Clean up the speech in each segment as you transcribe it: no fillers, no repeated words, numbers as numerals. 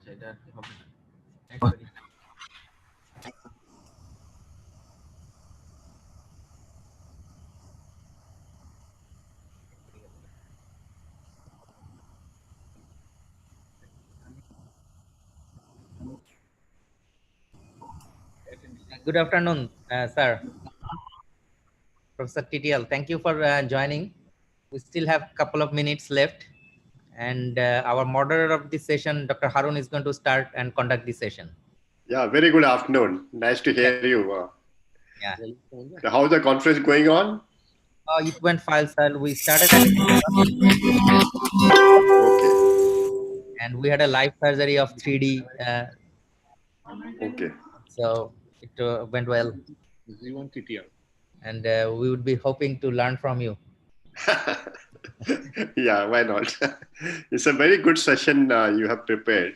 Good afternoon, sir. Professor TTL, thank you for joining. We still have a couple of minutes left, and our moderator of this session, Dr. Harun, is going to start and conduct this session. Yeah, very good afternoon. Nice to hear you. Yeah. How's the conference going on? It went file, sir. We started at Okay. and we had a live surgery of 3D. Okay. So it went well. And we would be hoping to learn from you. Yeah, why not? It's a very good session you have prepared.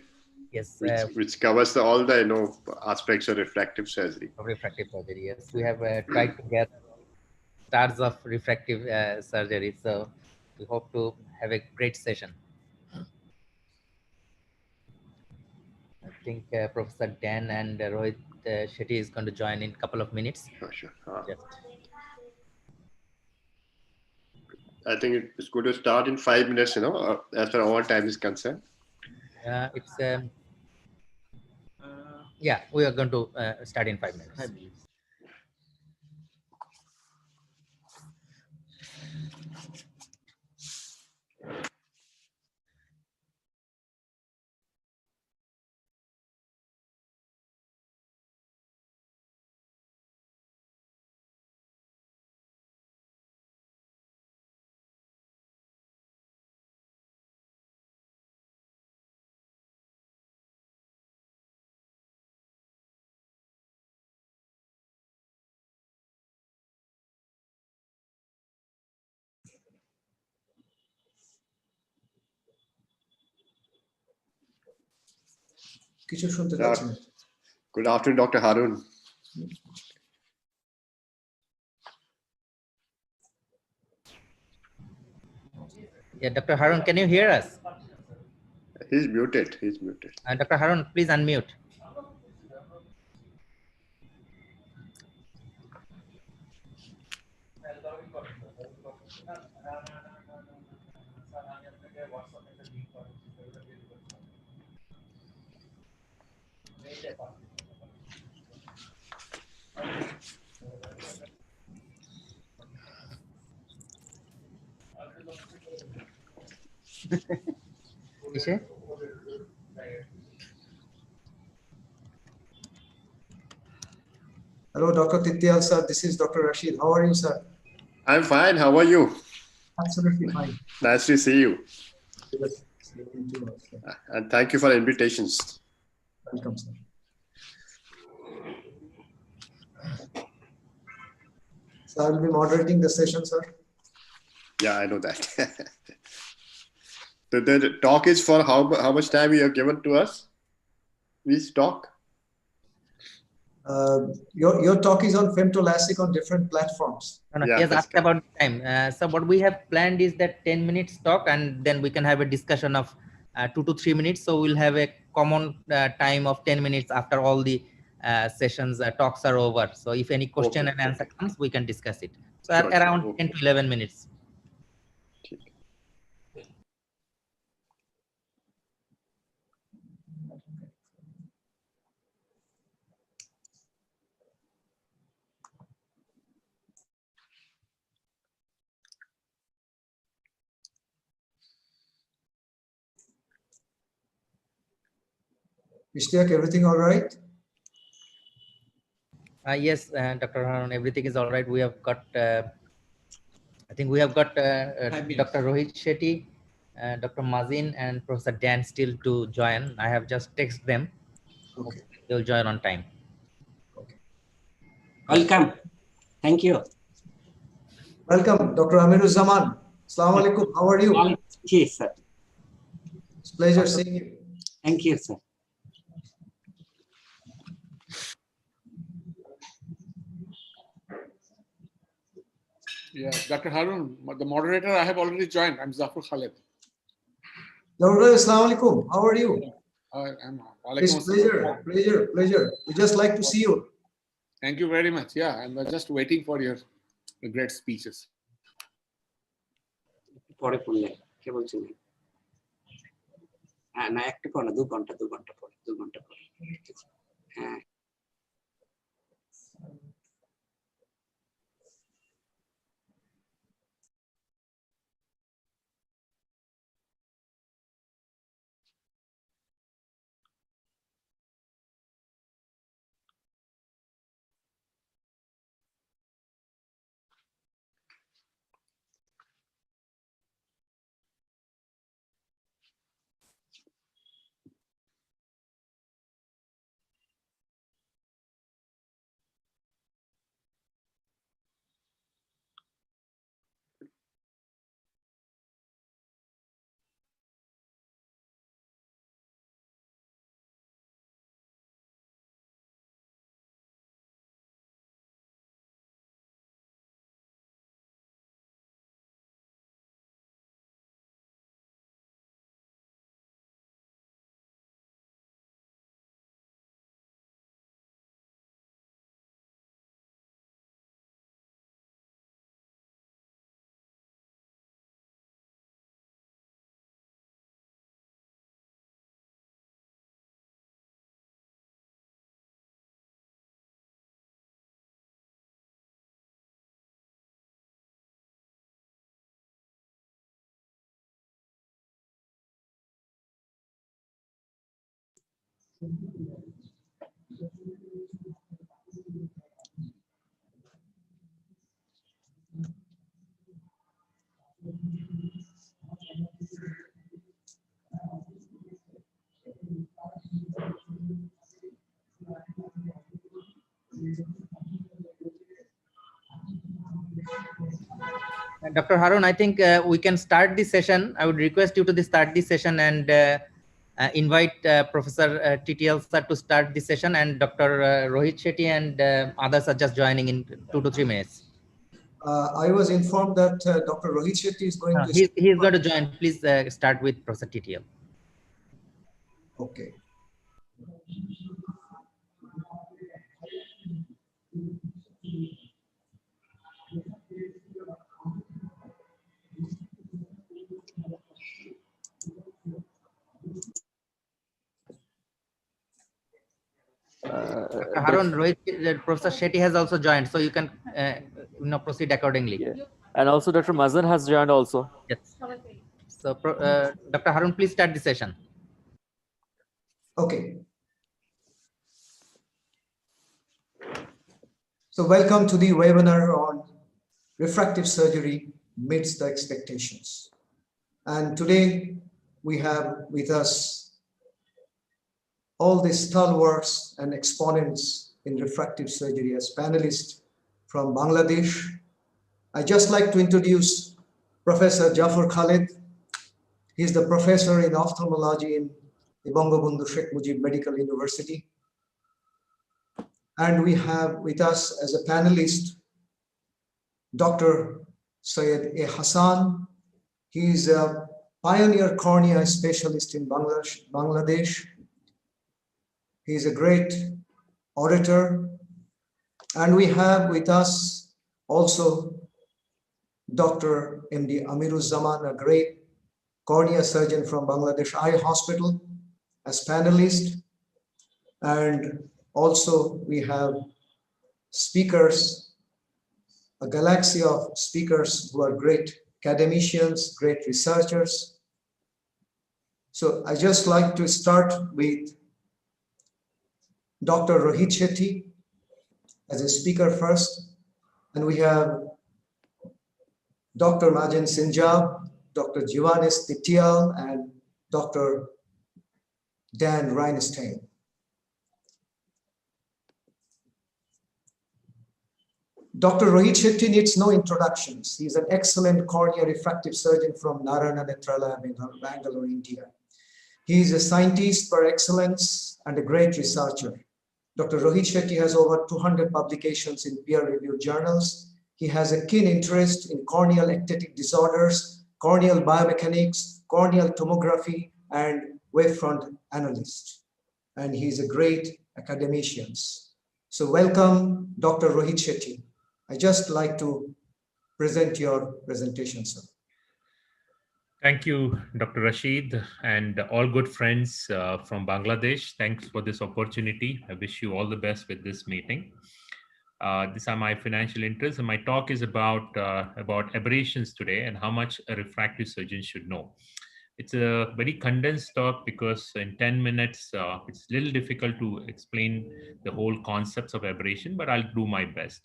Yes. Which covers all the aspects of refractive surgery. Refractive surgery. Yes, we have tried to get stars of refractive surgery. So we hope to have a great session. I think Professor Dan and Rohit Shetty is going to join in a couple of minutes. Sure. Yes. I think it's going to start in 5 minutes, as far as our time is concerned. It's yeah, we are going to start in 5 minutes. Good afternoon, Dr. Harun. Yeah, Dr. Harun, can you hear us? He's muted. Dr. Harun, please unmute. Hello, Dr. Tityal, sir. This is Dr. Rashid. How are you, sir? I'm fine. How are you? Absolutely fine. Nice to see you. Yes. And thank you for the invitations. Welcome, sir. So I'll be moderating the session, sir. Yeah, I know that. The talk is for how much time you have given to us? Please talk. Your talk is on femtolasic on different platforms. No, he has asked about the time. So what we have planned is that 10 minutes talk, and then we can have a discussion of 2 to 3 minutes. So we'll have a common time of 10 minutes after all the sessions, talks are over. So if any question and answer comes, we can discuss it. So around 10 to 11 minutes. Ishtiaq, everything all right? Yes, Dr. Harun, everything is all right. We have got, I think we have got Dr. Rohit Shetty, Dr. Mazin, and Professor Dan still to join. I have just texted them. Okay. They'll join on time. Okay. Welcome. Thank you. Welcome, Dr. Amiruzaman. Assalamu alaikum. How are you? Yes, sir. It's a pleasure seeing you. Thank you, sir. Yeah, Dr. Harun, the moderator, I have already joined. I'm Zafar Khalid. Dr. Assalamu alaikum. How are you? It's pleasure. We just like to see you. Thank you very much. Yeah, I'm just waiting for your great speeches. পরে পড়লে কে বলছেন হ্যাঁ না একটু পর না 2 ঘন্টা পরে 2 ঘন্টা পরে হ্যাঁ Dr. Harun, I think we can start this session. I would request you to start this session and invite Professor TTL sir to start this session, and Dr. Rohit Shetty and others are just joining in 2 to 3 minutes. I was informed that Dr. Rohit Shetty is going to. He is going to join. Please start with Professor TTL. Okay. Harun, Rohit, Professor Shetty has also joined, so you can proceed accordingly. Yeah. And also Dr. Mazan has joined also. Yes. So Dr. Harun, please start the session. Okay. So welcome to the webinar on refractive surgery meets the expectations. And today we have with us all the stalwarts and exponents in refractive surgery as panelists from Bangladesh. I just like to introduce Professor Jafar Khalid. He's the professor in ophthalmology in the Bangabandhu Sheikh Mujib Medical University. And we have with us as a panelist, Dr. Syed A. Hassan. He's a pioneer cornea specialist in Bangladesh. He's a great orator. And we have with us also Dr. M.D. Amiruzzaman, a great cornea surgeon from Bangladesh Eye Hospital, as panelist. And also we have speakers, a galaxy of speakers who are great academicians, great researchers. So I just like to start with Dr. Rohit Shetty as a speaker first. And we have Dr. Majen Sinjab, Dr. Jivanes Titial, and Dr. Dan Reinstein. Dr. Rohit Shetty needs no introductions. He's an excellent cornea refractive surgeon from Narayana Netralaya, Bangalore, India. He is a scientist par excellence and a great researcher. Dr. Rohit Shetty has over 200 publications in peer-reviewed journals. He has a keen interest in corneal ectatic disorders, corneal biomechanics, corneal tomography, and wavefront analyst, and he's a great academician. So welcome, Dr. Rohit Shetty. I just like to present your presentation, sir. Thank you, Dr. Rashid, and all good friends from Bangladesh. Thanks for this opportunity. I wish you all the best with this meeting. These are my financial interests, and my talk is about aberrations today and how much a refractive surgeon should know. It's a very condensed talk because in 10 minutes, it's a little difficult to explain the whole concepts of aberration, but I'll do my best.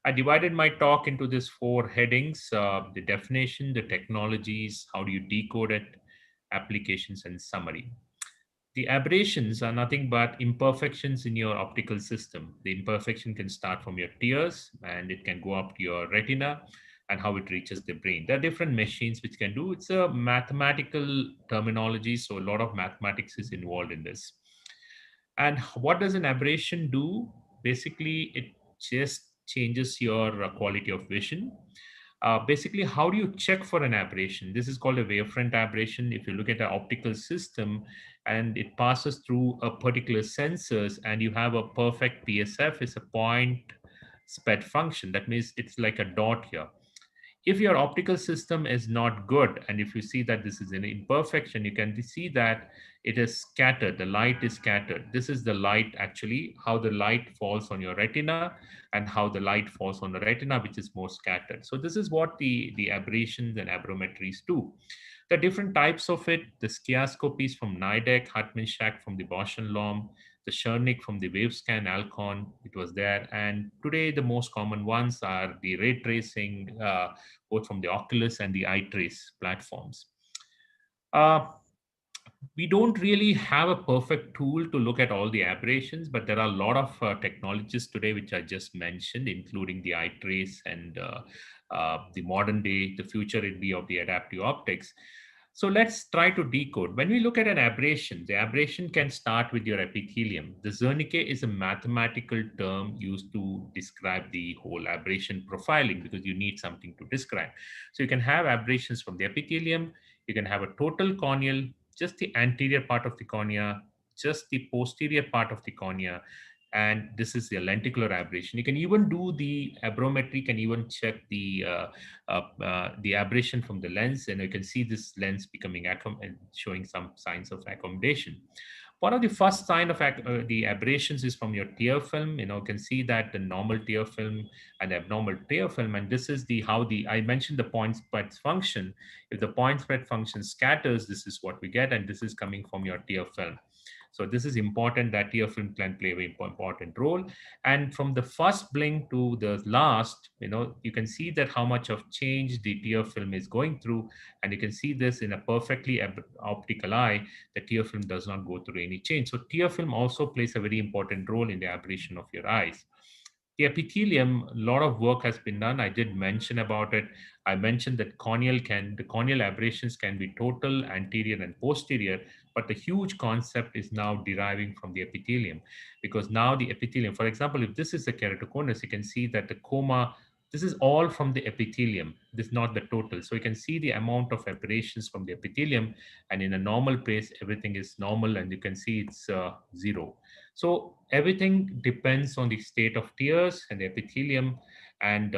I divided my talk into these four headings: the definition, the technologies, how do you decode it, applications, and summary. The aberrations are nothing but imperfections in your optical system. The imperfection can start from your tears and it can go up to your retina and how it reaches the brain. There are different machines which can do. It's a mathematical terminology, so a lot of mathematics is involved in this. And what does an aberration do? Basically, it just changes your quality of vision. Basically, how do you check for an aberration? This is called a wavefront aberration. If you look at an optical system and it passes through a particular sensors and you have a perfect PSF, is a point SPED function. That means it's like a dot here. If your optical system is not good, and if you see that this is an imperfection, you can see that it is scattered, the light is scattered. This is the light, actually, how the light falls on your retina and how the light falls on the retina, which is more scattered. So this is what the aberrations and aberrometries do. There are different types of it: the skiascopies from Nidec, Hartmann-Shack from the Bosch and Lomb, the Schernik from the Wavescan Alcon, it was there. And today, the most common ones are the ray tracing, both from the Oculus and the iTrace platforms. We don't really have a perfect tool to look at all the aberrations, but there are a lot of technologies today which I just mentioned, including the iTrace and the modern day, the future will be of the adaptive optics. So let's try to decode. When we look at an aberration, the aberration can start with your epithelium. The Zernike is a mathematical term used to describe the whole aberration profiling because you need something to describe. So you can have aberrations from the epithelium, you can have a total corneal, just the anterior part of the cornea, just the posterior part of the cornea, and this is the lenticular aberration. You can even do the aberrometry, can even check the aberration from the lens, and you can see this lens becoming showing some signs of accommodation. One of the first sign of the aberrations is from your tear film. You can see that the normal tear film and the abnormal tear film, and this is I mentioned the point spread function. If the point spread function scatters, this is what we get, and this is coming from your tear film. So this is important that tear film can play a very important role. And from the first blink to the last, you can see that how much of change the tear film is going through. And you can see this in a perfectly optical eye, the tear film does not go through any change. So tear film also plays a very important role in the aberration of your eyes. The epithelium, a lot of work has been done. I did mention about it. I mentioned that the corneal aberrations can be total, anterior, and posterior, but the huge concept is now deriving from the epithelium, because now the epithelium, for example, if this is the keratoconus, you can see that the coma, this is all from the epithelium. This is not the total. So you can see the amount of aberrations from the epithelium, and in a normal place, everything is normal, and you can see it's zero. So everything depends on the state of tears and the epithelium. And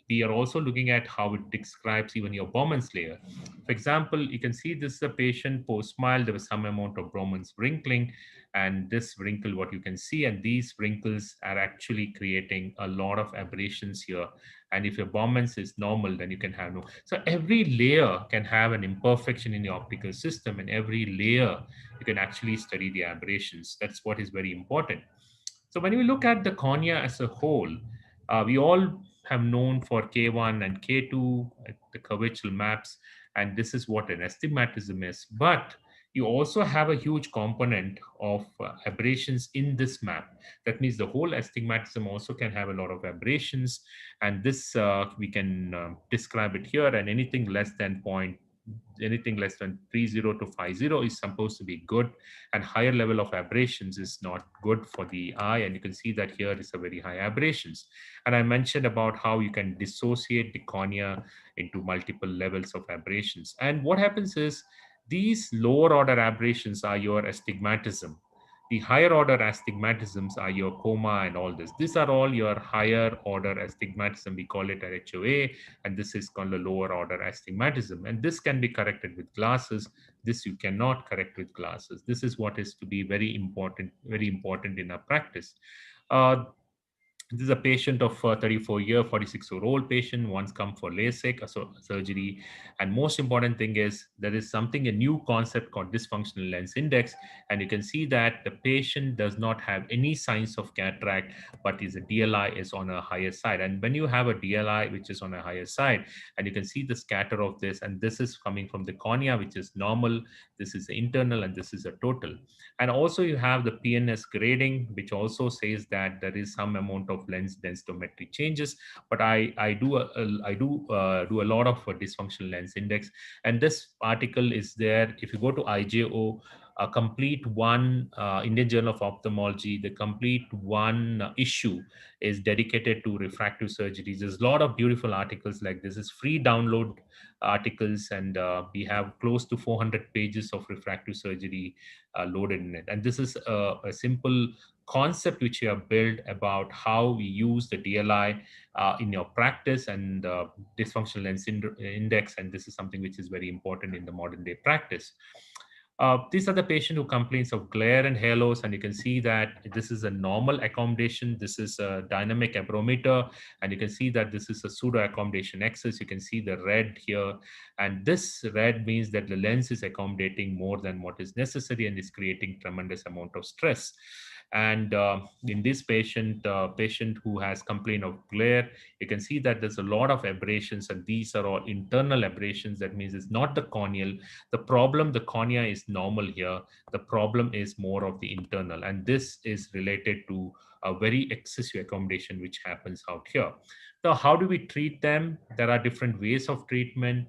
we are also looking at how it describes even your Bowman's layer. For example, you can see this is a patient post-smile. There was some amount of Bowman's wrinkling, and this wrinkle, what you can see, and these wrinkles are actually creating a lot of aberrations here. And if your Bowman's is normal, then you can have no. So every layer can have an imperfection in your optical system, and every layer you can actually study the aberrations. That's what is very important. So when we look at the cornea as a whole, we all have known for K1 and K2, the curvature maps, and this is what an astigmatism is. But you also have a huge component of aberrations in this map. That means the whole astigmatism also can have a lot of aberrations, and this we can describe it here, and anything less than 30 to 50 is supposed to be good, and higher level of aberrations is not good for the eye. And you can see that here is a very high aberrations. And I mentioned about how you can dissociate the cornea into multiple levels of aberrations. And what happens is These lower order aberrations are your astigmatism. The higher order astigmatisms are your coma and all this. These are all your higher order astigmatism. We call it an HOA, and this is called a lower order astigmatism. And this can be corrected with glasses. This you cannot correct with glasses. This is what is to be very important in our practice. This is a patient of 34-year, 46-year-old patient, once come for LASIK surgery. And most important thing is there is something, a new concept called dysfunctional lens index. And you can see that the patient does not have any signs of cataract, but his DLI is on a higher side. And when you have a DLI, which is on a higher side, and you can see the scatter of this, and this is coming from the cornea, which is normal, this is internal, and this is a total. And also you have the PNS grading, which also says that there is some amount of lens densitometry changes, but I do a lot of dysfunctional lens index. And this article is there. If you go to IJO, a complete one, Indian Journal of Ophthalmology, the complete one issue is dedicated to refractive surgeries. There's a lot of beautiful articles like this. Is free download articles, and we have close to 400 pages of refractive surgery loaded in it. And this is a simple concept which you have built about how we use the DLI in your practice, and dysfunctional lens index. And this is something which is very important in the modern day practice. These are the patient who complains of glare and halos, and you can see that this is a normal accommodation. This is a dynamic barometer, and you can see that this is a pseudo accommodation axis. You can see the red here, and this red means that the lens is accommodating more than what is necessary and is creating tremendous amount of stress. And in this patient who has complained of glare, you can see that there's a lot of aberrations, and these are all internal aberrations. That means it's not the corneal. The problem, the cornea is normal here. The problem is more of the internal, and this is related to a very excessive accommodation which happens out here. Now, how do we treat them? There are different ways of treatment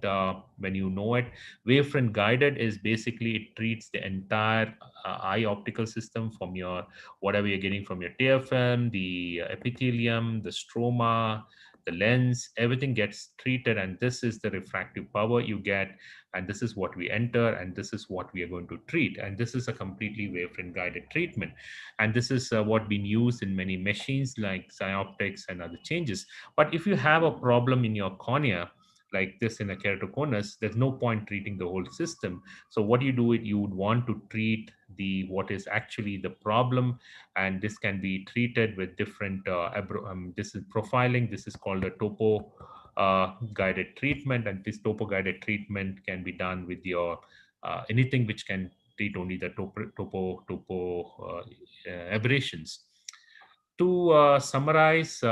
when you know it. Wavefront guided is basically it treats the entire eye optical system from your whatever you're getting from your tear film, the epithelium, the stroma, the lens, everything gets treated, and this is the refractive power you get, and this is what we enter, and this is what we are going to treat. And this is a completely wavefront guided treatment, and this is what been used in many machines like Xioptics and other changes. But if you have a problem in your cornea like this in a keratoconus, there's no point treating the whole system. So what you do, you would want to treat what is actually the problem, and this can be treated with different this is profiling. This is called a topo guided treatment, and this topo guided treatment can be done with your anything which can treat only the topo aberrations. To summarize,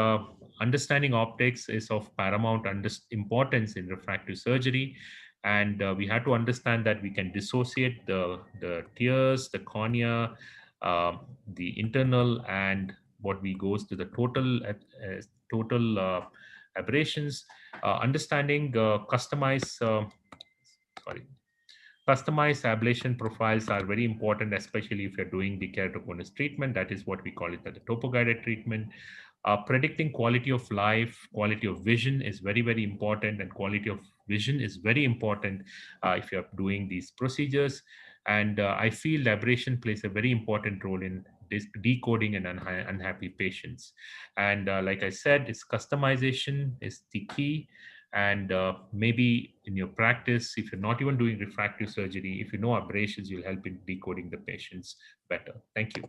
understanding optics is of paramount importance in refractive surgery, and we have to understand that we can dissociate the tears, the cornea, the internal, and what we goes to the total aberrations. Understanding customized ablation profiles are very important, especially if you're doing the keratoconus treatment. That is what we call it, the topo-guided treatment. Predicting quality of life, quality of vision is very, very important, and quality of vision is very important if you're doing these procedures. And I feel ablation plays a very important role in decoding an unhappy patients. And like I said, it's customization is the key. And maybe in your practice, if you're not even doing refractive surgery, if you know aberrations, you'll help in decoding the patients better. Thank you.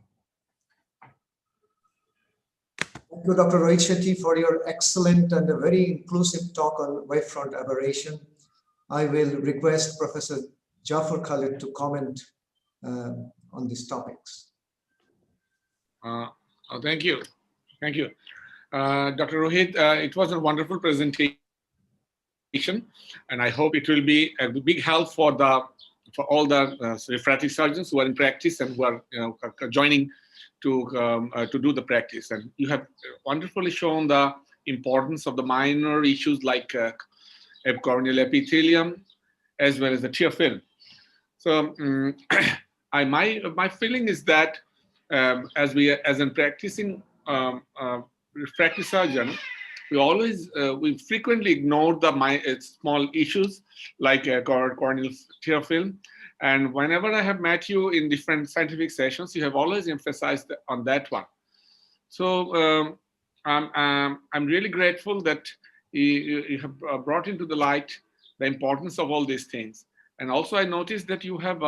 Thank you, Dr. Rohit Shetty, for your excellent and a very inclusive talk on wavefront aberration. I will request Professor Jafar Khalid to comment on these topics. Thank you. Thank you. Dr. Rohit, it was a wonderful presentation, and I hope it will be a big help for all the refractive surgeons who are in practice and who are joining to do the practice. And you have wonderfully shown the importance of the minor issues like corneal epithelium as well as the tear film. So my feeling is that as a practicing refractive surgeon, we frequently ignore the small issues like corneal tear film, And whenever I have met you in different scientific sessions, you have always emphasized on that one. So I'm really grateful that you have brought into the light the importance of all these things. And also I noticed that you have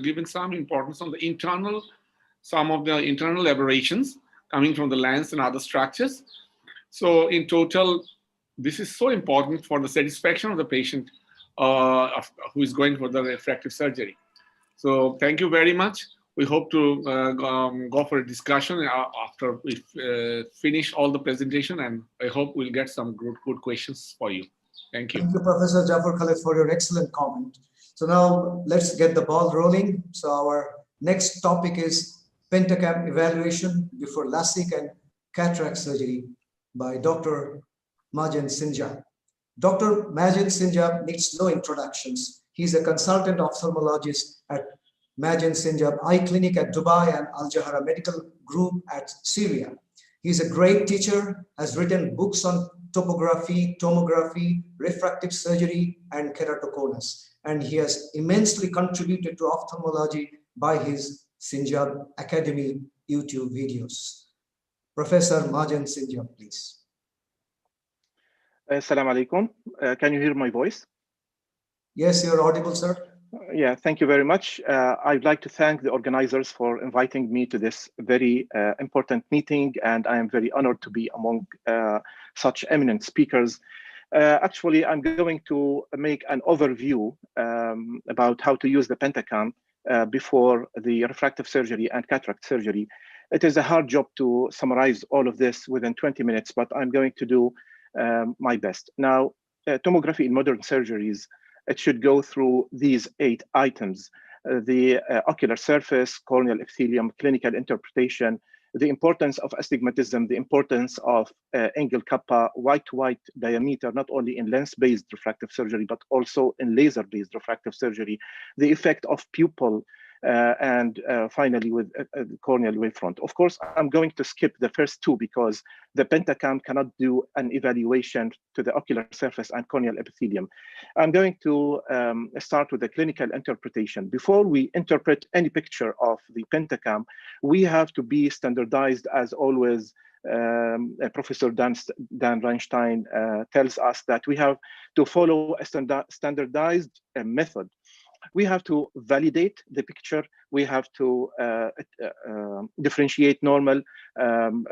given some importance on some of the internal aberrations coming from the lens and other structures. So in total, this is so important for the satisfaction of the patient who is going for the refractive surgery. So thank you very much. We hope to go for a discussion after we finish all the presentation, and I hope we'll get some good questions for you. Thank you. Thank you, Professor Jafar Khalid, for your excellent comment. So now let's get the ball rolling. So our next topic is Pentacam evaluation before LASIK and cataract surgery by Dr. Majen Sinjab. Dr. Majen Sinjab needs no introductions. He's a consultant ophthalmologist at Majen Sinjab Eye Clinic at Dubai and Al Jahara Medical Group at Syria. He's a great teacher, has written books on topography, tomography, refractive surgery, and keratoconus. And he has immensely contributed to ophthalmology by his Sinjab Academy YouTube videos. Professor Majen Sinjab, please. Assalamu alaikum. Can you hear my voice? Yes, you're audible, sir. Yeah, thank you very much. I'd like to thank the organizers for inviting me to this very important meeting, and I am very honored to be among such eminent speakers. Actually, I'm going to make an overview about how to use the Pentacam before the refractive surgery and cataract surgery. It is a hard job to summarize all of this within 20 minutes, but I'm going to do my best. Now, tomography in modern surgeries, it should go through these 8 items: the ocular surface, corneal epithelium, clinical interpretation, the importance of astigmatism, the importance of angle kappa, white-to-white diameter, not only in lens-based refractive surgery, but also in laser-based refractive surgery, the effect of pupil, and finally with corneal wavefront. Of course, I'm going to skip the first 2 because the Pentacam cannot do an evaluation to the ocular surface and corneal epithelium. I'm going to start with the clinical interpretation. Before we interpret any picture of the Pentacam, we have to be standardized, as always. Professor Dan Reinstein tells us that we have to follow a standardized method. We have to validate the picture. We have to differentiate normal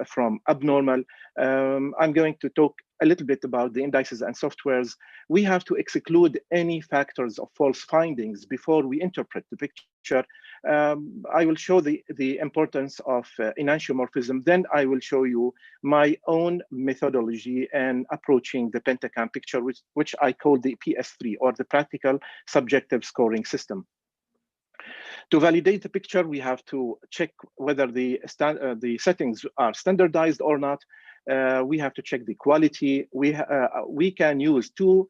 from abnormal. I'm going to talk a little bit about the indices and softwares. We have to exclude any factors of false findings before we interpret the picture. I will show the importance of enantiomorphism. Then I will show you my own methodology in approaching the Pentacam picture, which I call the PS3, or the Practical Subjective Scoring System. To validate the picture, we have to check whether the settings are standardized or not. We have to check the quality. We can use 2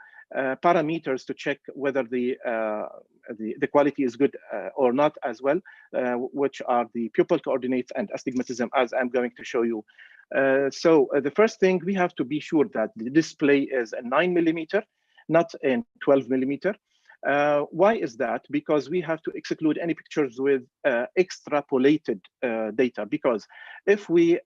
parameters to check whether the quality is good or not as well, which are the pupil coordinates and astigmatism, as I'm going to show you. So the first thing, we have to be sure that the display is a 9mm, not in 12mm. Why is that? Because we have to exclude any pictures with extrapolated data, because if we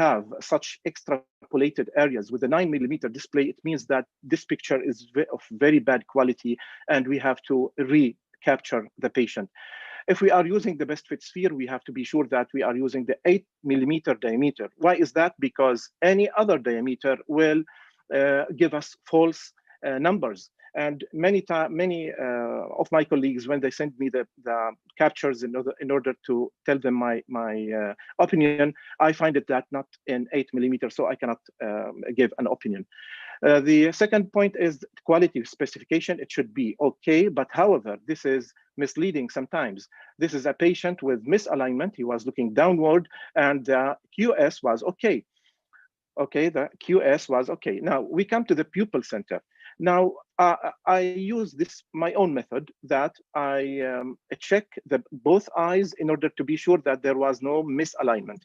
have such extrapolated areas with a 9mm display, it means that this picture is of very bad quality and we have to recapture the patient. If we are using the best fit sphere, we have to be sure that we are using the 8mm diameter. Why is that? Because any other diameter will give us false numbers. And many of my colleagues, when they send me the captures in order to tell them my opinion, I find it that not in 8mm, so I cannot give an opinion. The second point is quality specification. It should be okay, but however, this is misleading sometimes. This is a patient with misalignment. He was looking downward and the QS was okay. Okay, the QS was okay. Now we come to the pupil center. Now I use my own method, that I check both eyes in order to be sure that there was no misalignment.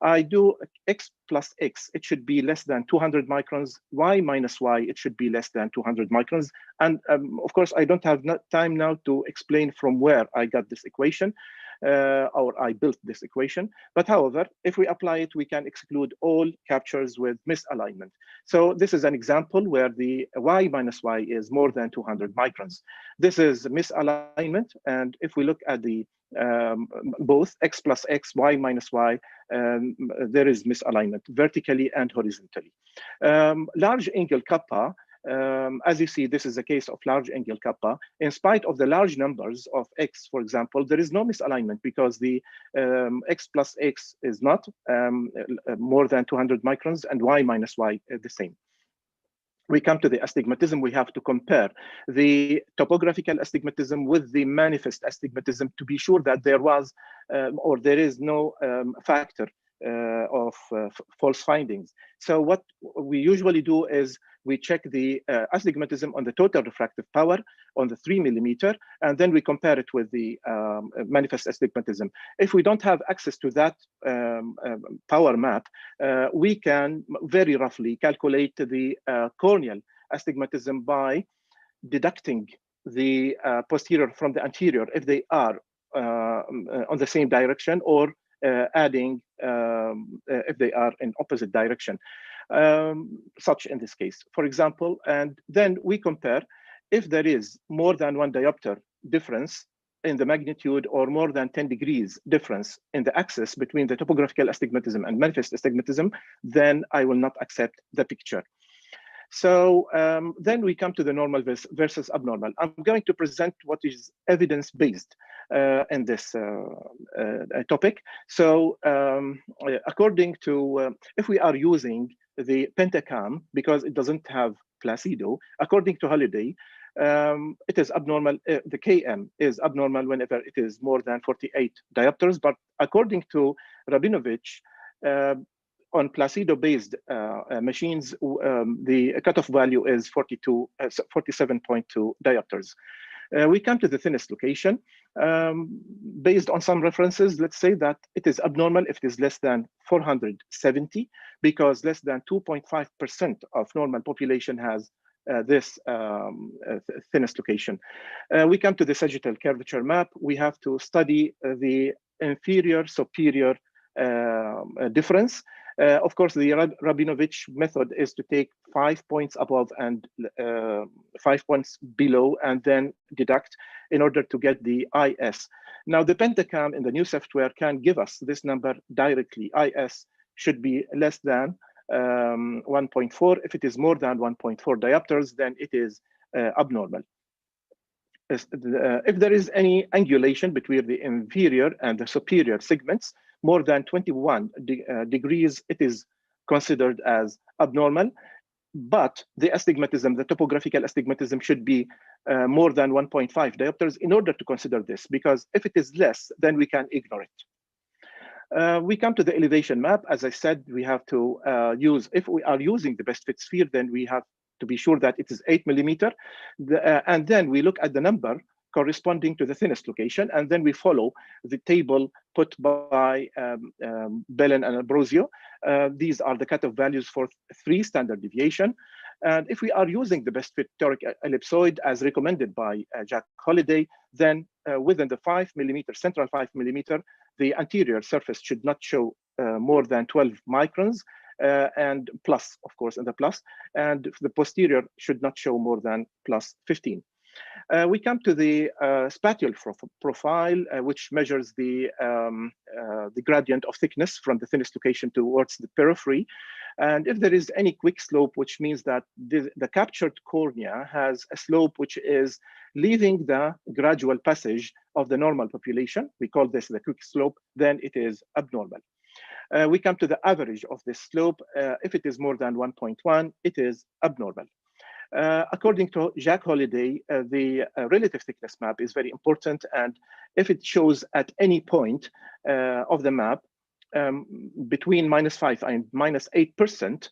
I do X plus X, it should be less than 200 microns, Y minus Y, it should be less than 200 microns. And of course, I don't have time now to explain from where I got this equation, or I built this equation. But however, if we apply it, we can exclude all captures with misalignment. So this is an example where the Y minus Y is more than 200 microns. This is misalignment. And if we look at the both X plus X, Y minus Y, there is misalignment vertically and horizontally. Large angle kappa, as you see, this is a case of large angle kappa. In spite of the large numbers of X, for example, there is no misalignment because the X plus X is not more than 200 microns and Y minus Y the same. We come to the astigmatism. We have to compare the topographical astigmatism with the manifest astigmatism to be sure that there was or there is no factor of false findings. So what we usually do is we check the astigmatism on the total refractive power on the 3 millimeter, and then we compare it with the manifest astigmatism. If we don't have access to that power map, we can very roughly calculate the corneal astigmatism by deducting the posterior from the anterior if they are on the same direction, or adding if they are in opposite direction, such in this case, for example. And then we compare if there is more than one diopter difference in the magnitude or more than 10 degrees difference in the axis between the topographical astigmatism and manifest astigmatism, then I will not accept the picture. So then we come to the normal versus abnormal. I'm going to present what is evidence-based in this topic. So according to, if we are using the pentacam, because it doesn't have Placido, according to Holiday, it is abnormal, the KM is abnormal whenever it is more than 48 diopters, but according to Rabinovich, on Placido-based machines, the cutoff value is 47.2 diopters. We come to the thinnest location. Based on some references, let's say that it is abnormal if it is less than 470, because less than 2.5% of normal population has this thinnest location. We come to the sagittal curvature map. We have to study the inferior-superior difference. Of course, the Rabinovich method is to take 5 points above and 5 points below, and then deduct in order to get the IS. Now, the pentacam in the new software can give us this number directly. IS should be less than 1.4. If it is more than 1.4 diopters, then it is abnormal. If there is any angulation between the inferior and the superior segments, more than 21 degrees, it is considered as abnormal. But the astigmatism, the topographical astigmatism, should be more than 1.5 diopters in order to consider this, because if it is less, then we can ignore it. We come to the elevation map. As I said, we have to use, if we are using the best fit sphere, then we have to be sure that it is 8 millimeter. And then we look at the number corresponding to the thinnest location, and then we follow the table put by Belen and Ambrosio. These are the cutoff values for 3 standard deviation. And if we are using the best fit toric ellipsoid as recommended by Jack Holliday, then within the 5 millimeter, central 5 millimeter, the anterior surface should not show more than 12 microns, and plus, of course, in the plus, and the posterior should not show more than plus 15. We come to the spatial profile, which measures the gradient of thickness from the thinnest location towards the periphery. And if there is any quick slope, which means that the captured cornea has a slope which is leaving the gradual passage of the normal population, we call this the quick slope, then it is abnormal. We come to the average of this slope. If it is more than 1.1, it is abnormal. According to Jack Holliday, the relative thickness map is very important, and if it shows at any point of the map between -5 and -8%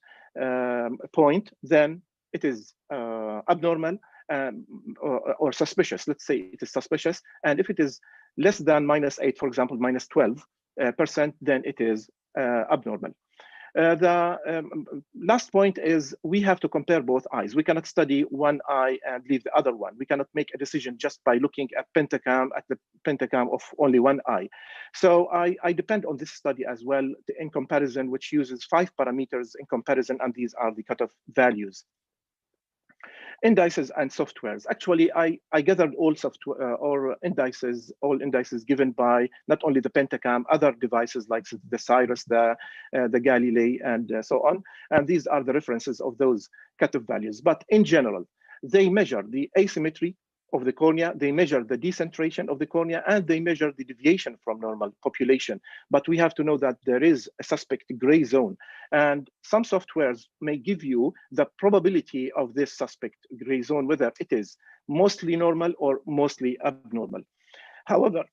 point, then it is abnormal or suspicious. Let's say it is suspicious, and if it is less than -8, for example, -12%, then it is abnormal. The last point is we have to compare both eyes. We cannot study one eye and leave the other one. We cannot make a decision just by looking at the pentacam of only one eye. So I depend on this study as well in comparison, which uses 5 parameters in comparison, and these are the cutoff values. Indices and softwares. Actually, I gathered all software or indices, all indices given by not only the Pentacam, other devices like the CIRUS, the Galilei, and so on. And these are the references of those cutoff values. But in general, they measure the asymmetry of the cornea, they measure the decentration of the cornea, and they measure the deviation from normal population. But we have to know that there is a suspect gray zone, and some softwares may give you the probability of this suspect gray zone, whether it is mostly normal or mostly abnormal. However,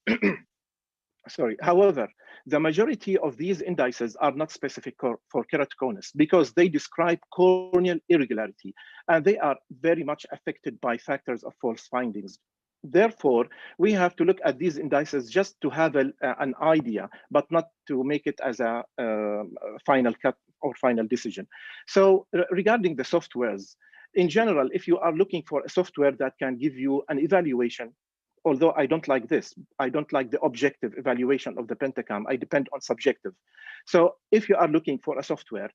However, the majority of these indices are not specific for keratoconus because they describe corneal irregularity, and they are very much affected by factors of false findings. Therefore, we have to look at these indices just to have an idea, but not to make it as a final cut or final decision. So regarding the softwares, in general, if you are looking for a software that can give you an evaluation, although I don't like this, I don't like the objective evaluation of the Pentacam, I depend on subjective. So if you are looking for a software,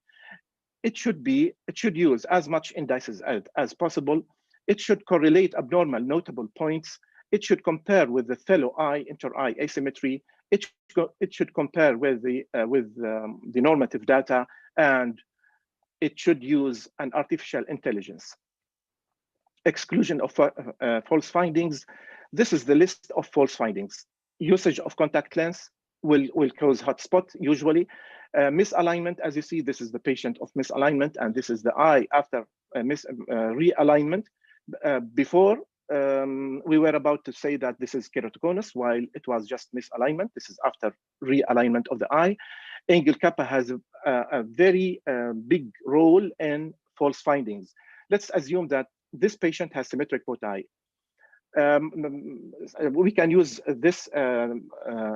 it should use as much indices as possible. It should correlate abnormal notable points. It should compare with the fellow eye, inter-eye asymmetry. It should compare with the normative data, and it should use an artificial intelligence. Exclusion of false findings. This is the list of false findings. Usage of contact lens will cause hotspot usually. Misalignment, as you see, this is the patient of misalignment, and this is the eye after realignment. Before, we were about to say that this is keratoconus, while it was just misalignment. This is after realignment of the eye. Angle kappa has a very big role in false findings. Let's assume that this patient has symmetric both eye. We can use this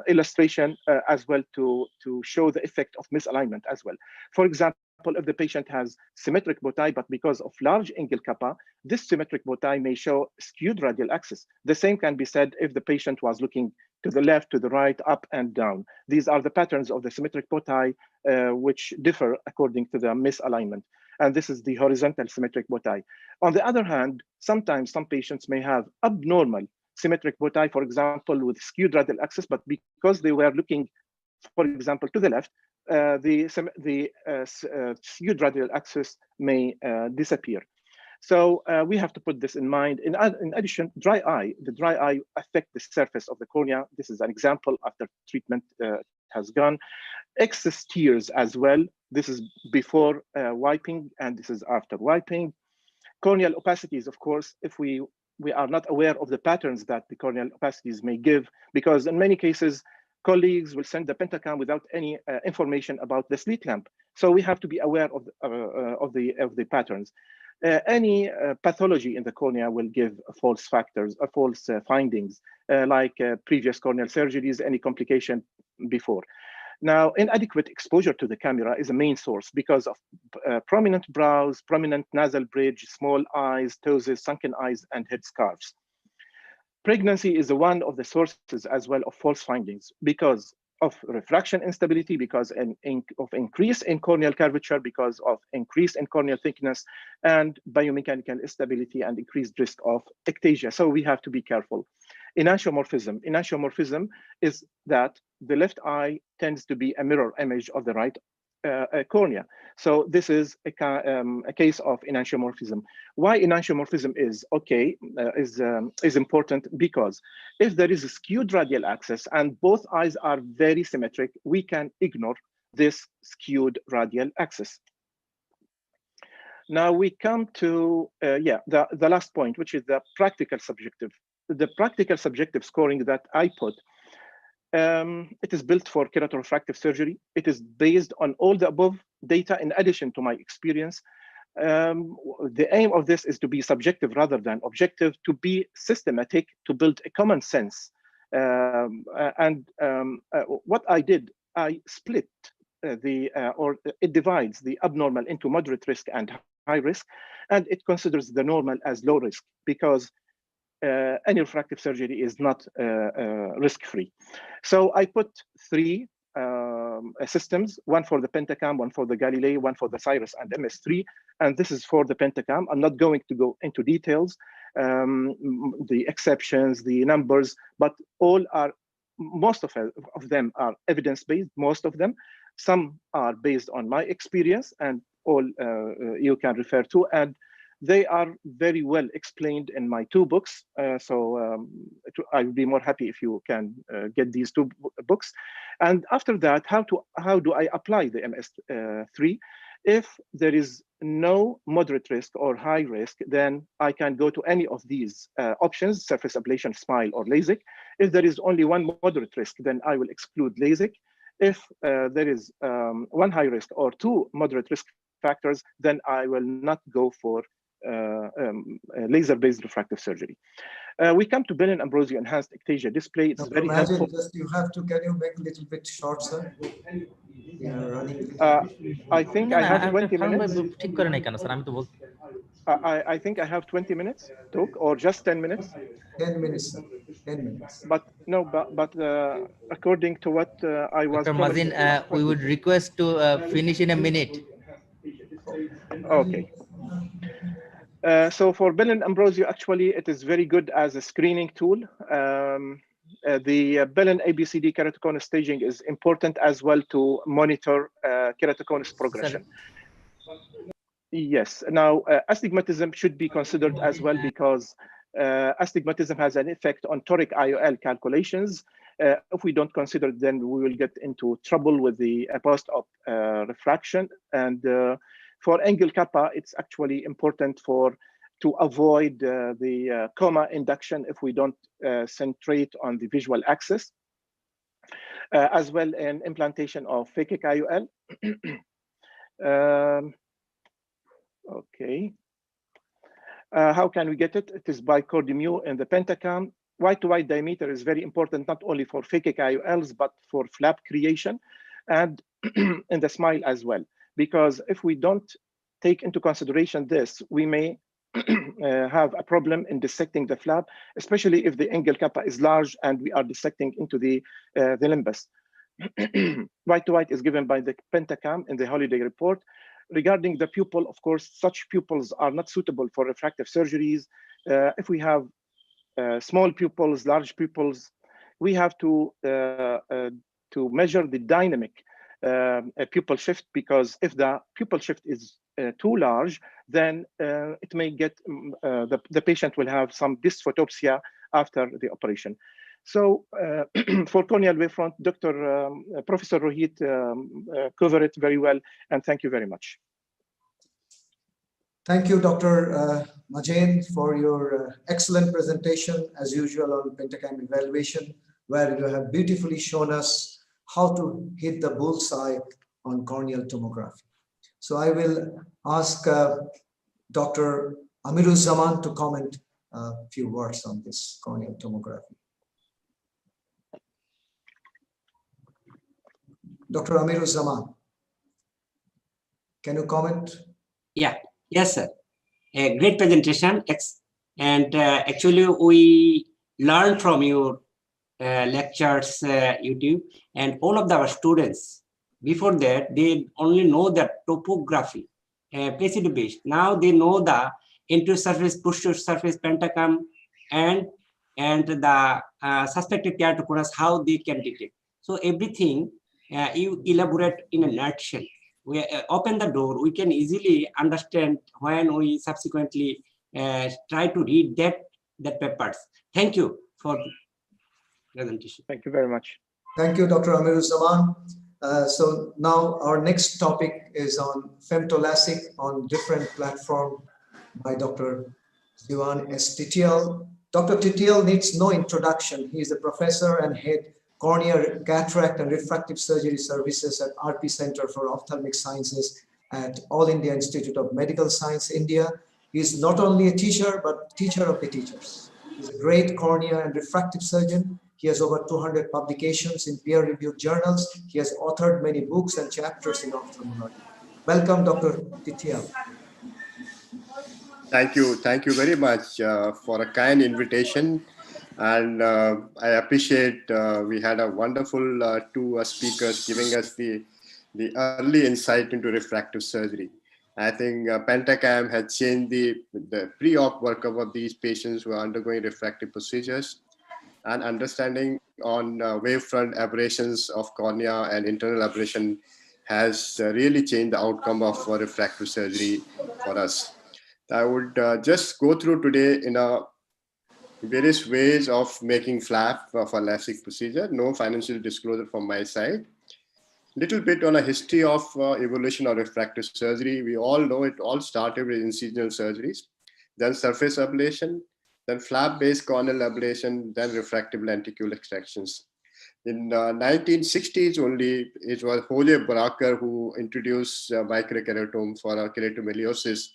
illustration as well to show the effect of misalignment as well. For example, if the patient has symmetric bow tie, but because of large angle kappa, this symmetric bow tie may show skewed radial axis. The same can be said if the patient was looking to the left, to the right, up and down. These are the patterns of the symmetric bow tie, which differ according to the misalignment. And this is the horizontal symmetric bow tie. On the other hand, sometimes some patients may have abnormal symmetric bow tie, for example, with skewed radial axis, but because they were looking, for example, to the left, the skewed radial axis may disappear. So we have to put this in mind. In addition, dry eye, the dry eye affect the surface of the cornea. This is an example after treatment has gone. Excess tears as well. This is before wiping, and this is after wiping. Corneal opacities, of course, if we are not aware of the patterns that the corneal opacities may give, because in many cases, colleagues will send the Pentacam without any information about the slit lamp. So we have to be aware of the patterns. Any pathology in the cornea will give false factors, false findings, like previous corneal surgeries, any complication before. Now, inadequate exposure to the camera is a main source because of prominent brows, prominent nasal bridge, small eyes, ptosis, sunken eyes, and head scarves. Pregnancy is one of the sources as well of false findings because of refraction instability, because of increase in corneal curvature, because of increase in corneal thickness, and biomechanical instability and increased risk of ectasia. So we have to be careful. Enantiomorphism. Enantiomorphism is that the left eye tends to be a mirror image of the right cornea. So this is a case of enantiomorphism. Why enantiomorphism is important? Because if there is a skewed radial axis and both eyes are very symmetric, we can ignore this skewed radial axis. Now we come to the last point, which is the practical subjective. The practical subjective scoring that I put, it is built for keratorefractive surgery. It is based on all the above data in addition to my experience. The aim of this is to be subjective rather than objective, to be systematic, to build a common sense. What I did, I split it divides the abnormal into moderate risk and high risk, and it considers the normal as low risk because any refractive surgery is not risk-free. So I put 3 systems, one for the Pentacam, one for the Galilei, one for the CIRRUS and MS3, and this is for the Pentacam. I'm not going to go into details, the exceptions, the numbers, but most of them are evidence-based, most of them. Some are based on my experience, and all you can refer to, and they are very well explained in my 2 books. I would be more happy if you can get these 2 books. And after that, how do I apply the MS3? If there is no moderate risk or high risk, then I can go to any of these options, surface ablation, SMILE, or LASIK. If there is only one moderate risk, then I will exclude LASIK. If there is one high risk or 2 moderate risk factors, then I will not go for laser-based refractive surgery. We come to Bellin-Ambrosio enhanced ectasia display. It's very helpful. Just can you make a little bit short, sir? We are running. I think I have 20 minutes. I think I have 20 minutes talk, or just 10 minutes. 10 minutes, sir. 10 minutes. But no, but according to what I was Dr. Mazin, we would request to finish in a minute. Okay. So for Bellin-Ambrosio, actually, it is very good as a screening tool. The Bellin ABCD keratoconus staging is important as well to monitor keratoconus progression. Yes. Now, astigmatism should be considered as well because astigmatism has an effect on toric IOL calculations. If we don't consider it, then we will get into trouble with the post-op refraction. And for angle kappa, it's actually important to avoid the coma induction if we don't centrate on the visual axis, as well in implantation of phakic IOL. Okay. How can we get it? It is by Cordimu in the Pentacam. Wide-to-wide diameter is very important, not only for phakic IOLs, but for flap creation and in the SMILE as well. Because if we don't take into consideration this, we may have a problem in dissecting the flap, especially if the angle kappa is large and we are dissecting into the limbus. Wide-to-wide is given by the Pentacam in the holiday report. Regarding the pupil, of course, such pupils are not suitable for refractive surgeries. If we have small pupils, large pupils, we have to measure the dynamic pupil shift, because if the pupil shift is too large, then it may get the patient will have some dysphotopsia after the operation. So for corneal wavefront, Professor Rohit covered it very well, and thank you very much. Thank you, Dr. Majen, for your excellent presentation, as usual, on Pentacam evaluation, where you have beautifully shown us how to hit the bullseye on corneal tomography. So I will ask Dr. Amiruzzaman to comment a few words on this corneal tomography. Dr. Amiruzzaman, can you comment? Yeah, yes, sir. A great presentation. And actually, we learned from your lectures, YouTube, and all of our students. Before that, they only know the topography, placid-based. Now they know the interior surface, posterior surface, Pentacam, and the suspected keratoconus, how they can detect. So everything you elaborate in a nutshell. We open the door, we can easily understand when we subsequently try to read that papers. Thank you for the presentation. Thank you very much. Thank you, Dr. Amiruzzaman. So now our next topic is on femtolasic on different platform by Dr. Ziwan S. Titiel. Dr. Titiel needs no introduction. He is a professor and head cornea, cataract and refractive surgery services at RP Center for Ophthalmic Sciences at All India Institute of Medical Science, India. He is not only a teacher, but teacher of the teachers. He's a great cornea and refractive surgeon. He has over 200 publications in peer-reviewed journals. He has authored many books and chapters in ophthalmology. Welcome, Dr. Tithia. Thank you very much for a kind invitation, and I appreciate we had a wonderful two speakers giving us the early insight into refractive surgery. I think Pentacam has changed the pre-op workup of these patients who are undergoing refractive procedures, and understanding on wavefront aberrations of cornea and internal aberration has really changed the outcome of refractive surgery for us. I would just go through today in a various ways of making flap for LASIK procedure. No financial disclosure from my side. Little bit on a history of evolution of refractive surgery. We all know it all started with incisional surgeries, then surface ablation, then flap-based corneal ablation, then refractive lenticule extractions. In 1960s only, it was Jose Bracher who introduced microkeratome for keratomeliosis,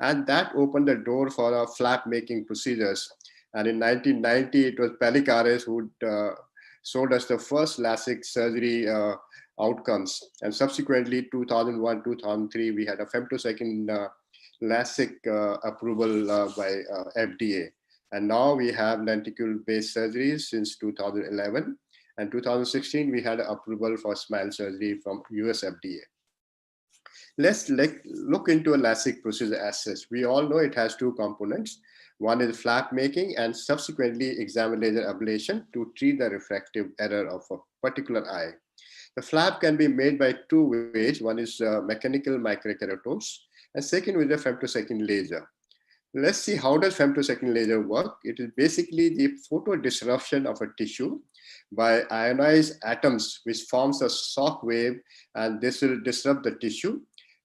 and that opened the door for flap making procedures. And in 1990, it was BSCRS who showed us the first LASIK surgery outcomes. And subsequently, 2001, 2003, we had a femtosecond LASIK approval by FDA. And now we have lenticule-based surgeries since 2011. And 2016, we had approval for smile surgery from US FDA. Let's look into a LASIK procedure as such. We all know it has two components. One is flap making and subsequently examine laser ablation to treat the refractive error of a particular eye. The flap can be made by two ways. One is mechanical microkeratomes, and second with the femtosecond laser. Let's see how does femtosecond laser work. It is basically the photo disruption of a tissue by ionized atoms, which forms a shock wave, and this will disrupt the tissue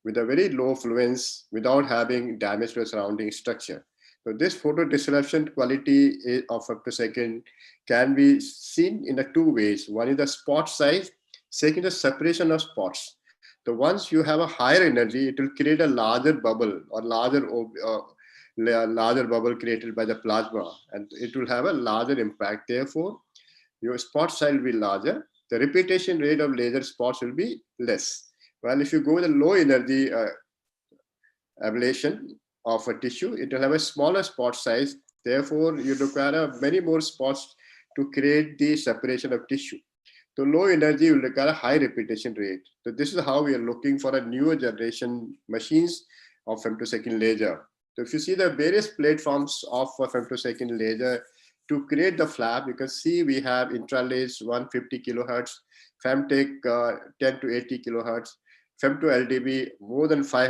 with a very low fluence without having damage to the surrounding structure. So this photo disruption quality of femtosecond can be seen in two ways. One is the spot size, second is separation of spots. So once you have a higher energy, it will create a larger bubble or larger bubble created by the plasma, and it will have a larger impact. Therefore, your spot size will be larger. The repetition rate of laser spots will be less. Well, if you go with a low energy ablation of a tissue, it will have a smaller spot size. Therefore, you require many more spots to create the separation of tissue. So low energy will require a high repetition rate. So this is how we are looking for a newer generation machines of femtosecond laser. So if you see the various platforms of femtosecond laser to create the flap, you can see we have intralace 150 kilohertz, femtech 10 to 80 kilohertz, femto LDB more than 5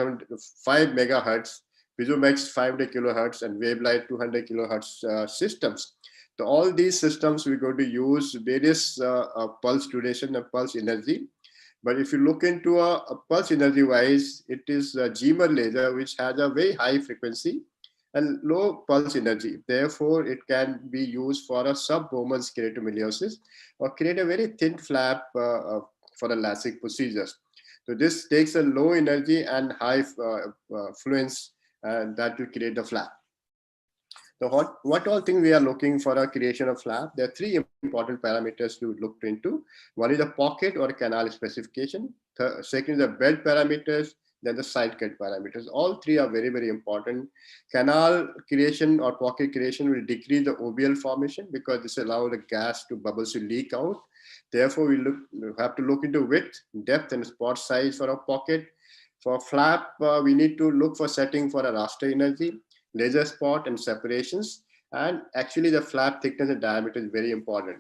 megahertz, Visumax 500 kilohertz, and Wavelight 200 kilohertz systems. So all these systems we're going to use various pulse duration and pulse energy. But if you look into a pulse energy wise, it is a Gmer laser which has a very high frequency and low pulse energy. Therefore, it can be used for a sub-Bowman's keratomeliosis or create a very thin flap for a LASIK procedures. So this takes a low energy and high fluence, and that will create the flap. So what all things we are looking for a creation of flap? There are three important parameters to look into. One is the pocket or canal specification. Second is the bed parameters. Then the side cut parameters. All three are very, very important. Canal creation or pocket creation will decrease the OBL formation because this allows the gas to bubbles to leak out. Therefore, we have to look into width, depth, and spot size for a pocket. For flap, we need to look for setting for a raster energy, laser spot, and separations. And actually, the flap thickness and diameter is very important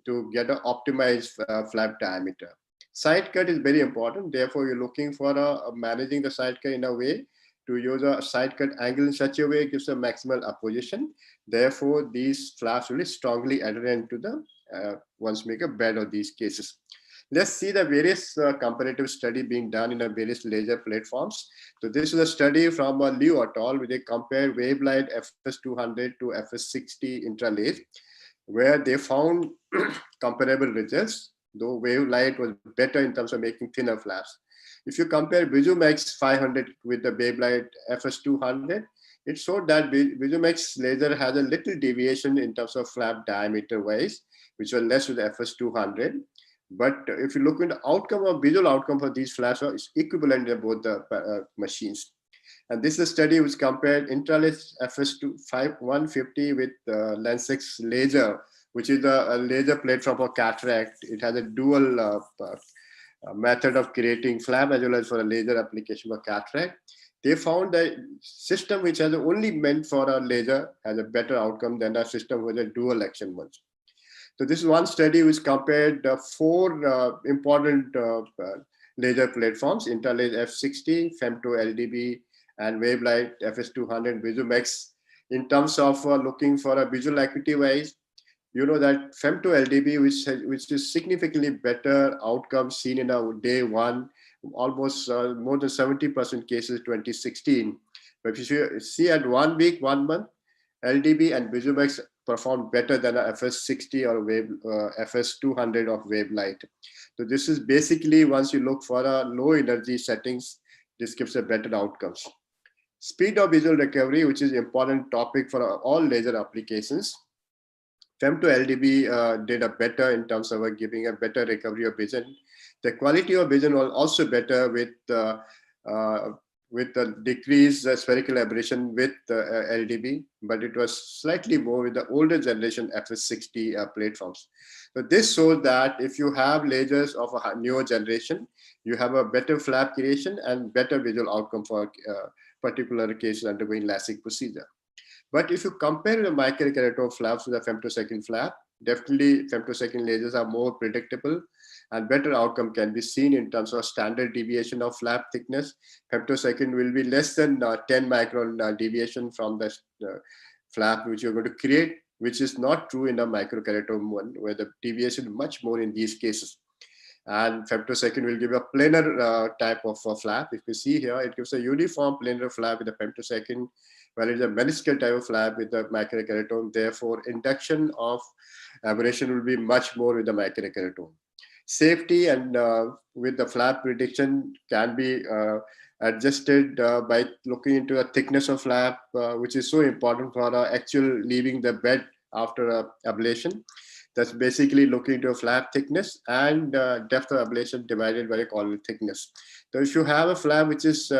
to get an optimized flap diameter. Side cut is very important. Therefore, you're looking for managing the side cut in a way to use a side cut angle in such a way it gives a maximal opposition. Therefore, these flaps will be strongly adherent to the once make a bed of these cases. Let's see the various comparative study being done in various laser platforms. So this is a study from Liu et al. Where they compared Wavelight FS200 to FS60 intralace, where they found comparable results, though Wavelight was better in terms of making thinner flaps. If you compare Visumax 500 with the Wavelight FS200, it showed that Visumax laser has a little deviation in terms of flap diameter wise, which were less with FS200. But if you look into the outcome of visual outcome for these flaps, it's equivalent in both the machines. And this is a study which compared intralaser FS150 with Lensix laser, which is a laser platform for cataract. It has a dual method of creating flap as well as for a laser application for cataract. They found that system which has only meant for a laser has a better outcome than a system with a dual action ones. So this is one study which compared 4 important laser platforms: Intralaser F60, Femto LDB, and Wavelight FS200 Visumex. In terms of looking for a visual acuity wise, you know that Femto LDB, which is significantly better outcome seen in our day one, almost more than 70% cases 2016. But if you see at 1 week, 1 month, LDB and Visumex performed better than a FS60 or FS200 of Wavelight. So this is basically, once you look for a low energy settings, this gives a better outcomes. Speed of visual recovery, which is an important topic for all laser applications. Femto LDB did a better in terms of giving a better recovery of vision. The quality of vision was also better with the decreased spherical aberration with LDB, but it was slightly more with the older generation FS60 platforms. So this shows that if you have lasers of a newer generation, you have a better flap creation and better visual outcome for particular cases undergoing LASIK procedure. But if you compare the microkeratome flaps with the femtosecond flap, definitely femtosecond lasers are more predictable and better outcome can be seen in terms of standard deviation of flap thickness. Femtosecond will be less than 10 micron deviation from the flap which you're going to create, which is not true in the microkeratome one, where the deviation is much more in these cases. And femtosecond will give a planar type of flap. If you see here, it gives a uniform planar flap with the femtosecond, while it's a meniscal type of flap with the microkeratome. Therefore, induction of aberration will be much more with the microkeratome. Safety and with the flap prediction can be adjusted by looking into the thickness of flap, which is so important for actual leaving the bed after ablation. That's basically looking to a flap thickness and depth of ablation divided by the column thickness. So if you have a flap which is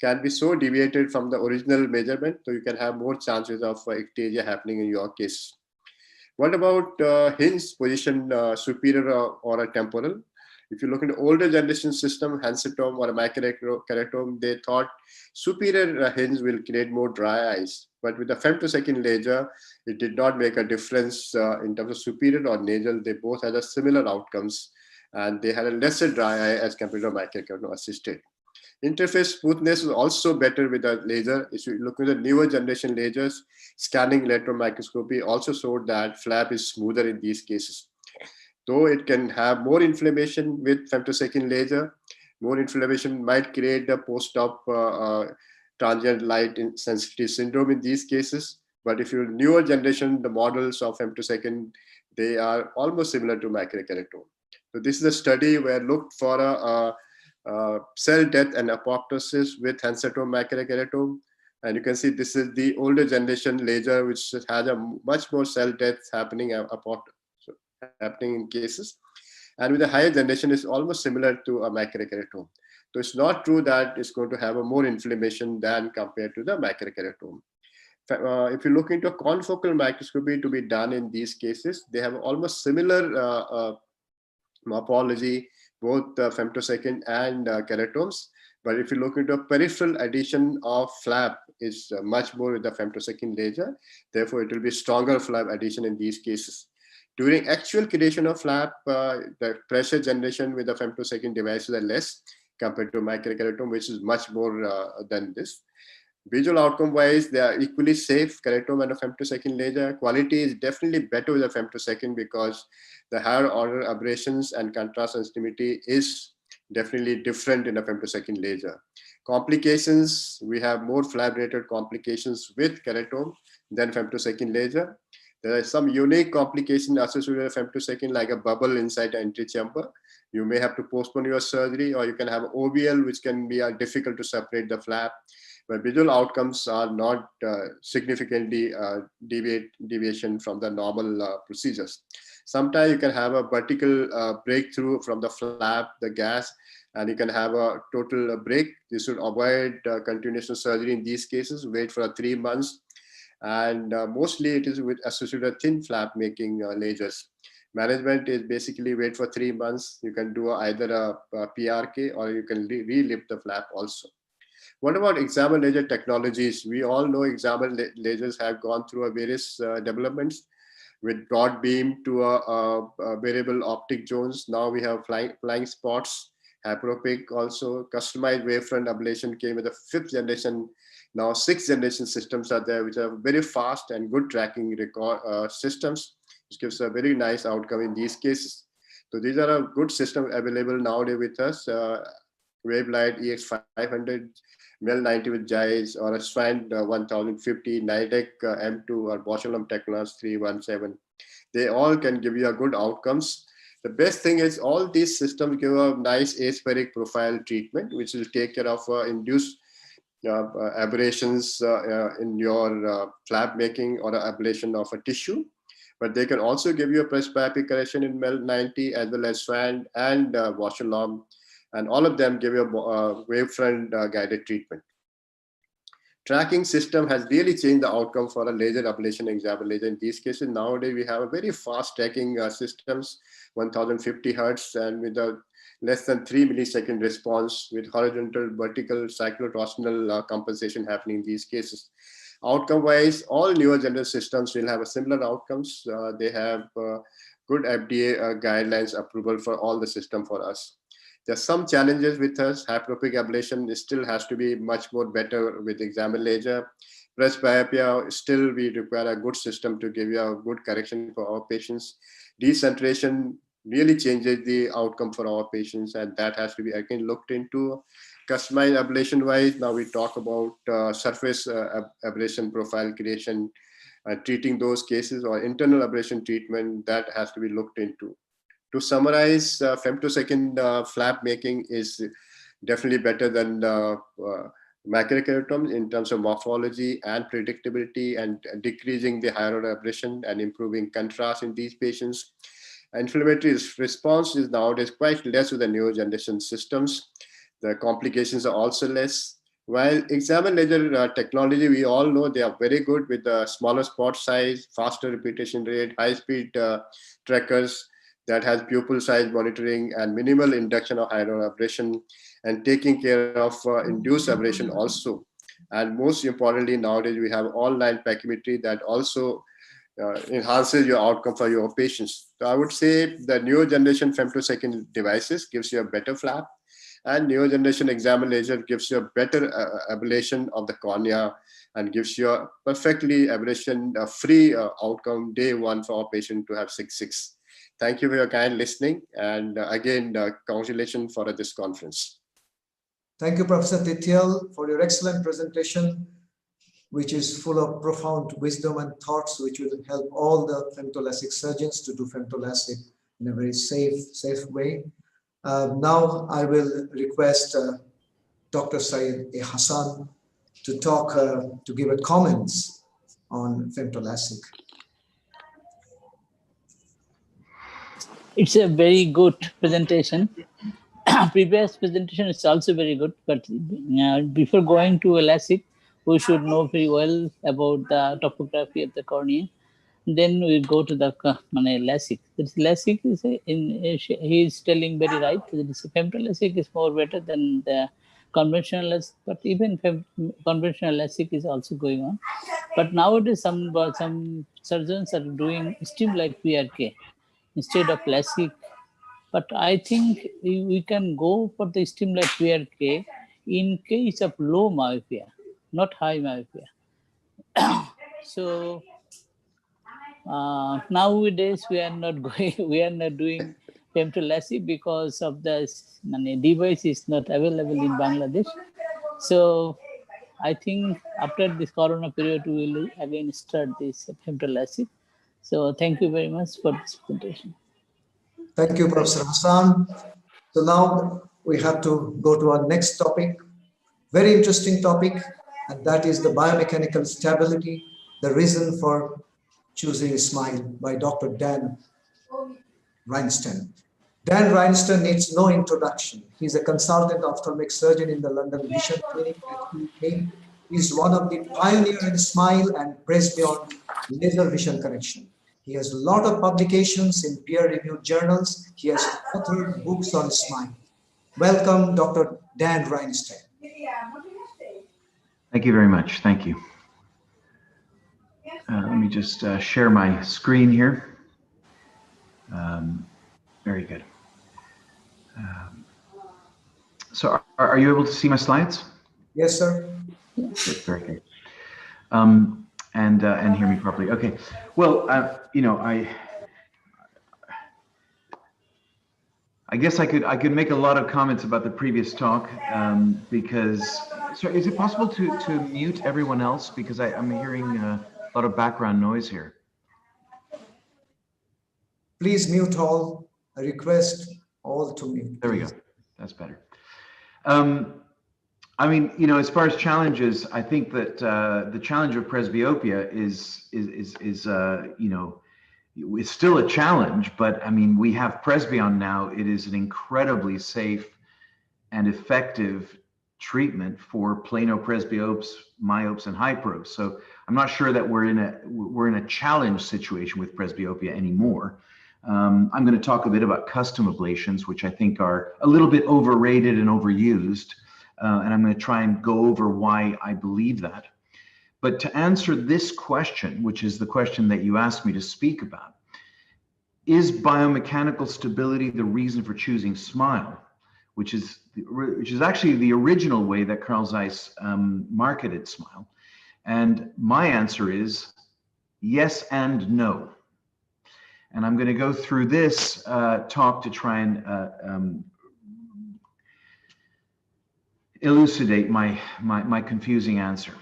can be so deviated from the original measurement, so you can have more chances of ectasia happening in your case. What about hinge position, superior or a temporal? If you look into older generation system, Hansetome or a microkeratome, they thought superior hinge will create more dry eyes. But with the femtosecond laser, it did not make a difference in terms of superior or nasal. They both had a similar outcomes, and they had a lesser dry eye as compared to microkeratome assisted. Interface smoothness is also better with the laser. If you look at the newer generation lasers, scanning electron microscopy also showed that flap is smoother in these cases. Though it can have more inflammation with femtosecond laser, more inflammation might create the post-op transient light sensitivity syndrome in these cases. But if you're newer generation, the models of femtosecond, they are almost similar to microkeratome. So this is a study where looked for a cell death and apoptosis with Hansetome microkeratome. And you can see this is the older generation laser, which has a much more cell death happening in cases. And with the higher generation, it's almost similar to a microkeratome. So it's not true that it's going to have a more inflammation than compared to the microkeratome. If you look into a confocal microscopy to be done in these cases, they have almost similar morphology, both femtosecond and keratomes. But if you look into a peripheral addition of flap, is much more with the femtosecond laser. Therefore, it will be stronger flap addition in these cases. During actual creation of flap, the pressure generation with the femtosecond devices are less compared to microkeratome, which is much more than this. Visual outcome wise, they are equally safe, keratome and a femtosecond laser. Quality is definitely better with a femtosecond because the higher order aberrations and contrast sensitivity is definitely different in a femtosecond laser. Complications, we have more flap-related complications with keratome than femtosecond laser. There are some unique complications associated with a femtosecond, like a bubble inside the entry chamber. You may have to postpone your surgery, or you can have OBL, which can be difficult to separate the flap. But visual outcomes are not significantly deviation from the normal procedures. Sometimes you can have a vertical breakthrough from the flap, the gas, and you can have a total break. You should avoid continuation surgery in these cases, wait for 3 months. And mostly it is with associated with thin flap making lasers. Management is basically wait for 3 months. You can do either a PRK or you can relift the flap also. What about examer laser technologies? We all know examer lasers have gone through various developments, with broad beam to a variable optic zones. Now we have flying spots, hyperopic also. Customized wavefront ablation came with the 5th generation. Now 6th generation systems are there, which are very fast and good tracking record systems, which gives a very nice outcome in these cases. So these are a good system available nowadays with us. Wavelight EX500, MEL90 with JICE, or a Strand 1050, Nidec M2, or Boschelum Technos 317. They all can give you a good outcomes. The best thing is all these systems give a nice aspheric profile treatment, which will take care of induced aberrations in your flap making or ablation of a tissue. But they can also give you a presbyopic correction in MEL90 as well as Strand and Boschelum. And all of them give you a wavefront guided treatment. Tracking system has really changed the outcome for a laser ablation examer laser. In these cases, nowadays we have a very fast tracking systems, 1050 hertz, and with a less than 3 millisecond response with horizontal, vertical, cyclotorsional compensation happening in these cases. Outcome-wise, all newer general systems will have a similar outcomes. They have good FDA guidelines approval for all the system for us. There's some challenges with us. Hyperopic ablation still has to be much more better with examer laser. Presbyopia, still we require a good system to give you a good correction for our patients. Decentration really changes the outcome for our patients, and that has to be again looked into. Customized ablation wise, now we talk about surface ablation profile creation, treating those cases, or internal ablation treatment that has to be looked into. To summarize, femtosecond flap making is definitely better than macrokeratomes in terms of morphology and predictability, and decreasing the higher order abrasion and improving contrast in these patients. Inflammatory response is nowadays quite less with the newer generation systems. The complications are also less. While examer laser technology, we all know they are very good with the smaller spot size, faster repetition rate, high-speed trackers that has pupil size monitoring and minimal induction of higher abrasion, and taking care of induced abrasion also. And most importantly, nowadays we have online pachymetry that also enhances your outcome for your patients. So I would say the newer generation femtosecond devices gives you a better flap, and newer generation examer laser gives you a better ablation of the cornea and gives you a perfectly ablation free outcome day one for our patient to have 6/6. Thank you for your kind listening, and again, congratulations for this conference. Thank you, Professor Tithyal, for your excellent presentation, which is full of profound wisdom and thoughts, which will help all the femtolasic surgeons to do femtolasic in a very safe way. Now I will request Dr. Syed A. Hassan to talk, to give it comments on femtolasic. It's a very good presentation. Previous presentation is also very good, but before going to LASIK, we should know very well about the topography of the cornea. Then we go to the LASIK. This LASIK is he is telling very right. This femtolasic is more better than the conventional LASIK, but even conventional LASIK is also going on. But nowadays, some surgeons are doing stim like PRK instead of LASIK. But I think we can go for the stim like PRK in case of low myopia, not high myopia. So nowadays we are not going, we are not doing femtolasic because of the device is not available in Bangladesh. So I think after this corona period, we will again start this femtolasic. So thank you very much for this presentation. Thank you, Professor Hassan. So now we have to go to our next topic, very interesting topic, and that is the biomechanical stability, the reason for choosing a smile, by Dr. Dan Rhinestone. Dan Rhinestone needs no introduction. He's a consultant ophthalmic surgeon in the London Vision Clinic at UK. He's one of the pioneers in SMILE and presbyon laser vision correction. He has a lot of publications in peer-reviewed journals. He has authored books on SMILE. Welcome, Dr. Dan Rhinestone. Thank you very much. Thank you. Let me just share my screen here. Very good. So are you able to see my slides? Yes, sir. Good, very good. And hear me properly. Okay. Well, you know, I guess I could make a lot of comments about the previous talk because. So is it possible to mute everyone else, because I'm hearing a lot of background noise here? Please mute all. I request all to mute. There we go. That's better. I mean, you know, as far as challenges, I think that the challenge of presbyopia is you know, it's still a challenge, but I mean, we have presbyon now. It is an incredibly safe and effective treatment for plano presbyopes, myopes, and hyperopes. So I'm not sure that we're in a challenge situation with presbyopia anymore. I'm going to talk a bit about custom ablations, which I think are a little bit overrated and overused. And I'm going to try and go over why I believe that. But to answer this question, which is the question that you asked me to speak about, is biomechanical stability the reason for choosing SMILE, which is actually the original way that Carl Zeiss marketed SMILE? And my answer is yes and no. And I'm going to go through this talk to try and elucidate my confusing answer.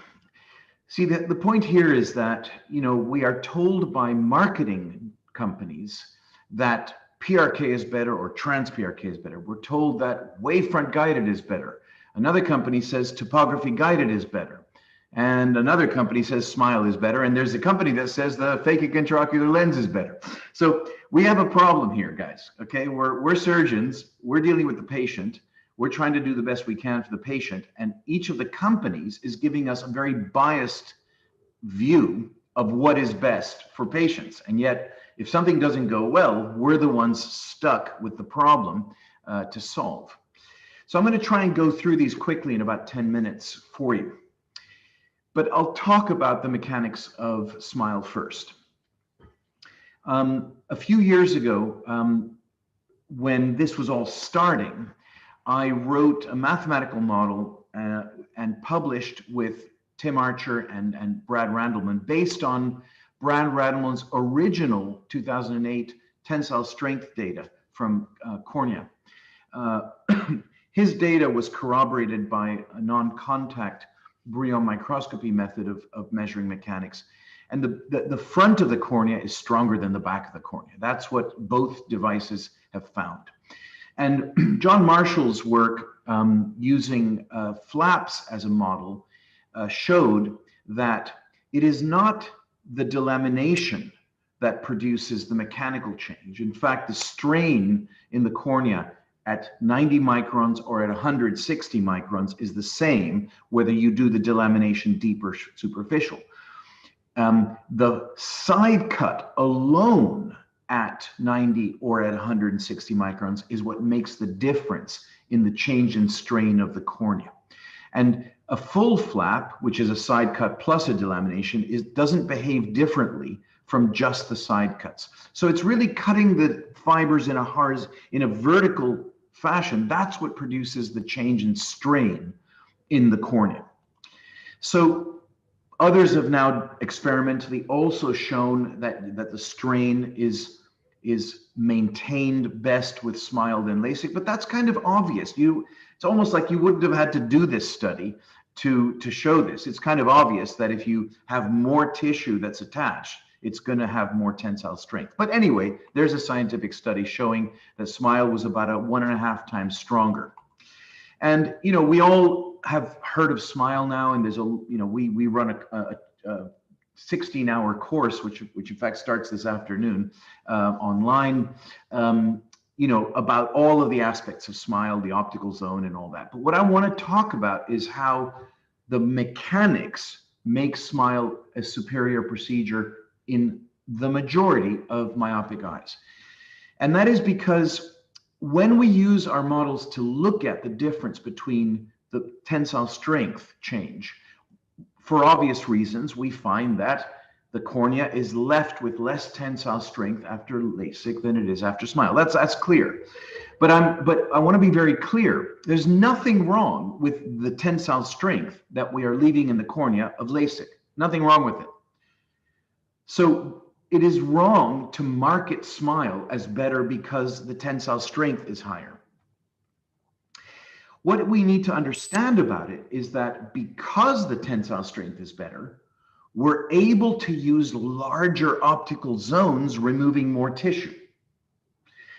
See, the point here is that, you know, we are told by marketing companies that PRK is better or trans-PRK is better. We're told that wavefront guided is better. Another company says topography guided is better. And another company says SMILE is better. And there's a company that says the phakic intraocular lens is better. So we have a problem here, guys, okay? We're surgeons, we're dealing with the patient. We're trying to do the best we can for the patient. And each of the companies is giving us a very biased view of what is best for patients. And yet, if something doesn't go well, we're the ones stuck with the problem to solve. So I'm going to try and go through these quickly in about 10 minutes for you. But I'll talk about the mechanics of SMILE first. A few years ago, when this was all starting, I wrote a mathematical model and published with Tim Archer and Brad Randleman based on Brad Randleman's original 2008 tensile strength data from cornea. His data was corroborated by a non-contact Brouillon microscopy method of measuring mechanics. And the front of the cornea is stronger than the back of the cornea. That's what both devices have found. And John Marshall's work using flaps as a model showed that it is not the delamination that produces the mechanical change. In fact, the strain in the cornea at 90 microns or at 160 microns is the same, whether you do the delamination deep or superficial. The side cut alone at 90 or at 160 microns is what makes the difference in the change in strain of the cornea. And a full flap, which is a side cut plus a delamination, doesn't behave differently from just the side cuts. So it's really cutting the fibers in a vertical fashion. That's what produces the change in strain in the cornea. So others have now experimentally also shown that the strain is maintained best with SMILE than LASIK, but that's kind of obvious. It's almost like you wouldn't have had to do this study to show this. It's kind of obvious that if you have more tissue that's attached, it's going to have more tensile strength. But anyway, there's a scientific study showing that SMILE was about 1.5 times stronger. And, you know, we all have heard of SMILE now, and there's we run a 16-hour course, which in fact starts this afternoon online, you know, about all of the aspects of SMILE, the optical zone and all that. But what I want to talk about is how the mechanics make SMILE a superior procedure in the majority of myopic eyes. And that is because when we use our models to look at the difference between the tensile strength change, for obvious reasons, we find that the cornea is left with less tensile strength after LASIK than it is after SMILE. That's clear. But I want to be very clear. There's nothing wrong with the tensile strength that we are leaving in the cornea of LASIK. Nothing wrong with it. So it is wrong to market SMILE as better because the tensile strength is higher. What we need to understand about it is that because the tensile strength is better, we're able to use larger optical zones, removing more tissue.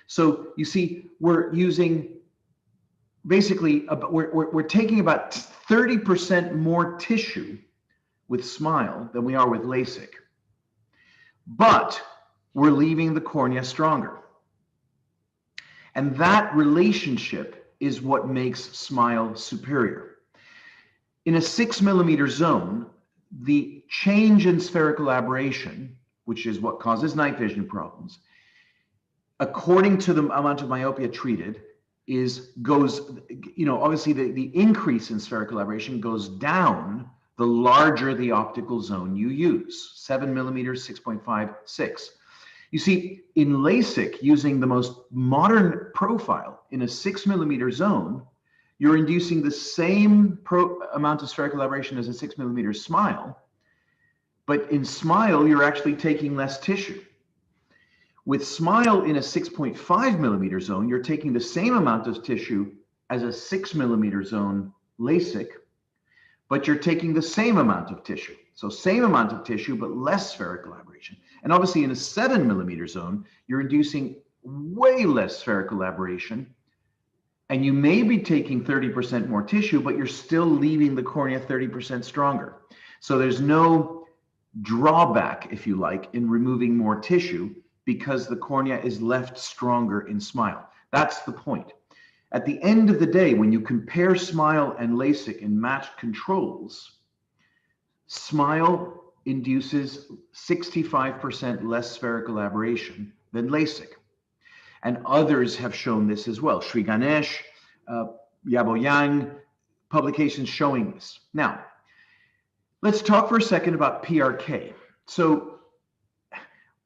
So you see, we're using basically, we're taking about 30% more tissue with SMILE than we are with LASIK, but we're leaving the cornea stronger. And that relationship is what makes SMILE superior. In a 6mm zone, the change in spherical aberration, which is what causes night vision problems, according to the amount of myopia treated, goes, you know, obviously the increase in spherical aberration goes down the larger the optical zone you use, 7mm, 6.5, 6. You see, in LASIK, using the most modern profile in a 6mm zone, you're inducing the same amount of spherical aberration as a 6mm SMILE, but in SMILE, you're actually taking less tissue. With SMILE in a 6.5mm zone, you're taking the same amount of tissue as a 6mm zone LASIK, but you're taking the same amount of tissue. So same amount of tissue, but less spherical aberration. And obviously in a 7mm zone, you're inducing way less spherical aberration, and you may be taking 30% more tissue, but you're still leaving the cornea 30% stronger. So there's no drawback, if you like, in removing more tissue because the cornea is left stronger in SMILE. That's the point. At the end of the day, when you compare SMILE and LASIK in matched controls, SMILE induces 65% less spherical aberration than LASIK. And others have shown this as well. Sri Ganesh, Yabo Yang, publications showing this. Now, let's talk for a second about PRK. So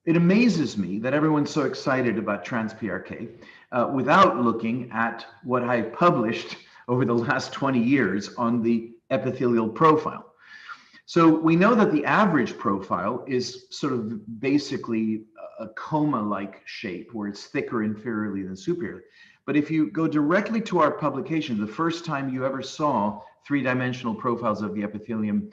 it amazes me that everyone's so excited about trans-PRK without looking at what I published over the last 20 years on the epithelial profile. So we know that the average profile is sort of basically a coma-like shape where it's thicker inferiorly than superiorly. But if you go directly to our publication, the first time you ever saw three-dimensional profiles of the epithelium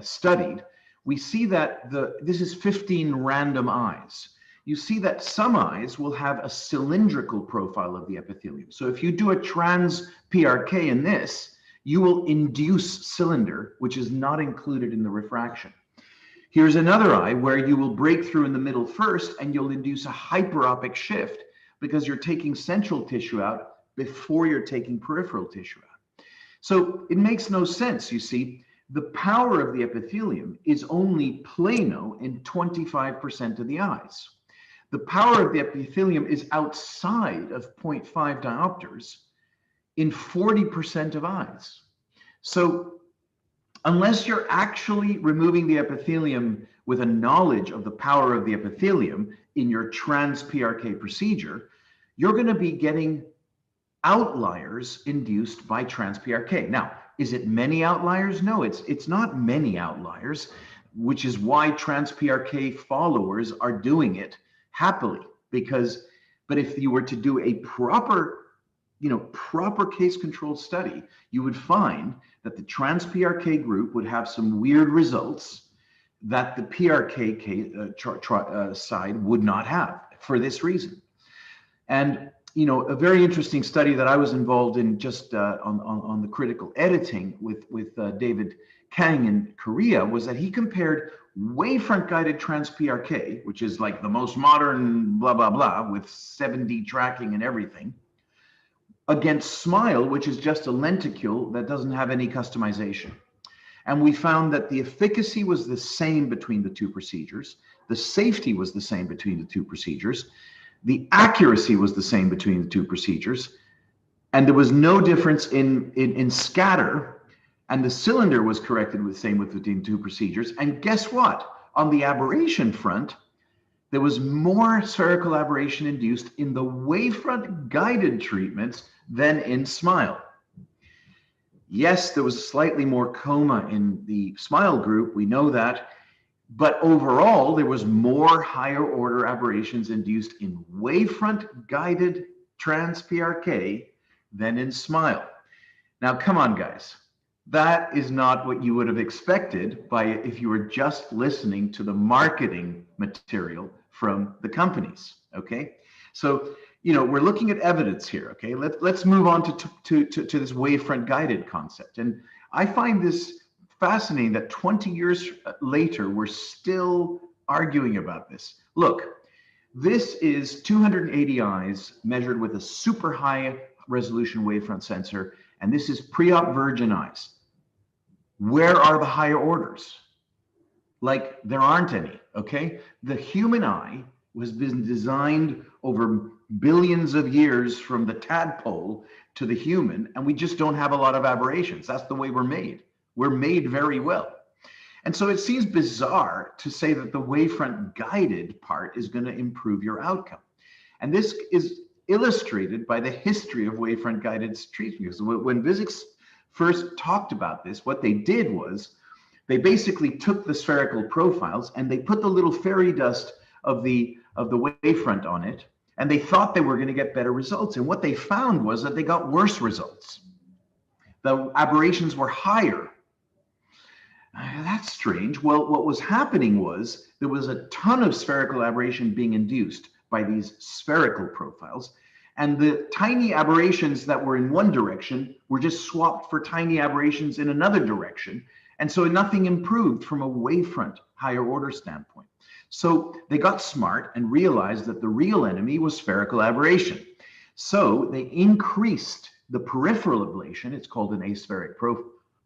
studied, we see that this is 15 random eyes. You see that some eyes will have a cylindrical profile of the epithelium. So if you do a trans-PRK in this, you will induce cylinder, which is not included in the refraction. Here's another eye where you will break through in the middle first and you'll induce a hyperopic shift because you're taking central tissue out before you're taking peripheral tissue out. So it makes no sense, you see. The power of the epithelium is only plano in 25% of the eyes. The power of the epithelium is outside of 0.5 diopters in 40% of eyes. So unless you're actually removing the epithelium with a knowledge of the power of the epithelium in your trans-PRK procedure, you're going to be getting outliers induced by trans-PRK. Now, is it many outliers? No, it's not many outliers, which is why trans-PRK followers are doing it happily. But if you were to do a proper case-controlled study, you would find that the trans-PRK group would have some weird results that the PRK side would not have for this reason. And you know, a very interesting study that I was involved in just on the critical editing with David Kang in Korea was that he compared wavefront guided trans-PRK, which is like the most modern blah, blah, blah, with 7D tracking and everything, against SMILE, which is just a lenticule that doesn't have any customization. And we found that the efficacy was the same between the two procedures. The safety was the same between the two procedures. The accuracy was the same between the two procedures. And there was no difference in scatter. And the cylinder was corrected with the same between two procedures. And guess what? On the aberration front, there was more spherical aberration induced in the wavefront guided treatments than in SMILE. Yes, there was slightly more coma in the SMILE group, we know that, but overall there was more higher order aberrations induced in wavefront guided trans-PRK than in SMILE. Now, come on, guys. That is not what you would have expected if you were just listening to the marketing material from the companies, okay? So, you know, we're looking at evidence here, okay? Let's move on to this wavefront guided concept. And I find this fascinating that 20 years later, we're still arguing about this. Look, this is 280 eyes measured with a super high resolution wavefront sensor, and this is pre-op virgin eyes. Where are the higher orders? Like, there aren't any, okay? The human eye has been designed over billions of years from the tadpole to the human, and we just don't have a lot of aberrations. That's the way we're made. We're made very well. And so it seems bizarre to say that the wavefront guided part is going to improve your outcome. And this is illustrated by the history of wavefront guided treatment. Because when Vuzix first talked about this, what they did was they basically took the spherical profiles and they put the little fairy dust of the wavefront on it, and they thought they were going to get better results. And what they found was that they got worse results. The aberrations were higher. That's strange. Well, what was happening was there was a ton of spherical aberration being induced by these spherical profiles, and the tiny aberrations that were in one direction were just swapped for tiny aberrations in another direction. And so nothing improved from a wavefront higher order standpoint. So they got smart and realized that the real enemy was spherical aberration. So they increased the peripheral ablation. It's called an aspheric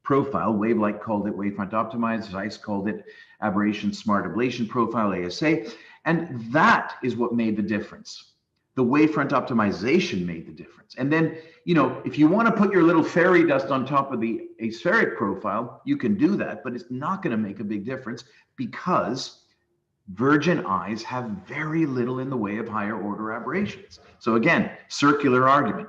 profile. Wavelight called it wavefront optimized. Zeiss called it aberration smart ablation profile, ASA. And that is what made the difference. The wavefront optimization made the difference. And then, you know, if you want to put your little fairy dust on top of the aspheric profile, you can do that, but it's not going to make a big difference because virgin eyes have very little in the way of higher order aberrations. So again, circular argument.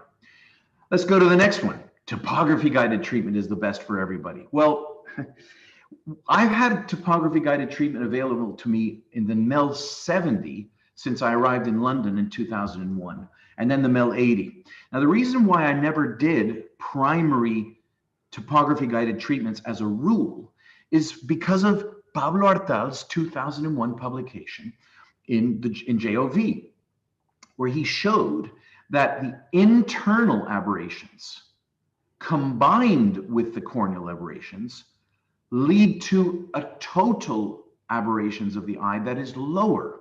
Let's go to the next one. Topography guided treatment is the best for everybody. Well, I've had topography guided treatment available to me in the MEL 70 since I arrived in London in 2001, and then the MEL 80. Now, the reason why I never did primary topography guided treatments as a rule is because of Pablo Artal's 2001 publication in JOV, where he showed that the internal aberrations combined with the corneal aberrations lead to a total aberrations of the eye that is lower.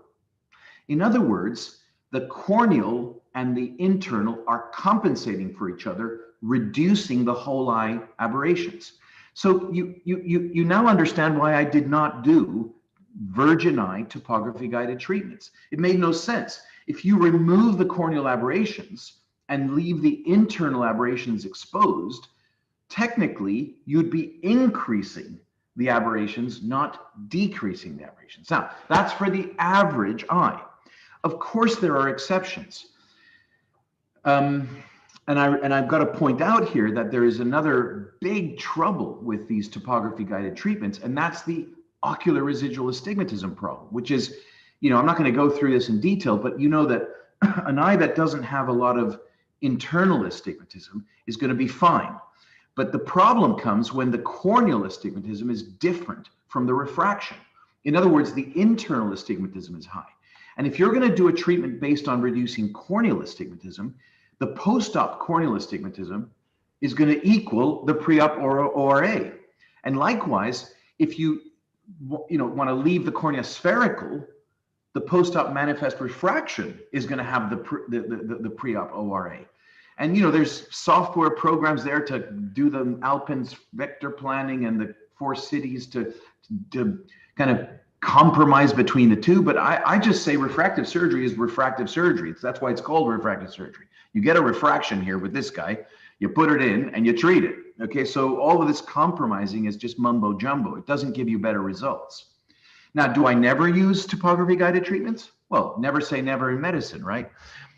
In other words, the corneal and the internal are compensating for each other, reducing the whole eye aberrations. So you now understand why I did not do virgin eye topography guided treatments. It made no sense. If you remove the corneal aberrations and leave the internal aberrations exposed, technically you'd be increasing the aberrations, not decreasing the aberrations. Now, that's for the average eye. Of course, there are exceptions. And I've got to point out here that there is another big trouble with these topography guided treatments, and that's the ocular residual astigmatism problem, which is, you know, I'm not going to go through this in detail, but you know that an eye that doesn't have a lot of internal astigmatism is going to be fine. But the problem comes when the corneal astigmatism is different from the refraction. In other words, the internal astigmatism is high. And if you're going to do a treatment based on reducing corneal astigmatism, the post-op corneal astigmatism is going to equal the pre-op ORA. And likewise, if you want to leave the cornea spherical, the post-op manifest refraction is going to have the pre-op ORA. And there's software programs there to do the Alpen's vector planning and the 4 cities to kind of compromise between the two. But I just say refractive surgery is refractive surgery. That's why it's called refractive surgery. You get a refraction here with this guy, you put it in and you treat it. Okay, so all of this compromising is just mumbo jumbo. It doesn't give you better results. Now, do I never use topography guided treatments? Well, never say never in medicine, right?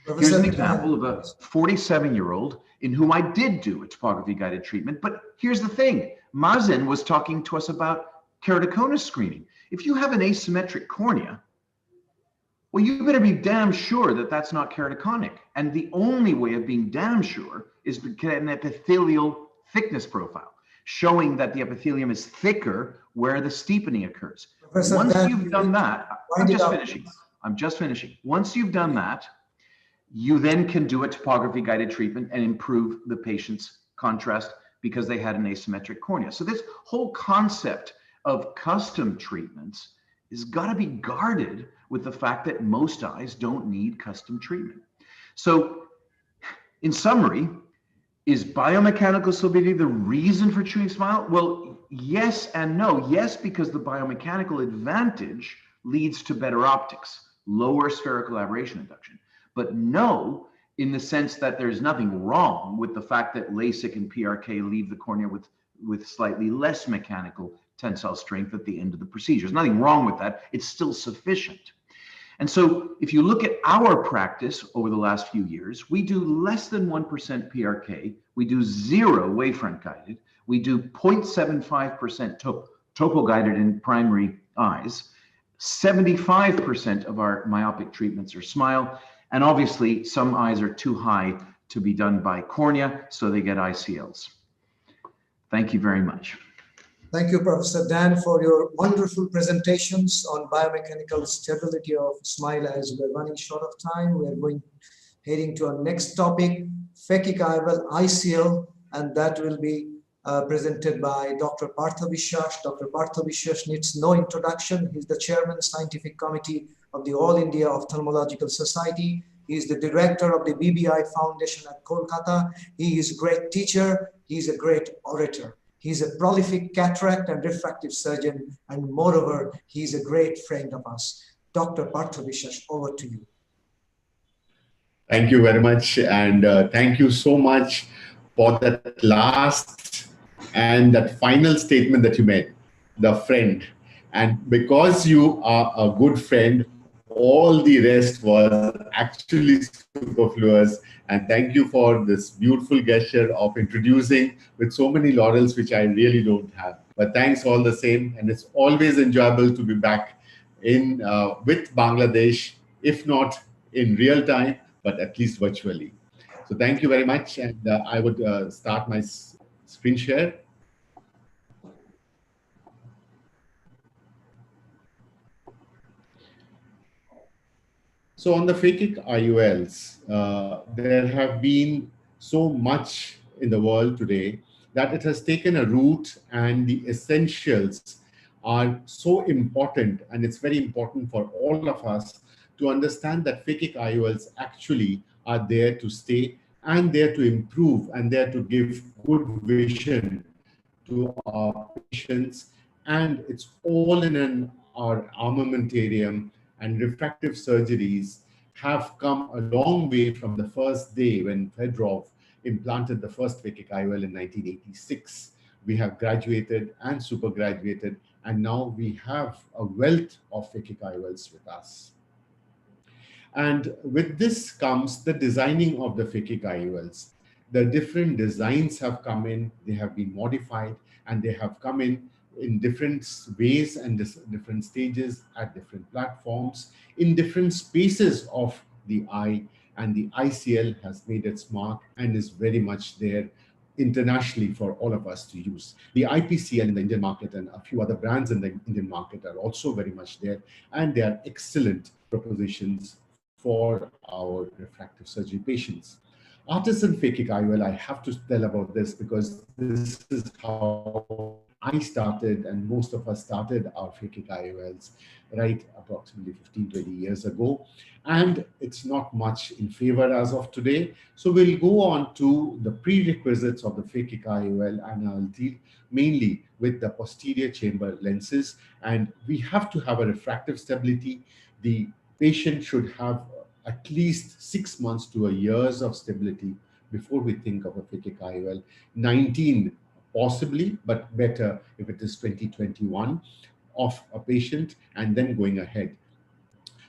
Here's an example of a 47-year-old in whom I did do a topography guided treatment. But here's the thing, Mazen was talking to us about keratoconus screening. If you have an asymmetric cornea, well, you better be damn sure that that's not keratoconic. And the only way of being damn sure is to get an epithelial thickness profile, showing that the epithelium is thicker where the steepening occurs. Professor, once you've done that, I'm just finishing. Once you've done that, you then can do a topography guided treatment and improve the patient's contrast because they had an asymmetric cornea. So this whole concept of custom treatments is got to be guarded with the fact that most eyes don't need custom treatment. So in summary, is biomechanical solidity the reason for chewing smile? Well, yes and no. Yes, because the biomechanical advantage leads to better optics, lower spherical aberration induction. But no, in the sense that there's nothing wrong with the fact that LASIK and PRK leave the cornea with slightly less mechanical tensile strength at the end of the procedure. There's nothing wrong with that. It's still sufficient. And so if you look at our practice over the last few years, we do less than 1% PRK. We do 0 wavefront guided. We do 0.75% topo guided in primary eyes. 75% of our myopic treatments are SMILE. And obviously some eyes are too high to be done by cornea, so they get ICLs. Thank you very much. Thank you, Professor Dan, for your wonderful presentations on biomechanical stability of SMILE. As we're running short of time, we're heading to our next topic, phakic IOL ICL, and that will be presented by Dr. Partha Vishwas. Dr. Partha Vishwas needs no introduction. He's the Chairman, Scientific Committee of the All India Ophthalmological Society. He is the director of the BBI Foundation at Kolkata. He is a great teacher. He's a great orator. He's a prolific cataract and refractive surgeon, and moreover, he's a great friend of us. Dr. Partha Vishwas, over to you. Thank you very much, and thank you so much for that last and that final statement that you made, the friend. And because you are a good friend, all the rest was actually superfluous. And thank you for this beautiful gesture of introducing with so many laurels, which I really don't have. But thanks all the same. And it's always enjoyable to be back in with Bangladesh, if not in real time, but at least virtually. So thank you very much. And I would start my screen share. So on the phakic IOLs, there have been so much in the world today that it has taken a root, and the essentials are so important, and it's very important for all of us to understand that phakic IOLs actually are there to stay and there to improve and there to give good vision to our patients. And it's all in our armamentarium, and refractive surgeries have come a long way from the first day when Fedorov implanted the first phakic IOL in 1986. We have graduated and super graduated, and now we have a wealth of phakic IOLs with us. And with this comes the designing of the phakic IOLs. The different designs have come in, they have been modified, and they have come in different ways and different stages at different platforms, in different spaces of the eye, and the ICL has made its mark and is very much there internationally for all of us to use. The IPCL in the Indian market and a few other brands in the Indian market are also very much there, and they are excellent propositions for our refractive surgery patients. Artisan phakic IOL, I have to tell about this because this is how I started and most of us started our phakic IOLs, right, approximately 15, 20 years ago. And it's not much in favor as of today. So we'll go on to the prerequisites of the phakic IOL, and I'll deal mainly with the posterior chamber lenses. And we have to have a refractive stability. The patient should have at least 6 months to a years of stability before we think of a phakic IOL. 19 possibly, but better if it is 2021 of a patient and then going ahead.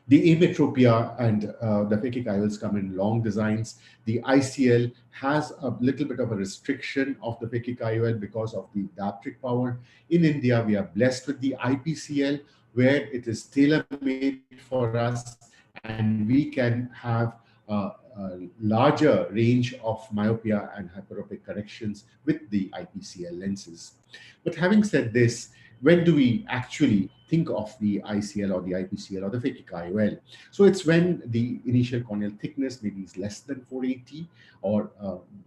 The ametropia and the phakic IOLs come in long designs. The ICL has a little bit of a restriction of the phakic IOL because of the dioptric power. In India, we are blessed with the IPCL, where it is tailor-made for us, and we can have a larger range of myopia and hyperopic corrections with the IPCL lenses. But having said this, when do we actually think of the ICL or the IPCL or the phakic IOL? So it's when the initial corneal thickness maybe is less than 480 or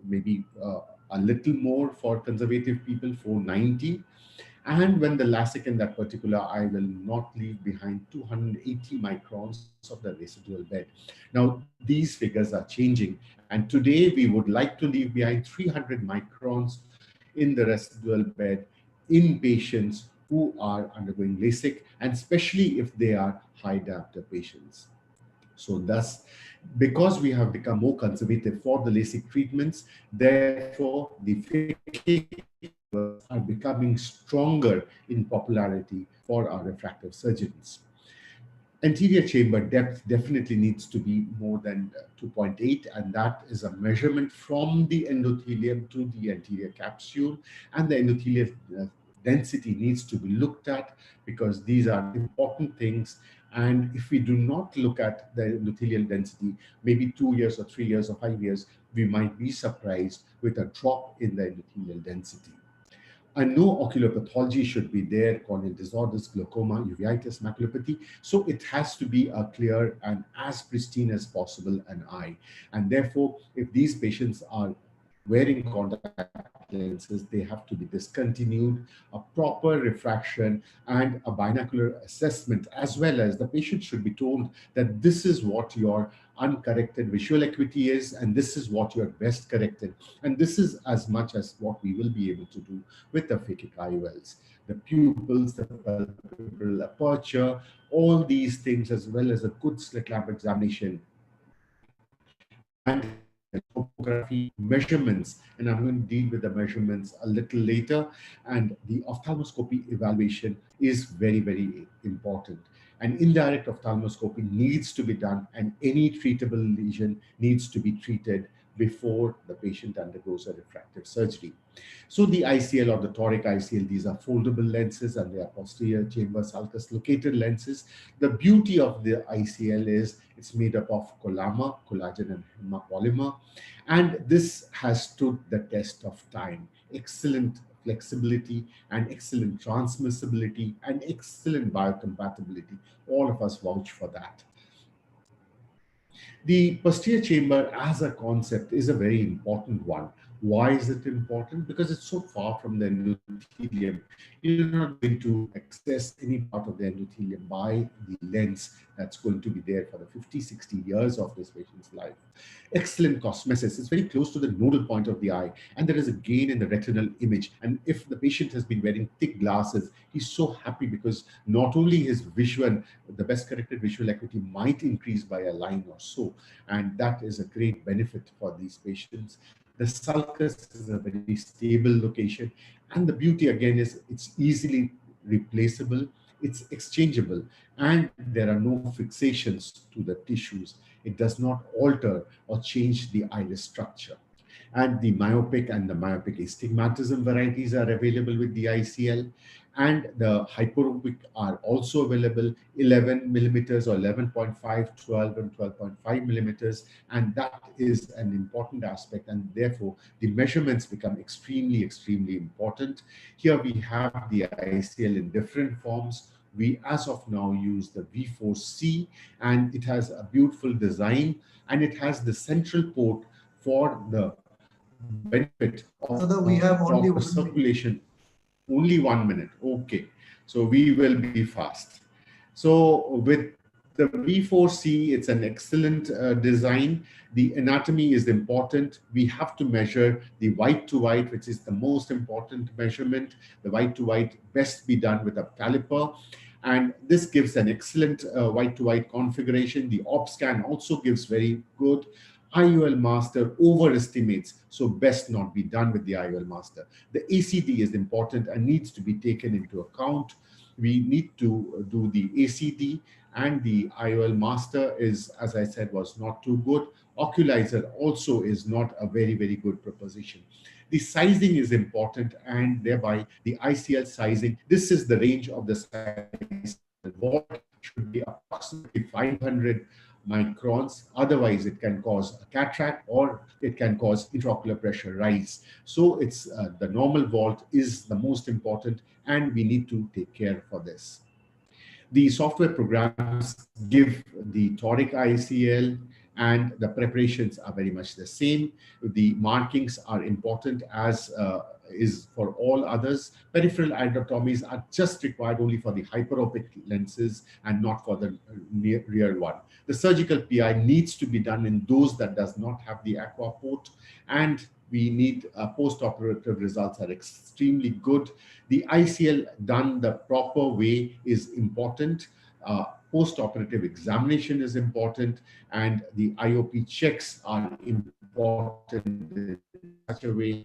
maybe a little more for conservative people, 490. And when the LASIK in that particular eye will not leave behind 280 microns of the residual bed. Now, these figures are changing. And today we would like to leave behind 300 microns in the residual bed in patients who are undergoing LASIK, and especially if they are high diopter patients. So thus, because we have become more conservative for the LASIK treatments, therefore the phakic are becoming stronger in popularity for our refractive surgeons. Anterior chamber depth definitely needs to be more than 2.8, and that is a measurement from the endothelium to the anterior capsule, and the endothelial density needs to be looked at because these are important things. And if we do not look at the endothelial density, maybe 2 years or 3 years or 5 years, we might be surprised with a drop in the endothelial density. And no ocular pathology should be there, corneal disorders, glaucoma, uveitis, maculopathy. So it has to be a clear and as pristine as possible an eye. And therefore, if these patients are wearing contact lenses, they have to be discontinued, a proper refraction and a binocular assessment, as well as the patient should be told that this is what your uncorrected visual acuity is, and this is what your best corrected. And this is as much as what we will be able to do with the phakic IOLs. The pupils, the palpebral aperture, all these things, as well as a good slit lamp examination and topography measurements, and I'm going to deal with the measurements a little later. And the ophthalmoscopy evaluation is very, very important. And indirect ophthalmoscopy needs to be done, and any treatable lesion needs to be treated before the patient undergoes a refractive surgery. So the ICL or the toric ICL, these are foldable lenses and they are posterior chamber sulcus located lenses. The beauty of the ICL is it's made up of collamer, collagen and hemapolymer, and this has stood the test of time. Excellent flexibility and excellent transmissibility and excellent biocompatibility. All of us vouch for that. The posterior chamber as a concept is a very important one. Why is it important? Because it's so far from the endothelium. You're not going to access any part of the endothelium by the lens that's going to be there for the 50, 60 years of this patient's life. Excellent cosmesis. It's very close to the nodal point of the eye, and there is a gain in the retinal image. And if the patient has been wearing thick glasses, he's so happy because not only his vision, the best corrected visual acuity might increase by a line or so, and that is a great benefit for these patients. The sulcus is a very stable location, and the beauty again is it's easily replaceable, it's exchangeable, and there are no fixations to the tissues. It does not alter or change the iris structure. And the myopic and the myopic astigmatism varieties are available with the ICL, and the hyperopic are also available, 11 millimeters or 11.5, 12 and 12.5 millimeters, and that is an important aspect, and therefore the measurements become extremely, extremely important. Here we have the ICL in different forms, We, as of now, use the V4C, and it has a beautiful design, and it has the central port for the benefit of We have only proper circulation. Only 1 minute. Okay. So we will be fast. So with the V4C, it's an excellent design. The anatomy is important. We have to measure the white to white, which is the most important measurement. The white to white best be done with a caliper. And this gives an excellent white to white configuration. The op scan also gives very good. IOL master overestimates, so best not be done with the IOL master. The ACD is important and needs to be taken into account. We need to do the ACD, and the IOL master is, as I said, was not too good. Oculizer also is not a very, very good proposition. The sizing is important, and thereby the ICL sizing. This is the range of the size. The vault should be approximately 500 microns. Otherwise, it can cause a cataract or it can cause intraocular pressure rise. So it's the normal vault is the most important, and we need to take care for this. The software programs give the toric ICL, and the preparations are very much the same. The markings are important, as is for all others. Peripheral iridotomies are just required only for the hyperopic lenses and not for the rear one. The surgical PI needs to be done in those that does not have the aqua port, and we need post-operative results are extremely good. The ICL done the proper way is important. Post-operative examination is important, and the IOP checks are important in such a way.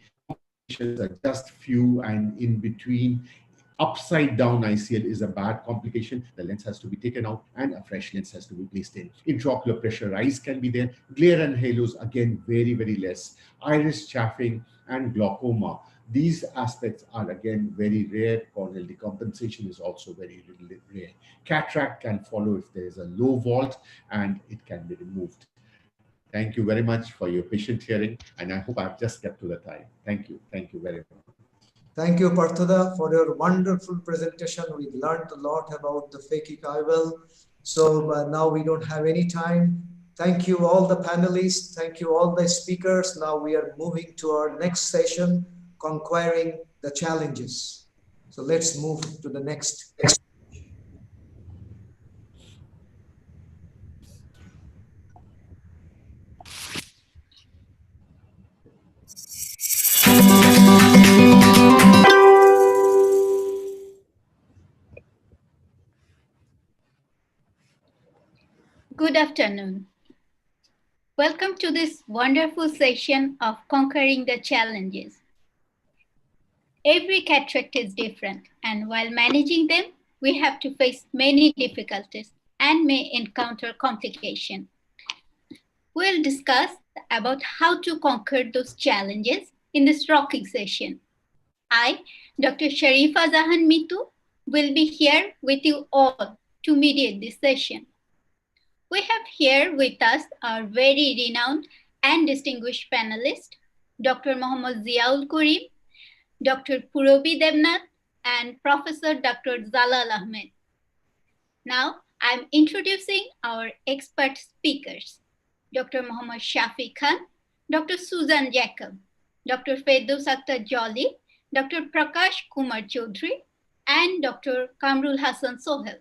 Complications are just few and in between. Upside down ICL is a bad complication. The lens has to be taken out and a fresh lens has to be placed in. Intraocular pressure rise can be there. Glare and halos, again, very, very less. Iris chaffing and glaucoma. These aspects are again very rare. Corneal decompensation is also very rare. Cataract can follow if there is a low vault, and it can be removed. Thank you very much for your patient hearing, and I hope I've just kept to the time. Thank you. Thank you very much. Thank you, Parthuda, for your wonderful presentation. We learned a lot about the phakic IOL. So now we don't have any time. Thank you all the panelists. Thank you all the speakers. Now we are moving to our next session, conquering the challenges. So let's move to the next. Good afternoon. Welcome to this wonderful session of Conquering the Challenges. Every cataract is different, and while managing them, we have to face many difficulties and may encounter complications. We'll discuss about how to conquer those challenges in this rocking session. I, Dr. Sharifa Zahan Mitu, will be here with you all to mediate this session. We have here with us our very renowned and distinguished panelists, Dr. Mohammad Ziaul Karim, Dr. Purabi Devnath, and Professor Dr. Zalal Ahmed. Now, I'm introducing our expert speakers, Dr. Mohammad Shafi Khan, Dr. Susan Jacob, Dr. Firdaus Akhtar Jolly, Dr. Prakash Kumar Chaudhary, and Dr. Kamrul Hassan Sohel.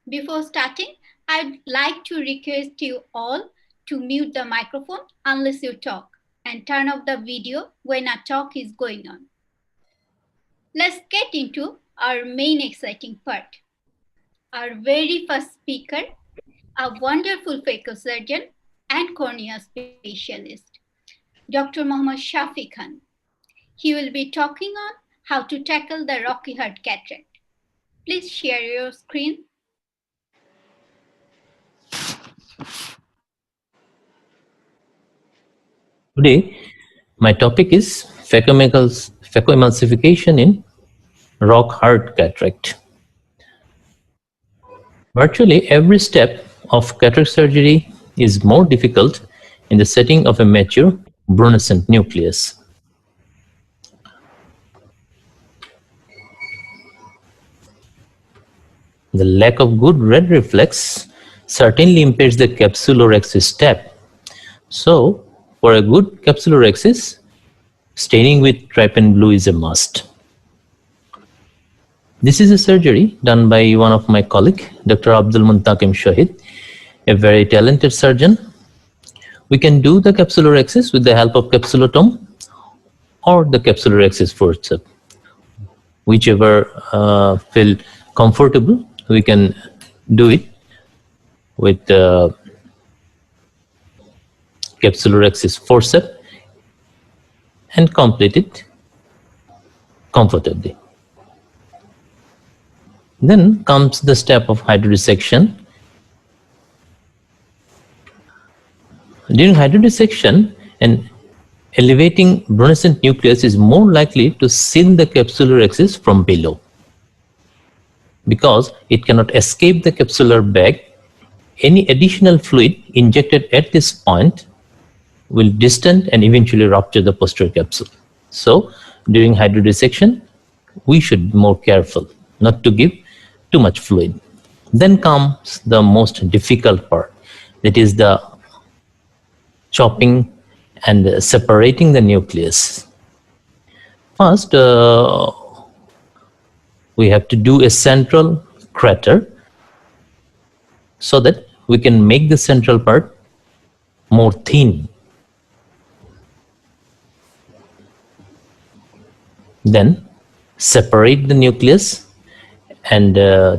Before starting, I'd like to request you all to mute the microphone unless you talk, and turn off the video when a talk is going on. Let's get into our main exciting part. Our very first speaker, a wonderful phacosurgeon and cornea specialist, Dr. Mohammad Shafi Khan. He will be talking on how to tackle the rocky heart cataract. Please share your screen. Today, my topic is phacoemulsification in rock heart cataract. Virtually every step of cataract surgery is more difficult in the setting of a mature brunescent nucleus. The lack of good red reflex certainly impairs the capsulorhexis step. So, for a good capsulorhexis, staining with trypan blue is a must. This is a surgery done by one of my colleague, Dr. Abdul Muntakim Shahid, a very talented surgeon. We can do the capsulorhexis with the help of capsulotome or the capsulorhexis forceps. Whichever feel comfortable, we can do it with capsulorhexis forceps and complete it comfortably. Then comes the step of hydrodissection. During hydrodissection, an elevating brunescent nucleus is more likely to seal the capsulorhexis from below. Because it cannot escape the capsular bag, any additional fluid injected at this point will distend and eventually rupture the posterior capsule. So during hydrodissection, we should be more careful not to give too much fluid. Then comes the most difficult part, that is the chopping and separating the nucleus. First, we have to do a central crater so that we can make the central part more thin. Then separate the nucleus and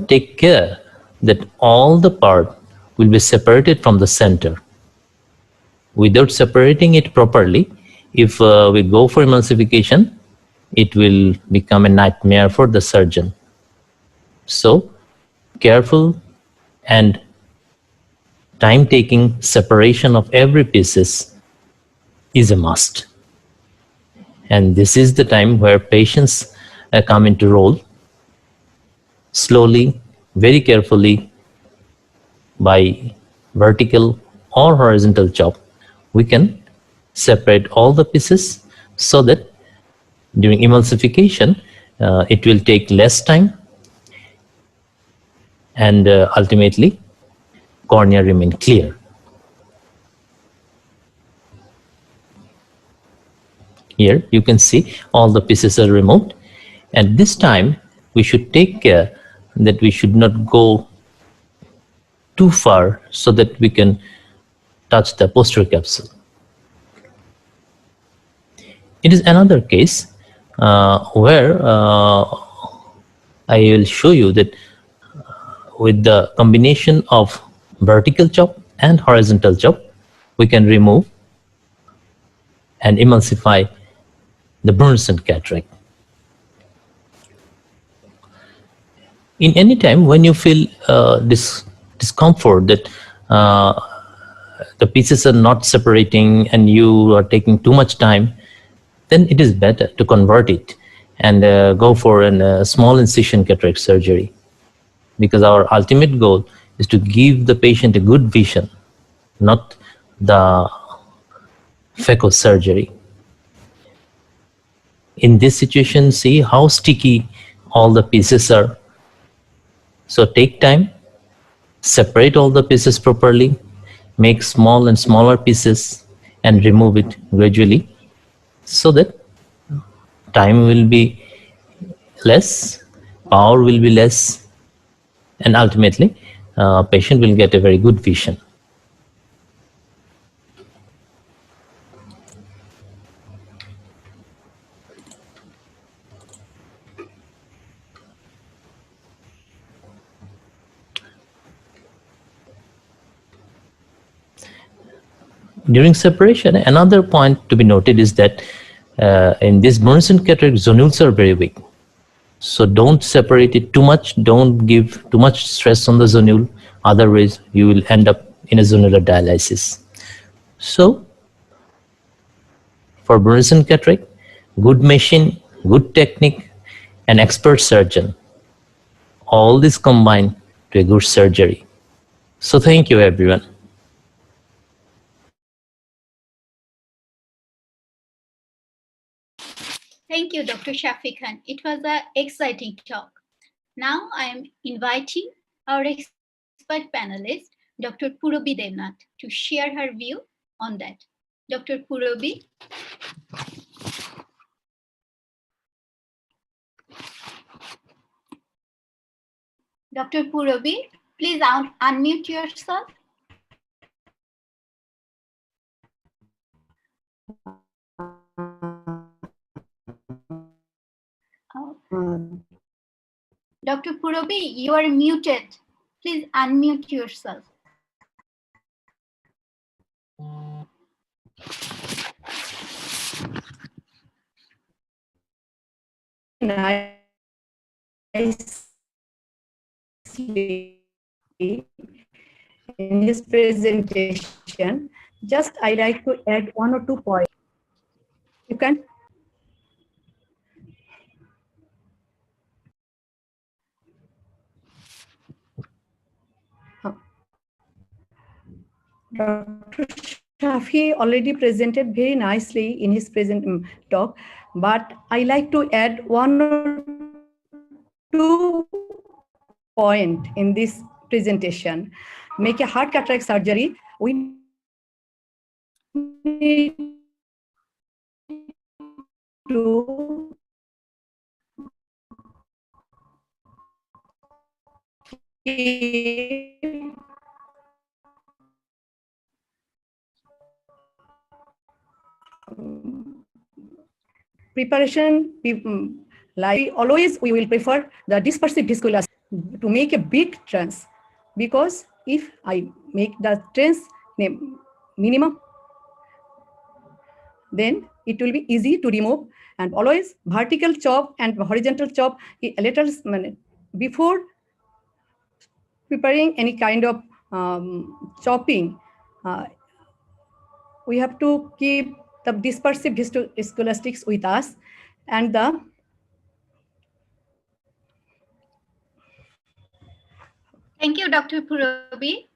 take care that all the part will be separated from the center. Without separating it properly, if we go for emulsification, it will become a nightmare for the surgeon. So careful and time-taking separation of every pieces is a must. And this is the time where patients come into role. Slowly, very carefully, by vertical or horizontal chop, we can separate all the pieces so that during emulsification, it will take less time and ultimately cornea remain clear. Here you can see all the pieces are removed, and this time we should take care that we should not go too far so that we can touch the posterior capsule. It is another case where I will show you that with the combination of vertical chop and horizontal chop, we can remove and emulsify the brunescent cataract. In any time when you feel discomfort that the pieces are not separating and you are taking too much time, then it is better to convert it and go for a small incision cataract surgery, because our ultimate goal is to give the patient a good vision, not the phaco surgery. In this situation, see how sticky all the pieces are. So take time, separate all the pieces properly, make small and smaller pieces and remove it gradually so that time will be less, power will be less, and ultimately patient will get a very good vision. During separation, another point to be noted is that in this brunescent cataract, zonules are very weak. So don't separate it too much. Don't give too much stress on the zonule. Otherwise, you will end up in a zonular dialysis. So for brunescent cataract, good machine, good technique, an expert surgeon. All this combined to a good surgery. So thank you, everyone. Thank you, Dr. Shafiq Khan. It was an exciting talk. Now I am inviting our expert panelist, Dr. Purobi Devnath, to share her view on that. Dr. Purobi. Dr. Purobi, please unmute yourself. Dr. Purobi, you are muted. Please unmute yourself. In his presentation, just I like to add 1 or 2 points. You can. Dr. Shafi already presented very nicely in his talk, but I like to add 1 or 2 point in this presentation. Make a heart cataract surgery. We need to preparation, like always we will prefer the dispersive viscoelastic to make a big trans, because if I make the trans minimum, then it will be easy to remove. And always vertical chop and horizontal chop later before preparing any kind of chopping, we have to keep the dispersive viscoelastics with us. And the Thank you, Dr. Purobi.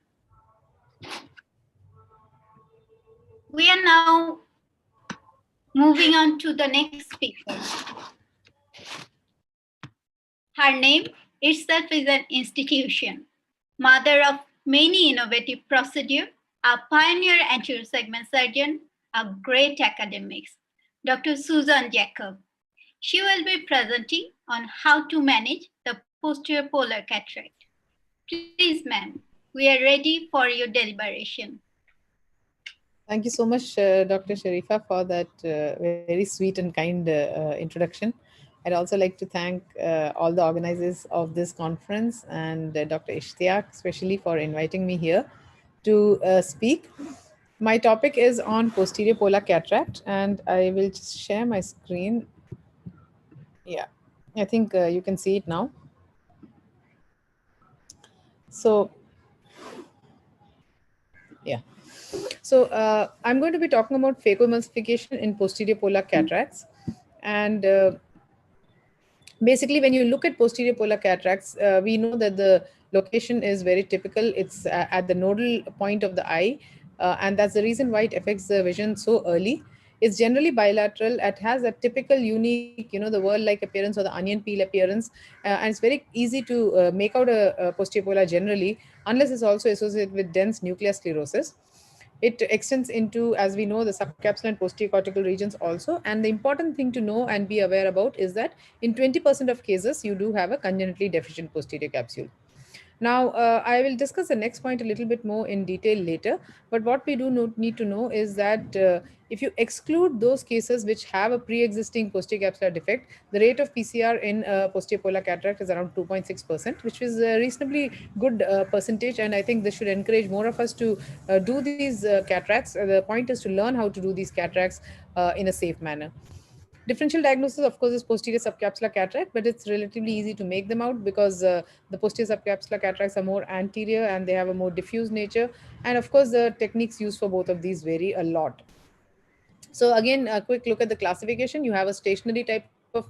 We are now moving on to the next speaker. Her name itself is an institution, mother of many innovative procedures, a pioneer anterior segment surgeon, a great academics, Dr. Susan Jacob. She will be presenting on how to manage the posterior polar cataract. Please, ma'am, we are ready for your deliberation. Thank you so much, Dr. Sharifa, for that very sweet and kind introduction. I'd also like to thank all the organizers of this conference and Dr. Ishtiaq, especially for inviting me here to speak. My topic is on posterior polar cataract, and I will just share my screen. Yeah, I think you can see it now. So, yeah. So I'm going to be talking about phacoemulsification in posterior polar cataracts. And basically, when you look at posterior polar cataracts, we know that the location is very typical. It's at the nodal point of the eye. And that's the reason why it affects the vision so early. It's generally bilateral. It has a typical unique, the whorl-like appearance or the onion peel appearance. And it's very easy to make out a posterior polar generally, unless it's also associated with dense nuclear sclerosis. It extends into, as we know, the subcapsular and posterior cortical regions also. And the important thing to know and be aware about is that in 20% of cases, you do have a congenitally deficient posterior capsule. Now, I will discuss the next point a little bit more in detail later. But what we do need to know is that if you exclude those cases which have a pre-existing posterior capsular defect, the rate of PCR in posterior polar cataract is around 2.6%, which is a reasonably good percentage. And I think this should encourage more of us to do these cataracts. The point is to learn how to do these cataracts in a safe manner. Differential diagnosis, of course, is posterior subcapsular cataract, but it's relatively easy to make them out because the posterior subcapsular cataracts are more anterior and they have a more diffuse nature. And of course, the techniques used for both of these vary a lot. So again, a quick look at the classification. You have a stationary type of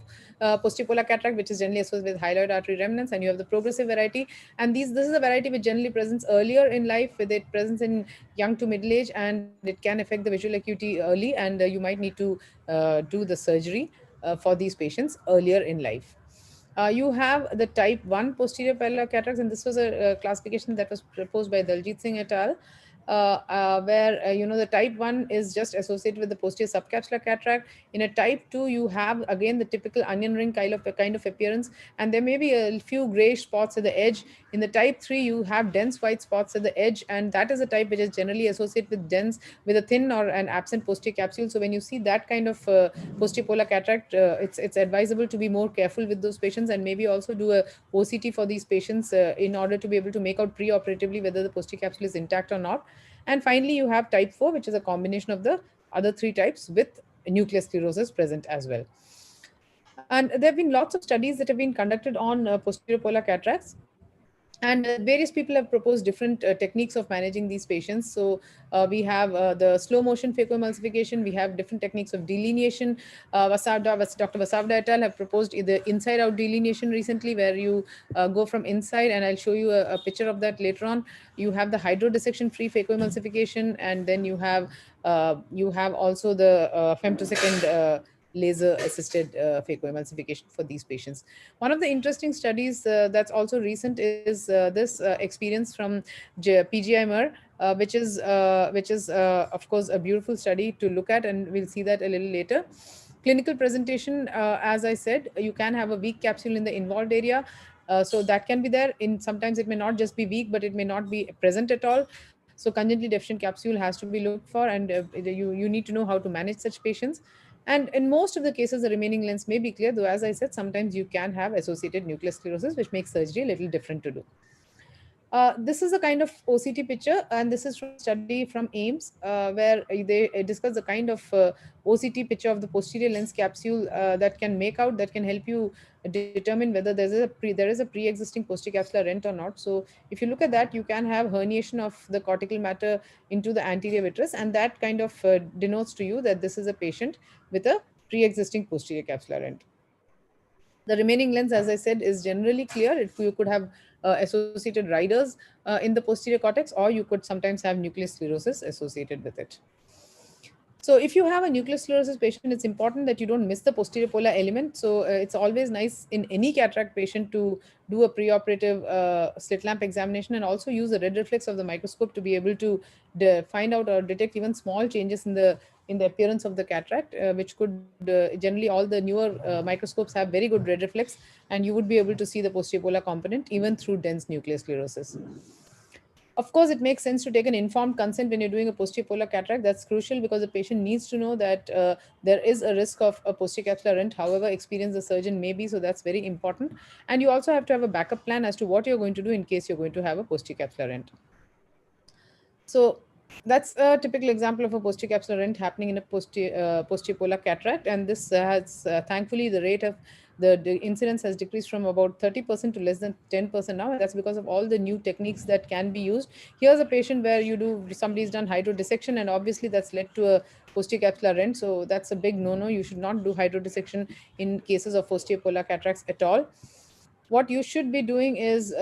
posterior polar cataract, which is generally associated with hyaloid artery remnants, and you have the progressive variety. And this is a variety which generally presents earlier in life, with it presence in young to middle age, and it can affect the visual acuity early, and you might need to do the surgery for these patients earlier in life. You have the type 1 posterior parallel cataracts, and this was a classification that was proposed by Daljit Singh et al. Where the type 1 is just associated with the posterior subcapsular cataract. In a type 2, you have again the typical onion ring kind of appearance, and there may be a few grayish spots at the edge. In the type 3, you have dense white spots at the edge, and that is a type which is generally associated with a thin or an absent posterior capsule. So when you see that kind of posterior polar cataract, it's advisable to be more careful with those patients, and maybe also do a OCT for these patients in order to be able to make out pre-operatively whether the posterior capsule is intact or not. And finally, you have type 4, which is a combination of the other three types with nuclear sclerosis present as well. And there have been lots of studies that have been conducted on posterior polar cataracts. And various people have proposed different techniques of managing these patients. So we have the slow motion phacoemulsification. We have different techniques of delineation. Dr. Vasavda et al. Have proposed either inside out delineation recently, where you go from inside, and I'll show you a picture of that later on. You have the hydrodissection free phacoemulsification, and then you have also the femtosecond laser assisted phacoemulsification for these patients. One of the interesting studies that's also recent is this experience from PGI-MER, which is of course a beautiful study to look at, and we'll see that a little later. Clinical presentation, as I said, you can have a weak capsule in the involved area. So that can be there. Sometimes it may not just be weak, but it may not be present at all. So congenitally deficient capsule has to be looked for, and you need to know how to manage such patients. And in most of the cases, the remaining lens may be clear, though, as I said, sometimes you can have associated nuclear sclerosis, which makes surgery a little different to do. This is a kind of OCT picture, and this is from a study from AIMS, where they discuss the kind of OCT picture of the posterior lens capsule that can help you determine whether there is a pre-existing posterior capsular rent or not. So if you look at that, you can have herniation of the cortical matter into the anterior vitreous, and that kind of denotes to you that this is a patient with a pre-existing posterior capsular rent. The remaining lens, as I said, is generally clear. You could have associated riders in the posterior cortex, or you could sometimes have nuclear sclerosis associated with it. So if you have a nuclear sclerosis patient, it's important that you don't miss the posterior polar element. So it's always nice in any cataract patient to do a preoperative slit lamp examination, and also use the red reflex of the microscope to be able to find out or detect even small changes in the appearance of the cataract, which could generally all the newer microscopes have very good red reflex, and you would be able to see the posterior polar component even through dense nuclear sclerosis. Of course, it makes sense to take an informed consent when you're doing a posterior polar cataract. That's crucial because the patient needs to know that there is a risk of a posterior capsular rent, however experienced the surgeon may be. So that's very important. And you also have to have a backup plan as to what you're going to do in case you're going to have a posterior capsular rent. So that's a typical example of a posterior capsular rent happening in a posterior polar cataract. And this has, thankfully, the rate of the incidence has decreased from about 30% to less than 10% now. And that's because of all the new techniques that can be used. Here's a patient where somebody's done hydrodissection, and obviously that's led to a posterior capsular rent. So that's a big no-no. You should not do hydrodissection in cases of posterior polar cataracts at all. What you should be doing is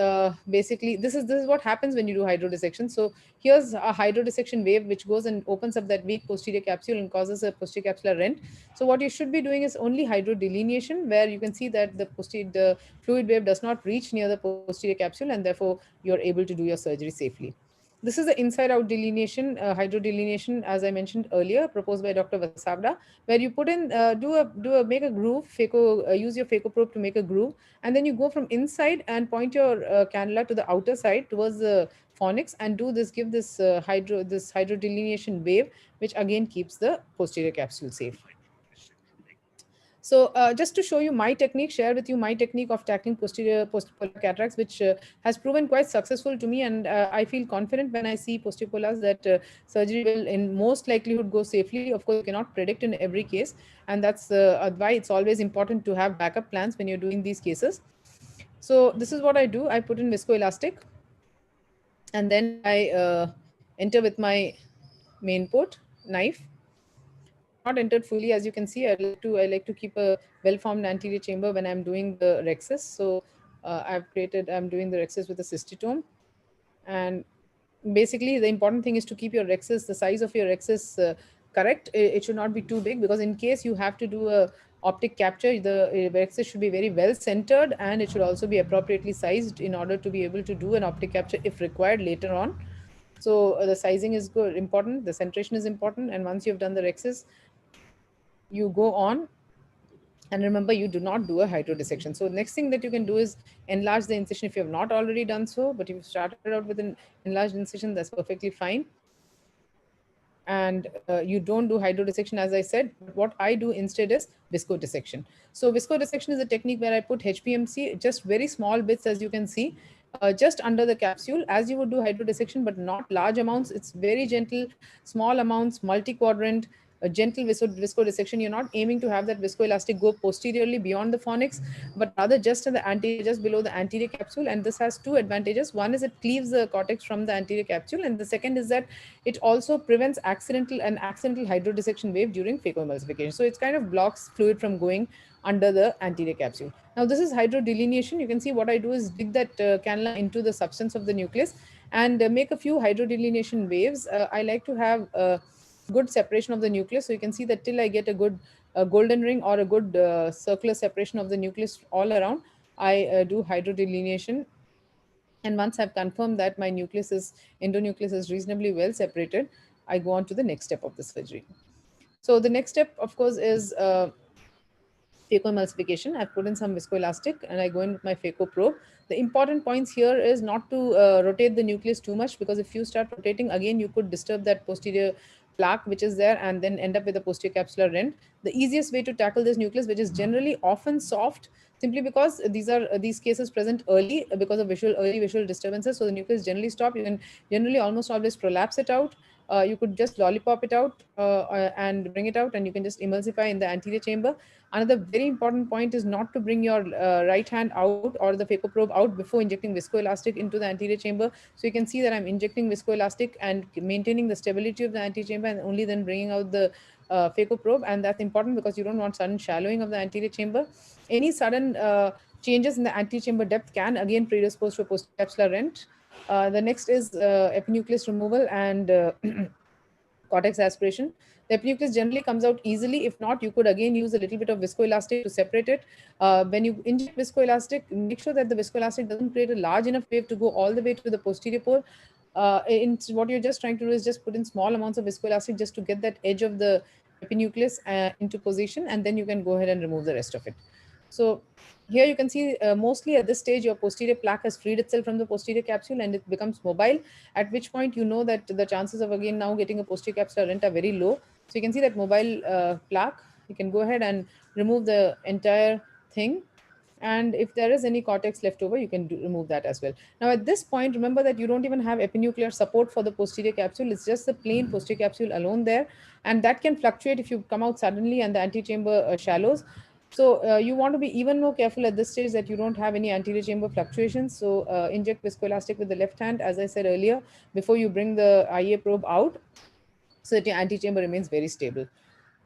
basically this is what happens when you do hydrodissection. So here's a hydrodissection wave which goes and opens up that weak posterior capsule and causes a posterior capsular rent. So what you should be doing is only hydrodelineation, where you can see that the fluid wave does not reach near the posterior capsule, and therefore you're able to do your surgery safely. This is the inside-out delineation, hydrodelineation, as I mentioned earlier, proposed by Dr. Vasavda, where you put in, make a groove, use your phaco probe to make a groove, and then you go from inside and point your cannula to the outer side towards the fornix, and give this hydrodelineation wave, which again keeps the posterior capsule safe. So just to show you my technique, share with you my technique of tackling posterior polar cataracts, which has proven quite successful to me. And I feel confident when I see posterior polars that surgery will in most likelihood go safely. Of course, you cannot predict in every case. And that's why it's always important to have backup plans when you're doing these cases. So this is what I do. I put in viscoelastic, and then I enter with my main port knife. Not entered fully, as you can see. I like to keep a well-formed anterior chamber when I'm doing the rhexis. So I'm doing the rhexis with a cystitome, and basically the important thing is to keep your rhexis, the size of your rhexis, correct. It should not be too big, because in case you have to do a optic capture, the verexes should be very well centered, and it should also be appropriately sized in order to be able to do an optic capture if required later on. So the sizing is good, important, the centration is important, and once you've done the rexes, you go on. And remember, you do not do a hydrodissection. So next thing that you can do is enlarge the incision if you have not already done so, but if you started out with an enlarged incision, that's perfectly fine. And you don't do hydrodissection, as I said. But what I do instead is viscodissection. So viscodissection is a technique where I put HPMC, just very small bits, as you can see, just under the capsule, as you would do hydrodissection, but not large amounts. It's very gentle, small amounts, multi-quadrant, a gentle viscodissection. You're not aiming to have that viscoelastic go posteriorly beyond the fornix, but rather just in the anterior, just below the anterior capsule. And this has two advantages. One is it cleaves the cortex from the anterior capsule, and the second is that it also prevents accidental hydrodissection wave during phacoemulsification. So it kind of blocks fluid from going under the anterior capsule. Now this is hydrodelineation. You can see what I do is dig that cannula into the substance of the nucleus and make a few hydrodelineation waves. I like to have good separation of the nucleus. So you can see that till I get a good golden ring or a good circular separation of the nucleus all around, I do hydrodelineation. And once I've confirmed that my endonucleus is reasonably well separated, I go on to the next step of the surgery. So the next step, of course, is phacoemulsification. I've put in some viscoelastic and I go in with my phaco probe. The important points here is not to rotate the nucleus too much, because if you start rotating, again, you could disturb that posterior plaque which is there and then end up with a posterior capsular rent. The easiest way to tackle this nucleus, which is generally often soft, simply because these cases present early because of early visual disturbances. So the nucleus generally stop. You can generally almost always prolapse it out. You could just lollipop it out and bring it out, and you can just emulsify in the anterior chamber. Another very important point is not to bring your right hand out or the phaco probe out before injecting viscoelastic into the anterior chamber. So you can see that I'm injecting viscoelastic and maintaining the stability of the anterior chamber, and only then bringing out the phaco probe. And that's important because you don't want sudden shallowing of the anterior chamber. Any sudden changes in the anterior chamber depth can again predispose to a postcapsular rent. The next is epinucleus removal and cortex aspiration. The epinucleus generally comes out easily. If not, you could again use a little bit of viscoelastic to separate it. When you inject viscoelastic, make sure that the viscoelastic doesn't create a large enough wave to go all the way to the posterior pole. What you're just trying to do is just put in small amounts of viscoelastic just to get that edge of the epinucleus into position, and then you can go ahead and remove the rest of it. So here you can see mostly at this stage your posterior plaque has freed itself from the posterior capsule and it becomes mobile, at which point you know that the chances of again now getting a posterior capsular rent are very low. So you can see that mobile plaque. You can go ahead and remove the entire thing. And if there is any cortex left over, you can remove that as well. Now at this point, remember that you don't even have epinuclear support for the posterior capsule. It's just the plain posterior capsule alone there. And that can fluctuate if you come out suddenly and the antechamber shallows. So you want to be even more careful at this stage that you don't have any anterior chamber fluctuations. So inject viscoelastic with the left hand, as I said earlier, before you bring the IA probe out, so that your antechamber remains very stable.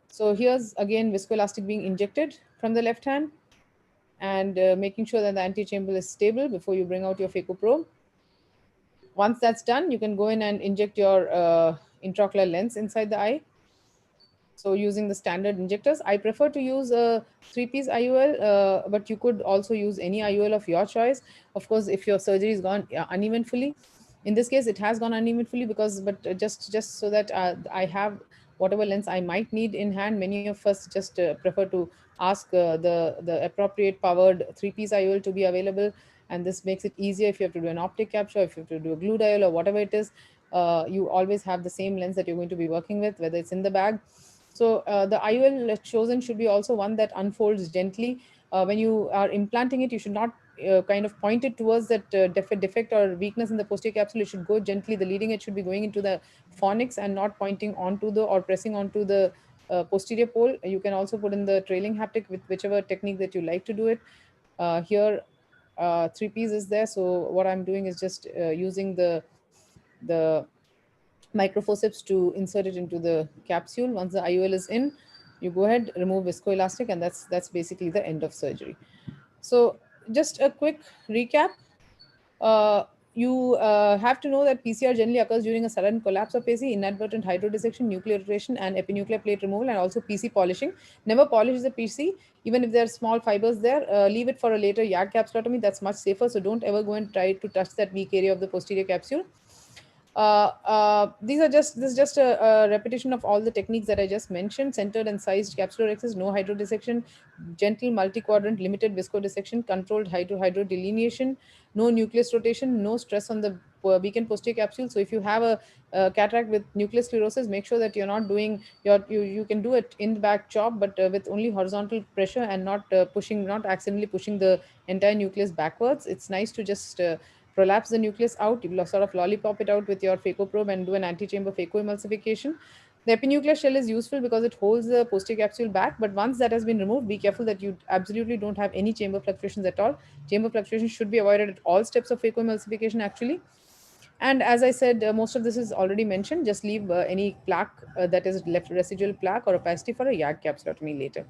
So here's again viscoelastic being injected from the left hand, and making sure that the antechamber is stable before you bring out your phaco probe. Once that's done, you can go in and inject your intraocular lens inside the eye. So using the standard injectors, I prefer to use a 3-piece IOL, but you could also use any IOL of your choice. Of course, if your surgery is gone uneventfully, in this case, it has gone uneventfully but just so that I have whatever lens I might need in hand. Many of us just prefer to ask the appropriate powered 3-piece IOL to be available. And this makes it easier if you have to do an optic capture, if you have to do a glue dial or whatever it is. You always have the same lens that you're going to be working with, whether it's in the bag. So the IOL chosen should be also one that unfolds gently. When you are implanting it, you should not kind of point it towards that defect or weakness in the posterior capsule. It should go gently. The leading edge should be going into the fornix and not pointing onto or pressing onto the posterior pole. You can also put in the trailing haptic with whichever technique that you like to do it. Here, 3-piece is there. So what I'm doing is just using the microforceps to insert it into the capsule. Once the IOL is in, you go ahead, remove viscoelastic, and that's basically the end of surgery. So just a quick recap. you have to know that PCR generally occurs during a sudden collapse of AC, inadvertent hydrodissection, nuclear rotation, and epinuclear plate removal, and also PC polishing. Never polish the PC, even if there are small fibers there. Leave it for a later YAG capsulotomy. That's much safer. So don't ever go and try to touch that weak area of the posterior capsule. This is just a repetition of all the techniques that I just mentioned: centered and sized capsulorhexis, no hydrodissection, gentle multi-quadrant limited viscodissection, controlled hydro delineation, no nucleus rotation, no stress on the weakened posterior capsule. So if you have a cataract with nucleus sclerosis, make sure that you're not doing you can do it in the back chop, but with only horizontal pressure and not not accidentally pushing the entire nucleus backwards. It's nice to just prolapse the nucleus out. You sort of lollipop it out with your phaco probe and do an antechamber phacoemulsification. The epinuclear shell is useful because it holds the posterior capsule back, but once that has been removed, be careful that you absolutely don't have any chamber fluctuations at all. Chamber fluctuations should be avoided at all steps of phacoemulsification actually. And as I said, most of this is already mentioned. Just leave any plaque that is left, residual plaque or opacity, for a YAG capsulotomy later.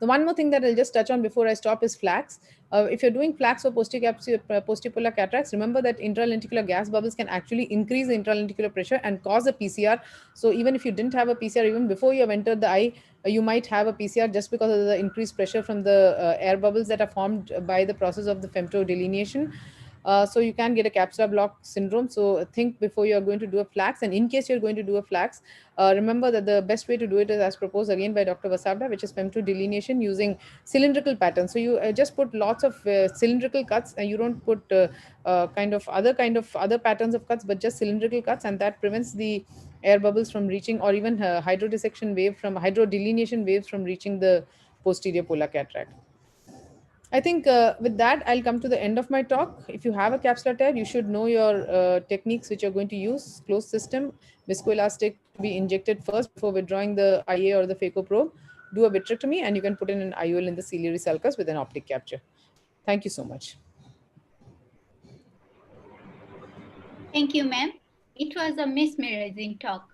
The one more thing that I'll just touch on before I stop is flax. If you're doing flax or postipolar cataracts, remember that intralenticular gas bubbles can actually increase the intralenticular pressure and cause a PCR. So even if you didn't have a PCR, even before you have entered the eye, you might have a PCR just because of the increased pressure from the air bubbles that are formed by the process of the femto delineation. So you can get a capsular block syndrome. So think before you are going to do a flax. And in case you're going to do a flax, remember that the best way to do it is as proposed again by Dr. Vasavda, which is femto delineation using cylindrical patterns. So you just put lots of cylindrical cuts, and you don't put other patterns of cuts, but just cylindrical cuts, and that prevents the air bubbles from reaching, or even hydrodissection wave from hydrodelineation waves from reaching the posterior polar cataract. I think with that, I'll come to the end of my talk. If you have a capsular tear, you should know your techniques which you're going to use. Closed system, viscoelastic to be injected first before withdrawing the IA or the phaco probe. Do a vitrectomy, and you can put in an IOL in the ciliary sulcus with an optic capture. Thank you so much. Thank you, ma'am. It was a mesmerizing talk.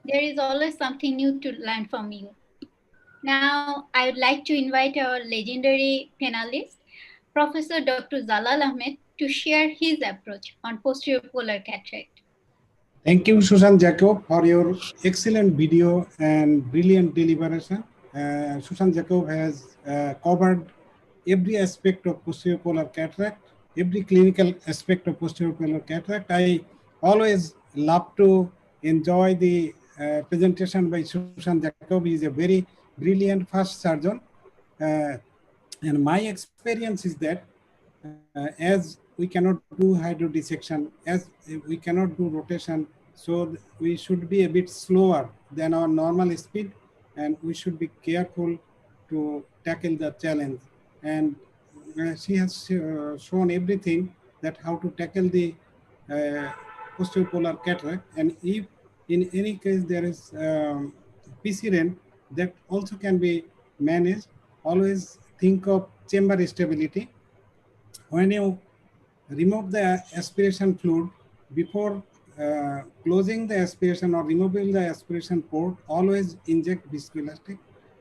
There is always something new to learn from you. Now, I would like to invite our legendary panelist, Professor Dr. Jalal Ahmed, to share his approach on posterior polar cataract. Thank you, Susan Jacob, for your excellent video and brilliant deliberation. Susan Jacob has covered every aspect of posterior polar cataract, every clinical aspect of posterior polar cataract. I always love to enjoy the presentation by Susan Jacob. He is a very brilliant first surgeon. And my experience is that as we cannot do hydrodissection, as we cannot do rotation, so we should be a bit slower than our normal speed, and we should be careful to tackle the challenge. And she has shown everything that how to tackle the posterior polar cataract. And if in any case there is PCRN, that also can be managed. Always think of chamber stability. When you remove the aspiration fluid, before closing the aspiration or removing the aspiration port, always inject viscoelastic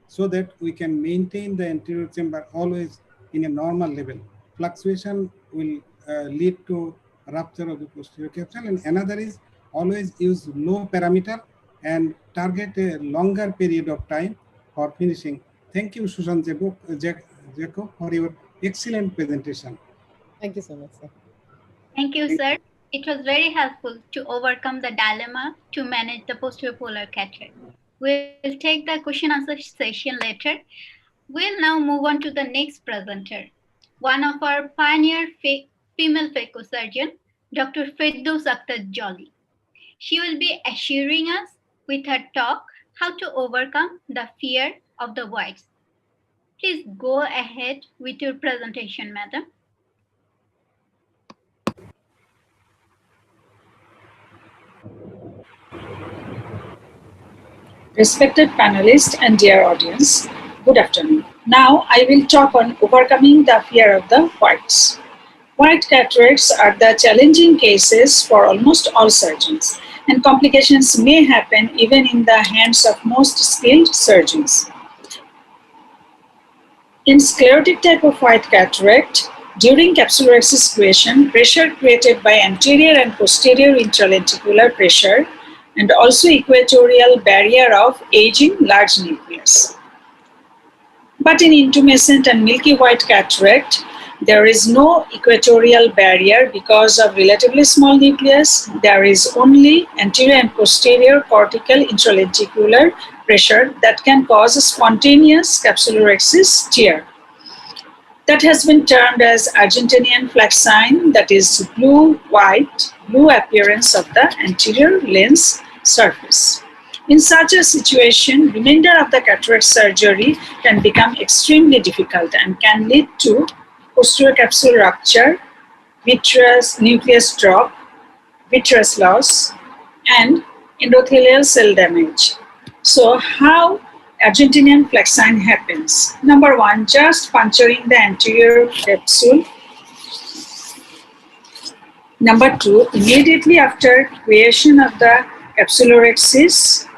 so that we can maintain the anterior chamber always in a normal level. Fluctuation will lead to rupture of the posterior capsule. And another is always use low parameter and target a longer period of time for finishing. Thank you, Susan Jacob, for your excellent presentation. Thank you so much, sir. Thank you, sir. It was very helpful to overcome the dilemma to manage the posterior polar cataract. We'll take the question answer session later. We'll now move on to the next presenter, one of our pioneer female phacosurgeon, Dr. Firdaus Akhtar Jolly. She will be assuring us with her talk how to overcome the fear of the whites. Please go ahead with your presentation, madam. Respected panelists and dear audience, good afternoon. Now I will talk on overcoming the fear of the whites. White cataracts are the challenging cases for almost all surgeons, and complications may happen even in the hands of most skilled surgeons. In sclerotic type of white cataract, During capsulorhexis creation, pressure created by anterior and posterior intralenticular pressure and also equatorial barrier of aging large nucleus. But in intumescent and milky white cataract, there is no equatorial barrier because of relatively small nucleus. There is only anterior and posterior cortical intralenticular pressure that can cause a spontaneous capsulorhexis tear. That has been termed as Argentinian flag sign, that is blue-white, blue appearance of the anterior lens surface. In such a situation, remainder of the cataract surgery can become extremely difficult and can lead to posterior capsule rupture, vitreous nucleus drop, vitreous loss, and endothelial cell damage. So how Argentinian flag sign happens? Number one, just puncturing the anterior capsule. Number two, immediately after creation of the capsulorhexis.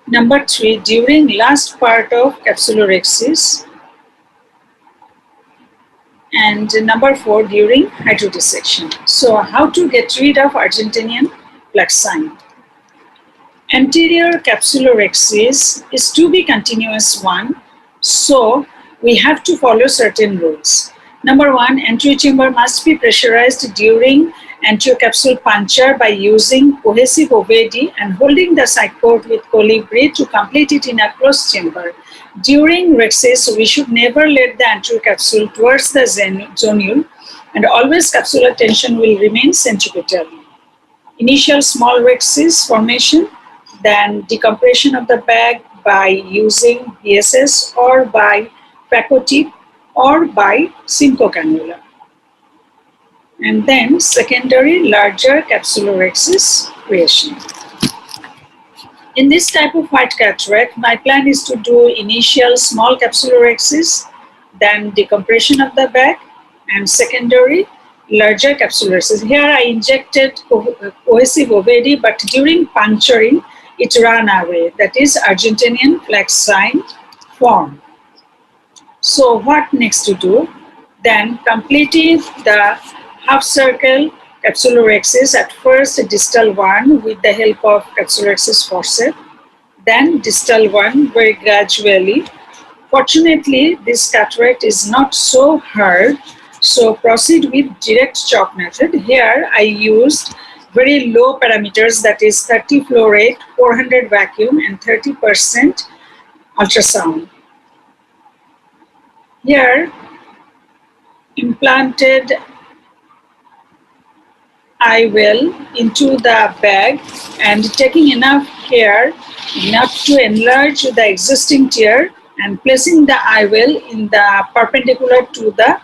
Number three, during last part of capsulorhexis. And number four, during hydrodissection. So how to get rid of Argentinian flag sign? Anterior capsulorhexis is to be continuous one, so we have to follow certain rules. Number one, anterior chamber must be pressurized during anterior capsule puncture by using cohesive OVD and holding the side port with colibri to complete it in a closed chamber. During rhexis, we should never let the anterior capsule towards the zonule, and always capsular tension will remain centripetal. Initial small rhexis formation, then decompression of the bag by using BSS or by phaco tip or by Simcoe cannula. And then secondary larger capsulorhexis creation. In this type of white cataract, my plan is to do initial small capsulorhexis, then decompression of the bag, and secondary larger capsulorhexis. Here I injected cohesive OVD, but during puncturing, it ran away. That is Argentinian flag sign form. So what next to do? Then completing the half circle capsulorhexis, at first distal one with the help of capsulorhexis forceps, then distal one very gradually. Fortunately, this cataract is not so hard, so proceed with direct chalk method. Here I used very low parameters, that is 30 flow rate, 400 vacuum, and 30% ultrasound. Here, implanted IOL into the bag and taking enough care not to enlarge the existing tear and placing the IOL in the perpendicular to the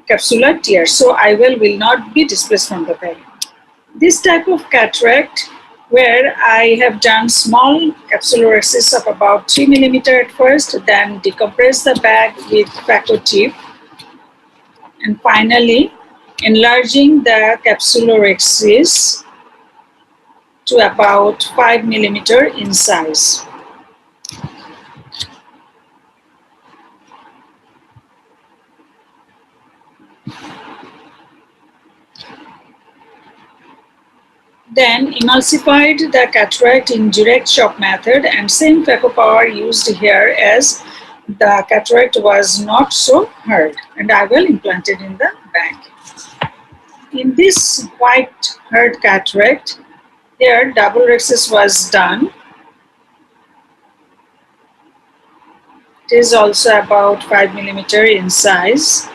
capsular tear, so IOL will not be displaced from the bag. This type of cataract, where I have done small capsulorhexis of about 3 millimeter at first, then decompress the bag with phaco tip, and finally enlarging the capsulorhexis to about 5 millimeter in size. Then emulsified the cataract in direct shock method, and same phaco power used here as the cataract was not so hard, and I will implant it in the bag. In this white hard cataract, here double rhexis was done. It is also about 5 millimeter in size.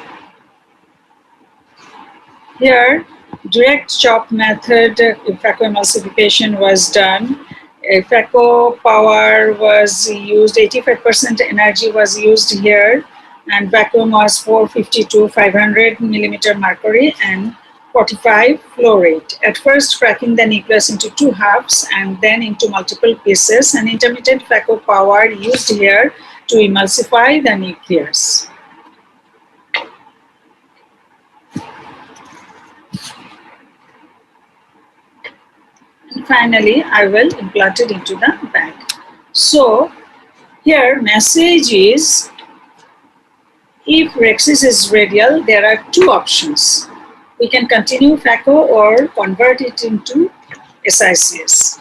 Here, direct chop method, phaco emulsification was done. Phaco power was used, 85% energy was used here, and vacuum was 450 to 500 millimeter mercury and 45 flow rate. At first, cracking the nucleus into two halves and then into multiple pieces, and intermittent phaco power used here to emulsify the nucleus. And finally, I will implant it into the bag. So here message is If rhexis is radial, there are two options. We can continue phaco or convert it into SICS.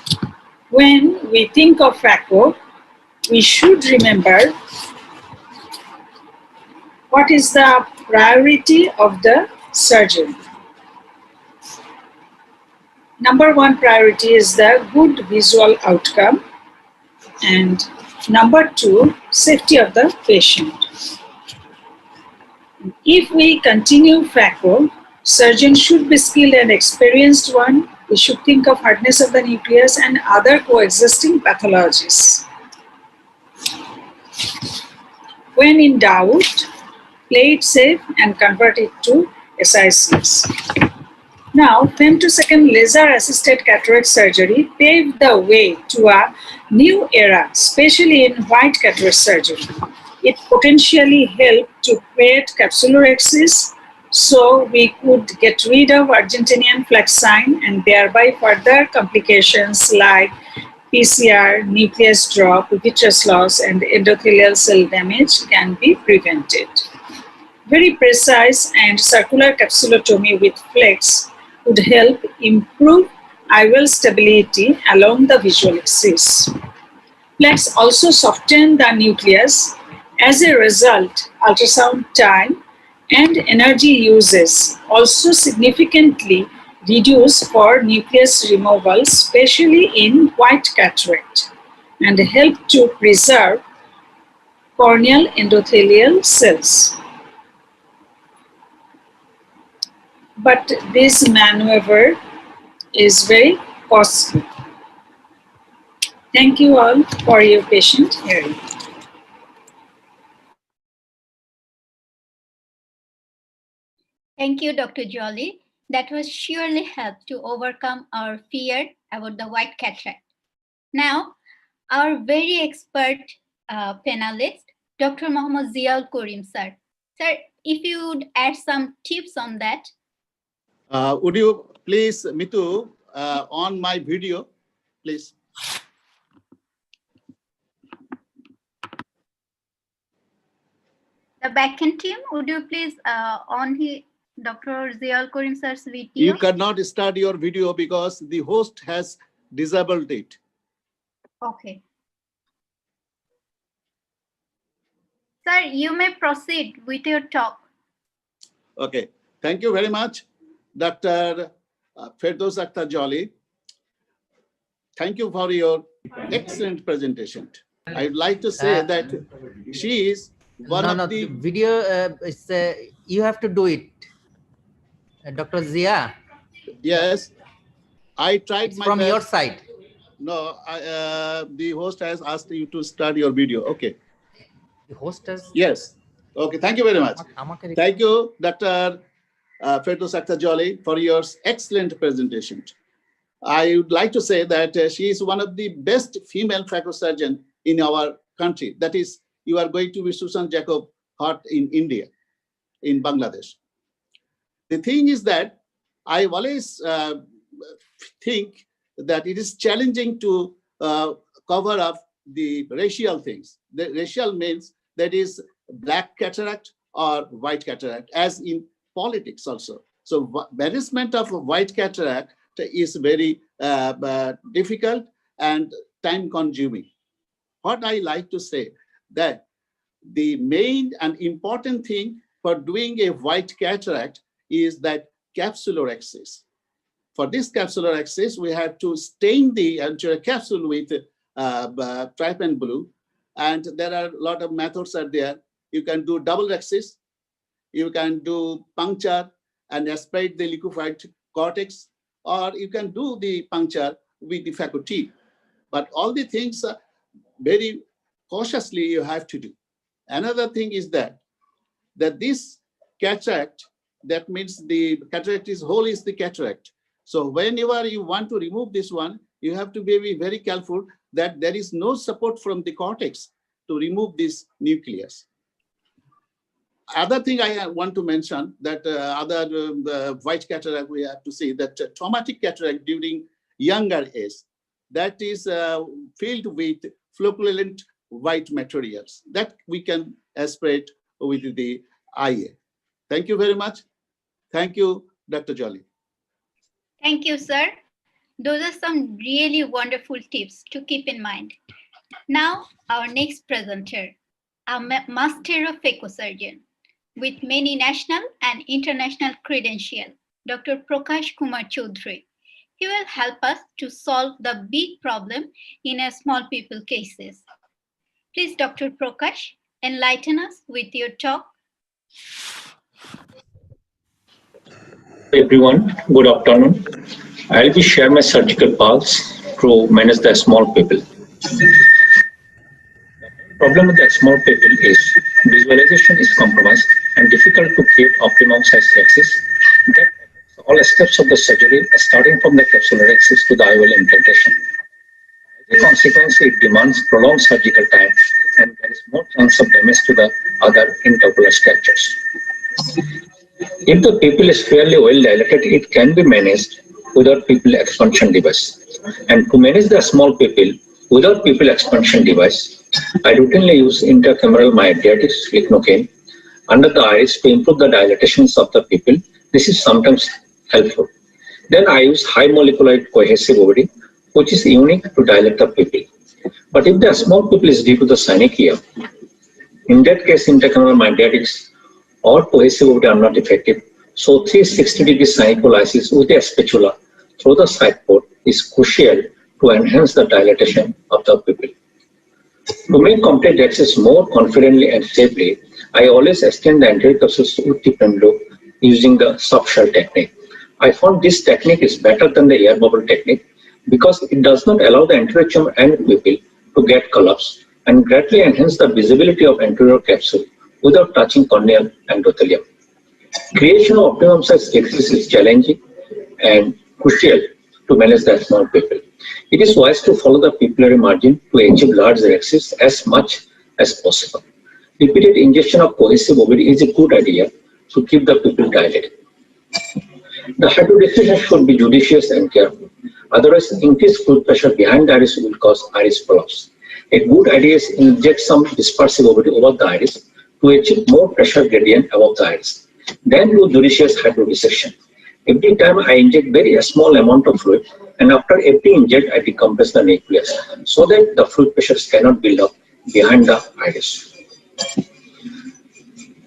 When we think of phaco, we should remember what is the priority of the surgeon. Number one priority is the good visual outcome, and number two, safety of the patient. If we continue phaco, surgeon should be skilled and experienced one. We should think of hardness of the nucleus and other coexisting pathologies. When in doubt, play it safe and convert it to SICS. Now, femtosecond laser-assisted cataract surgery paved the way to a new era, especially in white cataract surgery. It potentially helped to create capsulorhexis, so we could get rid of Argentinian flex sign and thereby further complications like PCR, nucleus drop, vitreous loss, and endothelial cell damage can be prevented. Very precise and circular capsulotomy with flex would help improve IOL stability along the visual axis. Flex also soften the nucleus. As a result, ultrasound time and energy uses also significantly reduce for nucleus removal, especially in white cataract, and help to preserve corneal endothelial cells. But this maneuver is very costly. Thank you all for your patient hearing. Thank you, Dr. Jolly. That was surely helped to overcome our fear about the white cataract. Now, our very expert panelist, Dr. Mohammad Ziaul Karim, sir. Sir, if you would add some tips on that. Would you please, Mitu, on my video, please? The backend team, would you please on Dr. Ziaul Karim sir's video? You cannot start your video because the host has disabled it. Okay. Sir, you may proceed with your talk. Okay. Thank you very much, Dr. Firdaus Akhtar Jolly. Thank you for your excellent presentation. I'd like to say that she is one of the video. You have to do it, Dr. Zia. Yes, I tried my from best. Your side. No, the host has asked you to start your video. Okay. The host has. Yes. Okay. Thank you very much. Thank you, Dr. Firdaus Akhtar Jolly, for your excellent presentation. I would like to say that she is one of the best female phacosurgeon in our country. That is, you are going to be Susan Jacob Hart in India, in Bangladesh. The thing is that I always think that it is challenging to cover up the racial things. The racial means that is black cataract or white cataract, as in politics also. So management of white cataract is very difficult and time consuming. What I like to say that the main and important thing for doing a white cataract is that capsulorhexis. For this capsulorhexis, we have to stain the anterior capsule with trypan blue, and there are a lot of methods are there. You can do double rhexis, you can do puncture and aspirate the liquefied cortex, or you can do the puncture with the phaco tip. But all the things very cautiously you have to do. Another thing is that this cataract, that means the cataract is whole is the cataract. So whenever you want to remove this one, you have to be very careful that there is no support from the cortex to remove this nucleus. Other thing I want to mention that white cataract, we have to see that traumatic cataract during younger age, that is filled with flocculent white materials that we can aspirate with the IA. Thank you very much. Thank you, Dr. Jolly. Thank you, sir. Those are some really wonderful tips to keep in mind. Now, our next presenter, a master of ecosurgeon with many national and international credentials, Dr. Prakash Kumar Choudhury. He will help us to solve the big problem in a small people cases. Please, Dr. Prakash, enlighten us with your talk. Everyone, good afternoon. I'll be sharing my surgical paths to manage the small people. The problem with the small people is visualization is compromised and difficult to create optimum size axis that affects all steps of the surgery, starting from the capsular axis to the IOL implantation. As a consequence, it demands prolonged surgical time and there is more chance of damage to the other interocular structures. If the pupil is fairly well dilated, it can be managed without pupil expansion device. And to manage the small pupil without pupil expansion device, I routinely use intracameral mydriatics lignocaine under the iris to improve the dilatations of the pupil. This is sometimes helpful. Then I use high molecular cohesive OVD, which is unique to dilate the pupil. But if the small pupil is due to the synechia, in that case, intracameral mydriatics or cohesive OVD are not effective. So 360-degree synecholysis with a spatula through the side port is crucial to enhance the dilatation of the pupil. To make complete access more confidently and safely, I always extend the anterior capsules with the pendulum using the soft shell technique. I found this technique is better than the air bubble technique because it does not allow the anterior chamber and pupil to get collapsed and greatly enhance the visibility of anterior capsule without touching corneal endothelium. Creation of optimum size axis is challenging and crucial to manage the small pupil. It is wise to follow the pupillary margin to achieve larger axis as much as possible. Repeated injection of cohesive OVD is a good idea to keep the pupil dilated. The hydrodiffusion should be judicious and careful. Otherwise, increased fluid pressure behind the iris will cause iris prolapse. A good idea is to inject some dispersive OVD over the iris to achieve more pressure gradient above the iris. Then do judicious hydrodissection. Every time I inject very small amount of fluid, and after every inject I decompress the nucleus so that the fluid pressures cannot build up behind the iris.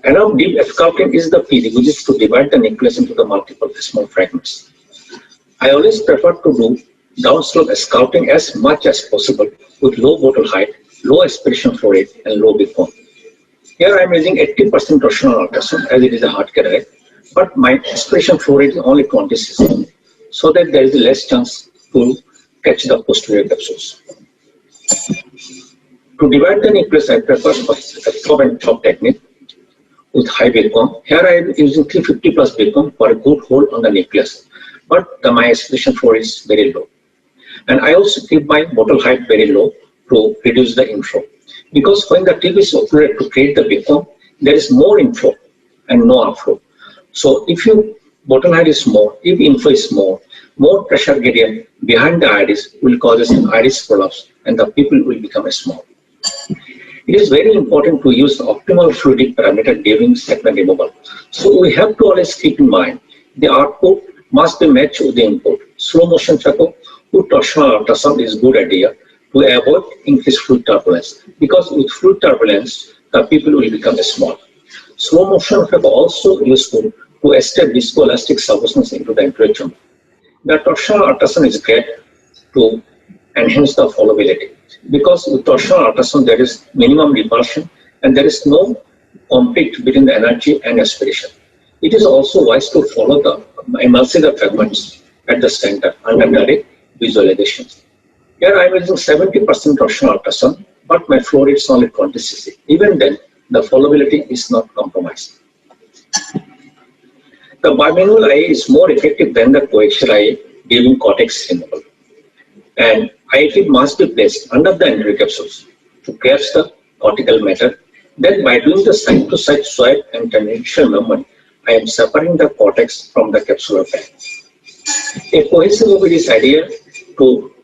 Enough deep escalping is the PD, which is to divide the nucleus into the multiple small fragments. I always prefer to do downslope escalping as much as possible with low bottle height, low aspiration flow rate, and low beacon. Here I am using 80% torsional ultrasound as it is a hard care eye, but my aspiration flow rate is only 20 so that there is less chance to catch the posterior capsules. To divide the nucleus, I prefer a top and top technique with high beacon. Here I am using 350 plus beacon for a good hold on the nucleus, but my aspiration flow is very low. And I also keep my bottle height very low to reduce the inflow. Because when the tip is occluded to create the beacon, there is more inflow and no outflow. So if your bottle height is more, if inflow is more pressure gradient behind the iris will cause an iris prolapse and the pupil will become small. It is very important to use the optimal fluidic parameter during segment removal. So we have to always keep in mind the output must be matched with the input. Slow motion phaco with torsional ultrasound is a good idea to avoid increased fluid turbulence, because with fluid turbulence, the pupil will become small. Slow motion phaco also useful to establish viscoelastic substance into the anterior chamber. The torsional ultrasound is great to enhance the followability, because with torsional ultrasound there is minimum repulsion and there is no conflict between the energy and aspiration. It is also wise to follow the emulsifier fragments at the center under direct visualization. Here I am using 70% torsional ultrasound, but my flow rate is only 20 cc. Even then, the followability is not compromised. The bimanual eye is more effective than the coaxial eye during cortex removal. And IIT must be placed under the anterior capsules to catch the cortical matter. Then by doing the side-to-side swipe and tangential movement, I am separating the cortex from the capsular band. A cohesive OVD is ideal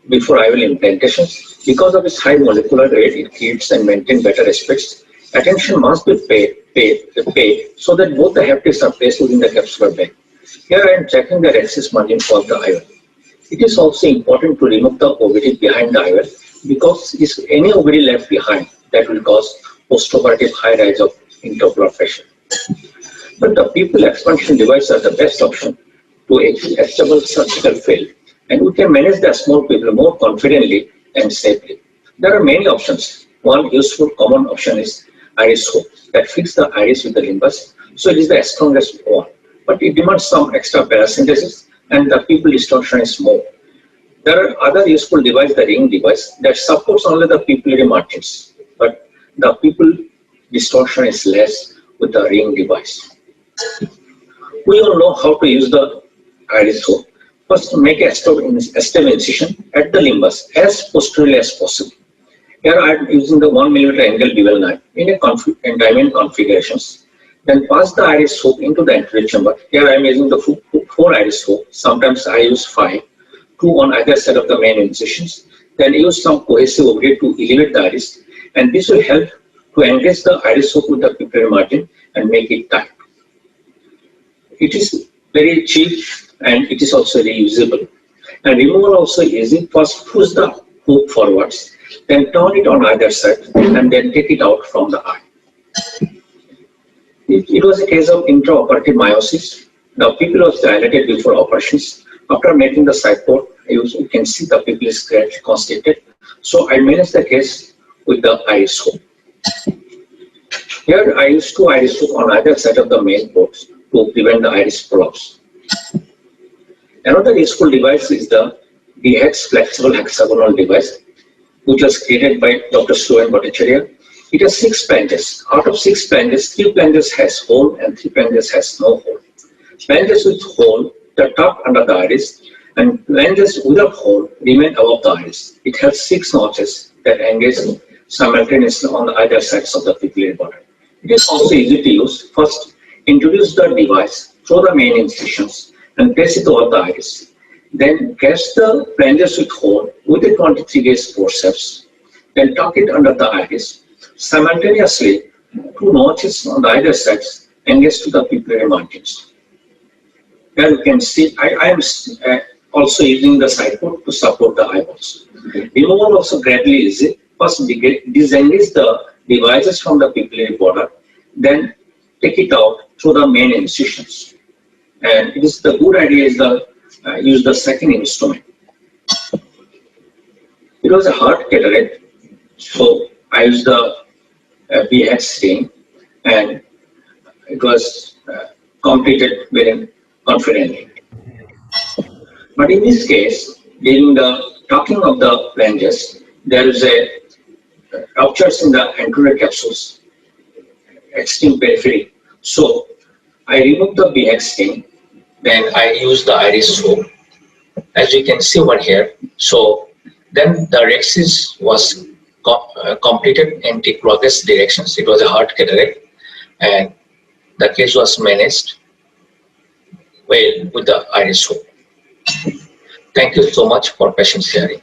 before IOL implantation. Because of its high molecular weight, it creates and maintains better aspects. Attention must be paid pay so that both the hefties are placed within the capsular bag. Here I am checking the access margin for the IOL. It is also important to remove the OVD behind the IOL because if any OVD left behind, that will cause postoperative high rise of intraocular pressure. But the pupil expansion device are the best option to establish surgical fail, and we can manage the small pupil more confidently and safely. There are many options. One useful common option is iris hook that fits the iris with the limbus, so it is the strongest one. But it demands some extra paracentesis and the pupil distortion is more. There are other useful devices, the ring device, that supports only the pupillary margins, but the pupil distortion is less with the ring device. We all know how to use the iris hook. First, make a stem incision at the limbus as posteriorly as possible. Here I am using the 1 mm angle bevel knife in diamond configurations. Then pass the iris hook into the anterior chamber. Here I am using the 4 iris hook. Sometimes I use 5, 2 on either side of the main incisions. Then use some cohesive OVD to elevate the iris, and this will help to engage the iris hook with the pupillary margin and make it tight. It is very cheap and it is also reusable. And removal also easy. First push the hook forwards, then turn it on either side and then take it out from the eye. It was a case of intraoperative miosis. The pupil was dilated before operations. After making the side port, you can see the pupil is greatly constricted. So I managed the case with the iris hook. Here I use 2 iris hooks on either side of the main ports to prevent the iris prolapse. Another useful device is the BX flexible hexagonal device, which was created by Dr. Suren Bhattacharya. It has 6 flanges. Out of 6 flanges, 3 flanges has hole and 3 flanges has no hole. Flanges with hole, the top under the iris, and flanges without hole remain above the iris. It has 6 notches that engage simultaneously on either sides of the pupillary border. It is also easy to use. First, introduce the device through the main incisions and place it over the iris. Then catch the flanges with hole with a 23 gauge forceps. Then tuck it under the iris. Simultaneously, 2 notches on the either sides engage to the pupillary margins. Here you can see I am also using the side port to support the eyeballs. Removal also gradually easy. First, disengage the devices from the pupillary border, then take it out through the main incisions. And it is the good idea is the use the second instrument. It was a hard cataract, so I used the BX ring, and it was completed very confidently. But in this case, during the tucking of the flanges, there is a ruptures in the anterior capsules, extreme periphery. So I removed the BX ring, then I used the iris hook, as you can see over here. So then the rexis was completed anti-clockwise directions. It was a hard cataract, and the case was managed well with the iris hook. Thank you so much for patient sharing.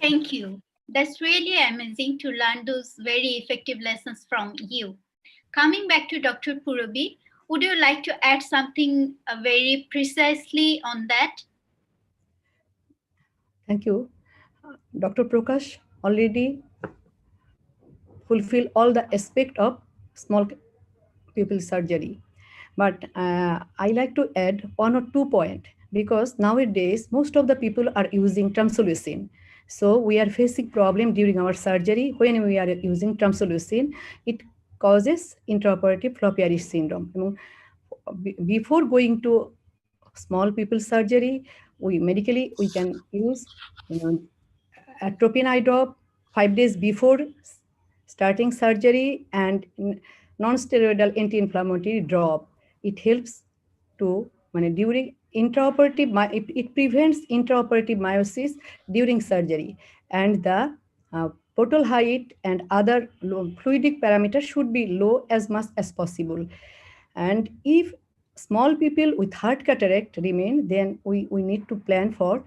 Thank you. That's really amazing to learn those very effective lessons from you. Coming back to Dr. Purabi, would you like to add something very precisely on that? Thank you. Dr. Prakash already fulfill all the aspect of small pupil surgery. But I like to add 1 or 2 points, because nowadays most of the people are using translucin. So we are facing problem during our surgery when we are using translucin. It causes intraoperative floppy iris syndrome. Before going to small pupil surgery, medically we can use atropine eye drop 5 days before starting surgery, and non-steroidal anti-inflammatory drop. It helps to during intraoperative, it prevents intraoperative miosis during surgery, and the portal height and other fluidic parameters should be low as much as possible. And if small people with hard cataract remain, then we need to plan for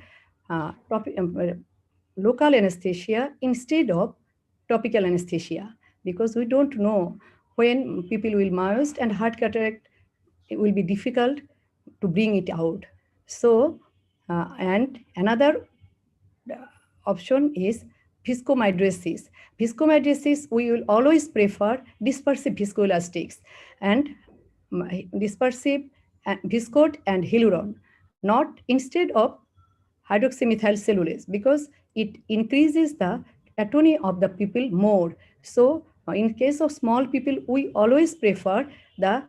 local anesthesia instead of topical anesthesia, because we don't know when people will myosed, and heart cataract, it will be difficult to bring it out. So, and another option is viscomydresis. Viscomydresis, we will always prefer dispersive viscoelastics and dispersive viscot and hyaluron, not instead of hydroxymethyl cellulase, because it increases the atony of the pupil more. So in case of small people, we always prefer the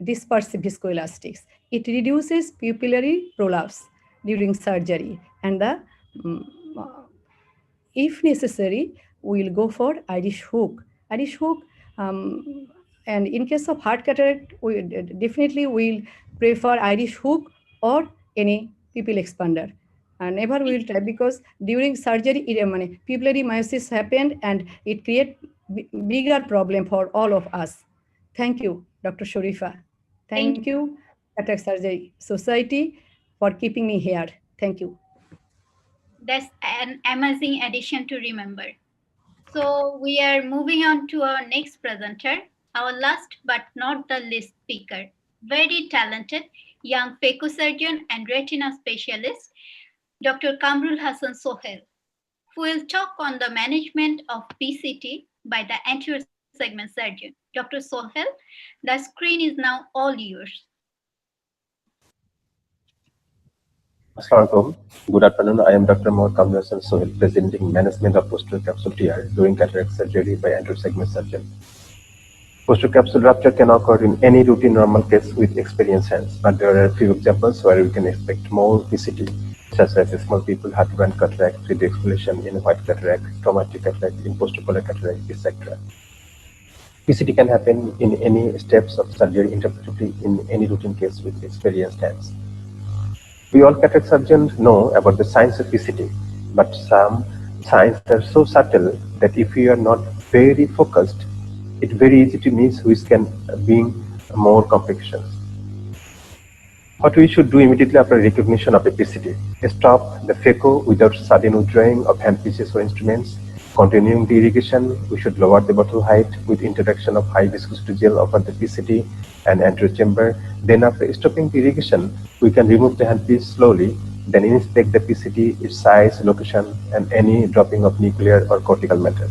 dispersive viscoelastics. It reduces pupillary prolapse during surgery, and the if necessary, we will go for Irish hook. Irish hook, and in case of heart cataract, we definitely will prefer Irish hook or any pupil expander. And never will try, because during surgery, pupillary meiosis happened and it creates bigger problem for all of us. Thank you, Dr. Sharifa. Thank you, Cataract Surgery Society, for keeping me here. Thank you. That's an amazing addition to remember. So we are moving on to our next presenter, our last but not the least speaker, very talented young phaco surgeon and retina specialist, Dr. Kamrul Hassan Sohail, who will talk on the management of PCT by the anterior segment surgeon. Dr. Sohail, the screen is now all yours. Assalamualaikum. Good afternoon. I am Dr. Mohammad Kamrul Hassan Sohail, presenting management of posterior capsule TR during cataract surgery by anterior segment surgeon. Posterior capsule rupture can occur in any routine normal case with experienced hands, but there are a few examples where we can expect more PCT, such as small people had to run cataract with exfoliation in white cataract, traumatic cataract in post-polar cataract, etc. PCT can happen in any steps of surgery interpretively in any routine case with experienced hands. We all cataract surgeons know about the science of PCT, but some signs are so subtle that if we are not very focused, it's very easy to miss, which can bring more complications. What we should do immediately after recognition of a PCT: stop the phaco without sudden withdrawing of handpieces or instruments. Continuing the irrigation, we should lower the bottle height with introduction of high viscosity gel over the PCT and anterior chamber. Then after stopping the irrigation, we can remove the handpiece slowly, then inspect the PCT, its size, location, and any dropping of nuclear or cortical matter.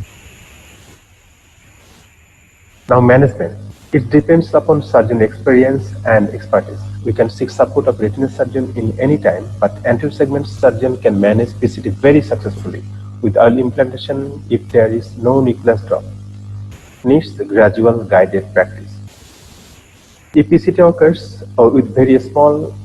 Now management. It depends upon surgeon experience and expertise. We can seek support of retina surgeon in any time, but anterior segment surgeon can manage PCT very successfully with early implantation if there is no nucleus drop. Needs gradual guided practice. If PCT occurs with very small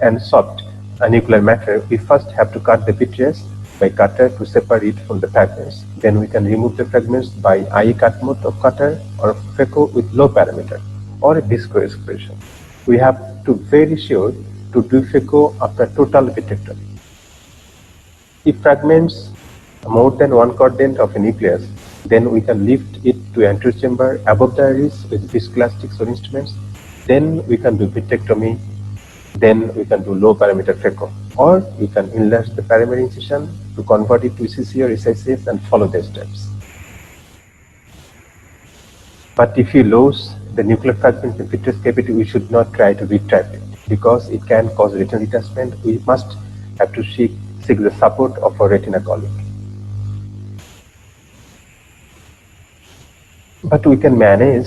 and soft nuclear matter, we first have to cut the vitreous by cutter to separate it from the fragments. Then we can remove the fragments by eye cut mode of cutter or phaco with low parameter or a visco expression. We have to very sure to do phaco after total vitrectomy. If fragments more than one quadrant of a nucleus, then we can lift it to anterior chamber above the iris with viscoelastics or instruments. Then we can do vitrectomy. Then we can do low parameter phaco, or we can enlarge the primary incision to convert it to ECC or SICS and follow the steps. But if you lose the nuclear fragment in vitreous cavity, we should not try to retrieve it because it can cause retinal detachment. We must have to seek the support of our retina colleague. But we can manage,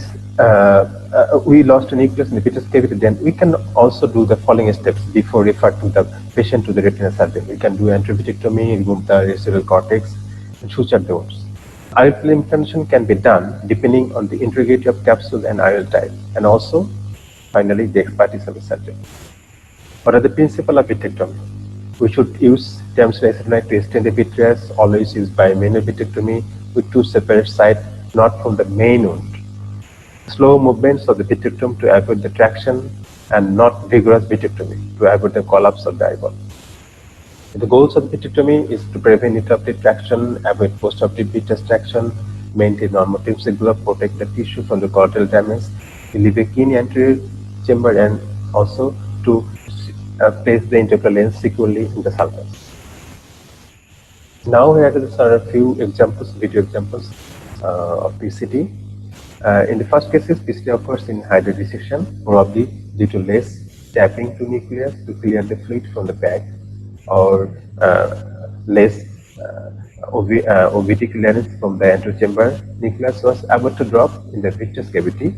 we lost a nucleus in the vitreous cavity, then we can also do the following steps before refer to the patient to the retina surgeon. We can do anterior-vitrectomy, remove the residual cortex, and suture the wounds. IOL implantation can be done depending on the integrity of capsule and IOL type, and also, finally, the expertise of the surgeon. What are the principles of vitrectomy? We should use Tamsurin acetonide to extend the vitreous, always use bimanual vitrectomy with two separate sides, not from the main wound. Slow movements of the vitrectomy to avoid the traction, and not vigorous vitrectomy to avoid the collapse of the eyeball. The goals of vitrectomy is to prevent interrupted traction, avoid post-operative vitreous traction, maintain normative signal, protect the tissue from the collateral damage, leave a keen anterior chamber, and also to place the intraocular lens securely in the sulcus. Now here are a few examples, video examples of PCT. In the first cases, PCT occurs in hydrodissection, probably due to less tapping to nucleus to clear the fluid from the bag, or less OVT clearance from the antechamber. Nucleus was about to drop in the vitreous cavity,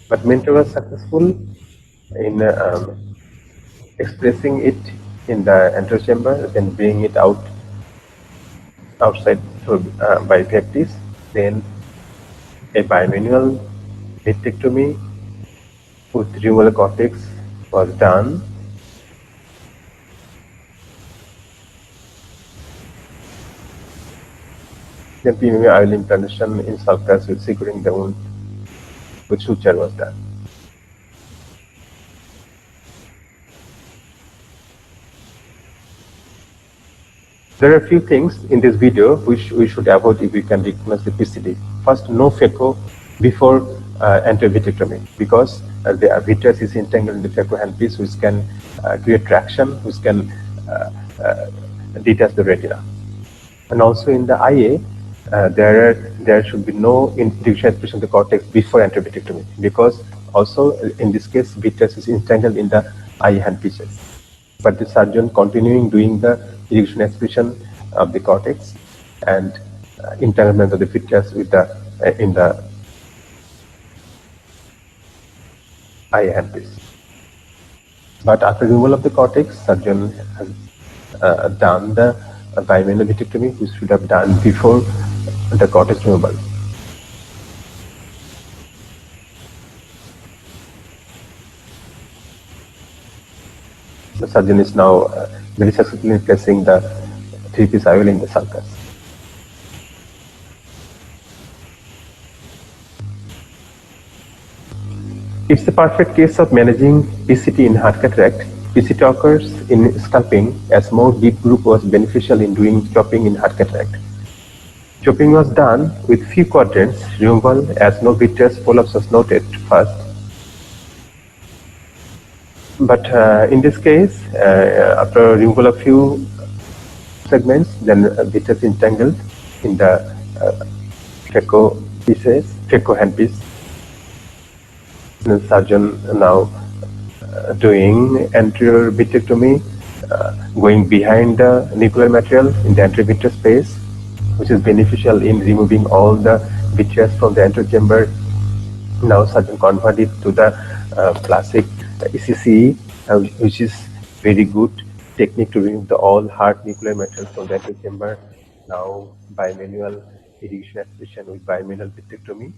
but Mentor was successful in expressing it in the antechamber, then bring it outside by practice. Then a bimanual vitrectomy with removal cortex was done. Then PMA oil implantation in sulcus with securing the wound with suture was done. There are a few things in this video which we should avoid if we can recognize the PCT. First, no phaco before anti-vitrectomy, because the vitreous is entangled in the phaco handpiece, which can create traction, which can detach the retina. And also in the IA, there should be no injection expression of the cortex before anti-vitrectomy, because also in this case, vitreous is entangled in the eye handpieces. But the surgeon continuing doing the irrigation expression of the cortex and entanglement of the vitreous with the in the eye handpiece. But after removal of the cortex, surgeon has done the bimanual vitrectomy, which should have done before the cortex removal. The surgeon is now very successfully placing the 3-piece IOL in the sulcus. It's a perfect case of managing PCT in heart cataract. PCT occurs in scalping, as more deep group was beneficial in doing chopping in heart cataract. Chopping was done with few quadrants removal, as no vitreous polyps was noted first. But in this case, after removal of few segments, then vitreous entangled in the phaco pieces, phaco handpiece. The surgeon now doing anterior vitrectomy, going behind the nuclear material in the anterior vitreous space, which is beneficial in removing all the vitreous from the anterior chamber. Now surgeon converted to the classic ECCE, which is very good technique to remove the all hard nuclear material from the anterior chamber. Now bimanual irrigation aspiration with bimanual vitrectomy.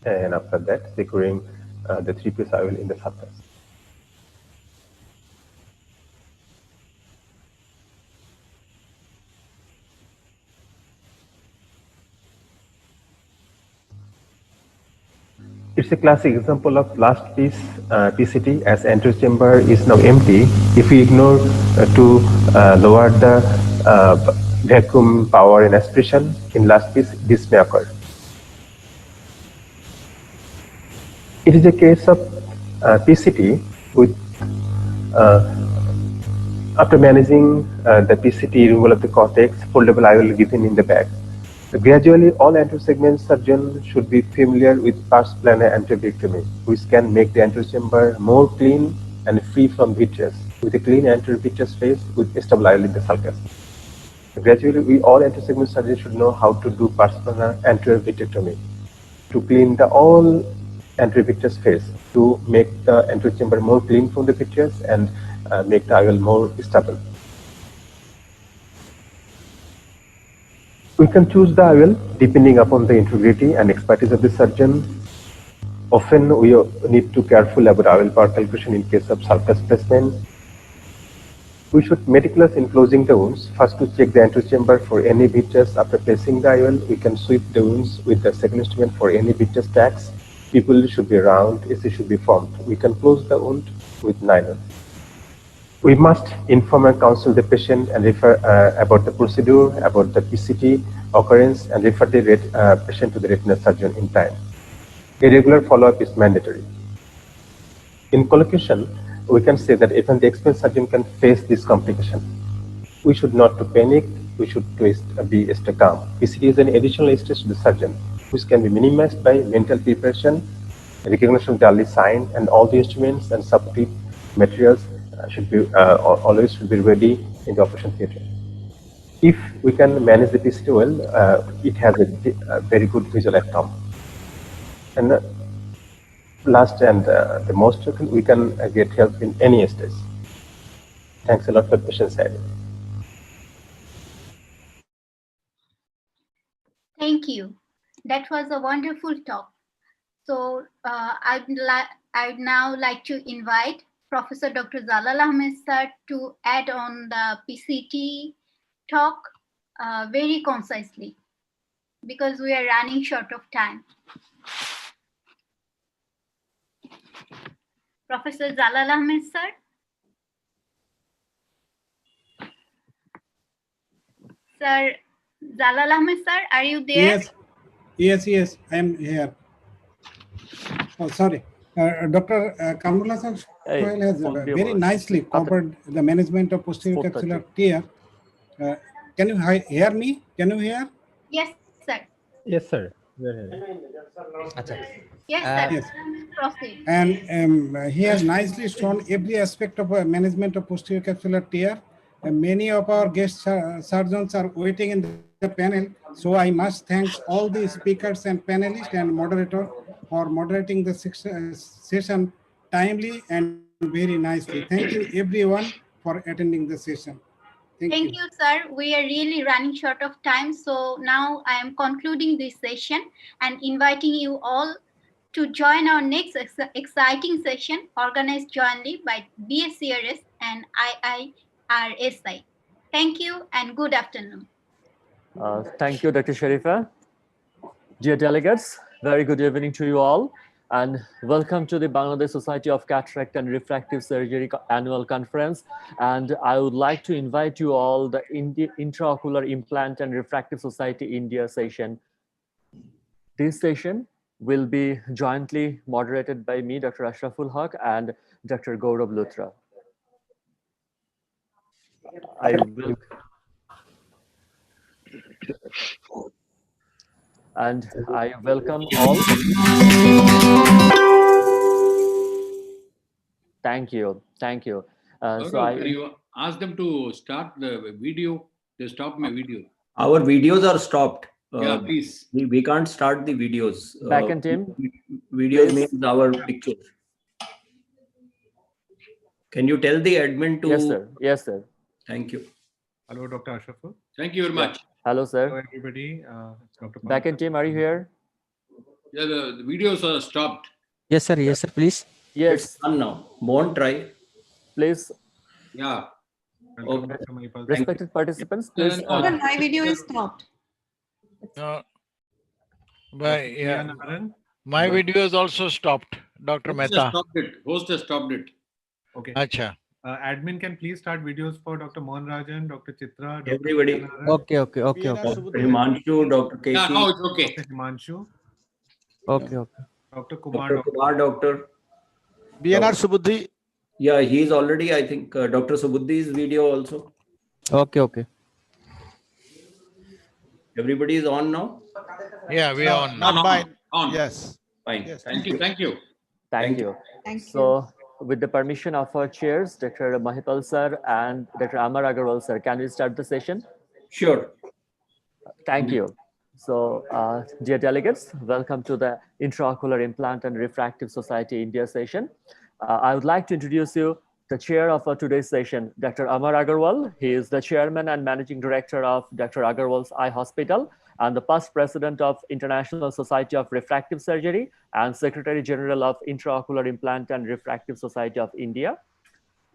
And after that, securing the 3-piece IOL in the sulcus. It's a classic example of last piece PCT, as anterior chamber is now empty. If we ignore to lower the vacuum power and aspiration in last piece, this may occur. It is a case of PCT with after managing the PCT removal of the cortex, foldable IOL given in the bag. Gradually, all anterior segment surgeons should be familiar with pars plana anterior-vitrectomy, which can make the anterior chamber more clean and free from vitreous, with a clean anterior vitreous space with a stable IOL in the sulcus. Gradually, all anterior segment surgeons should know how to do pars plana anterior-vitrectomy to clean the all anterior vitreous space, to make the anterior chamber more clean from the vitreous and make the IOL more stable. We can choose the IOL depending upon the integrity and expertise of the surgeon. Often we need to be careful about IOL power calculation in case of sulcus placement. We should meticulous in closing the wounds. First, to check the anterior chamber for any vitreous. After placing the IOL, we can sweep the wounds with the second instrument for any vitreous tags. Pupil should be round, AC should be formed. We can close the wound with nylon. We must inform and counsel the patient and refer about the procedure, about the PCT occurrence, and refer the patient to the retina surgeon in time. A regular follow-up is mandatory. In collocation, we can say that even the experienced surgeon can face this complication. We should not to panic, we should stay calm. PCT is an additional stress to the surgeon, which can be minimized by mental preparation, recognition of the early sign, and all the instruments and supportive materials should be always should be ready in the operation theatre. If we can manage the PCT well, it has a very good visual outcome. And last and the most, we can get help in any stage. Thanks a lot for the patience, Ed. Thank you. That was a wonderful talk. So I'd now like to invite Professor Dr. Jalal Ahmed sir to add on the PCT talk very concisely, because we are running short of time. Professor Jalal Ahmed sir. Sir Jalal Ahmed sir, are you there? Yes, I am here. Oh, sorry. Dr. Kamrul Hasan Sohail has very nicely covered the management of posterior capsular tear. Can you hear me? Can you hear? Yes, sir. Yes, sir. Yes, sir. Yes. Proceed. And he has nicely shown every aspect of management of posterior capsular tear. And many of our guest surgeons are waiting in the panel. So I must thank all the speakers and panelists and moderator for moderating the session timely and very nicely. Thank you everyone for attending the session. Thank you, sir. We are really running short of time. So now I am concluding this session and inviting you all to join our next exciting session organized jointly by BSCRS and IIRSI. Thank you and good afternoon. Thank you, Dr. Sharifa. Dear delegates, very good evening to you all, and welcome to the Bangladesh Society of Cataract and Refractive Surgery annual conference. And I would like to invite you all the Intraocular Implant and Refractive Society India session. This session will be jointly moderated by me, Dr. Ashraful Haq, and Dr. Gaurav Luthra. I will. And I welcome all. Thank you. You ask them to start the video. They stop my video. Our videos are stopped. Yeah, please. We can't start the videos. Backend team. Videos means our picture. Can you tell the admin to? Yes, sir. Yes, sir. Thank you. Hello, Dr. Ashraful. Thank you very much. Hello, sir. Hello, everybody. Dr. Backend team, are you here? Yeah, the videos are stopped. Yes, sir. Yes, sir. Please. Yes. It's done now. Won't try. Please. Yeah. Okay. Respected participants, please. My video is stopped. My video is also stopped, Dr. Mehta. Host has stopped it. Okay. Acha. Admin can please start videos for Dr. Mohan Rajan, Dr. Chitra, Dr. Everybody. Okay. Himanshu, Dr. Casey. Yeah, now it's okay. Dr. Himanshu. Okay. Dr. Kumar. Dr. Kumar, Doctor. BNR Subuddhi. Yeah, he's already, I think, Dr. Subuddhi's video also. Okay. Everybody is on now? Yeah, we are on. Not mine. On. Yes. Fine. Yes. Thank you. Thank you. So, with the permission of our chairs, Dr. Mahipal sir and Dr. Amar Agarwal sir, can we start the session? Sure. Thank you. So, dear delegates, welcome to the Intraocular Implant and Refractive Society India session. I would like to introduce you the chair of today's session, Dr. Amar Agarwal. He is the chairman and managing director of Dr. Agarwal's Eye Hospital and the past president of International Society of Refractive Surgery and Secretary General of Intraocular Implant and Refractive Society of India.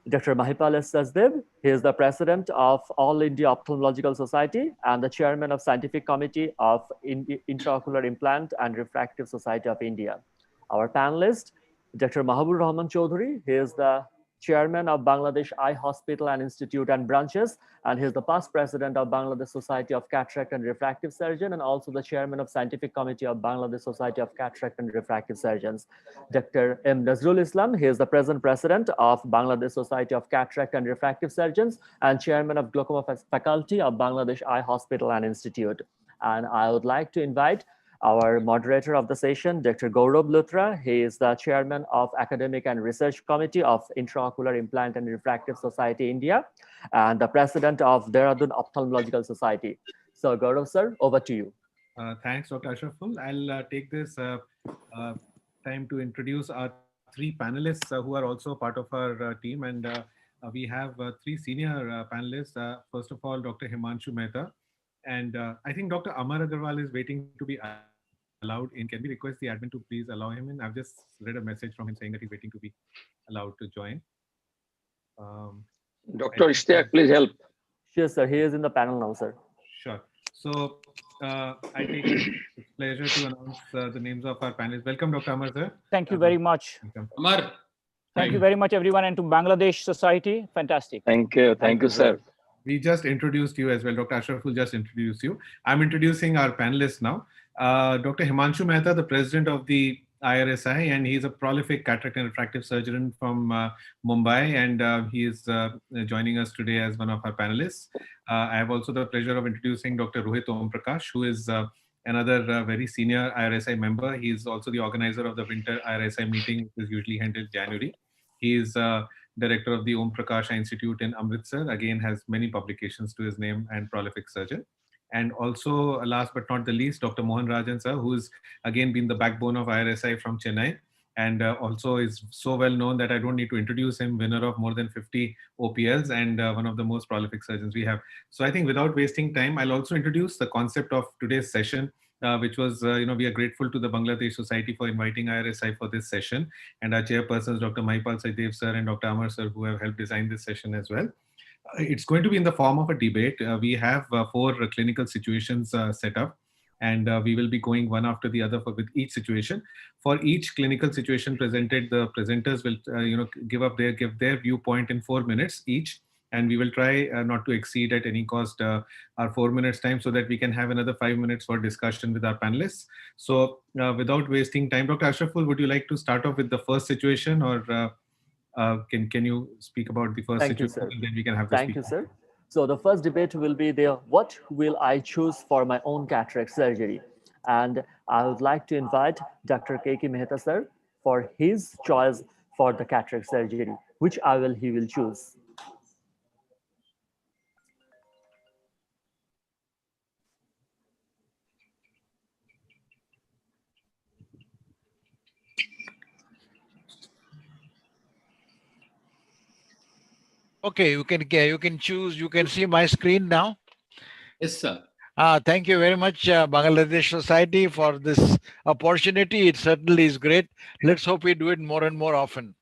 Dr. Mahipal S. Sachdev, he is the president of All India Ophthalmological Society and the chairman of Scientific Committee of Intraocular Implant and Refractive Society of India. Our panelist, Dr. Mahabur Rahman Chaudhary, he is the Chairman of Bangladesh Eye Hospital and Institute and Branches, and he's the past president of Bangladesh Society of Cataract and Refractive Surgeon, and also the chairman of Scientific Committee of Bangladesh Society of Cataract and Refractive Surgeons. Dr. M. Nazrul Islam, he is the present president of Bangladesh Society of Cataract and Refractive Surgeons and chairman of Glaucoma Faculty of Bangladesh Eye Hospital and Institute. And I would like to invite our moderator of the session, Dr. Gaurav Luthra. He is the chairman of Academic and Research Committee of Intraocular Implant and Refractive Society, India, and the president of Dehradun Ophthalmological Society. So Gaurav sir, over to you. Thanks, Dr. Ashraful. I'll take this time to introduce our three panelists who are also part of our team. And we have three senior panelists. First of all, Dr. Himanshu Mehta. And I think Dr. Amar Agarwal is waiting to be allowed in. Can we request the admin to please allow him in? I've just read a message from him saying that he's waiting to be allowed to join. Dr. Ishtiaq, please help. Sure, sir. He is in the panel now, sir. Sure. So I take it pleasure to announce the names of our panelists. Welcome, Dr. Amar, sir. Thank you very much. Amar. Thank you very much, everyone, and to Bangladesh Society. Fantastic. Thank you. Thank you, sir. We just introduced you as well. Dr. Ashraful just introduced you. I'm introducing our panelists now. Dr. Himanshu Mehta, the president of the IRSI, and he's a prolific cataract and refractive surgeon from Mumbai, and he is joining us today as one of our panelists. I have also the pleasure of introducing Dr. Rohit Om Prakash, who is another very senior IRSI member. He is also the organizer of the winter IRSI meeting, which is usually held in January. He is director of the Om Prakash Institute in Amritsar, again has many publications to his name, and prolific surgeon. And also, last but not the least, Dr. Mohan Rajan sir, who has again been the backbone of IRSI from Chennai, and also is so well known that I don't need to introduce him, winner of more than 50 OPLs and one of the most prolific surgeons we have. So I think without wasting time, I'll also introduce the concept of today's session, which was, we are grateful to the Bangladesh Society for inviting IRSI for this session, and our chairpersons, Dr. Mahipal Saidev sir and Dr. Amar sir, who have helped design this session as well. It's going to be in the form of a debate. We have 4 clinical situations set up, and we will be going one after the other with each situation. For each clinical situation presented, the presenters will give their viewpoint in 4 minutes each, and we will try not to exceed at any cost our 4 minutes time, so that we can have another 5 minutes for discussion with our panelists. So without wasting time, Dr. Ashraful, would you like to start off with the first situation, or can you speak about the first situation, and then we can have the Thank you, sir. So the first debate will be what will I choose for my own cataract surgery? And I would like to invite Dr. K.K. Mehta sir for his choice for the cataract surgery, which he will choose. Okay, you can choose. You can see my screen now. Yes, sir. Thank you very much, Bangladesh Society, for this opportunity. It certainly is great. Let's hope we do it more and more often.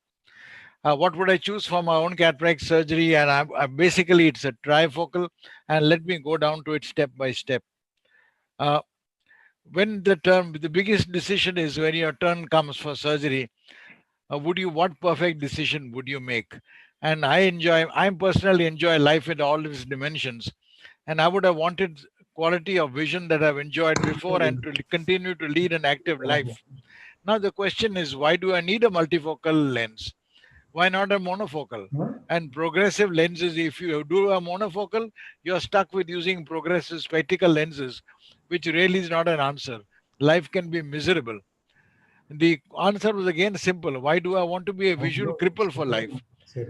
What would I choose for my own cataract surgery? And basically, it's a trifocal. And let me go down to it step by step. When the biggest decision is when your turn comes for surgery, what perfect decision would you make? And I personally enjoy life in all its dimensions. And I would have wanted quality of vision that I've enjoyed before, and to continue to lead an active life. Now the question is, why do I need a multifocal lens? Why not a monofocal? And progressive lenses, if you do a monofocal, you're stuck with using progressive spectacle lenses, which really is not an answer. Life can be miserable. The answer was again simple. Why do I want to be a visual cripple for life?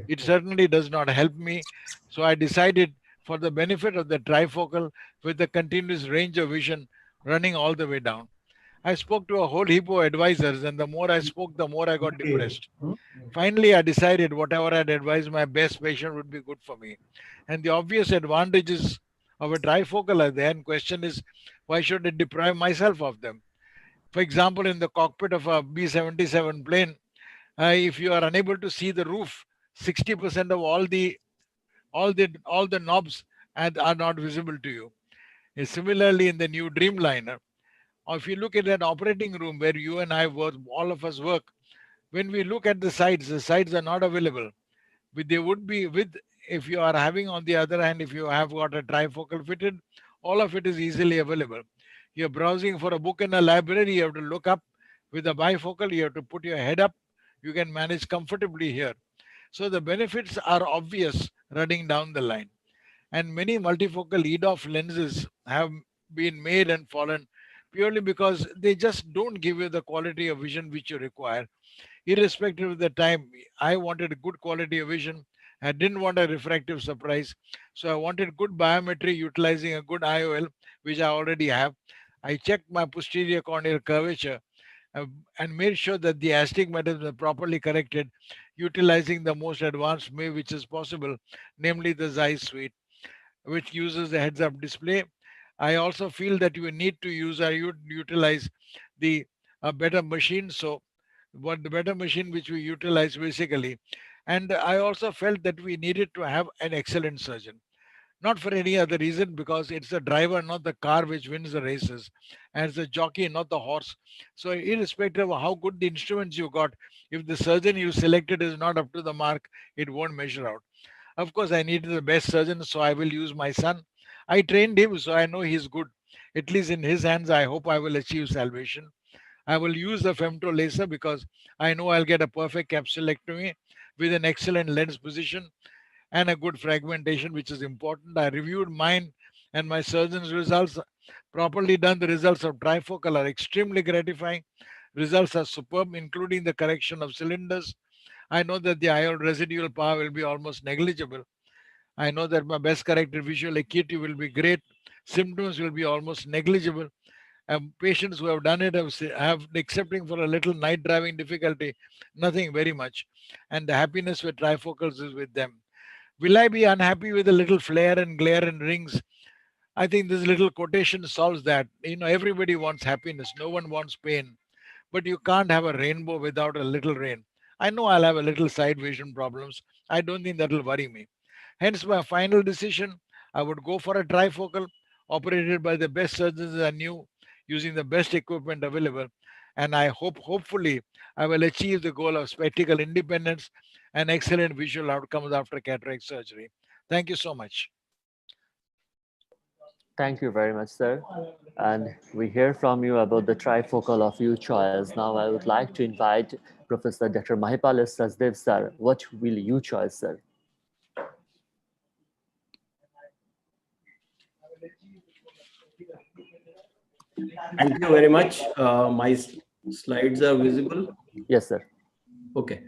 It certainly does not help me. So I decided, for the benefit of the trifocal with the continuous range of vision running all the way down. I spoke to a whole heap of advisors, and the more I spoke, the more I got depressed. Finally, I decided whatever I'd advised my best patient would be good for me. And the obvious advantages of a trifocal are there, and question is, why should I deprive myself of them? For example, in the cockpit of a B-77 plane, if you are unable to see the roof, 60% of all the knobs are not visible to you. And similarly, in the new Dreamliner, or if you look at an operating room where you and I work, all of us work, when we look at the sides are not available. They would be with, if you are having, on the other hand, if you have got a trifocal fitted, all of it is easily available. You're browsing for a book in a library, you have to look up. With a bifocal, you have to put your head up. You can manage comfortably here. So the benefits are obvious running down the line. And many multifocal EDOF lenses have been made and fallen purely because they just don't give you the quality of vision which you require. Irrespective of the time, I wanted a good quality of vision. I didn't want a refractive surprise. So I wanted good biometry utilizing a good IOL, which I already have. I checked my posterior corneal curvature uh, and made sure that the astigmatism is properly corrected, utilizing the most advanced MAVE which is possible, namely the Zeiss suite, which uses the heads-up display. I also feel that you need to use or utilize the better machine. So what the better machine which we utilize basically. And I also felt that we needed to have an excellent surgeon. Not for any other reason, because it's the driver, not the car, which wins the races, and it's the jockey, not the horse. So irrespective of how good the instruments you got, if the surgeon you selected is not up to the mark, it won't measure out. Of course, I needed the best surgeon, so I will use my son. I trained him, so I know he's good. At least in his hands, I hope I will achieve salvation. I will use the femto laser because I know I'll get a perfect capsulectomy with an excellent lens position and a good fragmentation, which is important. I reviewed mine and my surgeon's results. Properly done, the results of trifocal are extremely gratifying. Results are superb, including the correction of cylinders. I know that the IOL residual power will be almost negligible. I know that my best corrected visual acuity will be great. Symptoms will be almost negligible. Patients who have done it have accepting for a little night driving difficulty, nothing very much. And the happiness with trifocals is with them. Will I be unhappy with a little flare and glare and rings? I think this little quotation solves that. Everybody wants happiness. No one wants pain. But you can't have a rainbow without a little rain. I know I'll have a little side vision problems. I don't think that'll worry me. Hence, my final decision, I would go for a trifocal operated by the best surgeons I knew, using the best equipment available. And I hopefully, I will achieve the goal of spectacle independence and excellent visual outcomes after cataract surgery. Thank you so much. Thank you very much, sir. And we hear from you about the trifocal of your choice. Now I would like to invite Professor Dr. Mahipal Sachdev, sir. What will you choose, sir? Thank you very much. My slides are visible. Yes, sir. Okay.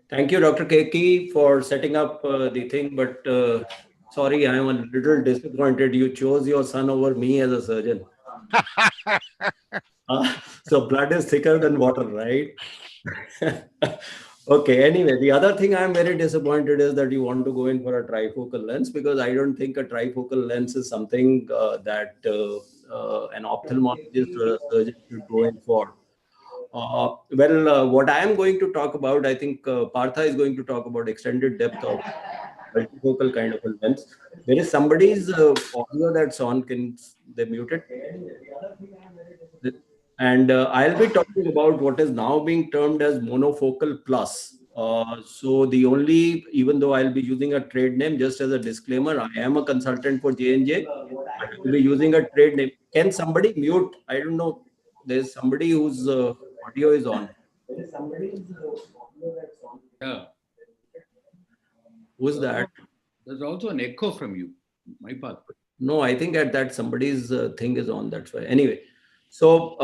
Thank you, Dr. Keki, for setting up the thing. But sorry, I am a little disappointed. You chose your son over me as a surgeon. So blood is thicker than water, right? Okay. Anyway, the other thing I'm very disappointed is that you want to go in for a trifocal lens, because I don't think a trifocal lens is something that an ophthalmologist or a surgeon should go in for. What I am going to talk about, I think Partha is going to talk about extended depth of multifocal kind of a lens. There is somebody's audio that's on. Can they mute it? And I'll be talking about what is now being termed as monofocal plus. So the only, even though I'll be using a trade name, just as a disclaimer, I am a consultant for J&J. I will be using a trade name. Can somebody mute? I don't know. There's somebody whose audio is on. Yeah. Who's that? There's also an echo from you, Mahipal. No, I think that somebody's thing is on. That's why. Anyway, so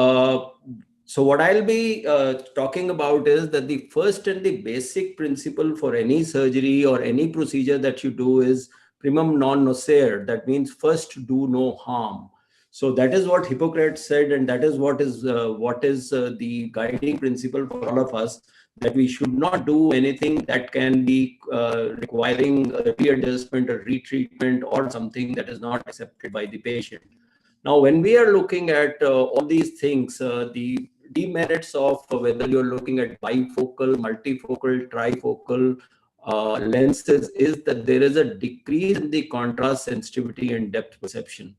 what I'll be talking about is that the first and the basic principle for any surgery or any procedure that you do is primum non nocere. That means first do no harm. So that is what Hippocrates said, and that is what is the guiding principle for all of us, that we should not do anything that can be requiring a readjustment or retreatment or something that is not accepted by the patient. Now, when we are looking at all these things, the demerits of whether you're looking at bifocal, multifocal, trifocal lenses is that there is a decrease in the contrast sensitivity and depth perception.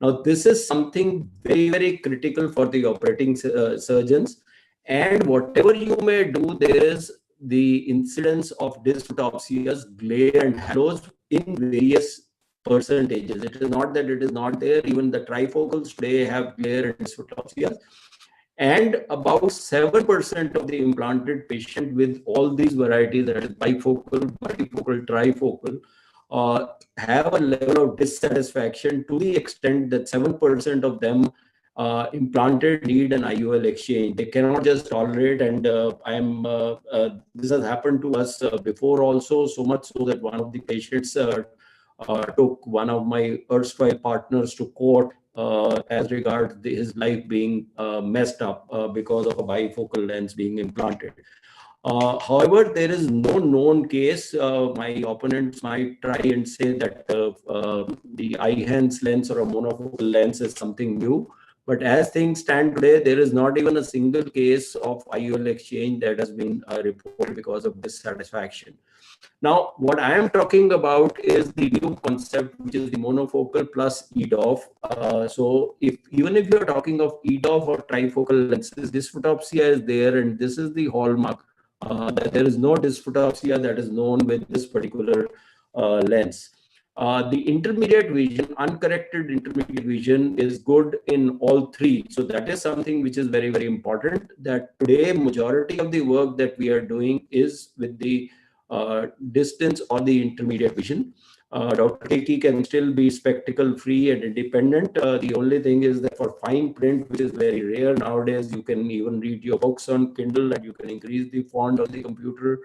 Now, this is something very, very critical for the operating surgeons. And whatever you may do, there is the incidence of dysphotopsias, glare and halos in various percentages. It is not that it is not there. Even the trifocals today have glare and dysphotopsias. And about 7% of the implanted patient with all these varieties, that is bifocal, multifocal, trifocal, have a level of dissatisfaction to the extent that 7% of them implanted need an IOL exchange. They cannot just tolerate, and this has happened to us before also, so much so that one of the patients took one of my erstwhile partners to court as regards his life being messed up because of a bifocal lens being implanted. However, there is no known case. My opponents might try and say that the eye-hands lens or a monofocal lens is something new. But as things stand today, there is not even a single case of IOL exchange that has been reported because of dissatisfaction. Now, what I am talking about is the new concept, which is the monofocal plus EDOF. So even if you're talking of EDOF or trifocal lenses, dysphotopsia is there, and this is the hallmark. That there is no dysphotopsia that is known with this particular lens. The intermediate vision, uncorrected intermediate vision, is good in all three. So that is something which is very, very important, that today majority of the work that we are doing is with the distance or the intermediate vision. Dr. Keki can still be spectacle free and independent. The only thing is that for fine print, which is very rare nowadays, you can even read your books on Kindle, and you can increase the font on the computer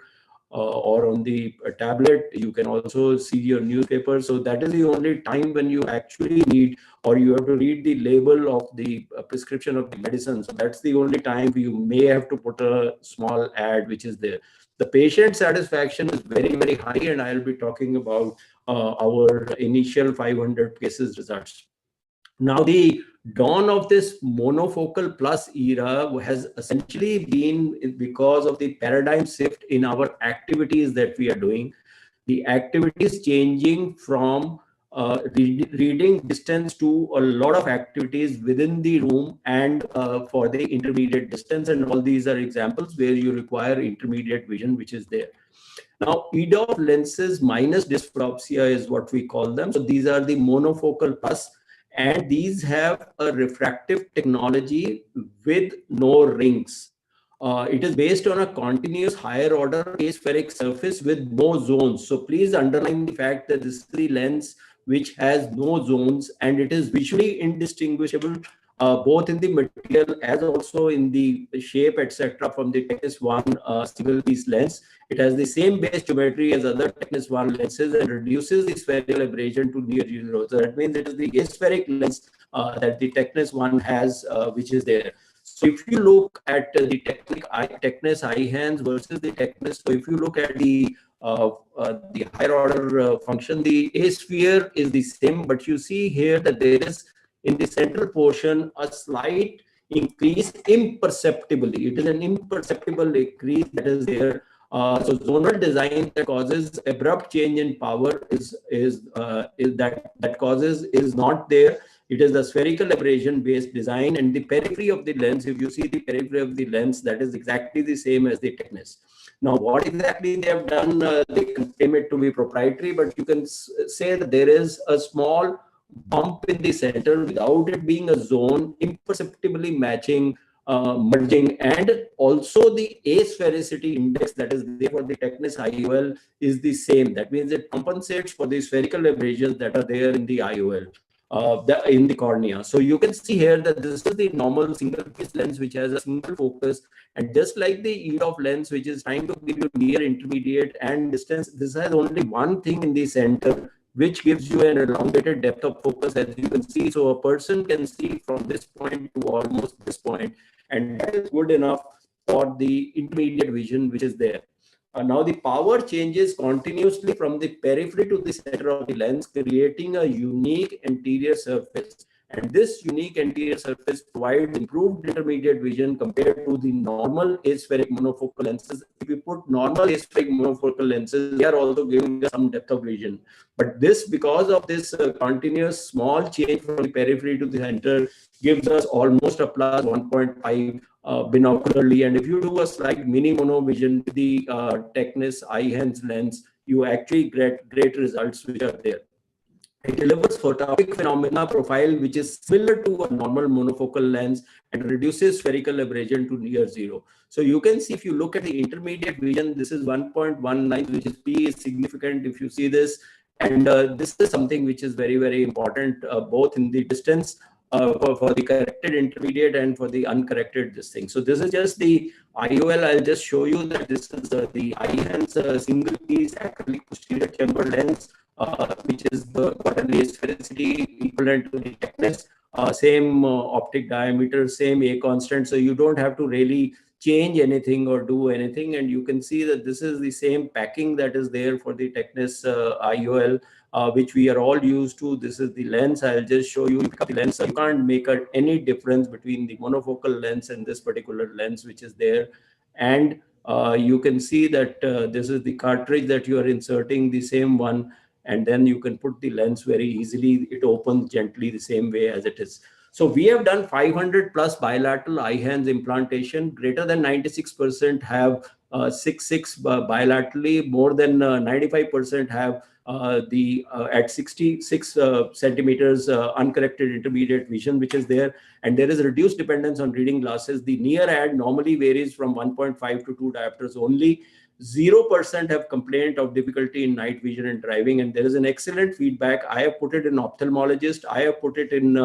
or on the tablet. You can also see your newspaper. So that is the only time when you actually need, or you have to read the label of the prescription of the medicine. So that's the only time you may have to put a small ad which is there. The patient satisfaction is very, very high, and I'll be talking about our initial 500 cases results. Now, the dawn of this monofocal plus era has essentially been because of the paradigm shift in our activities that we are doing. The activities changing from reading distance to a lot of activities within the room and for the intermediate distance, and all these are examples where you require intermediate vision, which is there. Now, EDOF lenses minus dysphotopsia is what we call them. So these are the monofocal plus, and these have a refractive technology with no rings. It is based on a continuous higher order aspheric surface with no zones. So please underline the fact that this is the lens which has no zones, and it is visually indistinguishable both in the material as also in the shape, etc. from the Technis 1 single piece lens. It has the same base geometry as other Technis 1 lenses and reduces the spherical aberration to near zero. So that means it is the aspheric lens that the Technis 1 has, which is there. So if you look at the Technis eye-hands versus the Technis, so if you look at the higher order function, the A-sphere is the same, but you see here that there is in the central portion a slight increase imperceptibly. It is an imperceptible increase that is there. So zonal design that causes abrupt change in power is not there. It is the spherical aberration based design, and the periphery of the lens, if you see the periphery of the lens, that is exactly the same as the Technis. Now, what exactly they have done, they claim it to be proprietary, but you can say that there is a small bump in the center without it being a zone, imperceptibly matching, merging, and also the asphericity index that is there for the Technis IOL is the same. That means it compensates for the spherical aberrations that are there in the IOL. In the cornea. So you can see here that this is the normal single piece lens which has a single focus, and just like the EDOF lens which is trying to give you near, intermediate and distance, this has only one thing in the center which gives you an elongated depth of focus, as you can see. So a person can see from this point to almost this point, and that is good enough for the intermediate vision which is there. Now the power changes continuously from the periphery to the center of the lens, creating a unique anterior surface. And this unique anterior surface provides improved intermediate vision compared to the normal aspheric monofocal lenses. If we put normal aspheric monofocal lenses, they are also giving us some depth of vision. But this, because of this continuous small change from the periphery to the center, gives us almost a plus 1.5 binocularly. And if you do a slight mini mono vision with the Technis Eye-Hands lens, you actually get great results which are there. It delivers photopic phenomena profile which is similar to a normal monofocal lens and reduces spherical aberration to near zero. So you can see, if you look at the intermediate vision, this is 1.19, which is P is significant if you see this. And this is something which is very, very important, both in the distance for the corrected intermediate and for the uncorrected this thing. So this is just the IOL. I'll just show you that this is the Eye-Hands single piece acrylic posterior chamber lens, which is got an asphericity equivalent to the Technis, same optic diameter, same A constant. So you don't have to really change anything or do anything. And you can see that this is the same packing that is there for the Technis IOL, which we are all used to. This is the lens. I'll just show you the lens. You can't make any difference between the monofocal lens and this particular lens which is there. And you can see that this is the cartridge that you are inserting, the same one. And then you can put the lens very easily. It opens gently the same way as it is. So we have done 500 plus bilateral Eye-Hands implantation. Greater than 96% have 6/6 bilaterally. More than 95% have at 66 centimeters uncorrected intermediate vision, which is there. And there is reduced dependence on reading glasses. The near ad normally varies from 1.5 to 2 diopters only. 0% have complained of difficulty in night vision and driving, and there is an excellent feedback. I have put it in ophthalmologist. I have put it in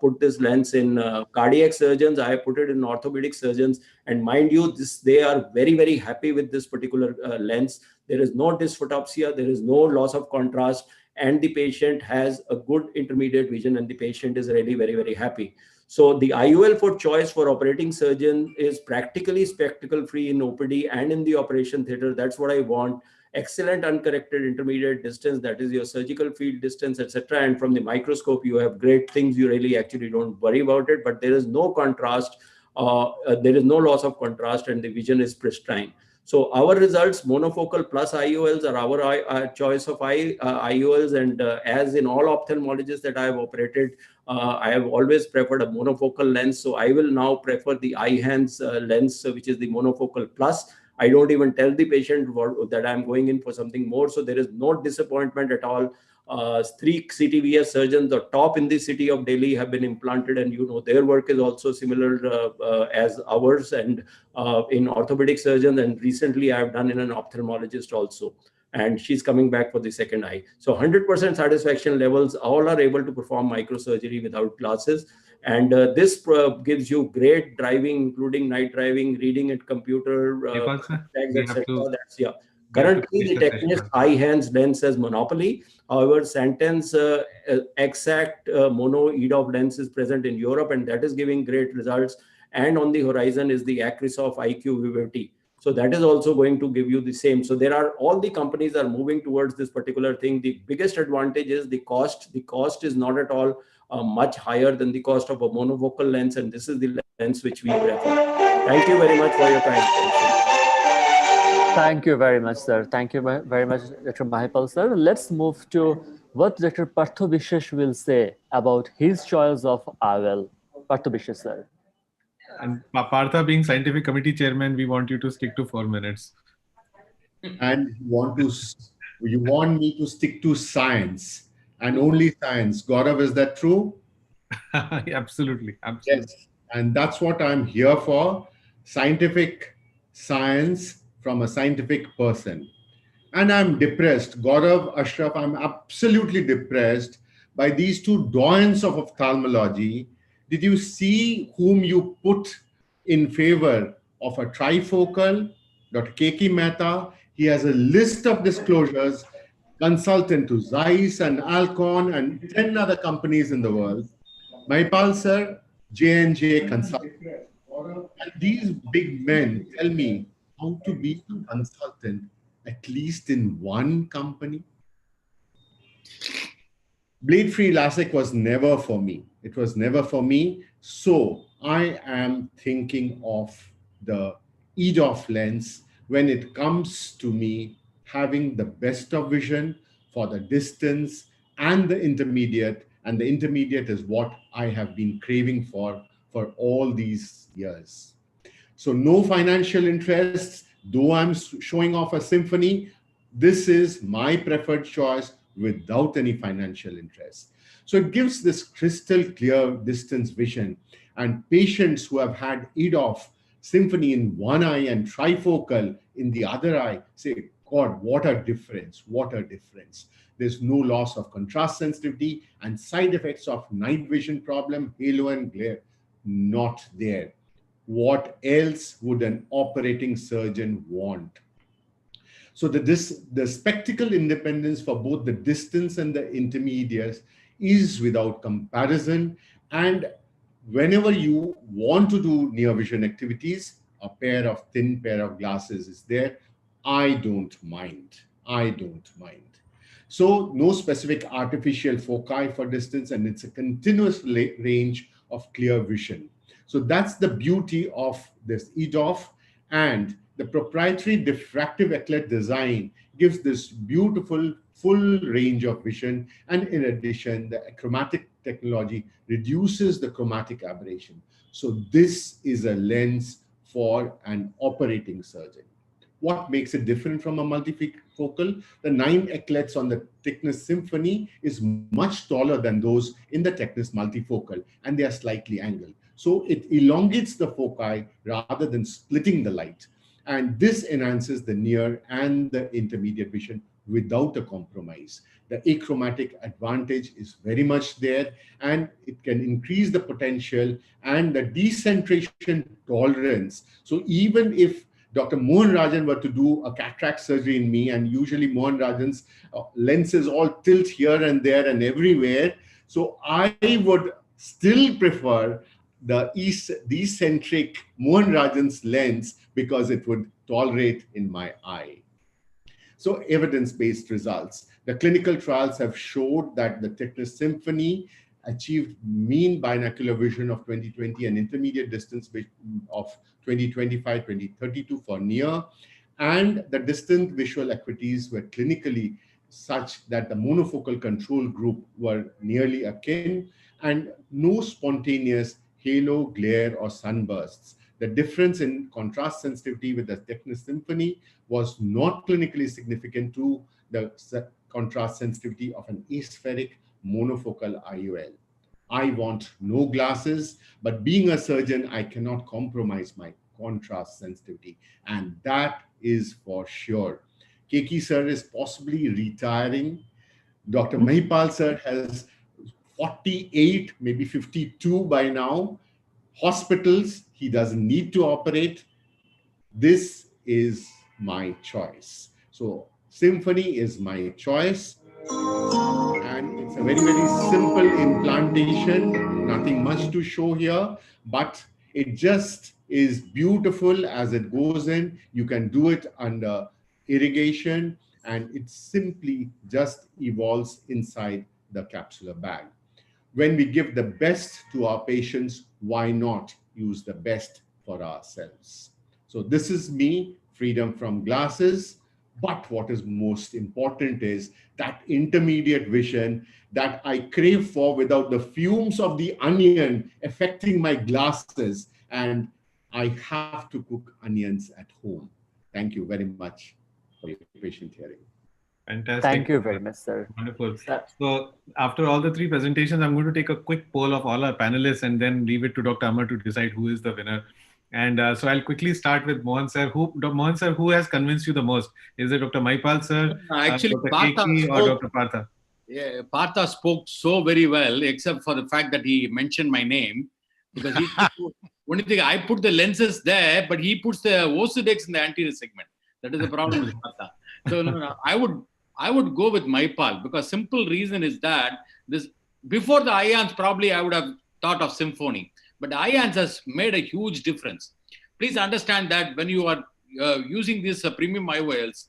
put this lens in cardiac surgeons. I have put it in orthopedic surgeons, and mind you, they are very, very happy with this particular lens. There is no dysphotopsia, there is no loss of contrast, and the patient has a good intermediate vision, and the patient is really very, very happy. So the IOL for choice for operating surgeon is practically spectacle free in OPD and in the operation theater. That's what I want. Excellent uncorrected intermediate distance, that is your surgical field distance, etc. And from the microscope, you have great things. You really actually don't worry about it, but there is no contrast. There is no loss of contrast, and the vision is pristine. So our results, monofocal plus IOLs, are our choice of IOLs. And as in all ophthalmologists that I have operated, I have always preferred a monofocal lens. So I will now prefer the Eye-Hands lens, which is the monofocal plus. I don't even tell the patient that I'm going in for something more. So there is no disappointment at all. 3 CTVS surgeons, the top in the city of Delhi, have been implanted, and their work is also similar as ours, and in orthopedic surgeons. And recently I have done in an ophthalmologist also, and she's coming back for the second eye. So 100% satisfaction levels. All are able to perform microsurgery without glasses. And this gives you great driving, including night driving, reading at computer, tags, etc. That's, yeah. Currently, the Technis Eye-Hands lens has monopoly. However, Santen's exact mono EDOF lens is present in Europe, and that is giving great results. And on the horizon is the Acrisoft IQ Vivity. So that is also going to give you the same. So all the companies are moving towards this particular thing. The biggest advantage is the cost. The cost is not at all much higher than the cost of a monofocal lens, and this is the lens which we prefer. Thank you very much for your time. Thank you very much, sir. Thank you very much, Dr. Mahipal, sir. Let's move to what Dr. Partho Bishesh will say about his choice of IOL. Partho Bishesh, sir. And Partha, being scientific committee chairman, we want you to stick to 4 minutes. And you want me to stick to science and only science. Gaurav, is that true? Absolutely. Yes. And that's what I'm here for. Scientific science from a scientific person. And I'm depressed. Gaurav, Ashraf, I'm absolutely depressed by these two doyens of ophthalmology. Did you see whom you put in favor of a trifocal? Dr. K.K. Mehta. He has a list of disclosures, consultant to Zeiss and Alcon and 10 other companies in the world. Mahipal sir, J&J consultant. And these big men tell me how to be a consultant, at least in one company. Blade-free LASIK was never for me. It was never for me. So I am thinking of the EDOF lens when it comes to me having the best of vision for the distance and the intermediate. And the intermediate is what I have been craving for all these years. So no financial interests, though I'm showing off a symphony, this is my preferred choice without any financial interest. So it gives this crystal clear distance vision, and patients who have had EDOF symphony in one eye and trifocal in the other eye say, God, what a difference, what a difference. There's no loss of contrast sensitivity and side effects of night vision problem, halo and glare, not there. What else would an operating surgeon want? So the spectacle independence for both the distance and the intermediates is without comparison. And whenever you want to do near vision activities, a thin pair of glasses is there. I don't mind. I don't mind. So no specific artificial foci for distance, and it's a continuous range of clear vision. So that's the beauty of this EDOF, and the proprietary diffractive eclet design gives this beautiful full range of vision. And in addition, the achromatic technology reduces the chromatic aberration. So this is a lens for an operating surgeon. What makes it different from a multifocal? The 9 eclets on the Technis Symphony is much taller than those in the Technis multifocal, and they are slightly angled. So it elongates the foci rather than splitting the light. And this enhances the near and the intermediate vision without a compromise. The achromatic advantage is very much there, and it can increase the potential and the decentration tolerance. So even if Dr. Mohan Rajan were to do a cataract surgery in me, and usually Mohan Rajan's lenses all tilt here and there and everywhere, so I would still prefer the eccentric Mohan Rajan's lens because it would tolerate in my eye. So evidence-based results. The clinical trials have showed that the Technis Symphony achieved mean binocular vision of 20/20 and intermediate distance of 20/25, 20/32 for near, and the distant visual acuities were clinically such that the monofocal control group were nearly akin, and no spontaneous halo, glare, or sunbursts. The difference in contrast sensitivity with the Technis Symphony was not clinically significant to the contrast sensitivity of an aspheric monofocal IOL. I want no glasses, but being a surgeon, I cannot compromise my contrast sensitivity, and that is for sure. Keki sir is possibly retiring. Dr. Mahipal sir has 48, maybe 52 by now. Hospitals, he doesn't need to operate. This is my choice. So Symphony is my choice. And it's a very, very simple implantation, nothing much to show here, but it just is beautiful as it goes in. You can do it under irrigation, and it simply just evolves inside the capsular bag. When we give the best to our patients, why not use the best for ourselves? So this is me, freedom from glasses. But what is most important is that intermediate vision that I crave for without the fumes of the onion affecting my glasses. And I have to cook onions at home. Thank you very much for your patient hearing. Fantastic. Thank you very much, sir. Wonderful. So after all the 3 presentations, I'm going to take a quick poll of all our panelists and then leave it to Dr. Amar to decide who is the winner. And so I'll quickly start with Mohan sir. Mohan sir, who has convinced you the most? Is it Dr. Mahipal sir, Actually, Dr. Partha Keki, or Dr. Partha? Yeah, Partha spoke so very well, except for the fact that he mentioned my name. Because he only thing, I put the lenses there, but he puts the Osidex in the anterior segment. That is the problem with Partha. So no, I would go with Mahipal, because simple reason is that this before the IONs, probably I would have thought of Symphony. But the IONs has made a huge difference. Please understand that when you are using these premium IOLs,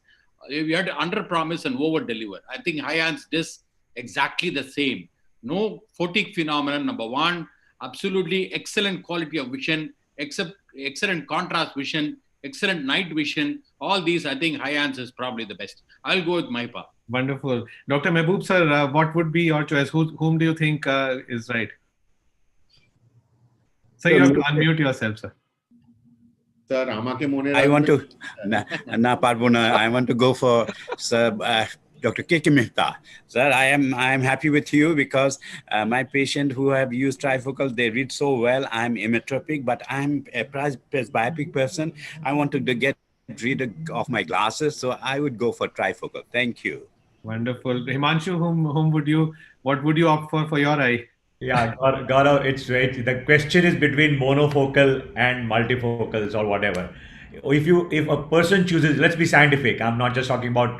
you have to under-promise and over-deliver. I think IONs does exactly the same. No photic phenomenon, number one. Absolutely excellent quality of vision, excellent contrast vision, excellent night vision. All these, I think Hyans is probably the best. I'll go with MyPa. Wonderful. Dr. Mehboob sir, what would be your choice? Whom do you think is right? So you have to unmute yourself, sir. Sir, I want to, I want to go for Sir Dr. K.K. Mehta. Sir, I am happy with you because my patient who have used trifocal, they read so well. I'm emmetropic, but I'm a presbyopic person. I want to get rid of my glasses, so I would go for trifocal. Thank you. Wonderful. Himanshu, what would you opt for your eye? Yeah, Gaurav, it's right. The question is between monofocal and multifocals or whatever. If a person chooses, let's be scientific. I'm not just talking about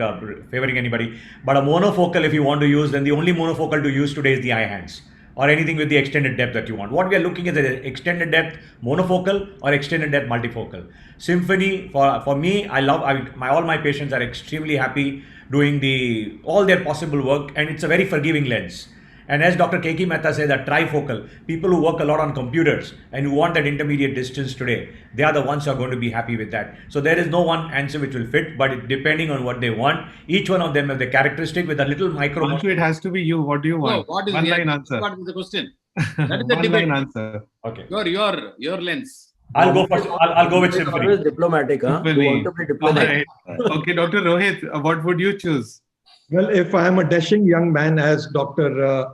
favoring anybody, but a monofocal, if you want to use, then the only monofocal to use today is the eye hands or anything with the extended depth that you want. What we are looking at is extended depth monofocal or extended depth multifocal. Symphony for me, all my patients are extremely happy doing all their possible work, and it's a very forgiving lens. And as Dr. K.K. Mehta said, that trifocal, people who work a lot on computers and who want that intermediate distance today, they are the ones who are going to be happy with that. So there is no one answer which will fit, but depending on what they want, each one of them have the characteristic with a little micro. It has to be you. What do you want? No, what is one line answer. What is the question? That is the one debate. line answer. Okay. Your lens. I'll go with Symphony. Always diplomatic, huh? You want to be diplomatic. Okay, Dr. Rohit, what would you choose? Well, if I am a dashing young man as Dr.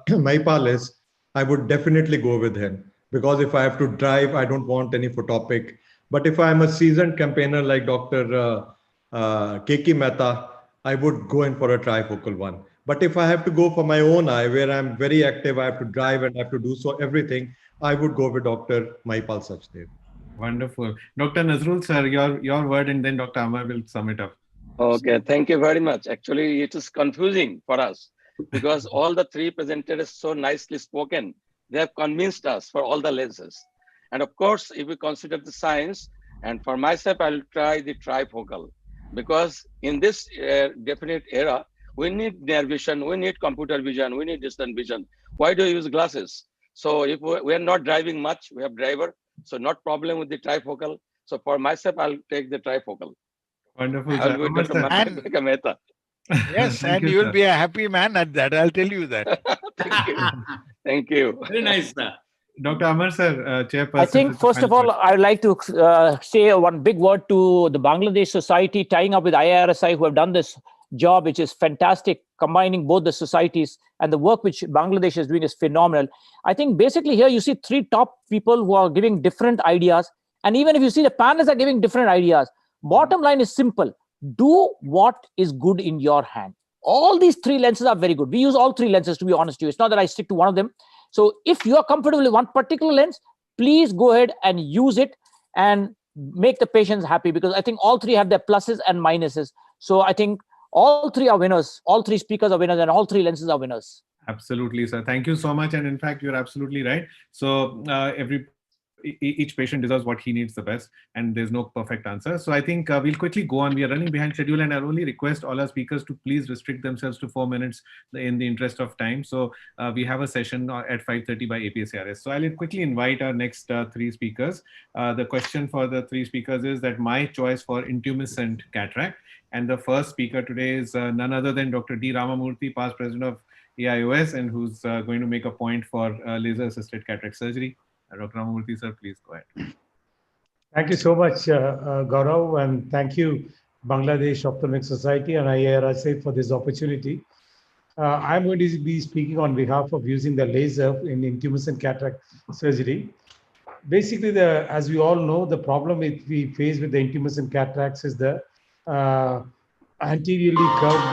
Maipal is, I would definitely go with him, because if I have to drive, I don't want any photopic. But if I am a seasoned campaigner like Dr. K.K. Mehta, I would go in for a trifocal one. But if I have to go for my own eye, where I'm very active, I have to drive and I have to do so everything, I would go with Dr. Maipal Sachdev. Wonderful. Dr. Nazrul, sir, your word, and then Dr. Amar will sum it up. Okay, thank you very much. Actually, it is confusing for us because all the three presenters so nicely spoken. They have convinced us for all the lenses. And of course, if we consider the science, and for myself, I'll try the trifocal, because in this definite era, we need near vision, we need computer vision, we need distant vision. Why do you use glasses? So if we are not driving much, we have driver, so not problem with the trifocal. So for myself, I'll take the trifocal. Wonderful. Yes, and you will be a happy man at that. I'll tell you that. Thank you. Thank you. Very nice, sir. Dr. Amar sir, chairperson. I think first of all, I would like to say one big word to the Bangladesh Society, tying up with IRSI, who have done this job, which is fantastic, combining both the societies, and the work which Bangladesh is doing is phenomenal. I think basically here you see three top people who are giving different ideas, and even if you see the panelists are giving different ideas, bottom line is simple: do what is good in your hand. All these three lenses are very good. We use all three lenses, to be honest with you. It's not that I stick to one of them. So if you are comfortable with one particular lens, please go ahead and use it and make the patients happy, because I think all three have their pluses and minuses. So I think all three are winners. All three speakers are winners, and all three lenses are winners. Absolutely, sir. Thank you so much. And in fact, you're absolutely right. So each patient deserves what he needs the best, and there's no perfect answer. So I think we'll quickly go on. We are running behind schedule, and I'll only request all our speakers to please restrict themselves to 4 minutes in the interest of time. So we have a session at 5:30 by BSCRS. So I'll quickly invite our next three speakers. The question for the three speakers is that my choice for intumescent cataract. And the first speaker today is none other than Dr. D. Ramamurthy, past president of AIOS, and who's going to make a point for laser-assisted cataract surgery. Dr. Ramamurthy, sir, please go ahead. Thank you so much, Gaurav, and thank you, Bangladesh Ophthalmic Society and IRSA for this opportunity. I'm going to be speaking on behalf of using the laser in intumescent cataract surgery. Basically, as we all know, the problem we face with the intumescent cataracts is the anteriorly curved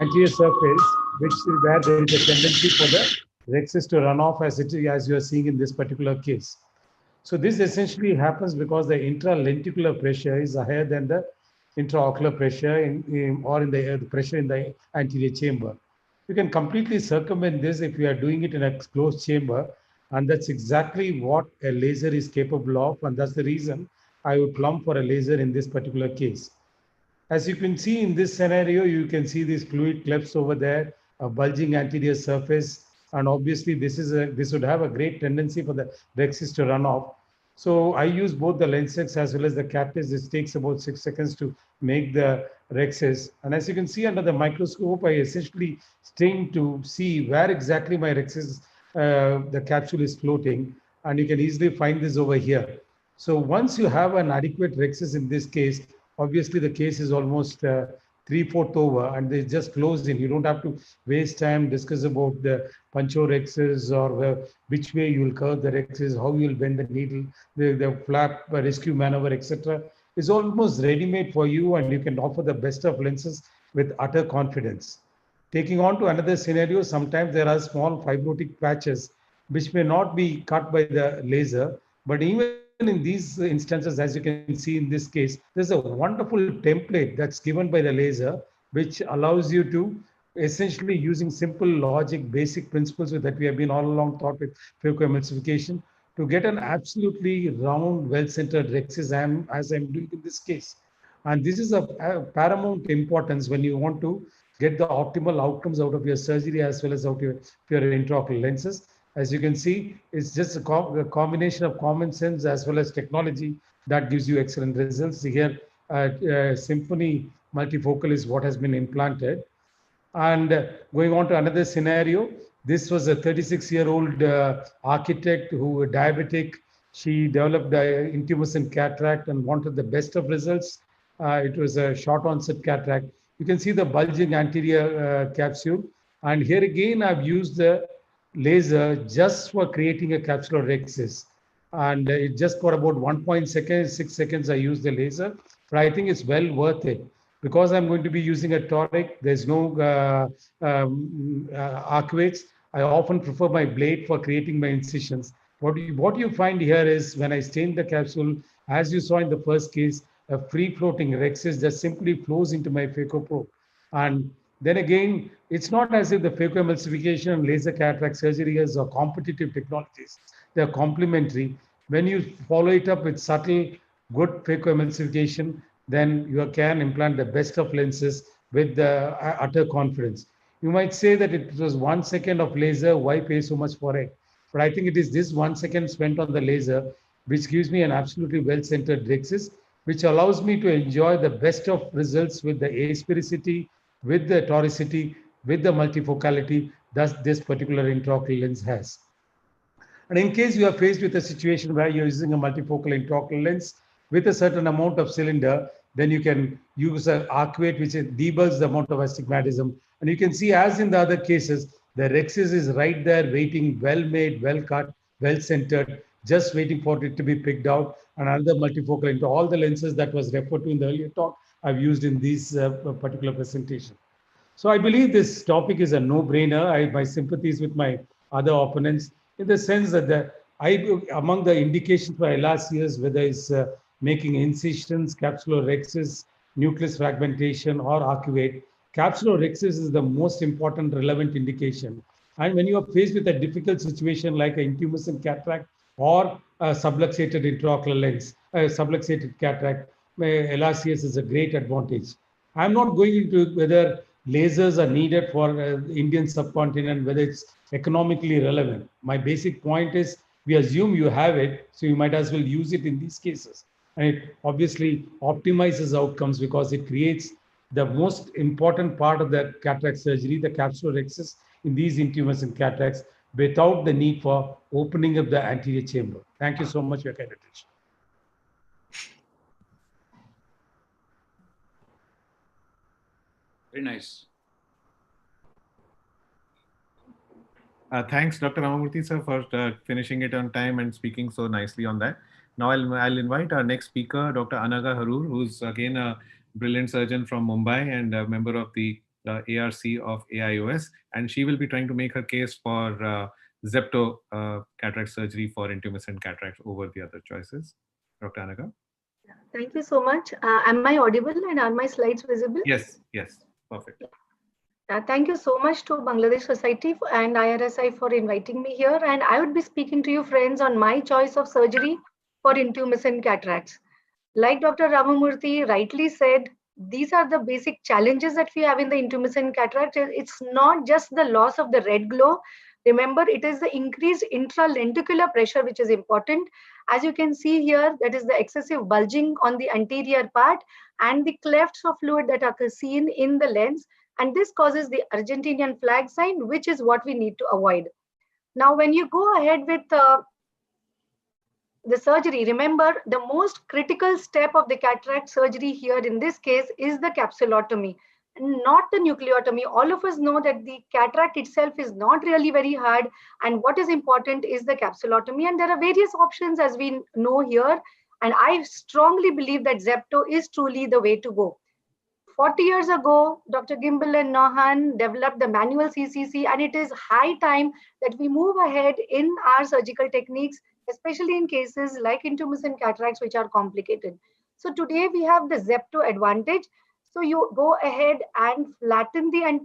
anterior surface, which is where there is a tendency for the rexus to run off, as you are seeing in this particular case. So this essentially happens because the intralenticular pressure is higher than the intraocular pressure or in the pressure in the anterior chamber. You can completely circumvent this if you are doing it in a closed chamber, and that's exactly what a laser is capable of, and that's the reason I would plumb for a laser in this particular case. As you can see in this scenario, you can see these fluid clefts over there, a bulging anterior surface, and obviously this would have a great tendency for the rexis to run off. So I use both the lenses as well as the catheters. This takes about 6 seconds to make the rexis. And as you can see under the microscope, I essentially stain to see where exactly my rexis, the capsule is floating. And you can easily find this over here. So once you have an adequate rexis in this case, obviously the case is almost 3/4 over and it just flows in. You don't have to waste time discuss about the puncho rexis or which way you will curve the rexis, how you will bend the needle, the flap rescue maneuver, etc. Is almost ready-made for you, and you can offer the best of lenses with utter confidence. Taking on to another scenario, sometimes there are small fibrotic patches which may not be cut by the laser, but even in these instances, as you can see in this case, there's a wonderful template that's given by the laser, which allows you to essentially using simple logic, basic principles that we have been all along taught with phacoemulsification to get an absolutely round, well-centered rexis as I'm doing in this case. And this is a paramount importance when you want to get the optimal outcomes out of your surgery as well as out of your intraocular lenses. As you can see, it's just a combination of common sense as well as technology that gives you excellent results. Here, Symphony multifocal is what has been implanted. And going on to another scenario, this was a 36-year-old architect who diabetic. She developed intumescent cataract and wanted the best of results. It was a short onset cataract. You can see the bulging anterior capsule. And here again, I've used the laser just for creating a capsular rexis. And it just for about 1.6 seconds, I used the laser. But I think it's well worth it. Because I'm going to be using a toric, there's no arcuates. I often prefer my blade for creating my incisions. What you find here is when I stain the capsule, as you saw in the first case, a free-floating rexis that simply flows into my phacoprobe. And then again, it's not as if the phacoemulsification and laser cataract surgery is a competitive technologies. They're complementary. When you follow it up with subtle, good phacoemulsification, then you can implant the best of lenses with the utter confidence. You might say that it was 1 second of laser, why pay so much for it? But I think it is this 1 second spent on the laser, which gives me an absolutely well-centered rexis, which allows me to enjoy the best of results with the asphericity, with the toricity, with the multifocality that this particular intraocular lens has. And in case you are faced with a situation where you're using a multifocal intraocular lens with a certain amount of cylinder, then you can use an arcuate which debulks the amount of astigmatism. And you can see, as in the other cases, the rexis is right there waiting, well made, well cut, well centered, just waiting for it to be picked out. And another multifocal into all the lenses that was referred to in the earlier talk, I've used in this particular presentation. So I believe this topic is a no-brainer. My sympathies with my other opponents in the sense that among the indications for LRCS, whether it's making incisions, capsular rexis, nucleus fragmentation, or arcuate, capsular rexis is the most important relevant indication. And when you are faced with a difficult situation like an intumescent cataract or a subluxated intraocular lens, a subluxated cataract, LRCS is a great advantage. I'm not going into whether lasers are needed for the Indian subcontinent, whether it's economically relevant. My basic point is we assume you have it, so you might as well use it in these cases. And it obviously optimizes outcomes because it creates the most important part of the cataract surgery, the capsular rexis in these intumescent cataracts, without the need for opening up the anterior chamber. Thank you so much for your kind attention. Very nice. Thanks, Dr. Ramamurthy, sir, for finishing it on time and speaking so nicely on that. Now I'll invite our next speaker, Dr. Anaga Harur, who's again a brilliant surgeon from Mumbai and a member of the ARC of AIOS, and she will be trying to make her case for Zepto cataract surgery for intumescent cataract over the other choices. Dr. Anaga. Thank you so much. Am I audible and are my slides visible? Yes, yes, perfect. Thank you so much to Bangladesh Society and IRSI for inviting me here. And I would be speaking to you, friends, on my choice of surgery for intumescent cataracts. Like Dr. Ramamurthy rightly said, these are the basic challenges that we have in the intumescent cataract. It's not just the loss of the red glow. Remember, it is the increased intralenticular pressure which is important. As you can see here, that is the excessive bulging on the anterior part and the clefts of fluid that are seen in the lens. And this causes the Argentinian flag sign, which is what we need to avoid. Now, when you go ahead with the surgery, remember the most critical step of the cataract surgery here in this case is the capsulotomy, not the nucleotomy. All of us know that the cataract itself is not really very hard, and what is important is the capsulotomy, and there are various options as we know here, and I strongly believe that Zepto is truly the way to go. 40 years ago, Dr. Gimbel and Nohan developed the manual CCC, and it is high time that we move ahead in our surgical techniques, especially in cases like intumescent cataracts, which are complicated. So today we have the Zepto advantage. So you go ahead and flatten the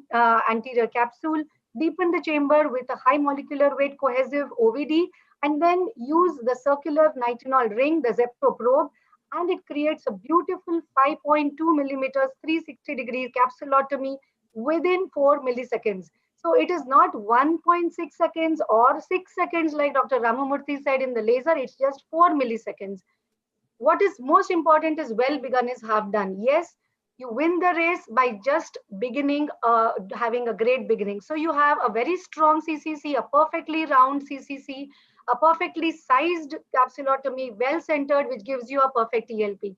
anterior capsule, deepen the chamber with a high molecular weight cohesive OVD, and then use the circular nitinol ring, the Zepto probe, and it creates a beautiful 5.2 millimeters 360 degree capsulotomy within 4 milliseconds. So it is not 1.6 seconds or 6 seconds like Dr. Ramamurthy said in the laser, it's just 4 milliseconds. What is most important is well begun is half done. Yes, you win the race by just beginning, having a great beginning. So you have a very strong CCC, a perfectly round CCC, a perfectly sized capsulotomy, well centered, which gives you a perfect ELP.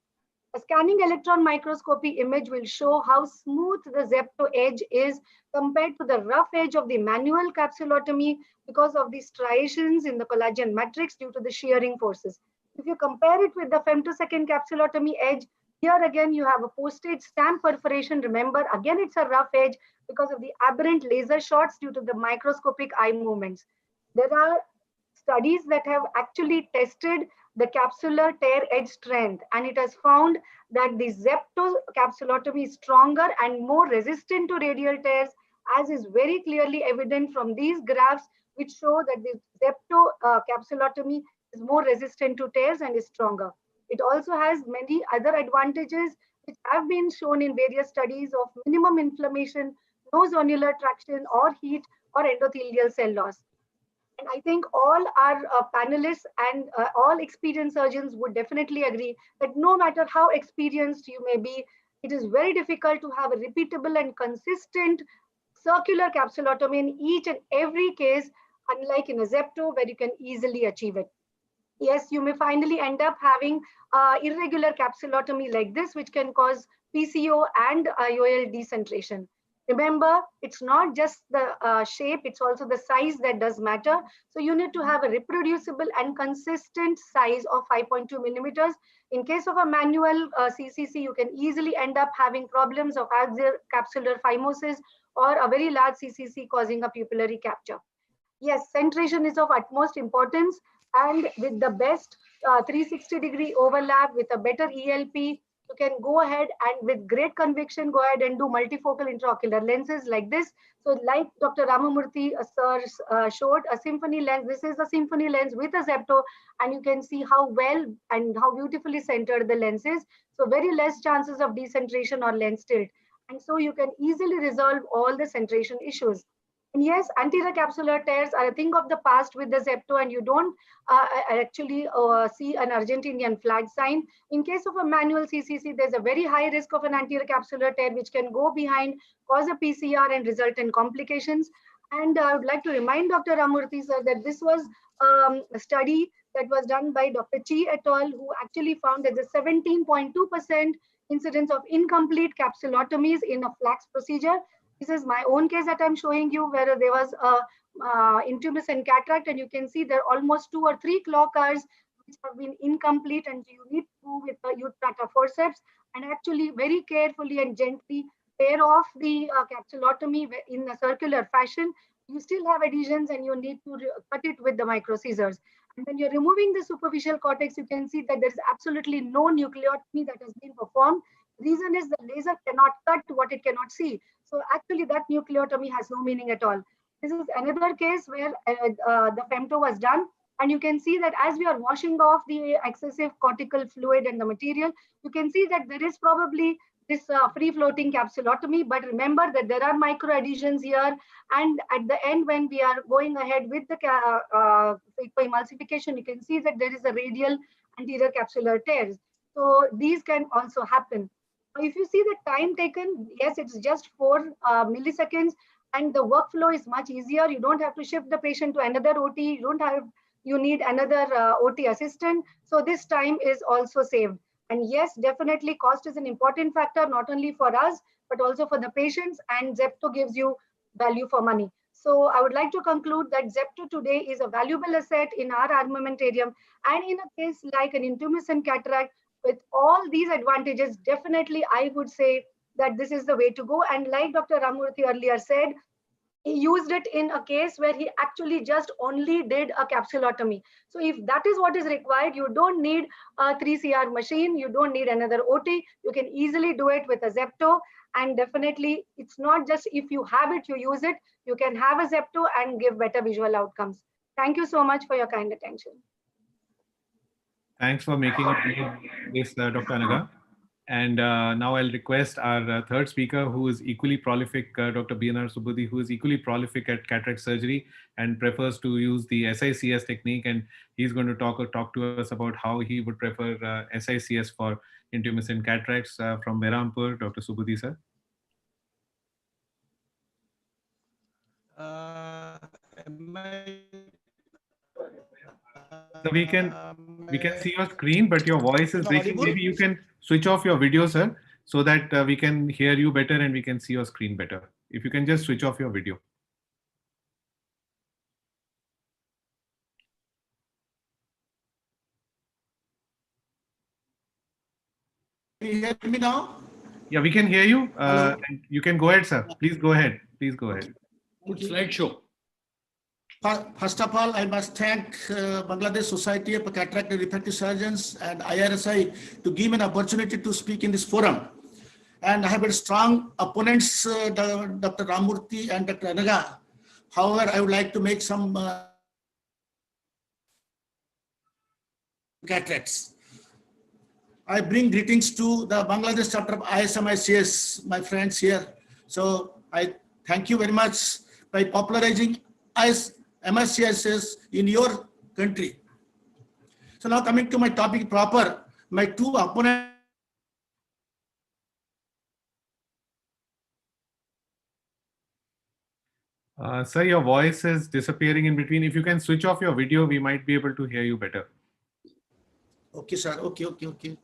A scanning electron microscopy image will show how smooth the Zepto edge is compared to the rough edge of the manual capsulotomy because of the striations in the collagen matrix due to the shearing forces. If you compare it with the femtosecond capsulotomy edge, here again you have a postage stamp perforation. Remember, again it's a rough edge because of the aberrant laser shots due to the microscopic eye movements. There are studies that have actually tested the capsular tear edge strength, and it has found that the Zepto capsulotomy is stronger and more resistant to radial tears, as is very clearly evident from these graphs, which show that the Zepto capsulotomy is more resistant to tears and is stronger. It also has many other advantages which have been shown in various studies of minimum inflammation, no zonular traction or heat or endothelial cell loss. And I think all our panelists and all experienced surgeons would definitely agree that no matter how experienced you may be, it is very difficult to have a repeatable and consistent circular capsulotomy in each and every case, unlike in a Zepto where you can easily achieve it. Yes, you may finally end up having irregular capsulotomy like this, which can cause PCO and IOL decentration. Remember, it's not just the shape, it's also the size that does matter. So you need to have a reproducible and consistent size of 5.2 millimeters. In case of a manual CCC, you can easily end up having problems of axial capsular phimosis or a very large CCC causing a pupillary capture. Yes, centration is of utmost importance, and with the best 360-degree overlap with a better ELP, you can go ahead and with great conviction go ahead and do multifocal intraocular lenses like this. So like Dr. Ramamurthy sir showed, a symphony lens, this is a symphony lens with a Zepto, and you can see how well and how beautifully centered the lens is. So very less chances of decentration or lens tilt. And so you can easily resolve all the centration issues. And yes, anterior capsular tears are a thing of the past with the Zepto, and you don't actually see an Argentinian flag sign. In case of a manual CCC, there's a very high risk of an anterior capsular tear, which can go behind, cause a PCR, and result in complications. And I would like to remind Dr. Ramamurthy sir that this was a study that was done by Dr. Chi et al., who actually found that the 17.2% incidence of incomplete capsulotomies in a flax procedure. This is my own case that I'm showing you, where there was a intumescent cataract, and you can see there are almost 2 or 3 clock hours which have been incomplete, and you need to with a Utrata forceps and actually very carefully and gently tear off the capsulotomy in a circular fashion. You still have adhesions, and you need to cut it with the micro scissors. And when you're removing the superficial cortex, you can see that there's absolutely no nucleotomy that has been performed. Reason is the laser cannot cut what it cannot see. So actually that nucleotomy has no meaning at all. This is another case where the femto was done, and you can see that as we are washing off the excessive cortical fluid and the material, you can see that there is probably this free-floating capsulotomy. But remember that there are micro adhesions here, and at the end, when we are going ahead with the emulsification, you can see that there is a radial anterior capsular tears. So these can also happen. If you see the time taken, yes, it's just 4 milliseconds, and the workflow is much easier. You don't have to shift the patient to another OT. You need another OT assistant. So this time is also saved. And yes, definitely cost is an important factor, not only for us, but also for the patients, and Zepto gives you value for money. So I would like to conclude that Zepto today is a valuable asset in our armamentarium, and in a case like an intumescent cataract, with all these advantages, definitely I would say that this is the way to go. And like Dr. Ramurthy earlier said, he used it in a case where he actually just only did a capsulotomy. So if that is what is required, you don't need a 3CR machine, you don't need another OT, you can easily do it with a Zepto. And definitely, it's not just if you have it, you use it, you can have a Zepto and give better visual outcomes. Thank you so much for your kind attention. Thanks for making this, Dr. Anaga. And now I'll request our third speaker, who is equally prolific, Dr. BNR Subudhi, who is equally prolific at cataract surgery and prefers to use the SICS technique. And he's going to talk to us about how he would prefer SICS for intumescent cataracts from Behrampur. Dr. Subudhi, sir. So we can see your screen, but your voice is breaking. Maybe you can switch off your video, sir, so that we can hear you better and we can see your screen better. If you can just switch off your video. Can you hear me now? Yeah, we can hear you. You can go ahead, sir. Please go ahead. Please go ahead. Good slideshow. First of all, I must thank Bangladesh Society of Cataract and Refractive Surgeons and IRSI to give me an opportunity to speak in this forum. And I have been strong opponents, Dr. Ramurthy and Dr. Anaga. However, I would like to make some cataracts. I bring greetings to the Bangladesh chapter of ISMICS, my friends here. So I thank you very much by popularizing MSCSS in your country. So now coming to my topic proper, my two opponents. Sir, your voice is disappearing in between. If you can switch off your video, we might be able to hear you better. Okay, sir. Okay.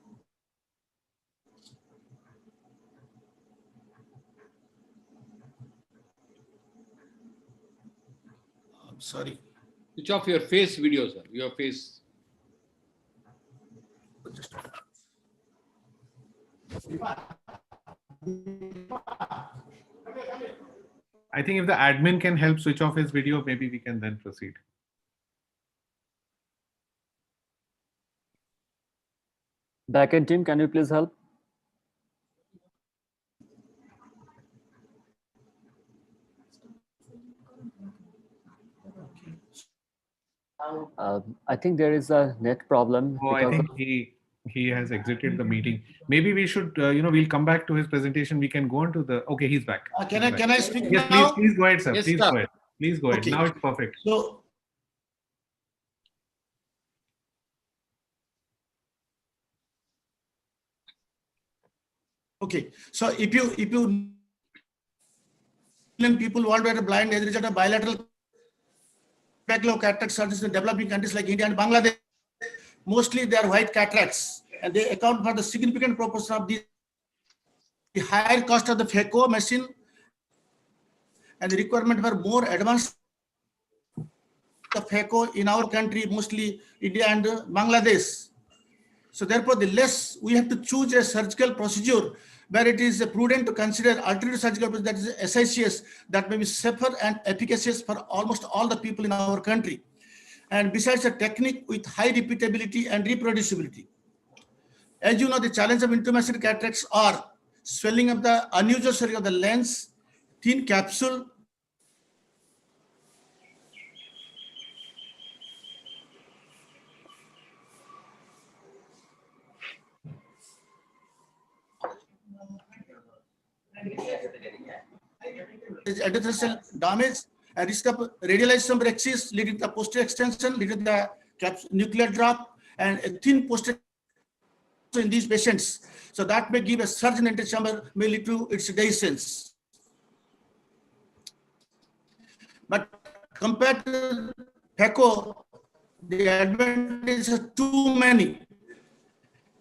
I'm sorry. Switch off your face video, sir. Your face. I think if the admin can help switch off his video, maybe we can then proceed. Backend team, can you please help? I think there is a net problem. Oh, I think he has exited the meeting. Maybe we should, we'll come back to his presentation. We can go on to the. Okay, he's back. Can I speak yes, now? Please go ahead, sir. Yes, please sir. go ahead. Please go ahead. Okay. Now it's perfect. So. Okay, so if you people worldwide are blind as a result of bilateral cataract surgeries in developing countries like India and Bangladesh, mostly they are white cataracts, and they account for the significant proportion of the higher cost of the phaco machine and the requirement for more advanced phaco in our country, mostly India and Bangladesh. So therefore, the less we have to choose a surgical procedure where it is prudent to consider alternative surgical procedure, that is SICS, that may be safer and efficacious for almost all the people in our country. And besides, a technique with high repeatability and reproducibility. As you know, the challenge of intumescent cataracts are swelling of the unusual area of the lens, thin capsule, endothelial damage, a risk of radialization rexis leading to posterior extension, leading to the nuclear drop, and a thin posterior in these patients. So that may give a surge in antechamber, may lead to its dehiscence. But compared to PECO, the advantages are too many.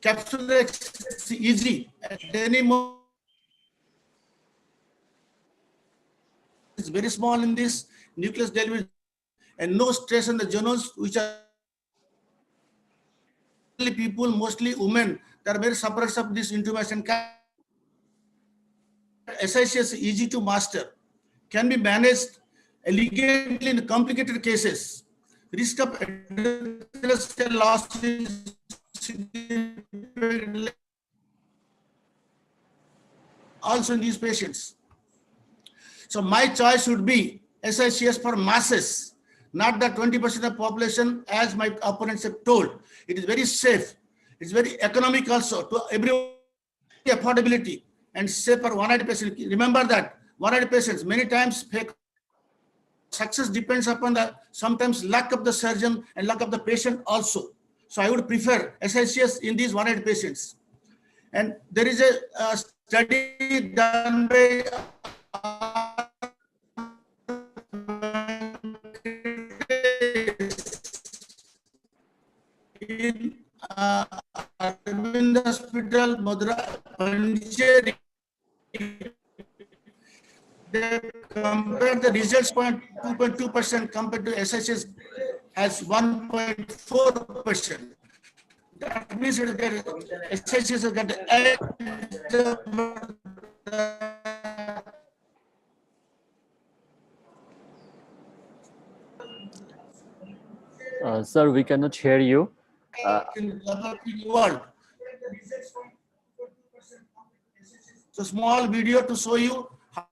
Capsular access is easy. At any moment, it's very small in this nucleus delivery, and no stress on the journals, which are people, mostly women, that are very sufferers of this intumescent. SICS is easy to master, can be managed elegantly in complicated cases. Risk of endothelial loss is also in these patients. So my choice would be SICS for masses, not the 20% of population as my opponents have told. It is very safe. It's very economic also to everyone, affordability, and safe for 100 patients. Remember that 100 patients, many times success depends upon the sometimes luck of the surgeon and luck of the patient also. So I would prefer SICS in these 100 patients. And there is a study done by in Arvind Hospital, Madura, Pondicherry. They compare the results 2.2% compared to SHS has 1.4%. That means SHS has got Sir, we cannot hear you. in developing world. So small video to show you how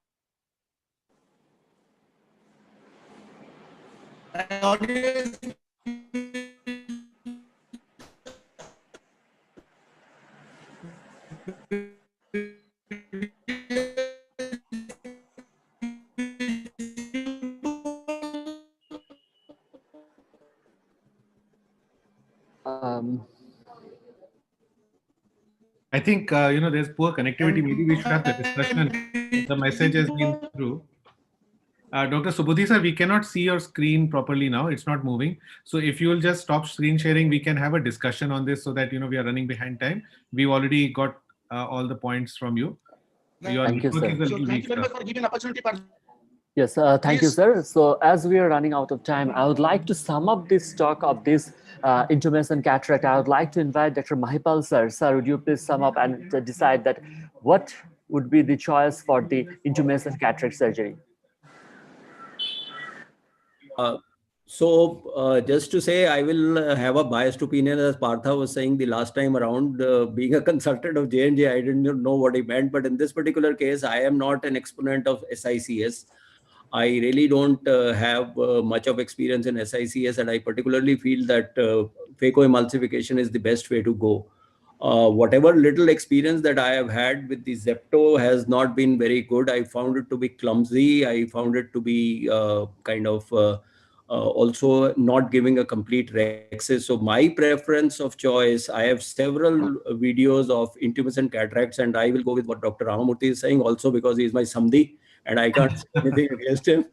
audience I think, there's poor connectivity. Maybe we should have the discussion. The message has been through. Dr. Subudhi sir, we cannot see your screen properly now. It's not moving. So if you will just stop screen sharing, we can have a discussion on this so that, we are running behind time. We've already got all the points from you. Your Thank you, network sir. is a So little thank weak, you very sir. much for giving opportunity. Yes, thank you, sir. So as we are running out of time, I would like to sum up this talk of this intumescent cataract. I would like to invite Dr. Mahipal sir. Sir, would you please sum up and decide that what would be the choice for the intumescent cataract surgery? Just to say, I will have a biased opinion, as Partha was saying the last time around. Being a consultant of J&J, I didn't know what he meant, but in this particular case, I am not an exponent of SICS. I really don't have much of experience in SICS, and I particularly feel that phacoemulsification is the best way to go. Whatever little experience that I have had with the Zepto has not been very good. I found it to be clumsy. I found it to be also not giving a complete rexis. So my preference of choice, I have several videos of intumescent cataracts, and I will go with what Dr. Ramamurthy is saying also because he is my Samdi and I can't say anything against him.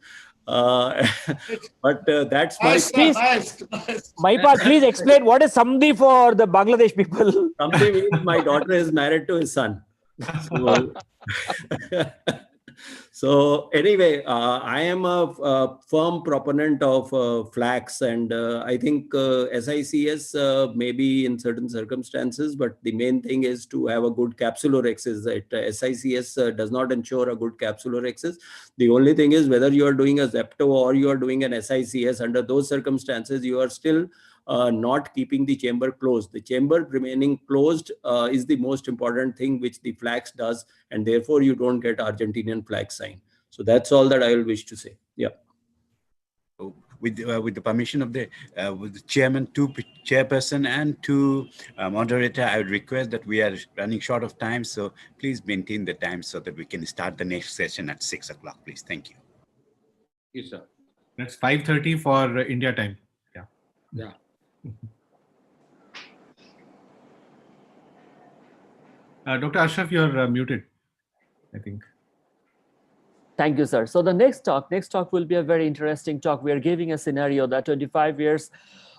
But that's my... Please, Mahipal, please explain what is Samdi for the Bangladesh people. Samdi means my daughter is married to his son. So, so anyway, I am a firm proponent of flax, and I think SICS maybe in certain circumstances, but the main thing is to have a good capsulorhexis. SICS does not ensure a good capsulorhexis. The only thing is whether you are doing a Zepto or you are doing an SICS, under those circumstances, you are still not keeping the chamber closed. The chamber remaining closed is the most important thing which the flax does, and therefore you don't get Argentinian flax sign. So that's all that I will wish to say. Yeah. with the permission of the chairman, chairperson, and moderator, I would request that we are running short of time, so please maintain the time so that we can start the next session at 6 o'clock, please. Thank you. Yes, sir. That's 5:30 for India time. Yeah. Yeah. Dr. Ashraf, you're muted, I think. Thank you, sir. So the next talk will be a very interesting talk. We are giving a scenario that 25 years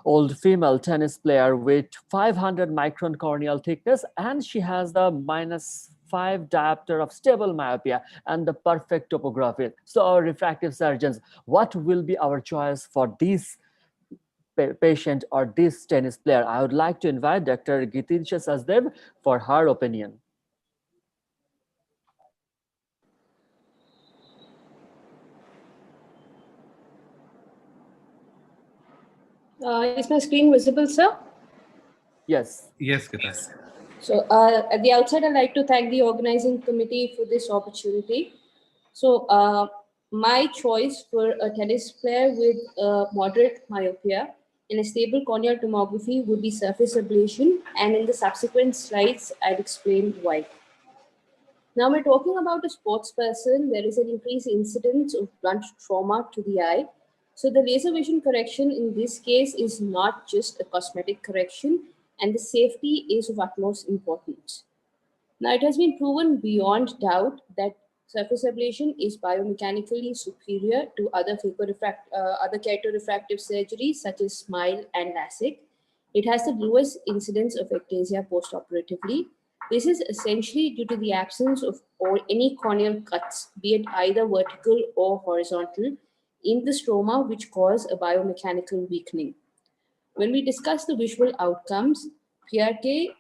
old female tennis player with 500 micron corneal thickness, and she has the -5 diopter of stable myopia and the perfect topography. So our refractive surgeons, what will be our choice for this patient or this tennis player? I would like to invite Dr. Gitinsha Sachdev for her opinion. Is my screen visible, sir? Yes. Yes, Gita. So at the outset, I'd like to thank the organizing committee for this opportunity. So my choice for a tennis player with moderate myopia in a stable corneal tomography would be surface ablation, and in the subsequent slides, I'd explain why. Now we're talking about a sports person. There is an increased incidence of blunt trauma to the eye. So the laser vision correction in this case is not just a cosmetic correction, and the safety is of utmost importance. Now it has been proven beyond doubt that surface ablation is biomechanically superior to other keratofractive surgeries such as SMILE and LASIK. It has the lowest incidence of ectasia postoperatively. This is essentially due to the absence of any corneal cuts, be it either vertical or horizontal, in the stroma, which cause a biomechanical weakening. When we discuss the visual outcomes, PRK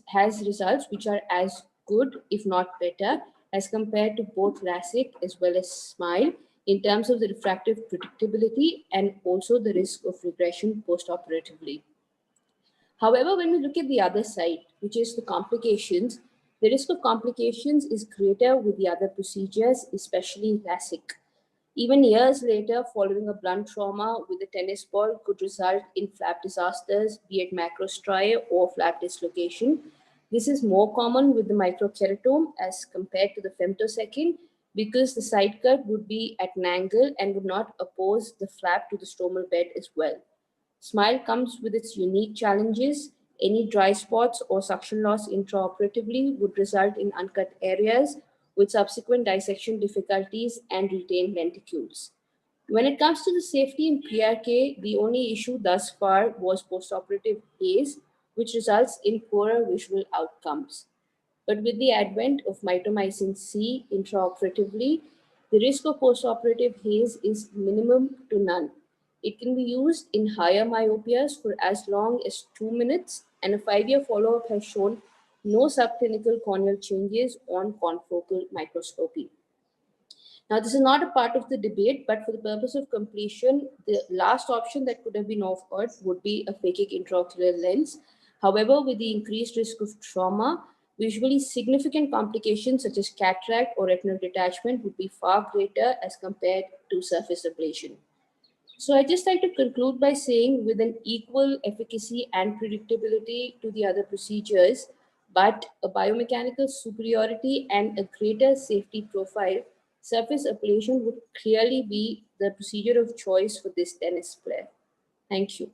has results which are as good, if not better, as compared to both LASIK as well as SMILE in terms of the refractive predictability and also the risk of regression postoperatively. However, when we look at the other side, which is the complications, the risk of complications is greater with the other procedures, especially LASIK. Even years later, following a blunt trauma with a tennis ball could result in flap disasters, be it macrostriae or flap dislocation. This is more common with the microkeratome as compared to the femtosecond because the side cut would be at an angle and would not oppose the flap to the stromal bed as well. SMILE comes with its unique challenges. Any dry spots or suction loss intraoperatively would result in uncut areas with subsequent dissection difficulties and retained lenticules. When it comes to the safety in PRK, the only issue thus far was postoperative haze, which results in poorer visual outcomes. But with the advent of mitomycin C intraoperatively, the risk of postoperative haze is minimum to none. It can be used in higher myopias for as long as 2 minutes, and a 5-year follow-up has shown no subclinical corneal changes on confocal microscopy. Now, this is not a part of the debate, but for the purpose of completion, the last option that could have been offered would be a phakic intraocular lens. However, with the increased risk of trauma, visually significant complications such as cataract or retinal detachment would be far greater as compared to surface ablation. So I just like to conclude by saying with an equal efficacy and predictability to the other procedures, but a biomechanical superiority and a greater safety profile, surface ablation would clearly be the procedure of choice for this tennis player. Thank you.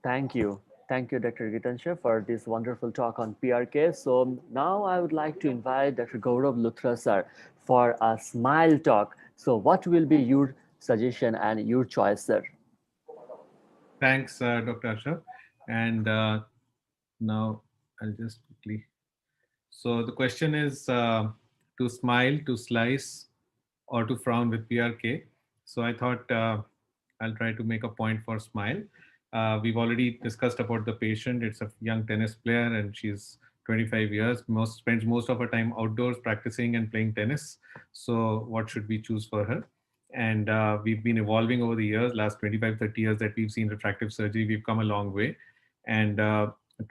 Thank you. Thank you, Dr. Gitansha, for this wonderful talk on PRK. So now I would like to invite Dr. Gaurav Luthra, sir, for a SMILE talk. So what will be your suggestion and your choice, sir? Thanks, Dr. Ashraf. And now I'll just quickly. So the question is to smile, to slice, or to frown with PRK. So I thought I'll try to make a point for SMILE. We've already discussed about the patient. It's a young tennis player and she's 25 years, spends most of her time outdoors practicing and playing tennis. So what should we choose for her? And we've been evolving over the years, last 25, 30 years that we've seen refractive surgery. We've come a long way. And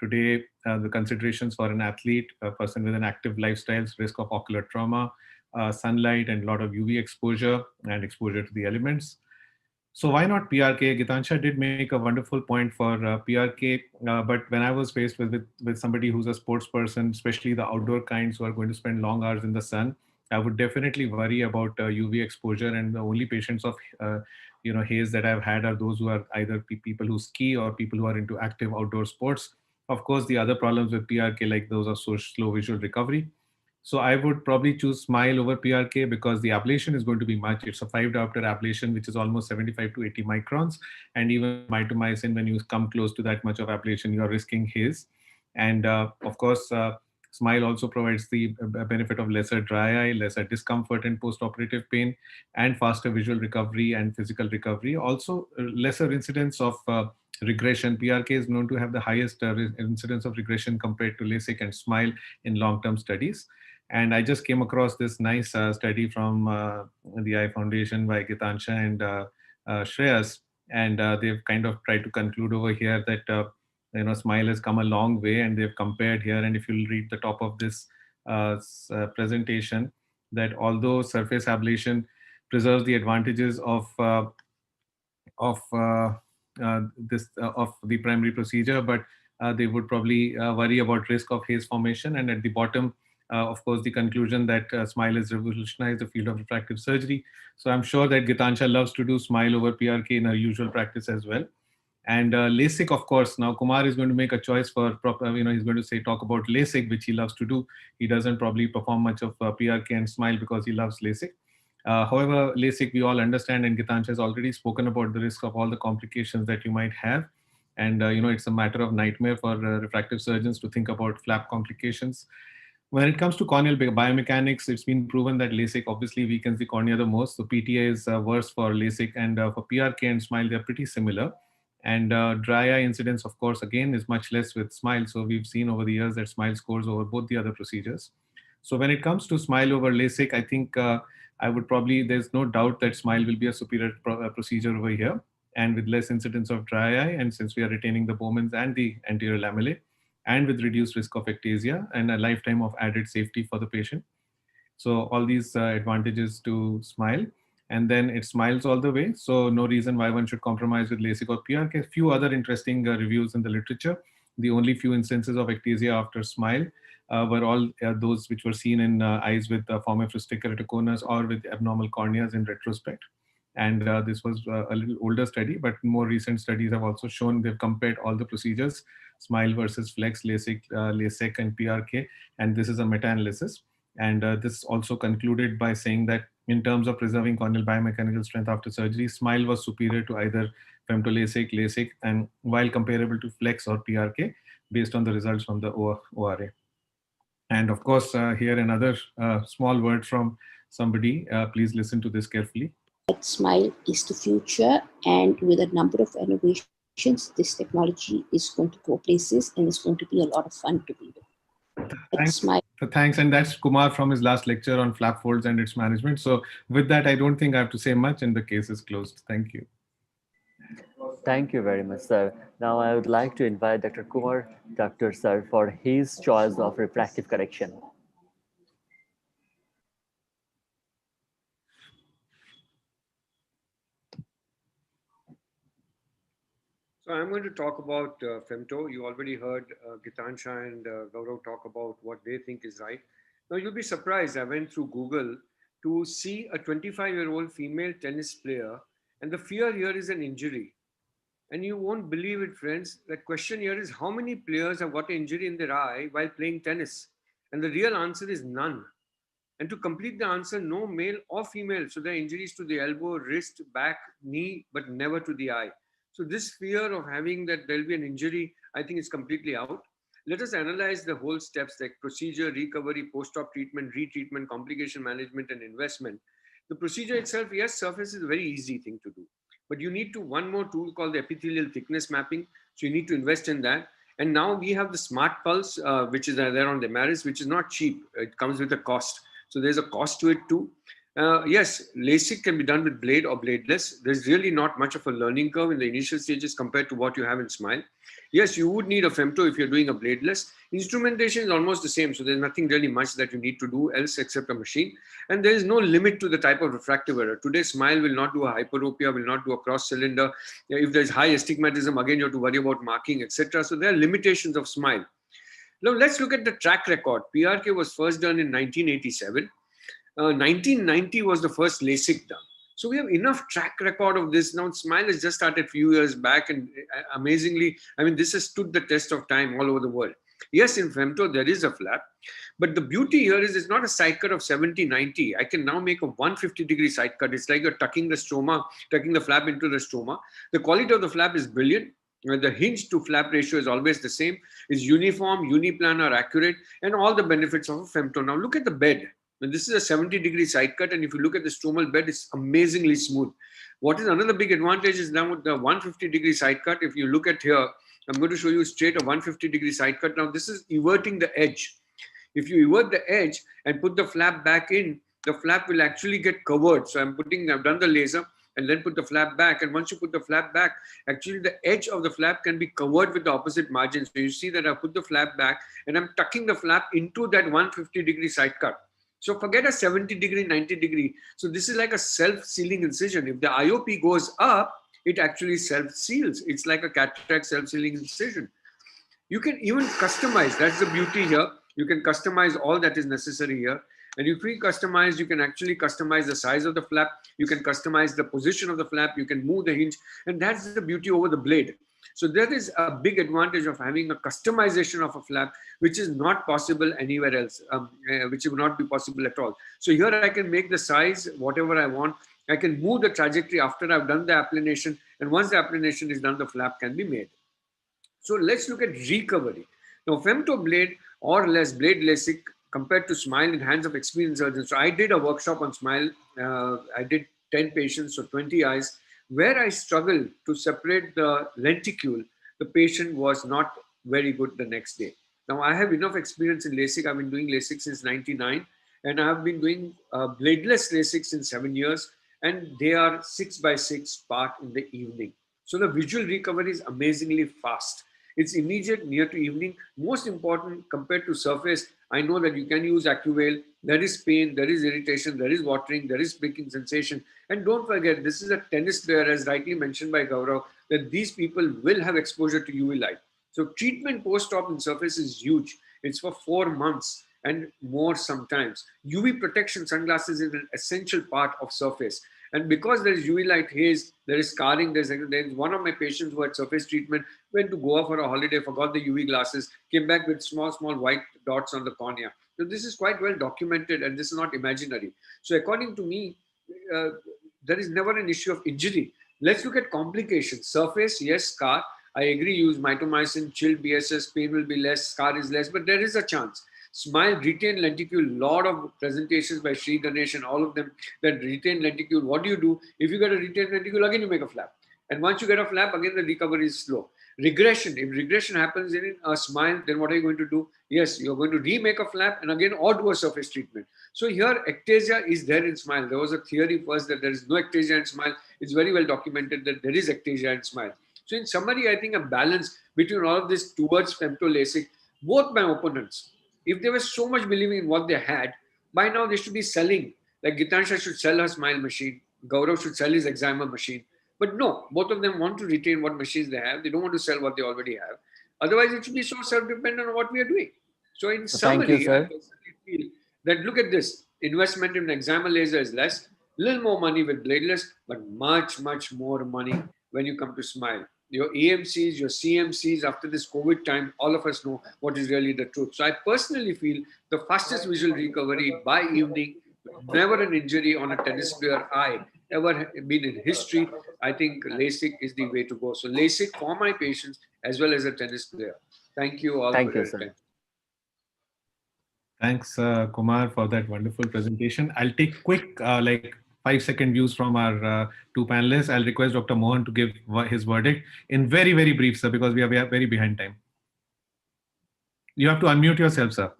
today, the considerations for an athlete, a person with an active lifestyle, risk of ocular trauma, sunlight and a lot of UV exposure and exposure to the elements. So why not PRK? Gitansha did make a wonderful point for PRK, but when I was faced with somebody who's a sports person, especially the outdoor kinds who are going to spend long hours in the sun, I would definitely worry about UV exposure. And the only patients of haze that I've had are those who are either people who ski or people who are into active outdoor sports. Of course, the other problems with PRK, like those are so slow visual recovery. So I would probably choose SMILE over PRK because the ablation is going to be much. It's a 5-diopter ablation, which is almost 75 to 80 microns. And even mitomycin, when you come close to that much of ablation, you are risking haze. And of course, SMILE also provides the benefit of lesser dry eye, lesser discomfort and post-operative pain, and faster visual recovery and physical recovery. Also, lesser incidence of regression. PRK is known to have the highest incidence of regression compared to LASIK and SMILE in long-term studies. And I just came across this nice study from the Eye Foundation by Gitansha and Shreyas, and they've kind of tried to conclude over here that SMILE has come a long way, and they've compared here. And if you'll read the top of this presentation, that although surface ablation preserves the advantages of the primary procedure, but they would probably worry about risk of haze formation. And at the bottom, of course, the conclusion that SMILE has revolutionized the field of refractive surgery. So I'm sure that Gitansha loves to do SMILE over PRK in her usual practice as well. And LASIK, of course, now Kumar is going to make a choice for, he's going to talk about LASIK, which he loves to do. He doesn't probably perform much of PRK and SMILE because he loves LASIK. However, LASIK, we all understand, and Gitansha has already spoken about the risk of all the complications that you might have. And, it's a matter of nightmare for refractive surgeons to think about flap complications. When it comes to corneal biomechanics, it's been proven that LASIK obviously weakens the cornea the most. So PTA is worse for LASIK, and for PRK and SMILE, they're pretty similar. And dry eye incidence, of course, again, is much less with SMILE. So we've seen over the years that SMILE scores over both the other procedures. So when it comes to SMILE over LASIK, I think I would probably, there's no doubt that SMILE will be a superior procedure over here, and with less incidence of dry eye. And since we are retaining the Bowman's and the anterior lamellae, and with reduced risk of ectasia and a lifetime of added safety for the patient. So all these advantages to SMILE, and then it smiles all the way. So no reason why one should compromise with LASIK or PRK. A few other interesting reviews in the literature. The only few instances of ectasia after SMILE were all those which were seen in eyes with formophoristic keratoconus or with abnormal corneas in retrospect. And this was a little older study, but more recent studies have also shown, they've compared all the procedures, SMILE versus Flex, LASIK and PRK, and this is a meta-analysis. And this also concluded by saying that in terms of preserving corneal biomechanical strength after surgery, SMILE was superior to either femtolasic, LASIK, and while comparable to Flex or PRK, based on the results from the ORA. And of course, here another small word from somebody. Please listen to this carefully. SMILE is the future, and with a number of innovations, this technology is going to go places, and it's going to be a lot of fun to be with. Thanks. And that's Kumar from his last lecture on flap folds and its management. So with that, I don't think I have to say much, and the case is closed. Thank you. Thank you very much, sir. Now I would like to invite Dr. Kumar, sir, for his choice of refractive correction. So I'm going to talk about femto. You already heard Gitansha and Gaurav talk about what they think is right. Now you'll be surprised. I went through Google to see a 25-year-old female tennis player, and the fear here is an injury. And you won't believe it, friends. The question here is how many players have got an injury in their eye while playing tennis? And the real answer is none. And to complete the answer, no male or female. So there are injuries to the elbow, wrist, back, knee, but never to the eye. So this fear of having that there'll be an injury, I think is completely out. Let us analyze the whole steps like procedure, recovery, post-op treatment, retreatment, complication management, and investment. The procedure itself, yes, surface is a very easy thing to do. But you need one more tool called the epithelial thickness mapping. So you need to invest in that. And now we have the Smart Pulse, which is there on the Demaris, which is not cheap. It comes with a cost. So there's a cost to it too. Yes, LASIK can be done with blade or bladeless. There's really not much of a learning curve in the initial stages compared to what you have in SMILE. Yes, you would need a femto if you're doing a bladeless. Instrumentation is almost the same, so there's nothing really much that you need to do else except a machine. And there is no limit to the type of refractive error. Today, SMILE will not do a hyperopia, will not do a cross cylinder. If there's high astigmatism, again, you have to worry about marking, etc. So there are limitations of SMILE. Now, let's look at the track record. PRK was first done in 1987. 1990 was the first LASIK done. So we have enough track record of this. Now, SMILE has just started a few years back, and amazingly, I mean, this has stood the test of time all over the world. Yes, in femto, there is a flap, but the beauty here is it's not a side cut of 70, 90. I can now make a 150-degree side cut. It's like you're tucking the stroma, tucking the flap into the stroma. The quality of the flap is brilliant. The hinge to flap ratio is always the same. It's uniform, uniplanar, accurate, and all the benefits of a femto. Now, look at the bed. And this is a 70-degree side cut, and if you look at the stromal bed, it's amazingly smooth. What is another big advantage is now the 150-degree side cut. If you look at here, I'm going to show you straight a 150-degree side cut. Now, this is everting the edge. If you evert the edge and put the flap back in, the flap will actually get covered. So I've done the laser and then put the flap back. And once you put the flap back, actually the edge of the flap can be covered with the opposite margin. So you see that I put the flap back and I'm tucking the flap into that 150-degree side cut. So forget a 70-degree, 90-degree. So this is like a self-sealing incision. If the IOP goes up, it actually self-seals. It's like a cataract self-sealing incision. You can even customize. That's the beauty here. You can customize all that is necessary here. And if we customize, you can actually customize the size of the flap. You can customize the position of the flap. You can move the hinge. And that's the beauty over the blade. So there is a big advantage of having a customization of a flap, which is not possible anywhere else, which will not be possible at all. So here I can make the size, whatever I want. I can move the trajectory after I've done the applanation. And once the applanation is done, the flap can be made. So let's look at recovery. Now, femto blade or less blade LASIK compared to SMILE in hands of experienced surgeons. So I did a workshop on SMILE. I did 10 patients, so 20 eyes. Where I struggled to separate the lenticule, the patient was not very good the next day. Now, I have enough experience in LASIK. I've been doing LASIK since 99, and I've been doing bladeless LASIK since 7 years, and they are 6x6 part in the evening. So the visual recovery is amazingly fast. It's immediate, near to evening. Most important, compared to surface, I know that you can use AccuVeil. There is pain, there is irritation, there is watering, there is pricking sensation. And don't forget, this is a tennis player, as rightly mentioned by Gaurav, that these people will have exposure to UV light. So treatment post-op in surface is huge. It's for 4 months and more sometimes. UV protection sunglasses is an essential part of surface. And because there is UV light haze, there is scarring. There's one of my patients who had surface treatment, went to Goa for a holiday, forgot the UV glasses, came back with small white dots on the cornea. So this is quite well documented, and this is not imaginary. So according to me, there is never an issue of injury. Let's look at complications. Surface, yes, scar. I agree, use mitomycin, chilled BSS, pain will be less, scar is less, but there is a chance. SMILE, retained lenticule, lot of presentations by Sri Ganesh and all of them that retained lenticule. What do you do? If you get a retained lenticule, again you make a flap. And once you get a flap, again the recovery is slow. Regression, if regression happens in a SMILE, then what are you going to do? Yes, you're going to remake a flap and again or do a surface treatment. So here ectasia is there in SMILE. There was a theory first that there is no ectasia in SMILE. It's very well documented that there is ectasia in SMILE. So in summary, I think a balance between all of this towards femto LASIK, both my opponents, if they were so much believing in what they had, by now they should be selling. Like Gitansha should sell her SMILE machine. Gaurav should sell his Excimer machine. But no, both of them want to retain what machines they have. They don't want to sell what they already have. Otherwise, it should be so self-dependent on what we are doing. So in summary, I personally feel that look at this. Investment in an Excimer laser is less. Little more money with bladeless, but much, much more money when you come to SMILE. Your AMCs, your CMCs, after this COVID time, all of us know what is really the truth. So I personally feel the fastest visual recovery by evening, never an injury on a tennis player eye ever been in history. I think LASIK is the way to go. So LASIK for my patients as well as a tennis player. Thank you all for your time. Thanks, Kumar, for that wonderful presentation. I'll take quick, 5-second views from our two panelists. I'll request Dr. Mohan to give his verdict in very, very brief, sir, because we are very behind time. You have to unmute yourself, sir.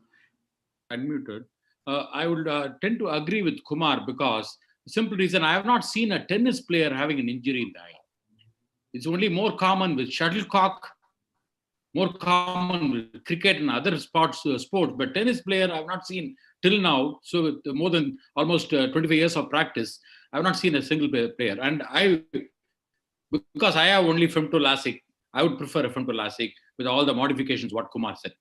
Unmuted. I would tend to agree with Kumar, because the simple reason, I have not seen a tennis player having an injury in the eye. It's only more common with shuttlecock, more common with cricket and other sports, but tennis player I have not seen till now. So with more than almost 25 years of practice, I have not seen a single player. And because I have only femtolasic, I would prefer a femtolasic with all the modifications what Kumar said.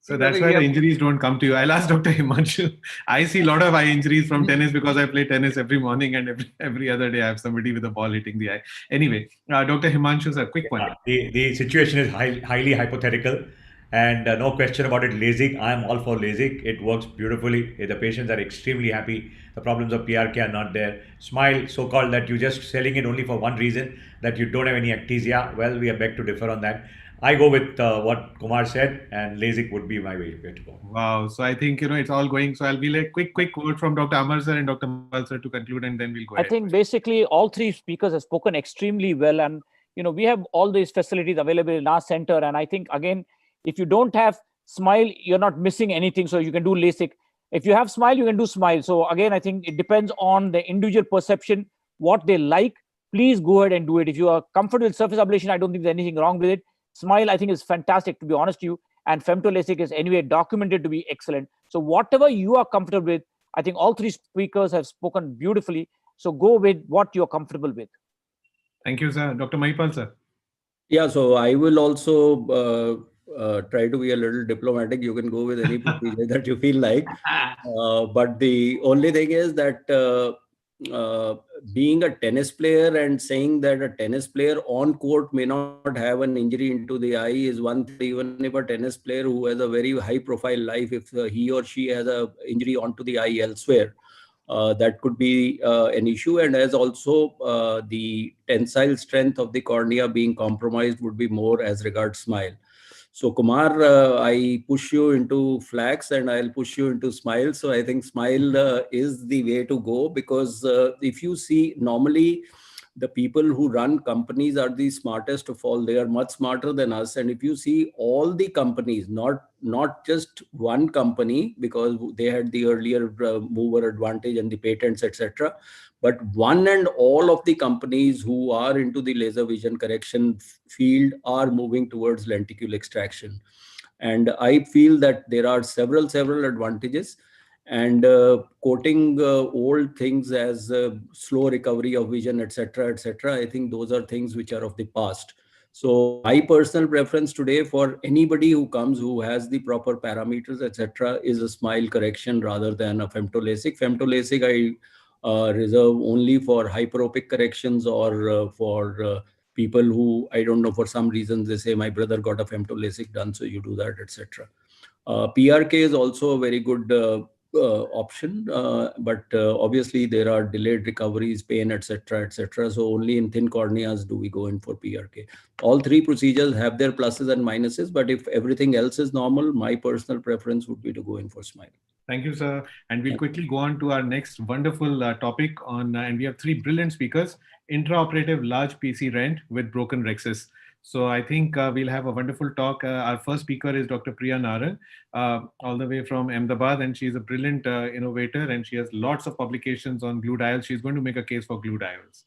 So that's why the injuries don't come to you. I'll ask Dr. Himanshu. I see a lot of eye injuries from tennis because I play tennis every morning, and every other day I have somebody with a ball hitting the eye. Anyway, Dr. Himanshu, a quick one. The situation is highly hypothetical, and no question about it. LASIK, I am all for LASIK. It works beautifully. The patients are extremely happy. The problems of PRK are not there. Smile, so-called, that you're just selling it only for one reason, that you don't have any ectasia. Well, we are beg to differ on that. I go with what Kumar said, and LASIK would be my way to go. Wow. So I think, it's all going. So I'll be like quick word from Dr. Amar sir and Dr. Mapal sir to conclude, and then we'll go ahead. I think basically all three speakers have spoken extremely well, and we have all these facilities available in our center. And I think, again, if you don't have Smile, you're not missing anything. So you can do LASIK. If you have Smile, you can do Smile. So again, I think it depends on the individual perception, what they like. Please go ahead and do it. If you are comfortable with surface ablation, I don't think there's anything wrong with it. Smile, I think, is fantastic, to be honest with you. And femtolasic is anyway documented to be excellent. So whatever you are comfortable with, I think all three speakers have spoken beautifully. So go with what you're comfortable with. Thank you, sir. Dr. Mahipal, sir. Yeah, so I will also try to be a little diplomatic. You can go with any procedure that you feel like. But the only thing is that being a tennis player and saying that a tennis player on court may not have an injury into the eye is one thing. Even if a tennis player who has a very high profile life, if he or she has a injury onto the eye elsewhere, that could be an issue. And as also the tensile strength of the cornea being compromised would be more as regards Smile. So Kumar, I push you into Flax and I'll push you into Smile. So I think Smile is the way to go, because if you see, normally the people who run companies are the smartest of all. They are much smarter than us. And if you see all the companies, not just one company, because they had the earlier mover advantage and the patents, etc., but one and all of the companies who are into the laser vision correction field are moving towards lenticule extraction. And I feel that there are several advantages. And quoting old things as slow recovery of vision, etc., I think those are things which are of the past. So my personal preference today for anybody who comes who has the proper parameters, etc., is a Smile correction rather than a femtolasic. Femtolasic I reserve only for hyperopic corrections, or for people who, I don't know, for some reason they say my brother got a femtolasic done, so you do that, etc. PRK is also a very good option, but obviously there are delayed recoveries, pain, etc., so only in thin corneas do we go in for PRK. All three procedures have their pluses and minuses, but if everything else is normal, my personal preference would be to go in for Smile. Thank you, sir. And we'll quickly go on to our next wonderful topic on, and we have three brilliant speakers: intraoperative large PC rent with broken rexus. So I think we'll have a wonderful talk. Our first speaker is Dr. Priya Naran, all the way from Ahmedabad, and she's a brilliant innovator, and she has lots of publications on glue dials. She's going to make a case for glue dials.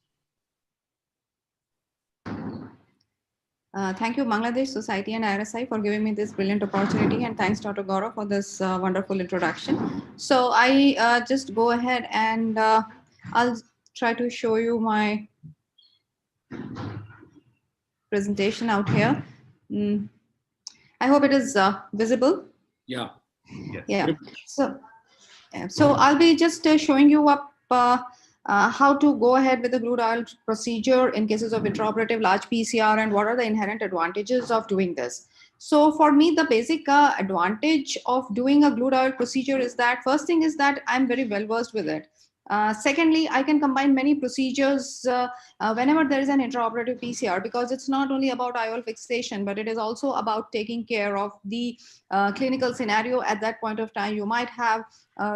Thank you, Bangladesh Society and IRSI, for giving me this brilliant opportunity, and thanks, Dr. Gaurav, for this wonderful introduction. So I just go ahead and I'll try to show you my presentation out here. I hope it is visible. Yeah. Yeah. So I'll be just showing you up how to go ahead with the glue dial procedure in cases of intraoperative large PCR, and what are the inherent advantages of doing this. So for me, the basic advantage of doing a glue dial procedure is that first thing is that I'm very well versed with it. Secondly, I can combine many procedures whenever there is an intraoperative PCR, because it's not only about IOL fixation, but it is also about taking care of the clinical scenario at that point of time. You might have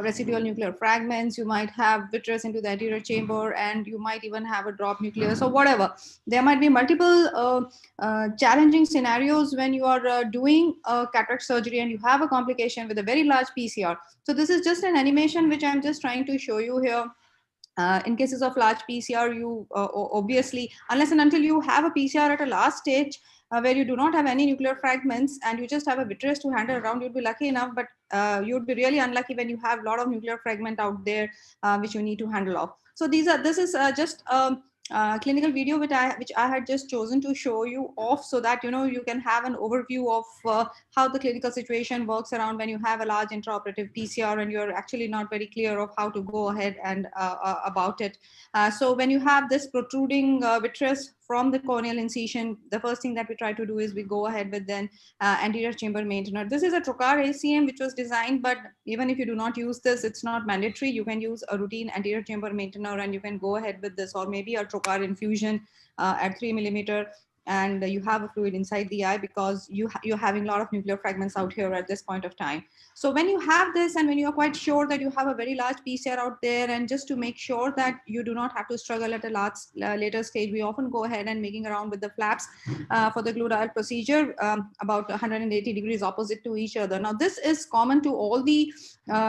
residual nuclear fragments, you might have vitreous into the anterior chamber, and you might even have a drop nucleus or whatever. There might be multiple challenging scenarios when you are doing cataract surgery and you have a complication with a very large PCR. So this is just an animation which I'm just trying to show you here. In cases of large PCR, you obviously, unless and until you have a PCR at a last stage where you do not have any nuclear fragments and you just have a vitreous to handle around, you'd be lucky enough, but you'd be really unlucky when you have a lot of nuclear fragment out there which you need to handle off. So this is just clinical video which I had just chosen to show you off, so that you can have an overview of how the clinical situation works around when you have a large intraoperative PCR and you're actually not very clear of how to go ahead and about it. So when you have this protruding vitreous from the corneal incision, the first thing that we try to do is we go ahead with then anterior chamber maintainer. This is a trocar ACM which was designed, but even if you do not use this, it's not mandatory. You can use a routine anterior chamber maintainer and you can go ahead with this, or maybe a trocar infusion at 3 millimeter, and you have a fluid inside the eye because you're having a lot of nuclear fragments out here at this point of time. So when you have this and when you're quite sure that you have a very large PCR out there, and just to make sure that you do not have to struggle at a later stage, we often go ahead and making around with the flaps for the glued IOL procedure about 180 degrees opposite to each other. Now this is common to all the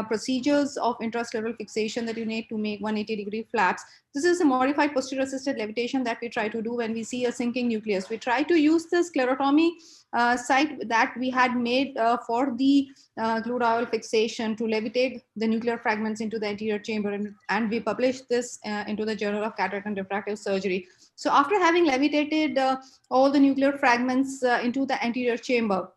procedures of intrascleral fixation that you need to make 180 degree flaps. This is a modified posterior assisted levitation that we try to do when we see a sinking nucleus. We try to use the sclerotomy site that we had made for the glued IOL fixation to levitate the nuclear fragments into the anterior chamber, and we published this into the Journal of Cataract and Refractive Surgery. So after having levitated all the nuclear fragments into the anterior chamber,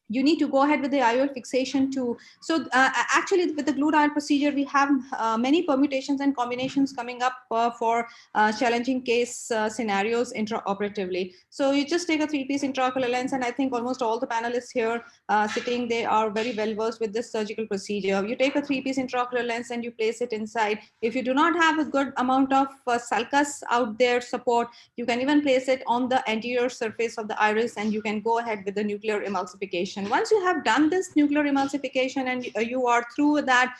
you need to go ahead with the IOL fixation too. So actually with the glued IOL procedure, we have many permutations and combinations coming up for challenging case scenarios intraoperatively. So you just take a 3-piece intraocular lens, and I think almost all the panelists here sitting, they are very well versed with this surgical procedure. You take a 3-piece intraocular lens and you place it inside. If you do not have a good amount of sulcus out there support, you can even place it on the anterior surface of the iris, and you can go ahead with the nuclear emulsification. Once you have done this nuclear emulsification and you are through with that,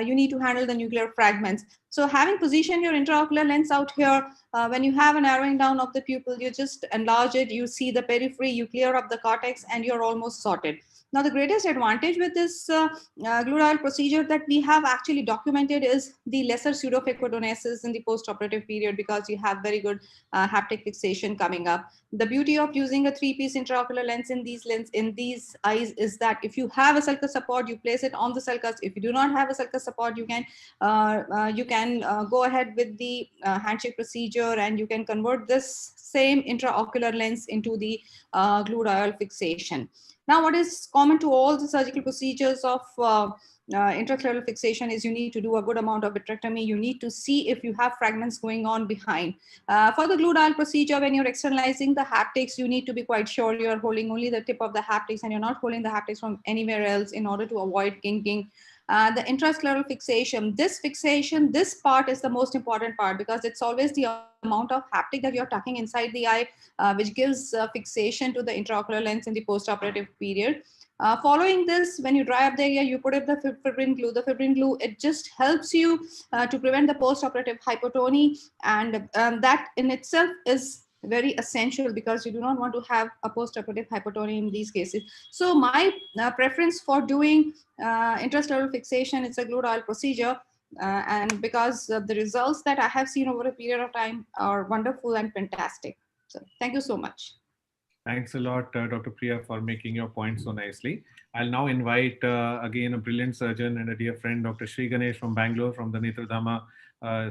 you need to handle the nuclear fragments. So having positioned your intraocular lens out here, when you have a narrowing down of the pupil, you just enlarge it, you see the periphery, you clear up the cortex, and you're almost sorted. Now, the greatest advantage with this glued IOL procedure that we have actually documented is the lesser pseudophacodonesis in the postoperative period, because you have very good haptic fixation coming up. The beauty of using a 3-piece intraocular lens in these eyes is that if you have a sulcus support, you place it on the sulcus. If you do not have a sulcus support, you can go ahead with the handshake procedure, and you can convert this same intraocular lens into the glued IOL fixation. Now, what is common to all the surgical procedures of intrascleral fixation is you need to do a good amount of vitrectomy. You need to see if you have fragments going on behind. For the glued IOL procedure, when you're externalizing the haptics, you need to be quite sure you're holding only the tip of the haptics and you're not holding the haptics from anywhere else in order to avoid kinking. The intrascleral fixation, this part is the most important part, because it's always the amount of haptic that you're tucking inside the eye, which gives fixation to the intraocular lens in the postoperative period. Following this, when you dry up the area, you put up the fibrin glue. The fibrin glue, it just helps you to prevent the postoperative hypotony, and that in itself is very essential, because you do not want to have a postoperative hypotony in these cases. So my preference for doing intrascleral fixation, it's a glued IOL procedure, and because the results that I have seen over a period of time are wonderful and fantastic. So thank you so much. Thanks a lot, Dr. Priya, for making your point so nicely. I'll now invite again a brilliant surgeon and a dear friend, Dr. Sri Ganesh from Bangalore, from the Netradhama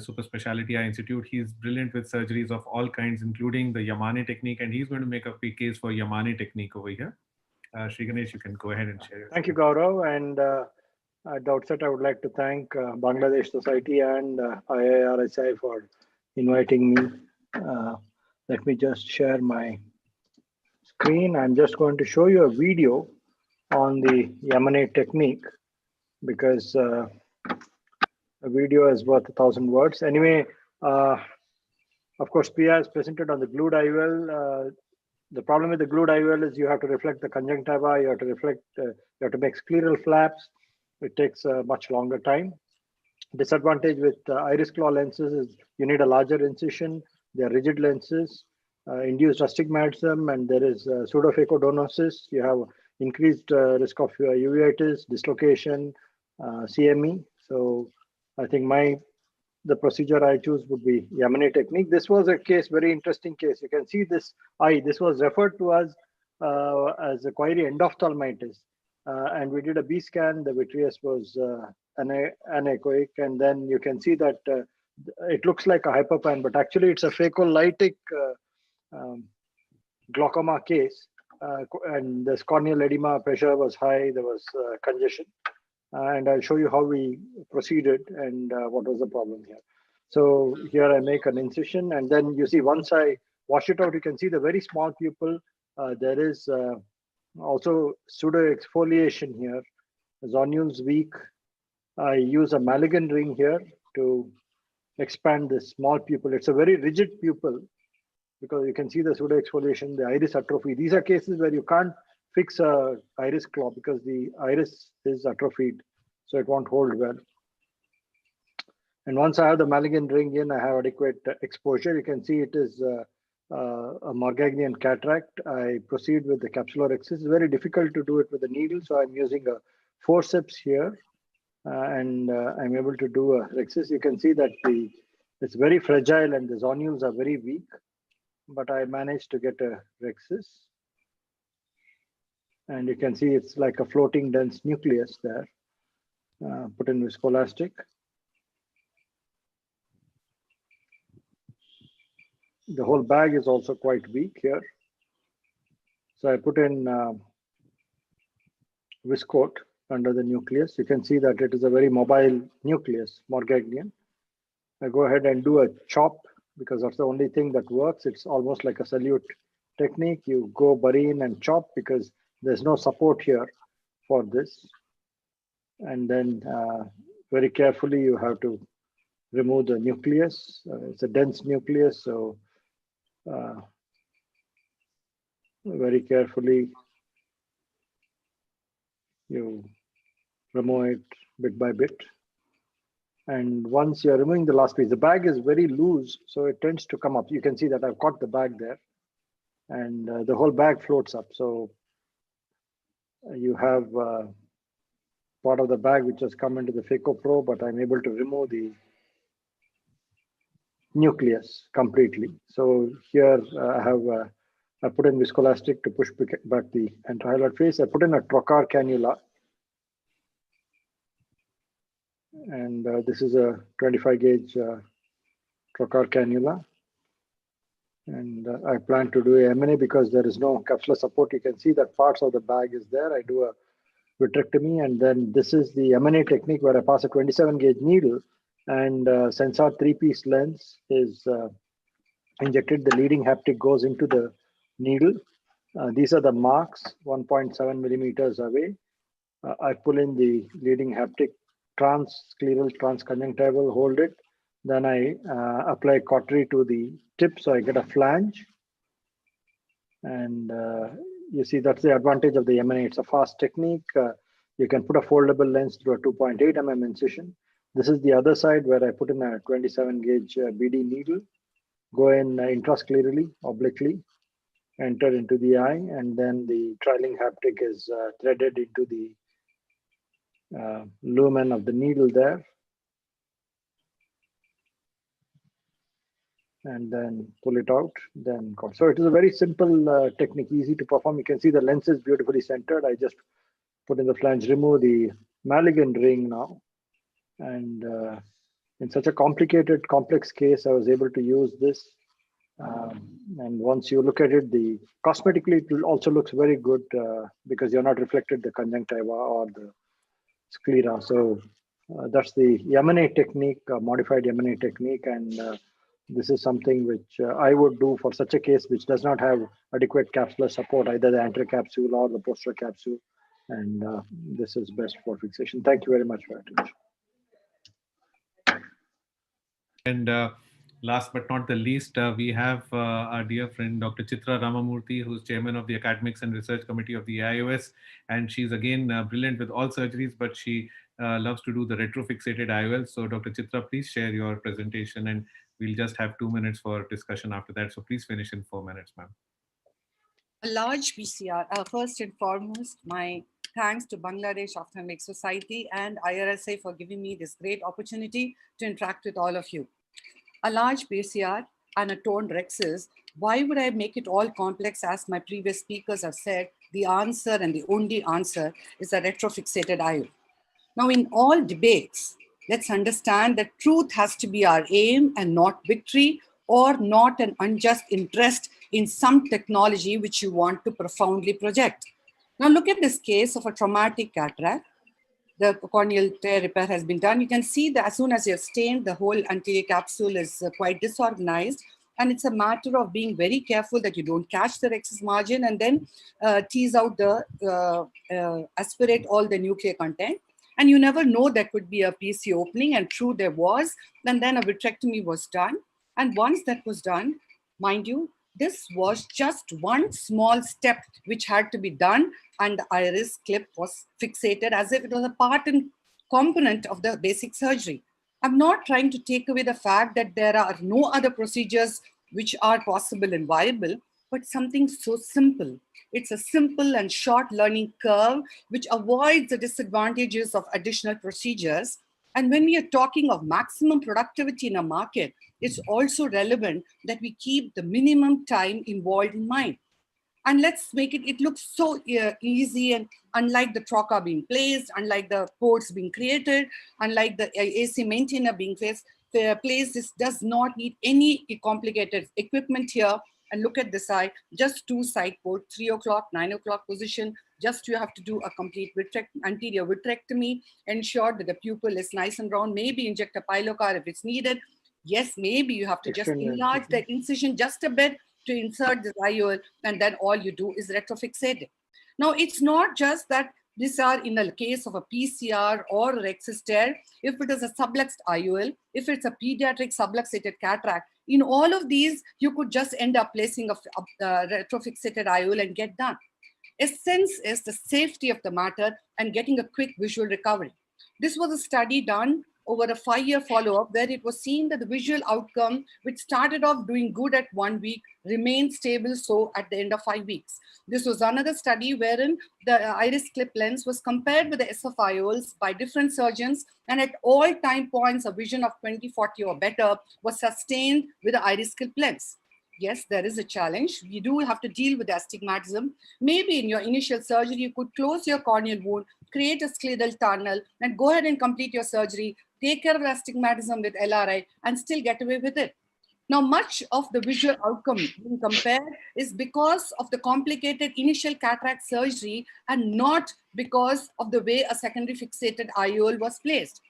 Super Speciality Eye Institute. He's brilliant with surgeries of all kinds, including the Yamani technique, and he's going to make a big case for Yamani technique over here. Sri Ganesh, you can go ahead and share. Thank you, Gaurav. And at the outset, I would like to thank Bangladesh Society and IIRSI for inviting me. Let me just share my screen. I'm just going to show you a video on the Yamani technique, because a video is worth 1,000 words. Anyway, of course, Pia is presented on the glued IOL. The problem with the glued IOL is you have to reflect the conjunctiva, you have to reflect, you have to make scleral flaps. It takes a much longer time. Disadvantage with iris claw lenses is you need a larger incision. They are rigid lenses, induced astigmatism, and there is pseudophacodonosis. You have increased risk of uveitis, dislocation, CME. So I think the procedure I choose would be Yamane technique. This was a case, very interesting case. You can see this eye. This was referred to us as a query endophthalmitis. And we did a B scan. The vitreous was anechoic. And then you can see that it looks like a hyperpine, but actually it's a phacolytic glaucoma case. And the corneal edema pressure was high. There was congestion. And I'll show you how we proceeded and what was the problem here. So here I make an incision, and then you see once I wash it out, you can see the very small pupil. There is also pseudo exfoliation here. The zonules weak. I use a Maligan ring here to expand this small pupil. It's a very rigid pupil because you can see the pseudo exfoliation, the iris atrophy. These are cases where you can't fix a iris claw because the iris is atrophied, so it won't hold well. And once I have the Maligan ring in, I have adequate exposure. You can see it is a Morgagnonian cataract. I proceed with the capsulorhexis. It's very difficult to do it with a needle, so I'm using a forceps here, and I'm able to do a rhexis. You can see that it's very fragile and the zonules are very weak, but I managed to get a rhexis. And you can see it's like a floating dense nucleus there. Put in viscoelastic. The whole bag is also quite weak here. So I put in viscoat under the nucleus. You can see that it is a very mobile nucleus, Morgagnonian. I go ahead and do a chop because that's the only thing that works. It's almost like a salute technique. You go bury in and chop because there's no support here for this. And then very carefully, you have to remove the nucleus. It's a dense nucleus, so very carefully, you remove it bit by bit. And once you're removing the last piece, the bag is very loose, so it tends to come up. You can see that I've caught the bag there, and the whole bag floats up. So you have part of the bag which has come into the phaco-pro, but I'm able to remove the nucleus completely. So here I put in viscoelastic to push back the antihyaloid face. I put in a trocar cannula. And this is a 25 gauge trocar cannula. And I plan to do a M&A because there is no capsular support. You can see that parts of the bag is there. I do a vitrectomy, and then this is the M&A technique where I pass a 27 gauge needle, and Sensor 3-piece lens is injected. The leading haptic goes into the needle. These are the marks 1.7 millimeters away. I pull in the leading haptic, scleral transconjunctival, hold it. Then I apply cautery to the tip, so I get a flange. And you see that's the advantage of the M&A. It's a fast technique. You can put a foldable lens through a 2.8 mm incision. This is the other side where I put in a 27 gauge BD needle, go in intrasclerally, obliquely, enter into the eye, and then the trailing haptic is threaded into the lumen of the needle there. And then pull it out, then go. So it is a very simple technique, easy to perform. You can see the lens is beautifully centered. I just put in the flange, remove the Maligan ring now. And in such a complicated, complex case, I was able to use this. And once you look at it, cosmetically, it also looks very good because you're not reflected the conjunctiva or the sclera. So that's the Yamane technique, modified Yamane technique. And this is something which I would do for such a case which does not have adequate capsular support, either the anterior capsule or the posterior capsule. And this is best for fixation. Thank you very much for your attention. And last but not the least, we have our dear friend, Dr. Chitra Ramamurthy, who's chairman of the Academics and Research Committee of the AIOS. And she's again brilliant with all surgeries, but she loves to do the retrofixated IOL. So Dr. Chitra, please share your presentation, and we'll just have 2 minutes for discussion after that. So please finish in 4 minutes, ma'am. A large PCR. First and foremost, my thanks to Bangladesh Ophthalmic Society and IRSA for giving me this great opportunity to interact with all of you. A large PCR and a torn rexus, why would I make it all complex? As my previous speakers have said, the answer and the only answer is a retrofixated IOL. Now, in all debates, let's understand that truth has to be our aim and not victory, or not an unjust interest in some technology which you want to profoundly project. Now, look at this case of a traumatic cataract. The corneal tear repair has been done. You can see that as soon as you're stained, the whole anterior capsule is quite disorganized. And it's a matter of being very careful that you don't catch the rexus margin and then tease out aspirate all the nuclear content. And you never know there could be a PC opening, and true there was. And then a vitrectomy was done. And once that was done, mind you, this was just one small step which had to be done, and the iris clip was fixated as if it was a part and component of the basic surgery. I'm not trying to take away the fact that there are no other procedures which are possible and viable, but something so simple. It's a simple and short learning curve which avoids the disadvantages of additional procedures. And when we are talking of maximum productivity in a market, it's also relevant that we keep the minimum time involved in mind. And let's make it look so easy, and unlike the trocar being placed, unlike the ports being created, unlike the AC maintainer being placed, this does not need any complicated equipment here. And look at this eye, just 2 side port, 3 o'clock, 9 o'clock position. Just you have to do a complete anterior vitrectomy, ensure that the pupil is nice and round, maybe inject a pilocar if it's needed. Yes, maybe you have to just enlarge the incision just a bit to insert the IOL, and then all you do is retrofixate it. Now, it's not just that these are in the case of a PCR or rexus tear. If it is a subluxed IOL, if it's a pediatric subluxated cataract, in all of these, you could just end up placing a retrofixated IOL and get done. Essence is the safety of the matter and getting a quick visual recovery. This was a study done over a 5-year follow-up where it was seen that the visual outcome, which started off doing good at 1 week, remained stable so at the end of 5 weeks. This was another study wherein the iris clip lens was compared with the SFIOLs by different surgeons, and at all time points, a vision of 20/40 or better was sustained with the iris clip lens. Yes, there is a challenge. You do have to deal with astigmatism. Maybe in your initial surgery, you could close your corneal wound, create a scleral tunnel, and go ahead and complete your surgery, take care of astigmatism with LRI, and still get away with it. Now, much of the visual outcome being compared is because of the complicated initial cataract surgery and not because of the way a secondary fixated IOL was placed.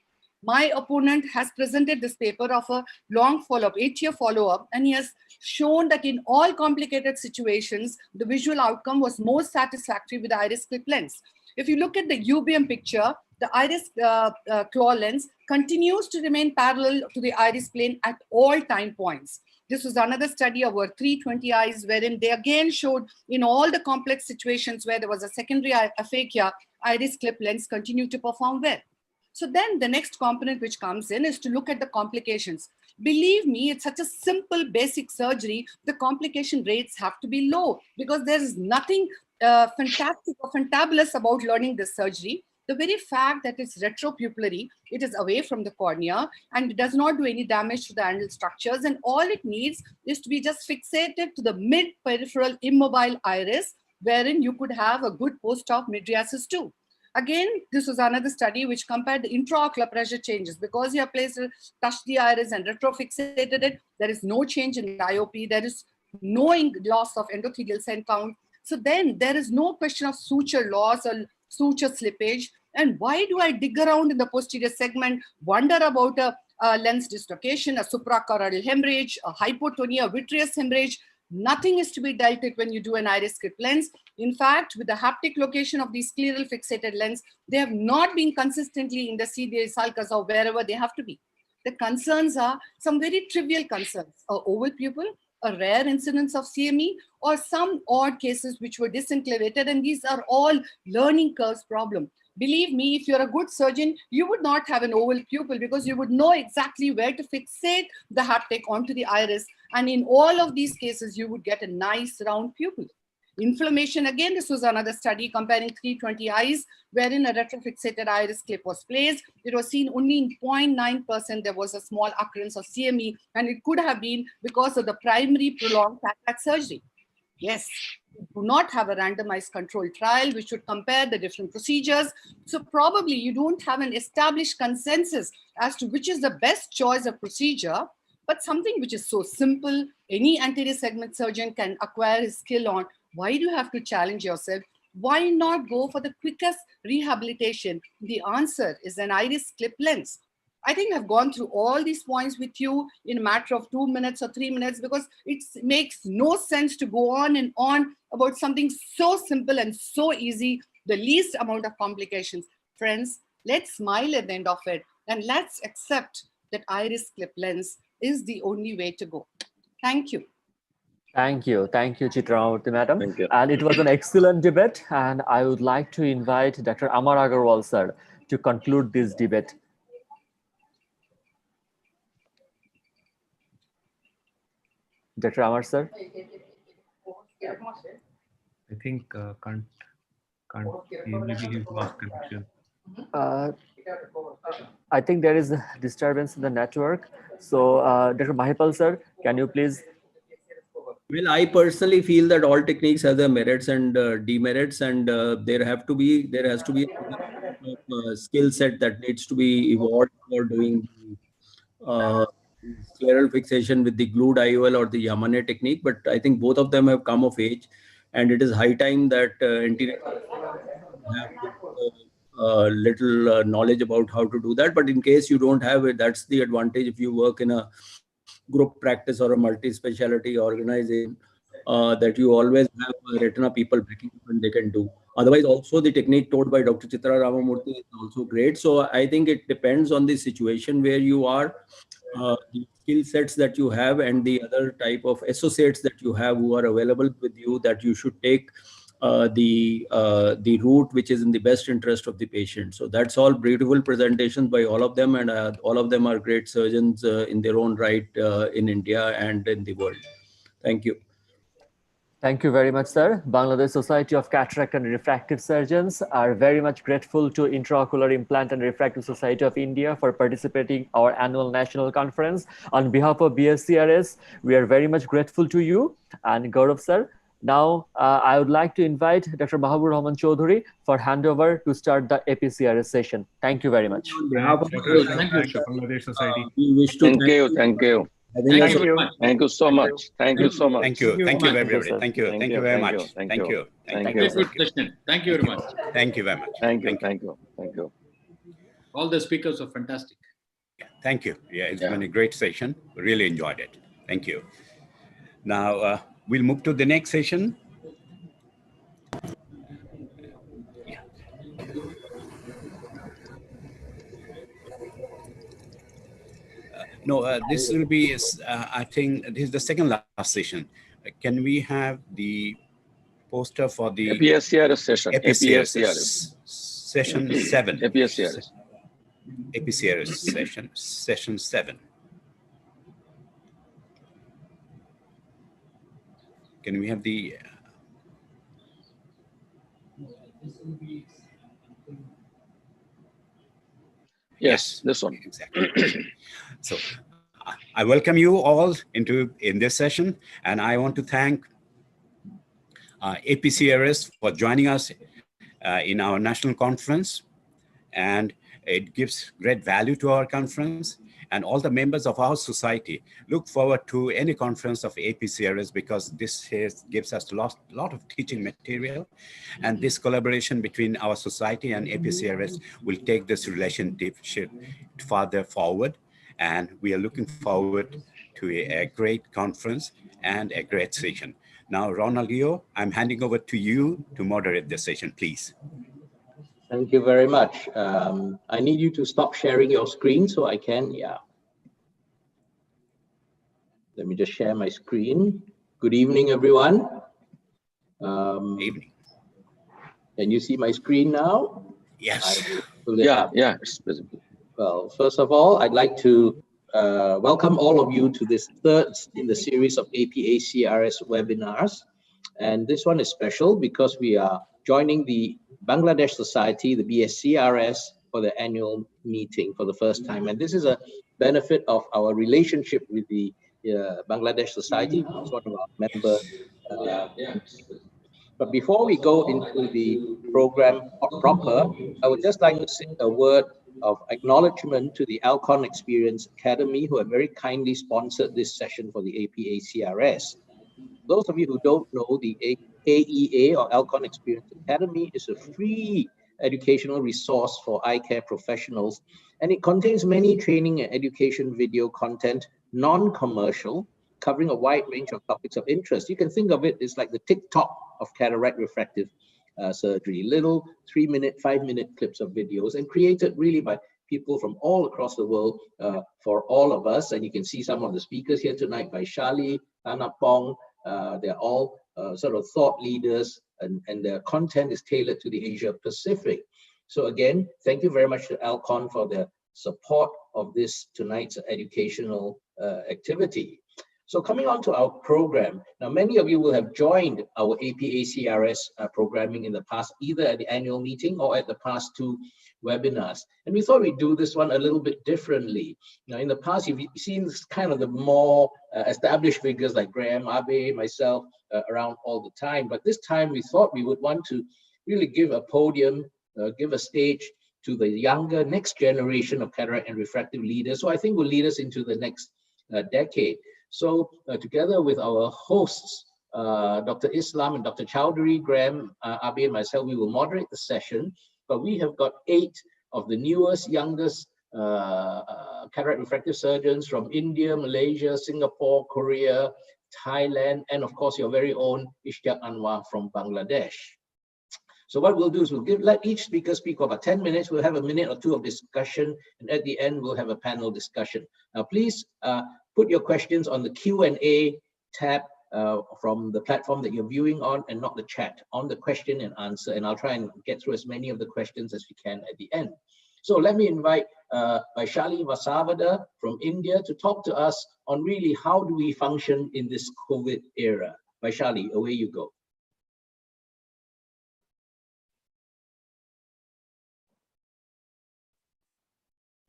My opponent has presented this paper of a long follow-up, 8-year follow-up, and he has shown that in all complicated situations, the visual outcome was most satisfactory with the iris clip lens. If you look at the UBM picture, the iris claw lens continues to remain parallel to the iris plane at all time points. This was another study over 320 eyes, wherein they again showed in all the complex situations where there was a secondary aphakia, iris clip lens continued to perform well. So then the next component which comes in is to look at the complications. Believe me, it's such a simple basic surgery, the complication rates have to be low because there is nothing fantastic or fantabulous about learning this surgery. The very fact that it's retropupillary, it is away from the cornea and it does not do any damage to the anal structures, and all it needs is to be just fixated to the mid-peripheral immobile iris, wherein you could have a good post-op mydriasis too. Again, this was another study which compared the intraocular pressure changes. Because you have touched the iris and retrofixated it, there is no change in IOP, there is no loss of endothelial cell count. So then there is no question of suture loss or suture slippage. And why do I dig around in the posterior segment, wonder about a lens dislocation, a suprachoroidal hemorrhage, a hypotonia, vitreous hemorrhage? Nothing is to be dealt with when you do an iris clip lens. In fact, with the haptic location of these scleral fixated lens, they have not been consistently in the CDA sulcus or wherever they have to be. The concerns are some very trivial concerns: a oval pupil, a rare incidence of CME, or some odd cases which were disenclavated, and these are all learning curves problem. Believe me, if you're a good surgeon, you would not have an oval pupil because you would know exactly where to fixate the haptic onto the iris, and in all of these cases, you would get a nice round pupil. Inflammation, again, this was another study comparing 320 eyes wherein a retrofixated iris clip was placed. It was seen only in 0.9% there was a small occurrence of CME, and it could have been because of the primary prolonged cataract surgery. Yes, we do not have a randomized controlled trial which should compare the different procedures. So probably you don't have an established consensus as to which is the best choice of procedure, but something which is so simple, any anterior segment surgeon can acquire his skill on. Why do you have to challenge yourself? Why not go for the quickest rehabilitation? The answer is an iris clip lens. I think I've gone through all these points with you in a matter of 2 minutes or 3 minutes because it makes no sense to go on and on about something so simple and so easy, the least amount of complications. Friends, let's smile at the end of it and let's accept that iris clip lens is the only way to go. Thank you. Thank you, Chitramurthy madam. And it was an excellent debate, and I would like to invite Dr. Amar Agarwal sir to conclude this debate. Dr. Amar sir. I think can't maybe he's lost connection. I think there is a disturbance in the network. So Dr. Mahipal sir, can you please? Well, I personally feel that all techniques have their merits and demerits, and there has to be a skill set that needs to be evolved for doing scleral fixation with the glued IOL or the Yamane technique. But I think both of them have come of age, and it is high time that anterior have little knowledge about how to do that. But in case you don't have it, that's the advantage if you work in a group practice or a multi-specialty organization, that you always have retina people backing up and they can do. Otherwise, also the technique taught by Dr. Chitra Ramamurthy is also great. So I think it depends on the situation where you are, the skill sets that you have, and the other type of associates that you have who are available with you, that you should take the route which is in the best interest of the patient. So that's all beautiful presentations by all of them, and all of them are great surgeons in their own right in India and in the world. Thank you. Thank you very much, sir. Bangladesh Society of Cataract and Refractive Surgeons are very much grateful to Intraocular Implant and Refractive Society of India for participating our annual national conference. On behalf of BSCRS, we are very much grateful to you and Gaurav sir. Now, I would like to invite Dr. Mahabur Rahman Chaudhary for handover to start the APCRS session. Thank you very much. Thank you, Bangladesh Society. We wish to thank you. Thank you. Thank you so much. Thank you so much. Thank you. Thank you, everybody. Thank you. Thank you very much. Thank you. Thank you. Good session. Thank you very much. Thank you very much. Thank you. All the speakers are fantastic. Thank you. Yeah, it's been a great session. Really enjoyed it. Thank you. Now, we'll move to the next session. No, this will be, I think, this is the second last session. Can we have the poster for the APSCRS session? APSCRS session 7. APSCRS. APSCRS session 7. Can we have the... Yes, this one. Exactly. So I welcome you all in this session, and I want to thank APCRS for joining us in our national conference, and it gives great value to our conference, and all the members of our society look forward to any conference of APCRS because this gives us a lot of teaching material, and this collaboration between our society and APCRS will take this relationship further forward, and we are looking forward to a great conference and a great session. Now, Ronaldinho, I'm handing over to you to moderate the session, please. Thank you very much. I need you to stop sharing your screen so I can, Let me just share my screen. Good evening, everyone. Evening. Can you see my screen now? Yes. Yeah, it's visible. Well, first of all, I'd like to welcome all of you to this third in the series of APA-CRS webinars. And this one is special because we are joining the Bangladesh Society, the BSCRS, for the annual meeting for the first time. And this is a benefit of our relationship with the Bangladesh Society, which is one of our member. But before we go into the program proper, I would just like to say a word of acknowledgement to the Alcon Experience Academy, who have very kindly sponsored this session for the APA-CRS. Those of you who don't know, the AEA or Alcon Experience Academy is a free educational resource for eye care professionals, and it contains many training and education video content, non-commercial, covering a wide range of topics of interest. You can think of it as like the TikTok of cataract refractive surgery, little 3-minute, 5-minute clips of videos, and created really by people from all across the world for all of us. And you can see some of the speakers here tonight by Shali, Anapong. They're all sort of thought leaders, and their content is tailored to the Asia Pacific. So again, thank you very much to Alcon for their support of this tonight's educational activity. So coming on to our program, now many of you will have joined our APA-CRS programming in the past, either at the annual meeting or at the past 2 webinars. And we thought we'd do this one a little bit differently. Now in the past, you've seen kind of the more established figures like Graham, Abe, myself around all the time. But this time we thought we would want to really give a podium, give a stage to the younger next generation of cataract and refractive leaders, who I think will lead us into the next decade. So together with our hosts, Dr. Islam and Dr. Chowdhury, Graham, Abe, and myself, we will moderate the session. But we have got 8 of the newest, youngest cataract refractive surgeons from India, Malaysia, Singapore, Korea, Thailand, and of course your very own Ishtiaq Anwar from Bangladesh. So what we'll do is let each speaker speak for about 10 minutes. We'll have a minute or 2 of discussion, and at the end we'll have a panel discussion. Now please put your questions on the Q&A tab from the platform that you're viewing on, and not the chat, on the question and answer, and I'll try and get through as many of the questions as we can at the end. So let me invite Vaishali Vasavada from India to talk to us on really how do we function in this COVID era. Vaishali, away you go.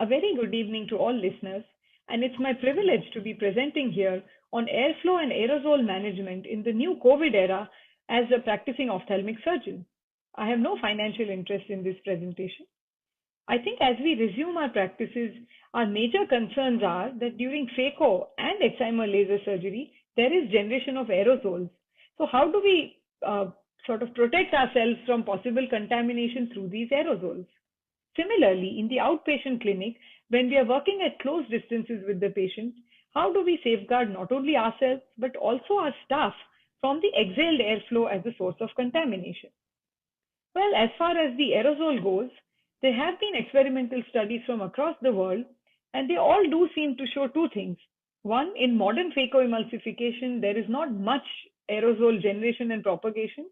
A very good evening to all listeners, and it's my privilege to be presenting here on airflow and aerosol management in the new COVID era as a practicing ophthalmic surgeon. I have no financial interest in this presentation. I think as we resume our practices, our major concerns are that during phaco and excimer laser surgery, there is generation of aerosols. So how do we sort of protect ourselves from possible contamination through these aerosols? Similarly, in the outpatient clinic, when we are working at close distances with the patient, how do we safeguard not only ourselves, but also our staff from the exhaled airflow as a source of contamination? Well, as far as the aerosol goes, there have been experimental studies from across the world, and they all do seem to show 2 things. One, in modern phacoemulsification, there is not much aerosol generation and propagation,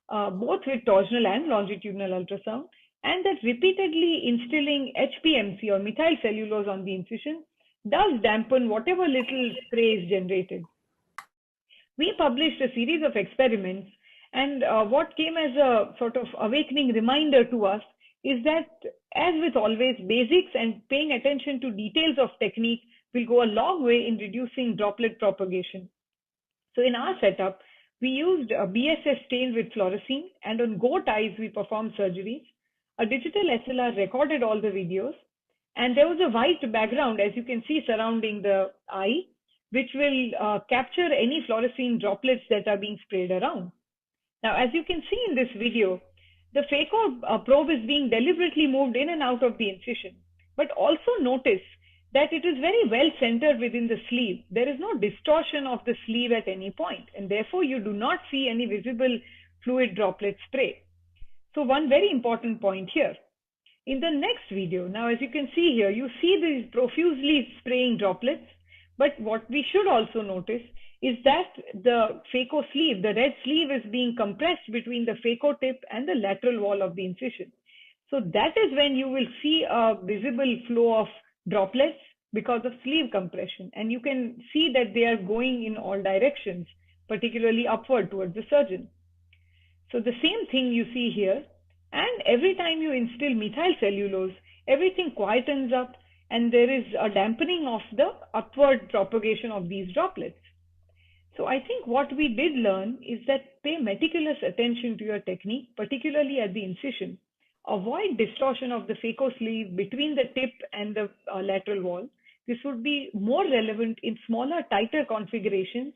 both with torsional and longitudinal ultrasound, and that repeatedly instilling HPMC or methyl cellulose on the incision does dampen whatever little spray is generated. We published a series of experiments, and what came as a sort of awakening reminder to us is that, as with always, basics and paying attention to details of technique will go a long way in reducing droplet propagation. So in our setup, we used a BSS stain with fluorescein, and on GO ties we performed surgeries. A digital SLR recorded all the videos, and there was a white background, as you can see, surrounding the eye, which will capture any fluorescein droplets that are being sprayed around. Now, as you can see in this video, the phaco probe is being deliberately moved in and out of the incision, but also notice that it is very well centered within the sleeve. There is no distortion of the sleeve at any point, and therefore you do not see any visible fluid droplet spray. So one very important point here. In the next video, now as you can see here, you see these profusely spraying droplets, But what we should also notice is that the phaco sleeve, the red sleeve, is being compressed between the phaco tip and the lateral wall of the incision. So that is when you will see a visible flow of droplets because of sleeve compression. And you can see that they are going in all directions, particularly upward towards the surgeon. So the same thing you see here. And every time you instill methyl cellulose, everything quietens up and there is a dampening of the upward propagation of these droplets. So I think what we did learn is that pay meticulous attention to your technique, particularly at the incision. Avoid distortion of the phaco sleeve between the tip and the lateral wall. This would be more relevant in smaller, tighter configurations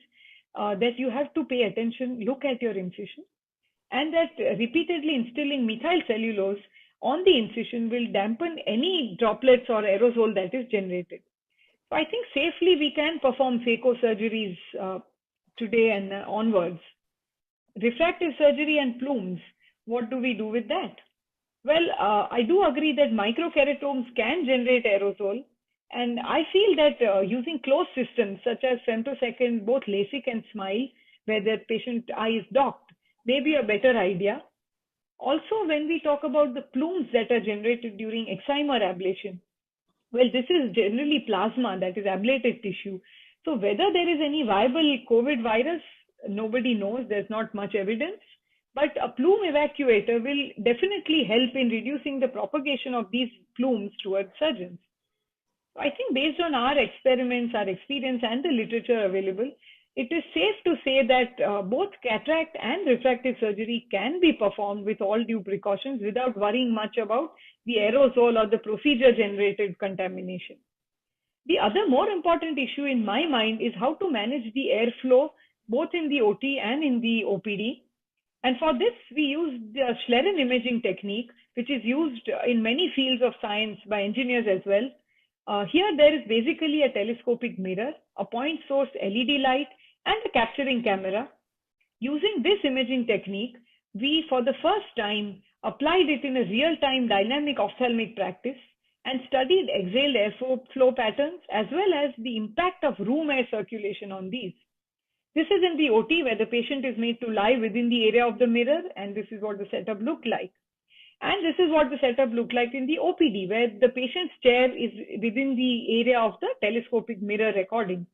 that you have to pay attention, look at your incision, and that repeatedly instilling methyl cellulose on the incision will dampen any droplets or aerosol that is generated. So I think safely we can perform phaco surgeries today and onwards. Refractive surgery and plumes, what do we do with that? Well, I do agree that microkeratomes can generate aerosol, and I feel that using closed systems such as femtosecond, both LASIK and SMILE, where the patient eye is docked, may be a better idea. Also, when we talk about the plumes that are generated during excimer ablation, well, this is generally plasma, that is ablated tissue. So whether there is any viable COVID virus, nobody knows. There's not much evidence. But a plume evacuator will definitely help in reducing the propagation of these plumes towards surgeons. I think based on our experiments, our experience, and the literature available, it is safe to say that both cataract and refractive surgery can be performed with all due precautions without worrying much about the aerosol or the procedure-generated contamination. The other more important issue in my mind is how to manage the airflow both in the OT and in the OPD. And for this, we use the Schlerin imaging technique, which is used in many fields of science by engineers as well. Here, there is basically a telescopic mirror, a point source LED light, and a capturing camera. Using this imaging technique, we, for the first time, applied it in a real-time dynamic ophthalmic practice and studied exhaled airflow patterns as well as the impact of room air circulation on these. This is in the OT where the patient is made to lie within the area of the mirror, and this is what the setup looked like. And this is what the setup looked like in the OPD, where the patient's chair is within the area of the telescopic mirror recording.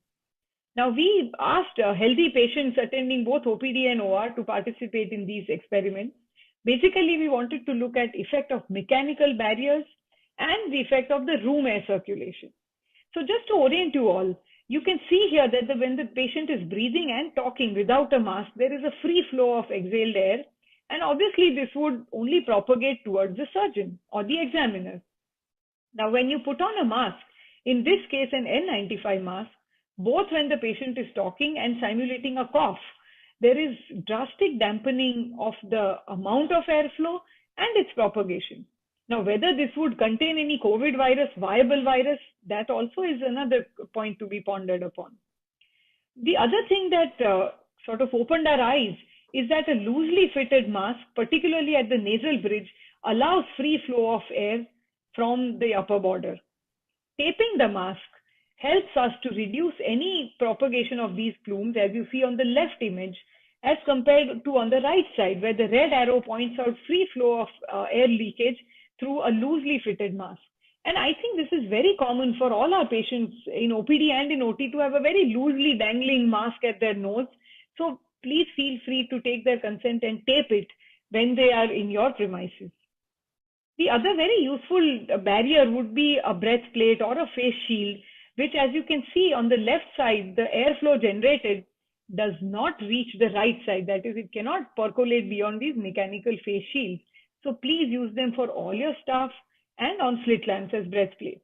Now, we asked healthy patients attending both OPD and OR to participate in these experiments. Basically, we wanted to look at effect of mechanical barriers and the effect of the room air circulation. So just to orient you all, you can see here that when the patient is breathing and talking without a mask, there is a free flow of exhaled air. And obviously, this would only propagate towards the surgeon or the examiner. Now, when you put on a mask, in this case, an N95 mask, both when the patient is talking and simulating a cough, there is drastic dampening of the amount of airflow and its propagation. Now, whether this would contain any COVID virus, viable virus, that also is another point to be pondered upon. The other thing that sort of opened our eyes is that a loosely fitted mask, particularly at the nasal bridge, allows free flow of air from the upper border. Taping the mask helps us to reduce any propagation of these plumes, as you see on the left image, as compared to on the right side, where the red arrow points out free flow of air leakage through a loosely fitted mask. And I think this is very common for all our patients in OPD and in OT to have a very loosely dangling mask at their nose. So please feel free to take their consent and tape it when they are in your premises. The other very useful barrier would be a breastplate or a face shield, which, as you can see on the left side, the airflow generated does not reach the right side. That is, it cannot percolate beyond these mechanical face shields. So please use them for all your staff and on slit lamps as breastplates.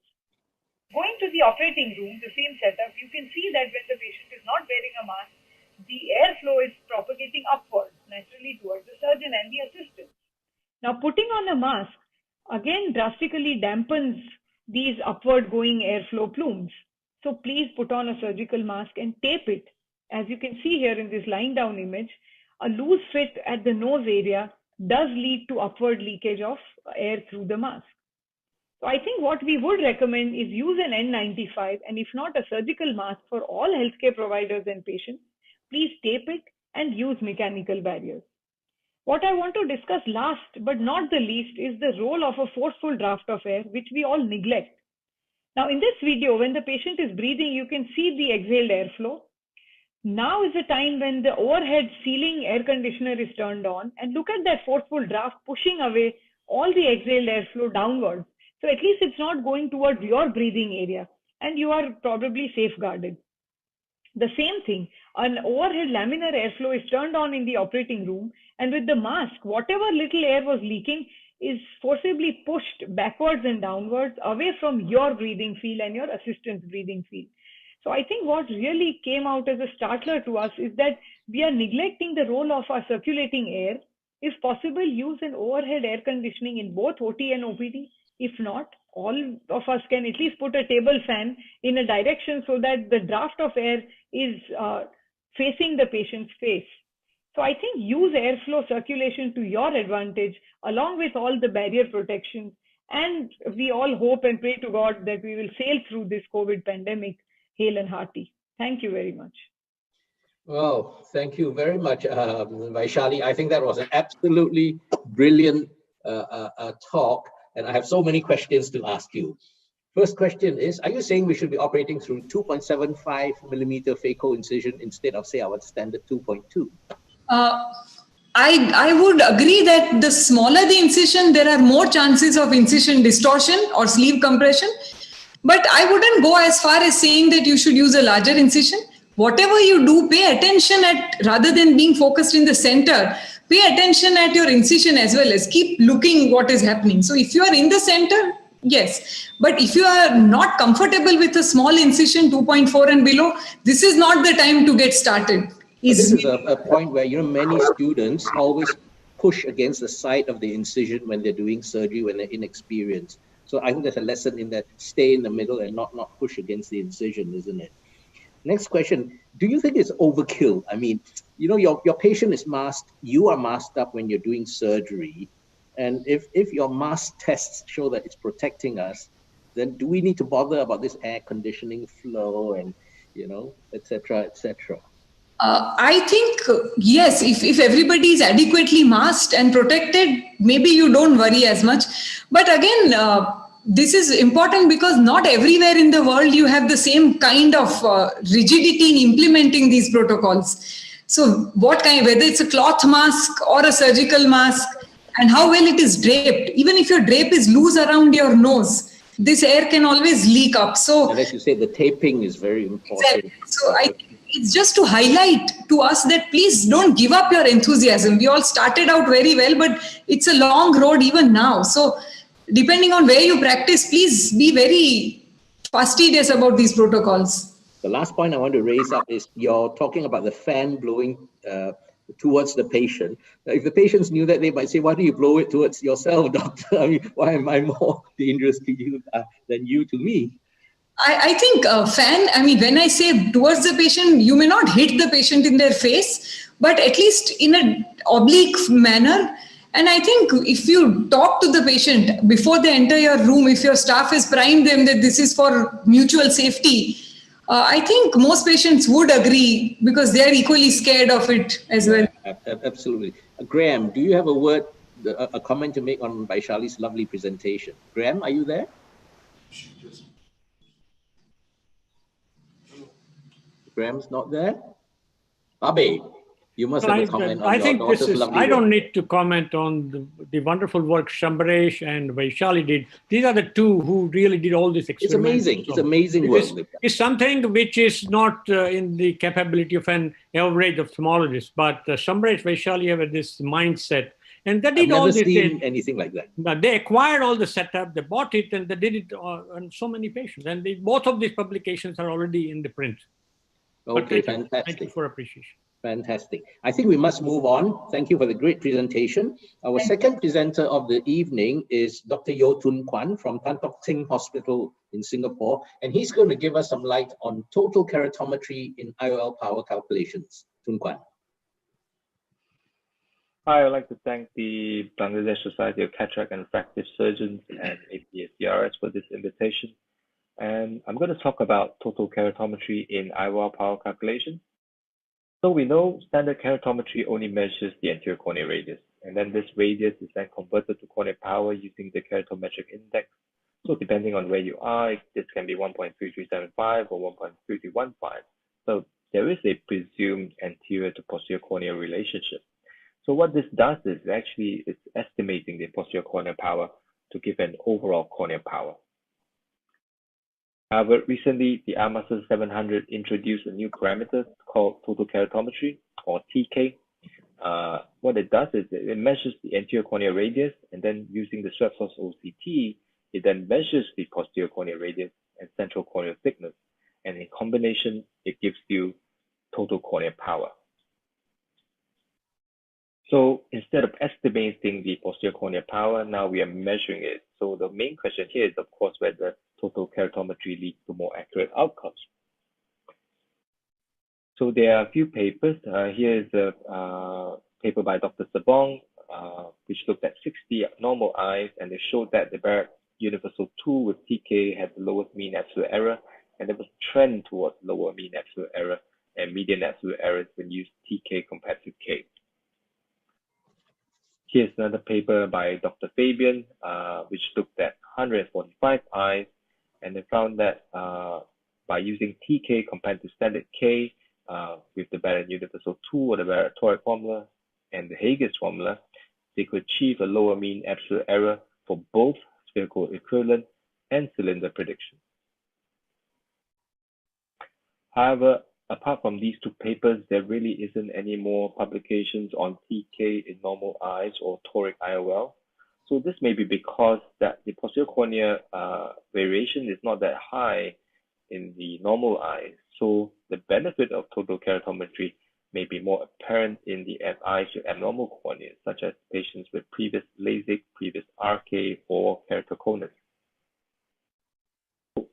Going to the operating room, the same setup, you can see that when the patient is not wearing a mask, the airflow is propagating upwards, naturally towards the surgeon and the assistant. Now, putting on a mask, again, drastically dampens these upward going airflow plumes. So please put on a surgical mask and tape it. As you can see here in this lying down image, a loose fit at the nose area does lead to upward leakage of air through the mask. So I think what we would recommend is use an N95, and if not a surgical mask for all healthcare providers and patients, please tape it and use mechanical barriers. What I want to discuss last but not the least is the role of a forceful draft of air, which we all neglect. Now in this video, when the patient is breathing, you can see the exhaled airflow. Now is the time when the overhead ceiling air conditioner is turned on, and look at that forceful draft pushing away all the exhaled airflow downwards. So at least it's not going towards your breathing area, and you are probably safeguarded. The same thing, an overhead laminar airflow is turned on in the operating room, and with the mask, whatever little air was leaking is forcibly pushed backwards and downwards away from your breathing field and your assistant's breathing field. So I think what really came out as a startler to us is that we are neglecting the role of our circulating air. If possible, use an overhead air conditioning in both OT and OPD. If not, all of us can at least put a table fan in a direction so that the draft of air is facing the patient's face. So I think use airflow circulation to your advantage along with all the barrier protections. And we all hope and pray to God that we will sail through this COVID pandemic hale and hearty. Thank you very much. Well, thank you very much, Vaishali. I think that was an absolutely brilliant talk, and I have so many questions to ask you. First question is, are you saying we should be operating through 2.75 millimeter phaco incision instead of, say, our standard 2.2? I would agree that the smaller the incision, there are more chances of incision distortion or sleeve compression. But I wouldn't go as far as saying that you should use a larger incision. Whatever you do, pay attention at, rather than being focused in the center, pay attention at your incision as well as keep looking what is happening. So if you are in the center, yes. But if you are not comfortable with a small incision, 2.4 and below, this is not the time to get started. This is a point where, you know, many students always push against the side of the incision when they're doing surgery, when they're inexperienced. So I think there's a lesson in that, stay in the middle and not push against the incision, isn't it? Next question, do you think it's overkill? I mean, you know, your patient is masked, you are masked up when you're doing surgery. And if your mask tests show that it's protecting us, then do we need to bother about this air conditioning flow and, you know, et cetera, et cetera? I think, yes, if everybody is adequately masked and protected, maybe you don't worry as much. But again, this is important because not everywhere in the world you have the same kind of rigidity in implementing these protocols. So what kind, whether it's a cloth mask or a surgical mask, and how well it is draped. Even if your drape is loose around your nose, this air can always leak up. So, and as you say, the taping is very important. Exactly. So it's just to highlight to us that please don't give up your enthusiasm. We all started out very well, but it's a long road even now. So depending on where you practice, please be very fastidious about these protocols. The last point I want to raise up is you're talking about the fan blowing towards the patient. If the patients knew that, they might say, why do you blow it towards yourself, doctor? I mean, why am I more dangerous to you than you to me? I think fan, I mean, when I say towards the patient, you may not hit the patient in their face, but at least in an oblique manner. And I think if you talk to the patient before they enter your room, if your staff has primed them that this is for mutual safety, I think most patients would agree because they are equally scared of it as well. Absolutely. Graham, do you have a word, a comment to make on Vaishali's lovely presentation? Graham, are you there? Graham's not there? Babe, you must have a comment on your daughter's lovely I don't work. need to comment on the wonderful work Shambaresh and Vaishali did. These are the two who really did all this experiments. It's amazing. It's amazing work. It's something which is not in the capability of an average ophthalmologist, but Shambaresh, Vaishali have this mindset. And they did all this. I've never seen anything like that. But they acquired all the setup, they bought it, and they did it on so many patients. And both of these publications are already in the print. Okay, fantastic. Thank you for appreciation. Fantastic. I think we must move on. Thank you for the great presentation. Our second presenter of the evening is Dr. Yeo Tun Kwan from Tan Tock Seng Hospital in Singapore, and he's going to give us some light on total keratometry in IOL power calculations. Tun Kwan. Hi, I'd like to thank the Bangladesh Society of Cataract and Refractive Surgeons and BSCRS for this invitation. And I'm going to talk about total keratometry in IOL power calculation. So we know standard keratometry only measures the anterior corneal radius, and then this radius is then converted to corneal power using the keratometric index. So depending on where you are, this can be 1.3375 or 1.3315. So there is a presumed anterior to posterior corneal relationship. So what this does is actually it's estimating the posterior corneal power to give an overall corneal power. However, recently the AMASA 700 introduced a new parameter called total keratometry, or TK. What it does is it measures the anterior corneal radius, and then using the swept source OCT, it then measures the posterior corneal radius and central corneal thickness, and in combination, it gives you total corneal power. So instead of estimating the posterior corneal power, now we are measuring it. So the main question here is, of course, whether total keratometry leads to more accurate outcomes. So there are a few papers. Here is a paper by Dr. Sabong, which looked at 60 normal eyes, and they showed that the Barrett Universal 2 with TK had the lowest mean absolute error, and there was a trend towards lower mean absolute error and median absolute errors when used TK compared to K. Here's another paper by Dr. Fabian, which looked at 145 eyes, and they found that by using TK compared to standard K with the Barrett Universal 2 or the Barrett toric formula and the Haigis formula, they could achieve a lower mean absolute error for both spherical equivalent and cylinder prediction. However, apart from these two papers, there really isn't any more publications on TK in normal eyes or toric IOL. So this may be because that the posterior cornea variation is not that high in the normal eyes. So the benefit of total keratometry may be more apparent in the eyes with abnormal corneas, such as patients with previous LASIK, previous RK, or keratoconus.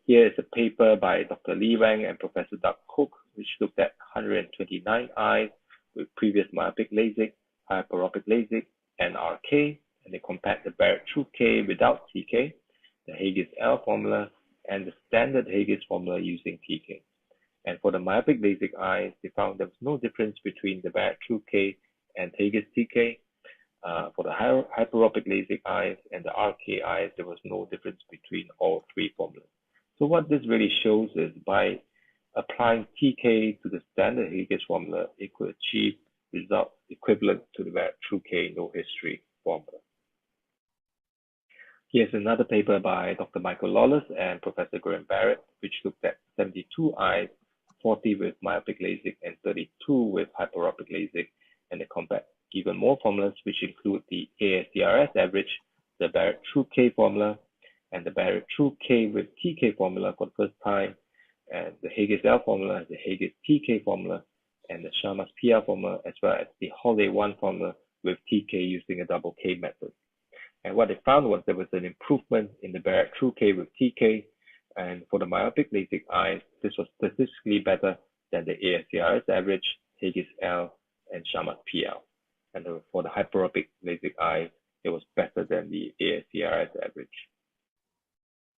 Here is a paper by Dr. Li Wang and Professor Doug Cook, which looked at 129 eyes with previous myopic LASIK, hyperopic LASIK, and RK, and they compared the Barrett True K without TK, the Haigis L formula, and the standard Haigis formula using TK. And for the myopic LASIK eyes, they found there was no difference between the Barrett True K and Haigis TK. For the hyperopic LASIK eyes and the RK eyes, there was no difference between all three formulas. So what this really shows is by applying TK to the standard Haigis formula, it could achieve results equivalent to the Barrett True K no history formula. Here's another paper by Dr. Michael Lawless and Professor Graham Barrett, which looked at 72 eyes, 40 with myopic LASIK and 32 with hyperopic LASIK, and they compared even more formulas, which include the BSCRS average, the Barrett True K formula, and the Barrett True K with TK formula for the first time, and the Haigis L formula, the Haigis TK formula, and the Sharma's PR formula, as well as the Holiday 1 formula with TK using a double K method. And what they found was there was an improvement in the Barrett True K with TK, and for the myopic LASIK eyes, this was statistically better than the ASCRS average, Haigis L, and Sharma's PL. And for the hyperopic LASIK eyes, it was better than the ASCRS average.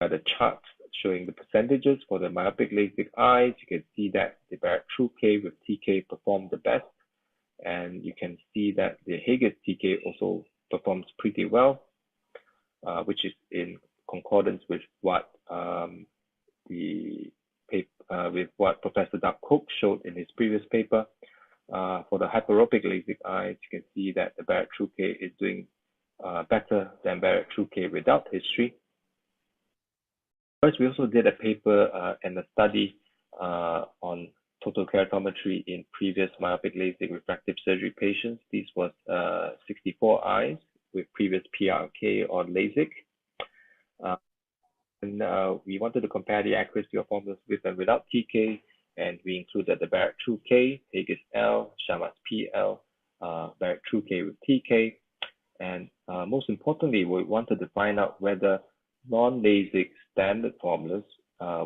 The charts showing the percentages for the myopic LASIK eyes, you can see that the Barrett True K with TK performed the best, and you can see that the Haigis TK also performs pretty well, which is in concordance with what Professor Doug Cook showed in his previous paper. For the hyperopic LASIK eyes, you can see that the Barrett True K is doing better than Barrett True K without history. First, we also did a paper and a study on total keratometry in previous myopic LASIK refractive surgery patients. These was 64 eyes with previous PRK or LASIK. We wanted to compare the accuracy of formulas with and without TK, and we included the Barrett True K, Haigis L, Sharma's PL, Barrett True K with TK, and most importantly, we wanted to find out whether non-LASIK standard formulas,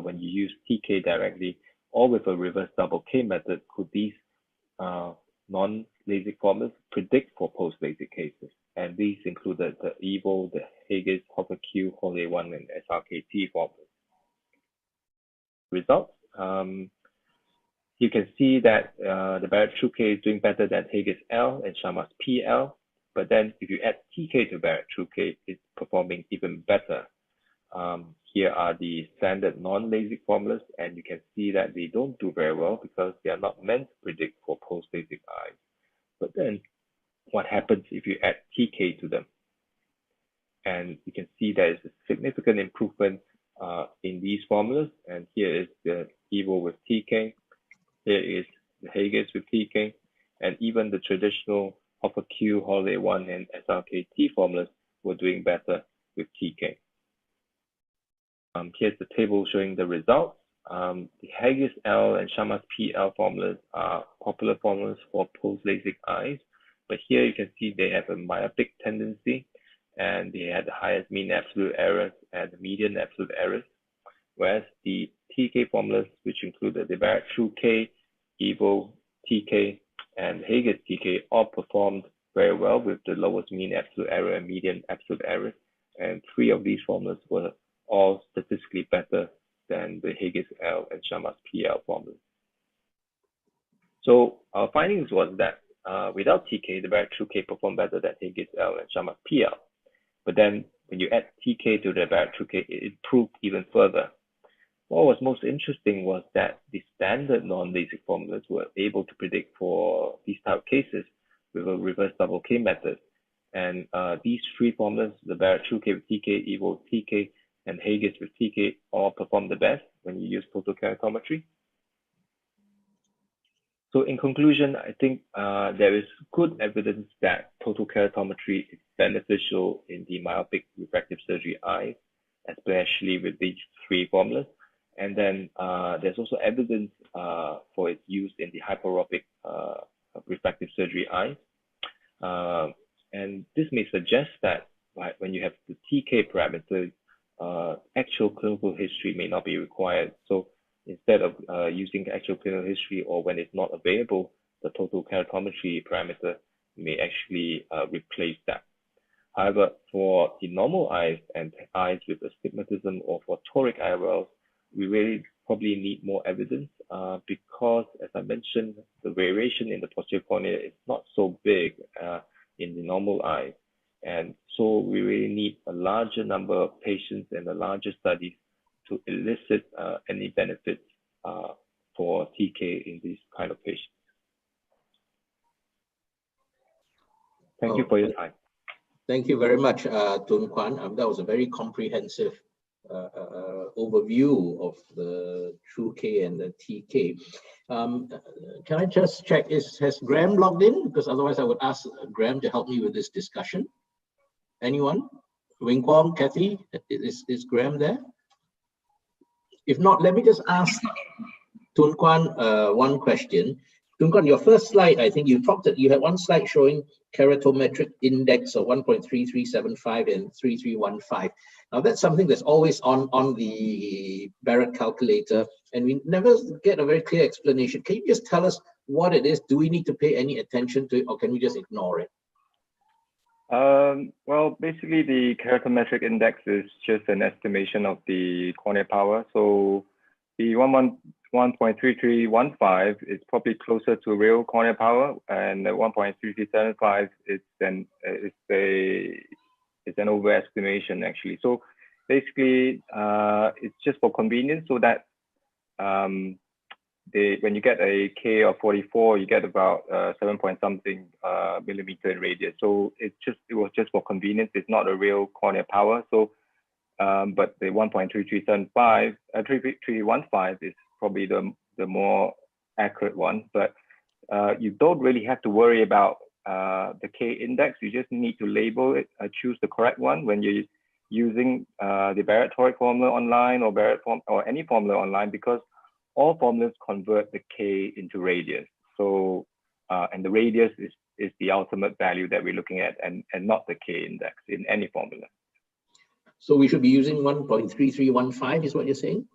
when you use TK directly or with a reverse double K method, could these non-LASIK formulas predict for post-LASIK cases. And these included the EVO, the Higgins, Hopper-Q, Hole-A1, and SRKT formulas. Results. You can see that the Barrett-True-K is doing better than Higgins-L and Sharma's PL. But then if you add TK to Barrett-True-K, it's performing even better. Here are the standard non-LASIK formulas, and you can see that they don't do very well because they are not meant to predict for post-LASIK eyes. But then what happens if you add TK to them? And you can see there is a significant improvement in these formulas. And here is the EVO with TK. Here is the Higgins with TK. And even the traditional Hopper-Q, Hole-A1, and SRKT formulas were doing better with TK. Here's the table showing the results. The Higgins L and Sharma's PL formulas are popular formulas for post-LASIK eyes, but here you can see they have a myopic tendency, and they had the highest mean absolute errors and the median absolute errors, whereas the TK formulas, which included the Barrett-True-K, EVO, TK, and Higgins TK, all performed very well with the lowest mean absolute error and median absolute errors, and 3 of these formulas were all statistically better than the Higgins L and Sharma's PL formulas. So our findings was that without TK, the Barrett-True-K performed better than Higgins L and Sharma's PL. But then when you add TK to the Barrett-True-K, it improved even further. What was most interesting was that the standard non-LASIK formulas were able to predict for these type of cases with a reverse double K method. And these 3 formulas, the Barrett-True-K with TK, EVO with TK, and Higgins with TK, all perform the best when you use total keratometry. So in conclusion, I think there is good evidence that total keratometry is beneficial in the myopic refractive surgery eyes, especially with these 3 formulas. And then there's also evidence for its use in the hyperopic refractive surgery eyes. And this may suggest that when you have the TK parameters, actual clinical history may not be required. So instead of using actual clinical history, or when it's not available, the total keratometry parameter may actually replace that. However, for the normal eyes and eyes with astigmatism or for toric IOLs, we really probably need more evidence because, as I mentioned, the variation in the posterior cornea is not so big in the normal eye. And so we really need a larger number of patients and a larger studies to elicit any benefits for TK in these kind of patients. Thank you for your time. Thank you very much, Tun Kwan. That was a very comprehensive overview of the True-K and the TK. Can I just check, has Graham logged in? Because otherwise I would ask Graham to help me with this discussion. Anyone? Wing Kwong, Kathy, is Graham there? If not, let me just ask Tun Kwan one question. Tun Kwan, your first slide, I think you had one slide showing keratometric index of 1.3375 and 3315. Now that's something that's always on the Barrett calculator, and we never get a very clear explanation. Can you just tell us what it is? Do we need to pay any attention to it, or can we just ignore it? Well, basically the keratometric index is just an estimation of the cornea power. So the 1.3315 is probably closer to real cornea power, and the 1.3375 is an overestimation actually. So basically, it's just for convenience, so that when you get a K of 44, you get about 7 point something millimeter in radius. So it was just for convenience. It's not a real cornea power. So, but the 1.3315 is probably the more accurate one. But you don't really have to worry about the K index. You just need to label it, choose the correct one when you're using the Barrett toric formula online or or any formula online, because all formulas convert the K into radius. So, and the radius is the ultimate value that we're looking at, and not the K index in any formula. So we should be using 1.3315 is what you're saying?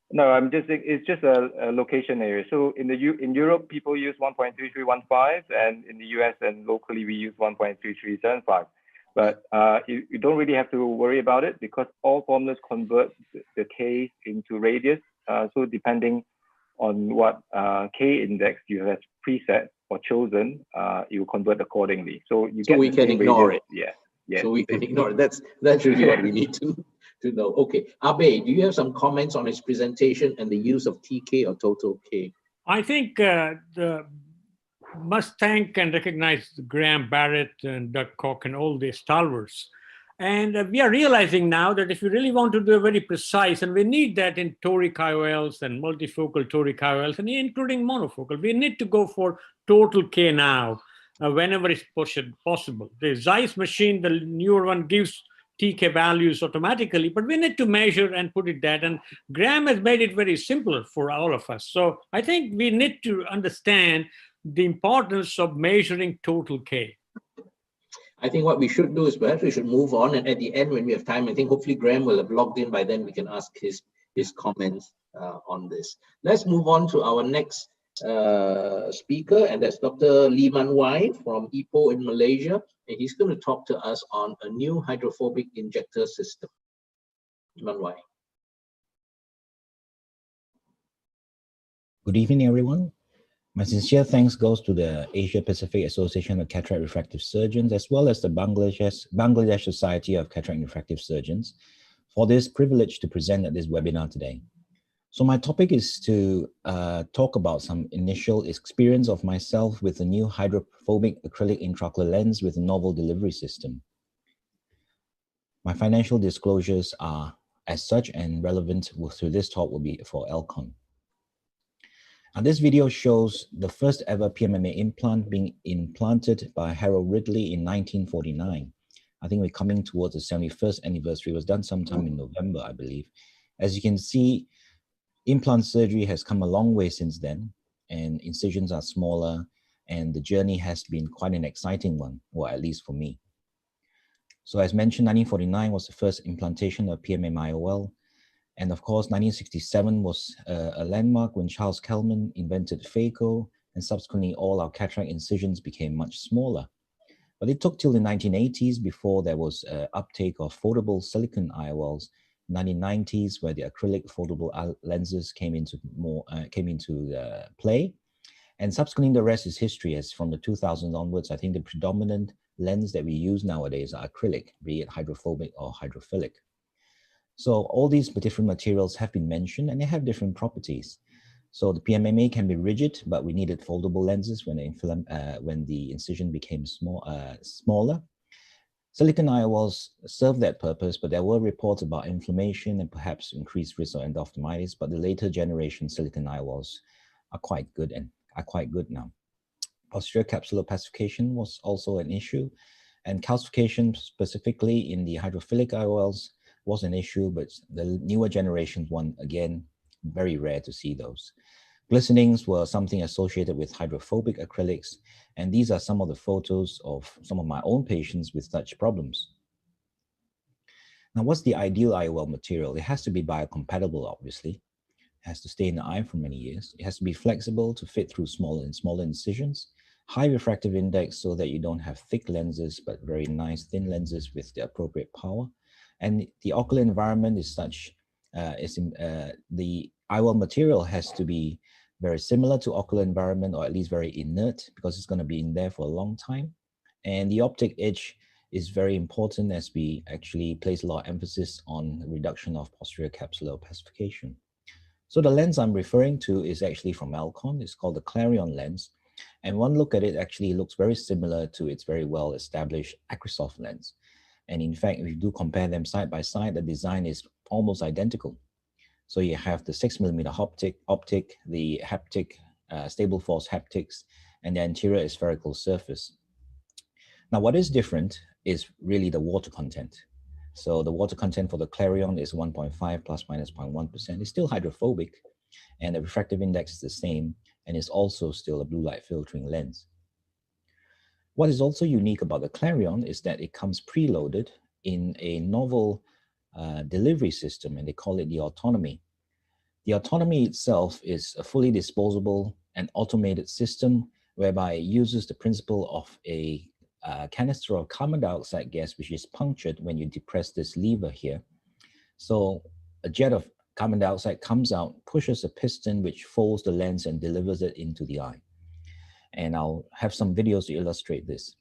No, it's just a location area. So in Europe, people use 1.3315, and in the US and locally we use 1.3375. But you don't really have to worry about it because all formulas convert the K into radius. So depending on what K index you have preset or chosen, you convert accordingly. So you so get we the can same ignore radius. it. Yeah. Yeah. So we can ignore it. That's really what we need to know. Okay, Abe, do you have some comments on his presentation and the use of TK or total K? I think must thank and recognize Graham Barrett and Doug Koch and all the stalwarts. And we are realizing now that if you really want to do a very precise, and we need that in toric IOLs and multifocal toric IOLs, and including monofocal, we need to go for total K now, whenever it's possible. The Zeiss machine, the newer one, gives TK values automatically, but we need to measure and put it that. And Graham has made it very simple for all of us. So I think we need to understand the importance of measuring total K. I think what we should do is perhaps we should move on, and at the end, when we have time, I think hopefully Graham will have logged in by then. We can ask his comments on this. Let's move on to our next speaker, and that's Dr. Lee Man Wai from Ipoh in Malaysia, and he's going to talk to us on a new hydrophobic injector system. Lee Man Wai. Good evening, everyone. My sincere thanks goes to the Asia Pacific Association of Cataract Refractive Surgeons, as well as the Bangladesh Society of Cataract Refractive Surgeons, for this privilege to present at this webinar today. So my topic is to talk about some initial experience of myself with the new hydrophobic acrylic intraocular lens with a novel delivery system. My financial disclosures are as such and relevant to this talk will be for Alcon. Now, this video shows the first ever PMMA implant being implanted by Harold Ridley in 1949. I think we're coming towards the 71st anniversary. It was done sometime in November, I believe. As you can see, implant surgery has come a long way since then, and incisions are smaller, and the journey has been quite an exciting one, or at least for me. So as mentioned, 1949 was the first implantation of PMMA IOL. And of course, 1967 was a landmark when Charles Kelman invented phaco, and subsequently all our cataract incisions became much smaller. But it took till the 1980s before there was uptake of foldable silicone IOLs. 1990s, where the acrylic foldable lenses came into play. And subsequently, the rest is history. As from the 2000s onwards, I think the predominant lens that we use nowadays are acrylic, be it hydrophobic or hydrophilic. So all these different materials have been mentioned, and they have different properties. So the PMMA can be rigid, but we needed foldable lenses when the incision became smaller. Silicone IOLs serve that purpose, but there were reports about inflammation and perhaps increased risk of endophthalmitis, but the later generation silicone IOLs are quite good and are quite good now. Posterior capsular opacification was also an issue, and calcification specifically in the hydrophilic IOLs was an issue, but the newer generations one, again, very rare to see those. Glistenings were something associated with hydrophobic acrylics, and these are some of the photos of some of my own patients with such problems. Now, what's the ideal IOL material? It has to be biocompatible, obviously. It has to stay in the eye for many years. It has to be flexible to fit through smaller and smaller incisions. High refractive index so that you don't have thick lenses, but very nice thin lenses with the appropriate power. And the ocular environment is such, the IOL material has to be very similar to ocular environment, or at least very inert, because it's going to be in there for a long time. And the optic edge is very important, as we actually place a lot of emphasis on the reduction of posterior capsular opacification. So the lens I'm referring to is actually from Alcon. It's called the Clarion lens. And one look at it actually looks very similar to its very well-established Acrisoft lens. And in fact, if you do compare them side by side, the design is almost identical. So you have the 6mm optic, the haptic, stable force haptics, and the anterior is spherical surface. Now, what is different is really the water content. So the water content for the Clarion is 1.5 plus minus 0.1%. It's still hydrophobic, and the refractive index is the same, and it's also still a blue light filtering lens. What is also unique about the Clarion is that it comes preloaded in a novel delivery system, and they call it the autonomy. The autonomy itself is a fully disposable and automated system whereby it uses the principle of a canister of carbon dioxide gas, which is punctured when you depress this lever here. So a jet of carbon dioxide comes out, pushes a piston which folds the lens and delivers it into the eye. And I'll have some videos to illustrate this.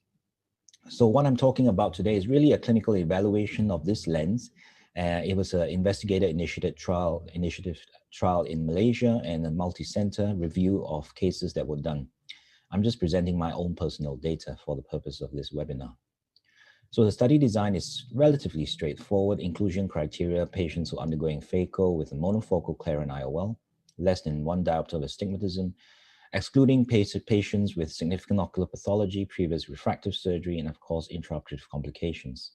So what I'm talking about today is really a clinical evaluation of this lens. It was an investigator-initiated trial in Malaysia and a multi-center review of cases that were done. I'm just presenting my own personal data for the purpose of this webinar. So the study design is relatively straightforward. Inclusion criteria: patients who are undergoing phaco with a monofocal Claret IOL, less than 1 diopter of astigmatism, excluding patients with significant ocular pathology, previous refractive surgery, and of course, intraoperative complications.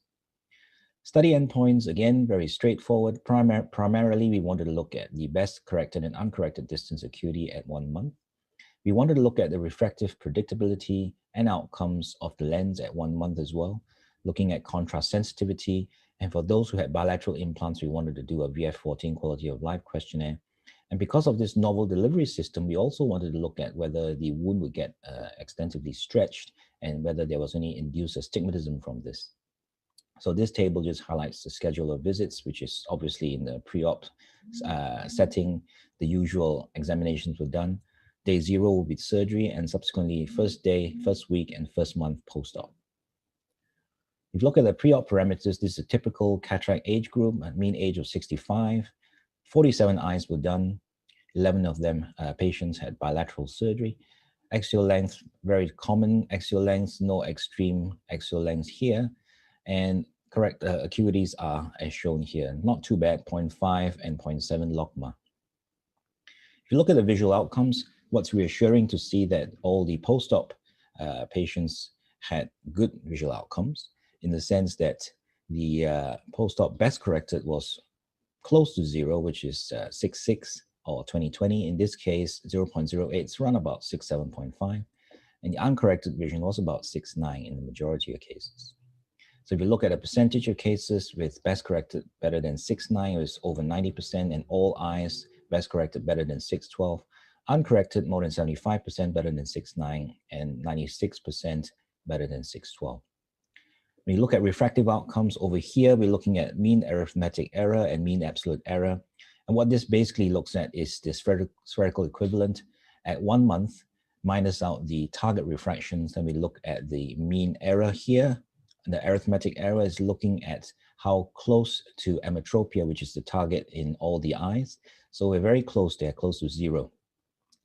Study endpoints, again, very straightforward. Primarily, we wanted to look at the best corrected and uncorrected distance acuity at 1 month. We wanted to look at the refractive predictability and outcomes of the lens at 1 month as well, looking at contrast sensitivity. And for those who had bilateral implants, we wanted to do a VF14 quality of life questionnaire. And because of this novel delivery system, we also wanted to look at whether the wound would get extensively stretched and whether there was any induced astigmatism from this. So this table just highlights the schedule of visits, which is obviously in the pre-op setting. The usual examinations were done. Day 0 will be surgery, and subsequently first day, first week, and first month post-op. If you look at the pre-op parameters, this is a typical cataract age group, a mean age of 65. 47 eyes were done. 11 of them patients had bilateral surgery. Axial length, very common axial length, no extreme axial length here. And correct acuities are as shown here. Not too bad, 0.5 and 0.7 logma. If you look at the visual outcomes, what's reassuring to see that all the post-op patients had good visual outcomes, in the sense that the post-op best corrected was close to 0, which is 6.6 or 20/20. In this case, 0.08 is around about 6.7.5. And the uncorrected vision was about 6.9 in the majority of cases. So if you look at a percentage of cases with best corrected better than 6.9, it was over 90%, and all eyes best corrected better than 6.12. Uncorrected, more than 75% better than 6.9, and 96% better than 6.12. When you look at refractive outcomes over here, we're looking at mean arithmetic error and mean absolute error. And what this basically looks at is the spherical equivalent at 1 month, minus out the target refractions. Then we look at the mean error here. And the arithmetic error is looking at how close to ametropia, which is the target in all the eyes. So we're very close there, close to 0.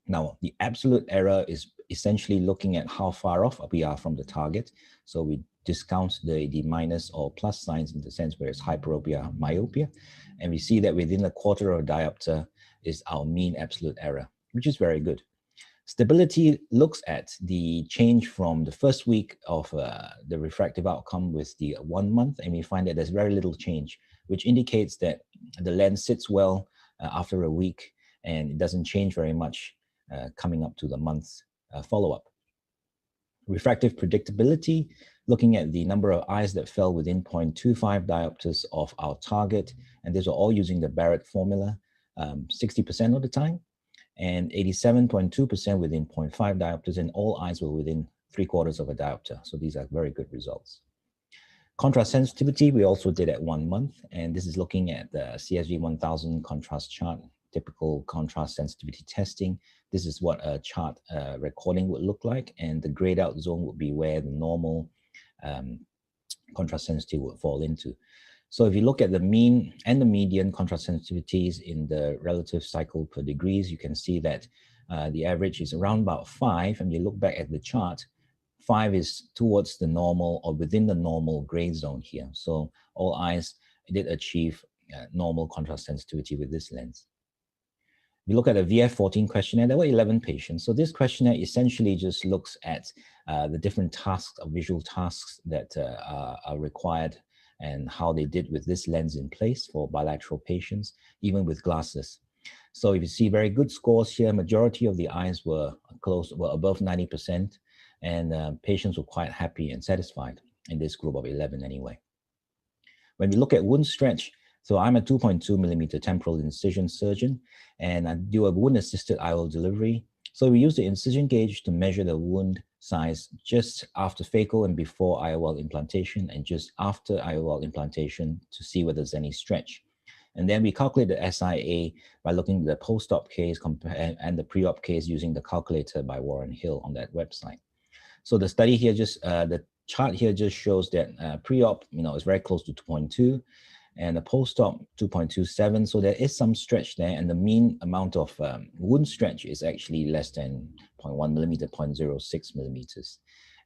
Now, the absolute error is essentially looking at how far off we are from the target. So we discount the minus or plus signs in the sense where it's hyperopia, myopia. And we see that within a quarter of a diopter is our mean absolute error, which is very good. Stability looks at the change from the first week of the refractive outcome with the 1 month, and we find that there's very little change, which indicates that the lens sits well after a week, and it doesn't change very much coming up to the month's follow-up. Refractive predictability, looking at the number of eyes that fell within 0.25 diopters of our target, and these are all using the Barrett formula 60% of the time, and 87.2% within 0.5 diopters, and all eyes were within 3/4 of a diopter. So these are very good results. Contrast sensitivity, we also did at 1 month, and this is looking at the CSV 1000 contrast chart, typical contrast sensitivity testing. This is what a chart recording would look like, and the grayed out zone would be where the normal contrast sensitivity would fall into. So if you look at the mean and the median contrast sensitivities in the relative cycle per degrees, you can see that the average is around about 5, and you look back at the chart, 5 is towards the normal or within the normal gray zone here. So all eyes did achieve normal contrast sensitivity with this lens. We look at a VF14 questionnaire. There were 11 patients. So this questionnaire essentially just looks at the different tasks, or visual tasks that are required, and how they did with this lens in place for bilateral patients, even with glasses. So if you see very good scores here, majority of the eyes were above 90%, and patients were quite happy and satisfied in this group of 11 anyway. When we look at wound stretch, So I'm a 2.2 millimeter temporal incision surgeon, and I do a wound-assisted IOL delivery. So we use the incision gauge to measure the wound size just after phaco and before IOL implantation, and just after IOL implantation to see whether there's any stretch. And then we calculate the SIA by looking at the post-op case and the pre-op case using the calculator by Warren Hill on that website. So the study here the chart here just shows that pre-op, is very close to 2.2, and the post-op 2.27. So there is some stretch there, and the mean amount of wound stretch is actually less than 0.1 millimeter, 0.06 millimeters.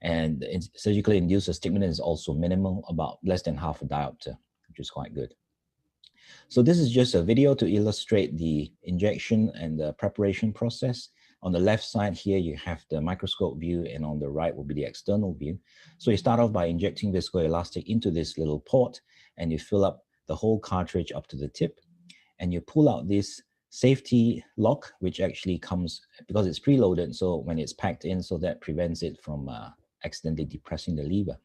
And surgically induced astigmatism is also minimal, about less than half a diopter, which is quite good. So this is just a video to illustrate the injection and the preparation process. On the left side here, you have the microscope view, and on the right will be the external view. So you start off by injecting viscoelastic into this little port, and you fill up the whole cartridge up to the tip, and you pull out this safety lock, which actually comes because it's preloaded. So when it's packed in, so that prevents it from accidentally depressing the lever.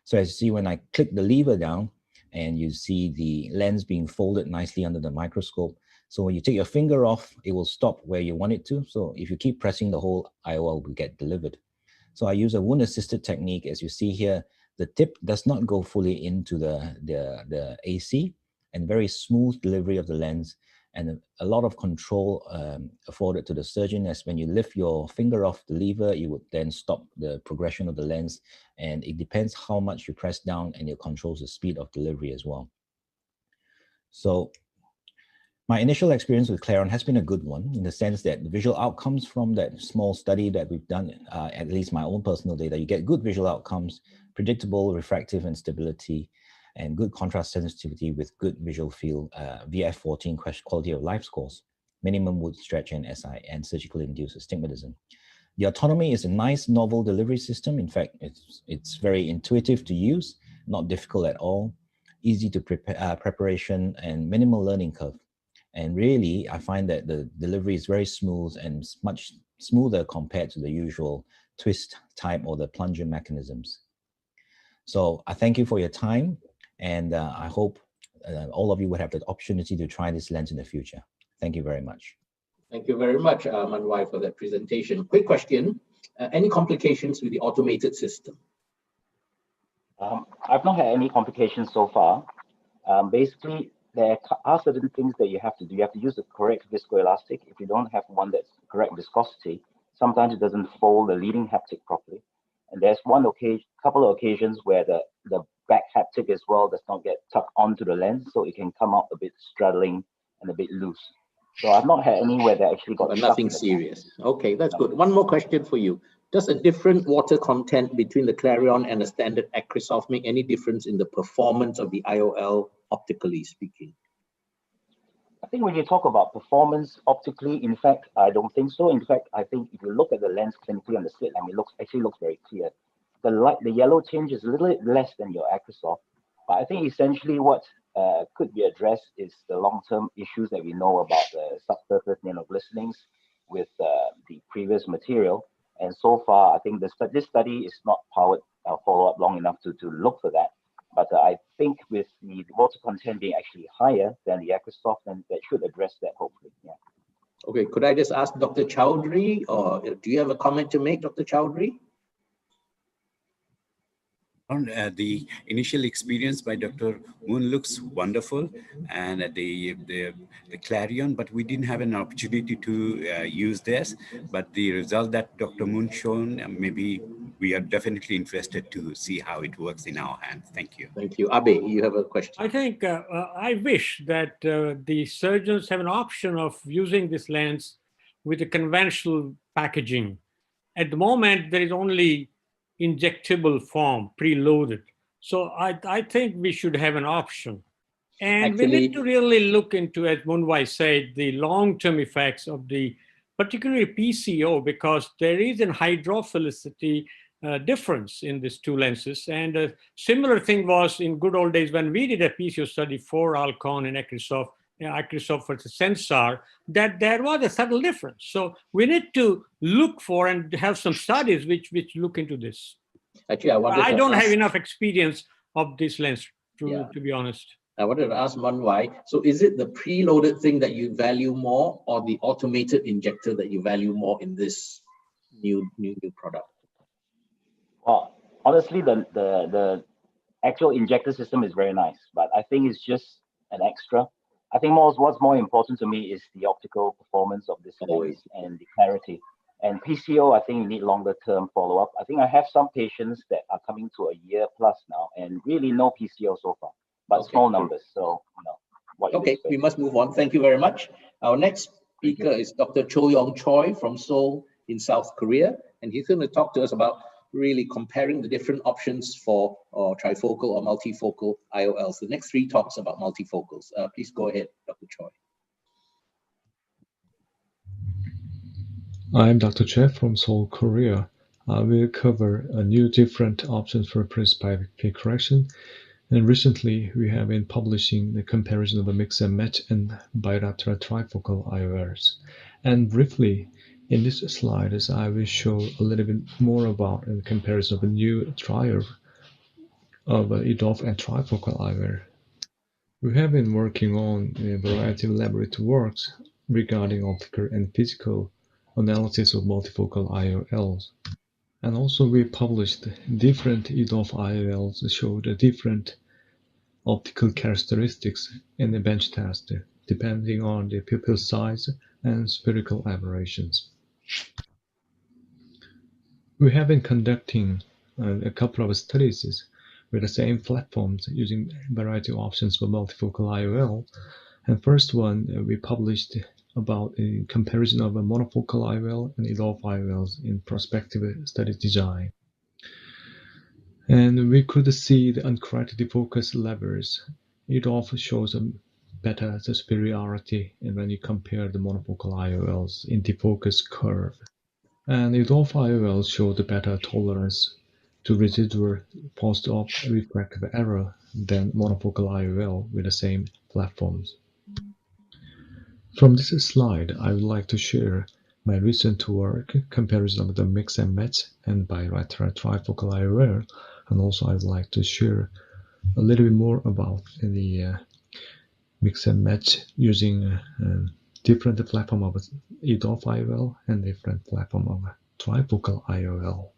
So as you see, when I click the lever down, and you see the lens being folded nicely under the microscope. So when you take your finger off, it will stop where you want it to. So if you keep pressing, the whole IOL will get delivered. So I use a wound-assisted technique. As you see here, the tip does not go fully into the AC, and very smooth delivery of the lens, and a lot of control afforded to the surgeon, as when you lift your finger off the lever, you would then stop the progression of the lens, and it depends how much you press down, and it controls the speed of delivery as well. So my initial experience with Clarion has been a good one, in the sense that the visual outcomes from that small study that we've done, at least my own personal data, you get good visual outcomes, predictable refractive and stability, and good contrast sensitivity with good visual field, VF14 quality of life scores, minimum wound stretch and SI, and surgically induced astigmatism. The autonomy is a nice novel delivery system. In fact, it's very intuitive to use, not difficult at all, easy to prepare, preparation, and minimal learning curve. And really, I find that the delivery is very smooth and much smoother compared to the usual twist type or the plunger mechanisms. So I thank you for your time. And I hope all of you would have the opportunity to try this lens in the future. Thank you very much. Thank you very much, Manwai, for that presentation. Quick question, any complications with the automated system? I've not had any complications so far. Basically, there are certain things that you have to do. You have to use the correct viscoelastic. If you don't have one that's correct viscosity, sometimes it doesn't fold the leading haptic properly. And there's couple of occasions where the back haptic as well does not get tucked onto the lens, so it can come out a bit straddling and a bit loose. So I've not had any where they actually got nothing serious. Okay, that's good. One more question for you. Does a different water content between the Clarion and a standard Acrisoft make any difference in the performance of the IOL, optically speaking? I think when you talk about performance optically, in fact, I don't think so. In fact, I think if you look at the lens clinically on the slit lamp, it actually looks very clear. The yellow tinge is a little bit less than your Acrisoft, but I think essentially what could be addressed is the long-term issues that we know about the subsurface nanoglistenings with the previous material. And so far, I think this study is not powered follow-up long enough to look for that. But I think with the water content being actually higher than the Acrisoft, then that should address that, hopefully. Yeah. Okay, could I just ask Dr. Chowdhury, or do you have a comment to make, Dr. Chowdhury? The initial experience by Dr. Moon looks wonderful, and the Clarion, but we didn't have an opportunity to use this. But the result that Dr. Moon shown, maybe we are definitely interested to see how it works in our hands. Thank you. Thank you. Abe, you have a question. I think I wish that the surgeons have an option of using this lens with a conventional packaging. At the moment, there is only injectable form, preloaded. So I think we should have an option. And we need to really look into, as Munwai said, the long-term effects of the, particularly PCO, because there is an hydrophilicity difference in these two lenses. And a similar thing was in good old days when we did a PCO study for Alcon and Acrisoft versus Sensar, that there was a subtle difference. So we need to look for and have some studies which look into this. Actually, I don't have enough experience of this lens, to be honest. I wanted to ask one why. So is it the preloaded thing that you value more, or the automated injector that you value more in this new product? Well, honestly, the actual injector system is very nice, but I think it's just an extra. I think what's more important to me is the optical performance of this lens and the clarity. And PCO, I think you need longer term follow up. I think I have some patients that are coming to a year plus now and really no PCO so far, but small numbers. So, Okay, we must move on. Thank you very much. Our next speaker is Dr. Cho Yong Choi from Seoul in South Korea, and he's going to talk to us about really comparing the different options for trifocal or multifocal IOLs. The next 3 talks about multifocals. Please go ahead, Dr. Choi. I'm Dr. Choi from Seoul, Korea. I will cover a new different options for presbyopia correction. And recently, we have been publishing the comparison of a mix and match and bilateral trifocal IOLs. And briefly, in this slide, I will show a little bit more about the comparison of a new trial of EDOF and trifocal IOL. We have been working on a variety of laboratory works regarding optical and physical analysis of multifocal IOLs. And also we published different EDOF IOLs that showed different optical characteristics in the bench test, depending on the pupil size and spherical aberrations. We have been conducting a couple of studies with the same platforms using a variety of options for multifocal IOL. And first one we published about a comparison of a monofocal IOL and EDOF IOLs in prospective study design. And we could see the uncorrected focus levels. EDOF shows a better superiority when you compare the monofocal IOLs in the focus curve. And EDOF IOLs show the better tolerance to residual post-op refractive error than monofocal IOL with the same platforms. From this slide, I would like to share my recent work comparison of the mix and match and bilateral trifocal IOL, and also I would like to share a little bit more about the mix and match using different platform of EDOF IOL and different platform of trifocal IOL.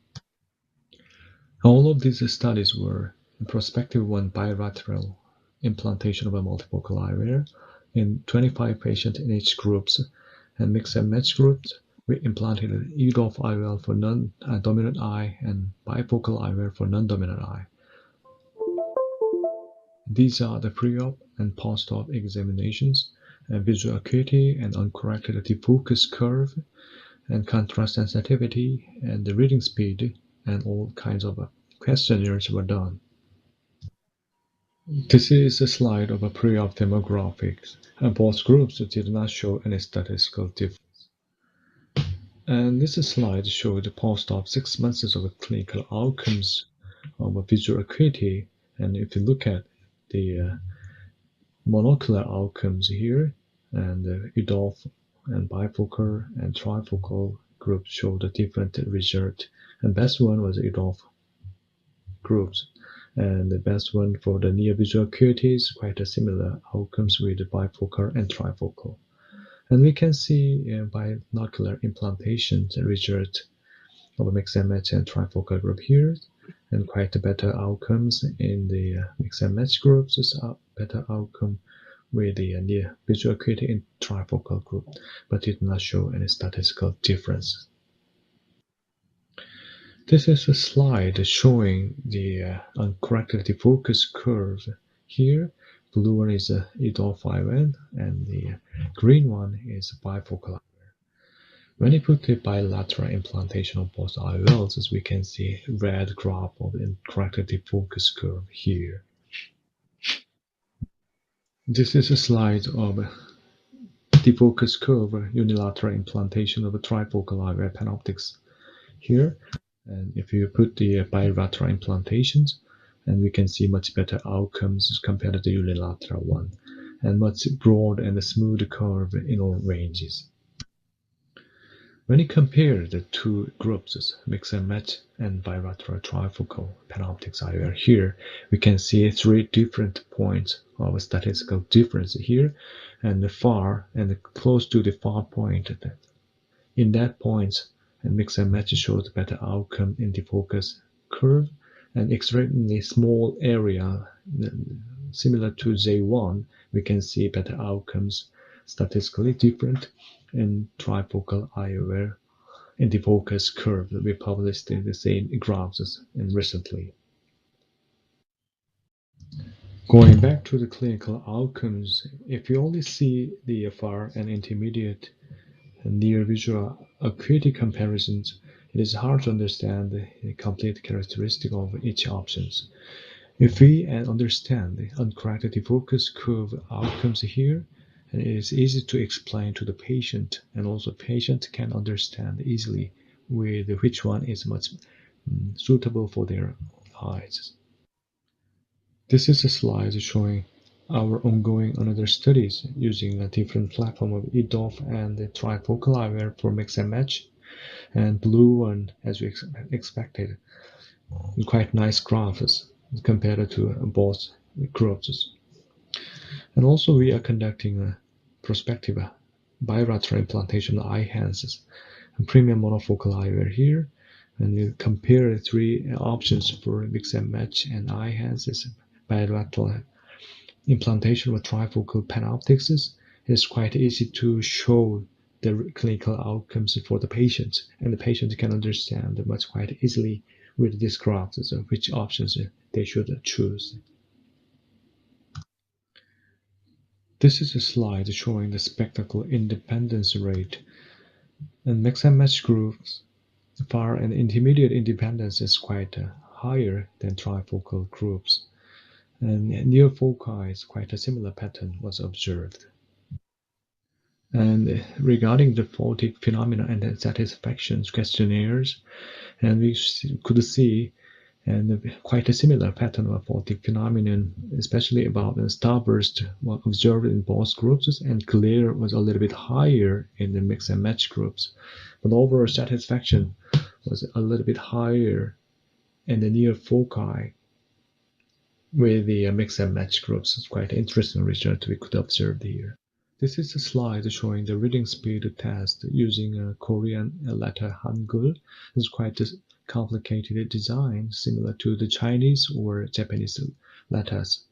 All of these studies were prospective one bilateral implantation of a multifocal IOL in 25 patients in each groups, and mix and match groups. We implanted an EDOF IOL for non-dominant eye and bifocal IOL for non-dominant eye. These are the pre-op and post-op examinations, and visual acuity and uncorrected focus curve, and contrast sensitivity, and the reading speed, and all kinds of questionnaires were done. This is a slide of a pre-op demographics, and both groups did not show any statistical difference. And this slide showed the post-op 6 months of clinical outcomes of visual acuity. And if you look at the monocular outcomes here, and the EDOF and bifocal and trifocal groups showed a different result. And best one was EDOF groups. And the best one for the near visual acuity is quite a similar outcomes with the bifocal and trifocal. And we can see binocular implantation the result of a mix and match and trifocal group here, and quite a better outcomes in the mix and match groups. Is a better outcome with the near visual acuity in trifocal group, but did not show any statistical difference. This is a slide showing the uncorrected focus curve. Here, blue one is a EDOF IOL, and the green one is bifocal IOL. When you put the bilateral implantation of both IOLs, as we can see red graph of the uncorrected focus curve here. This is a slide of the focus curve unilateral implantation of a trifocal IOL panoptics here. And if you put the bilateral implantations, and we can see much better outcomes compared to the unilateral one, and much broad and smooth curve in all ranges. When you compare the two groups, mix and match and bilateral trifocal panoptics IOL here, we can see three different points of statistical difference here, and the far and close to the far point. In that point, and mix and match shows better outcome in the focus curve, and extremely small area similar to J1, we can see better outcomes statistically different in trifocal IOL in the focus curve that we published in the same graphs and recently. Going back to the clinical outcomes, if you only see the far and intermediate and near visual acuity comparisons, it is hard to understand the complete characteristic of each options. If we understand the uncorrected focus curve outcomes here, and it is easy to explain to the patient, and also patient can understand easily with which one is much suitable for their eyes. This is a slide showing our ongoing another studies using a different platform of EDOF and the trifocal IOL for mix and match, and blue one as we expected. Quite nice graphs compared to both groups. And also we are conducting a prospective bilateral implantation of eye-hands and premium monofocal IOL here, and you compare the three options for mix and match and eye-hands bilateral implantation with trifocal panoptics. It is quite easy to show the clinical outcomes for the patients, and the patient can understand much quite easily with these graphs which options they should choose. This is a slide showing the spectacle independence rate. And mix and match groups, far and intermediate independence is quite higher than trifocal groups. And near foci is quite a similar pattern was observed. And regarding the photic phenomena and satisfaction questionnaires, and we could see and quite a similar pattern of photic phenomenon, especially about the starburst was observed in both groups, and glare was a little bit higher in the mix and match groups. But overall satisfaction was a little bit higher in the near foci with the mix and match groups. It's quite interesting research we could observe here. This is a slide showing the reading speed test using a Korean letter Hangul. It's quite a complicated design similar to the Chinese or Japanese letters.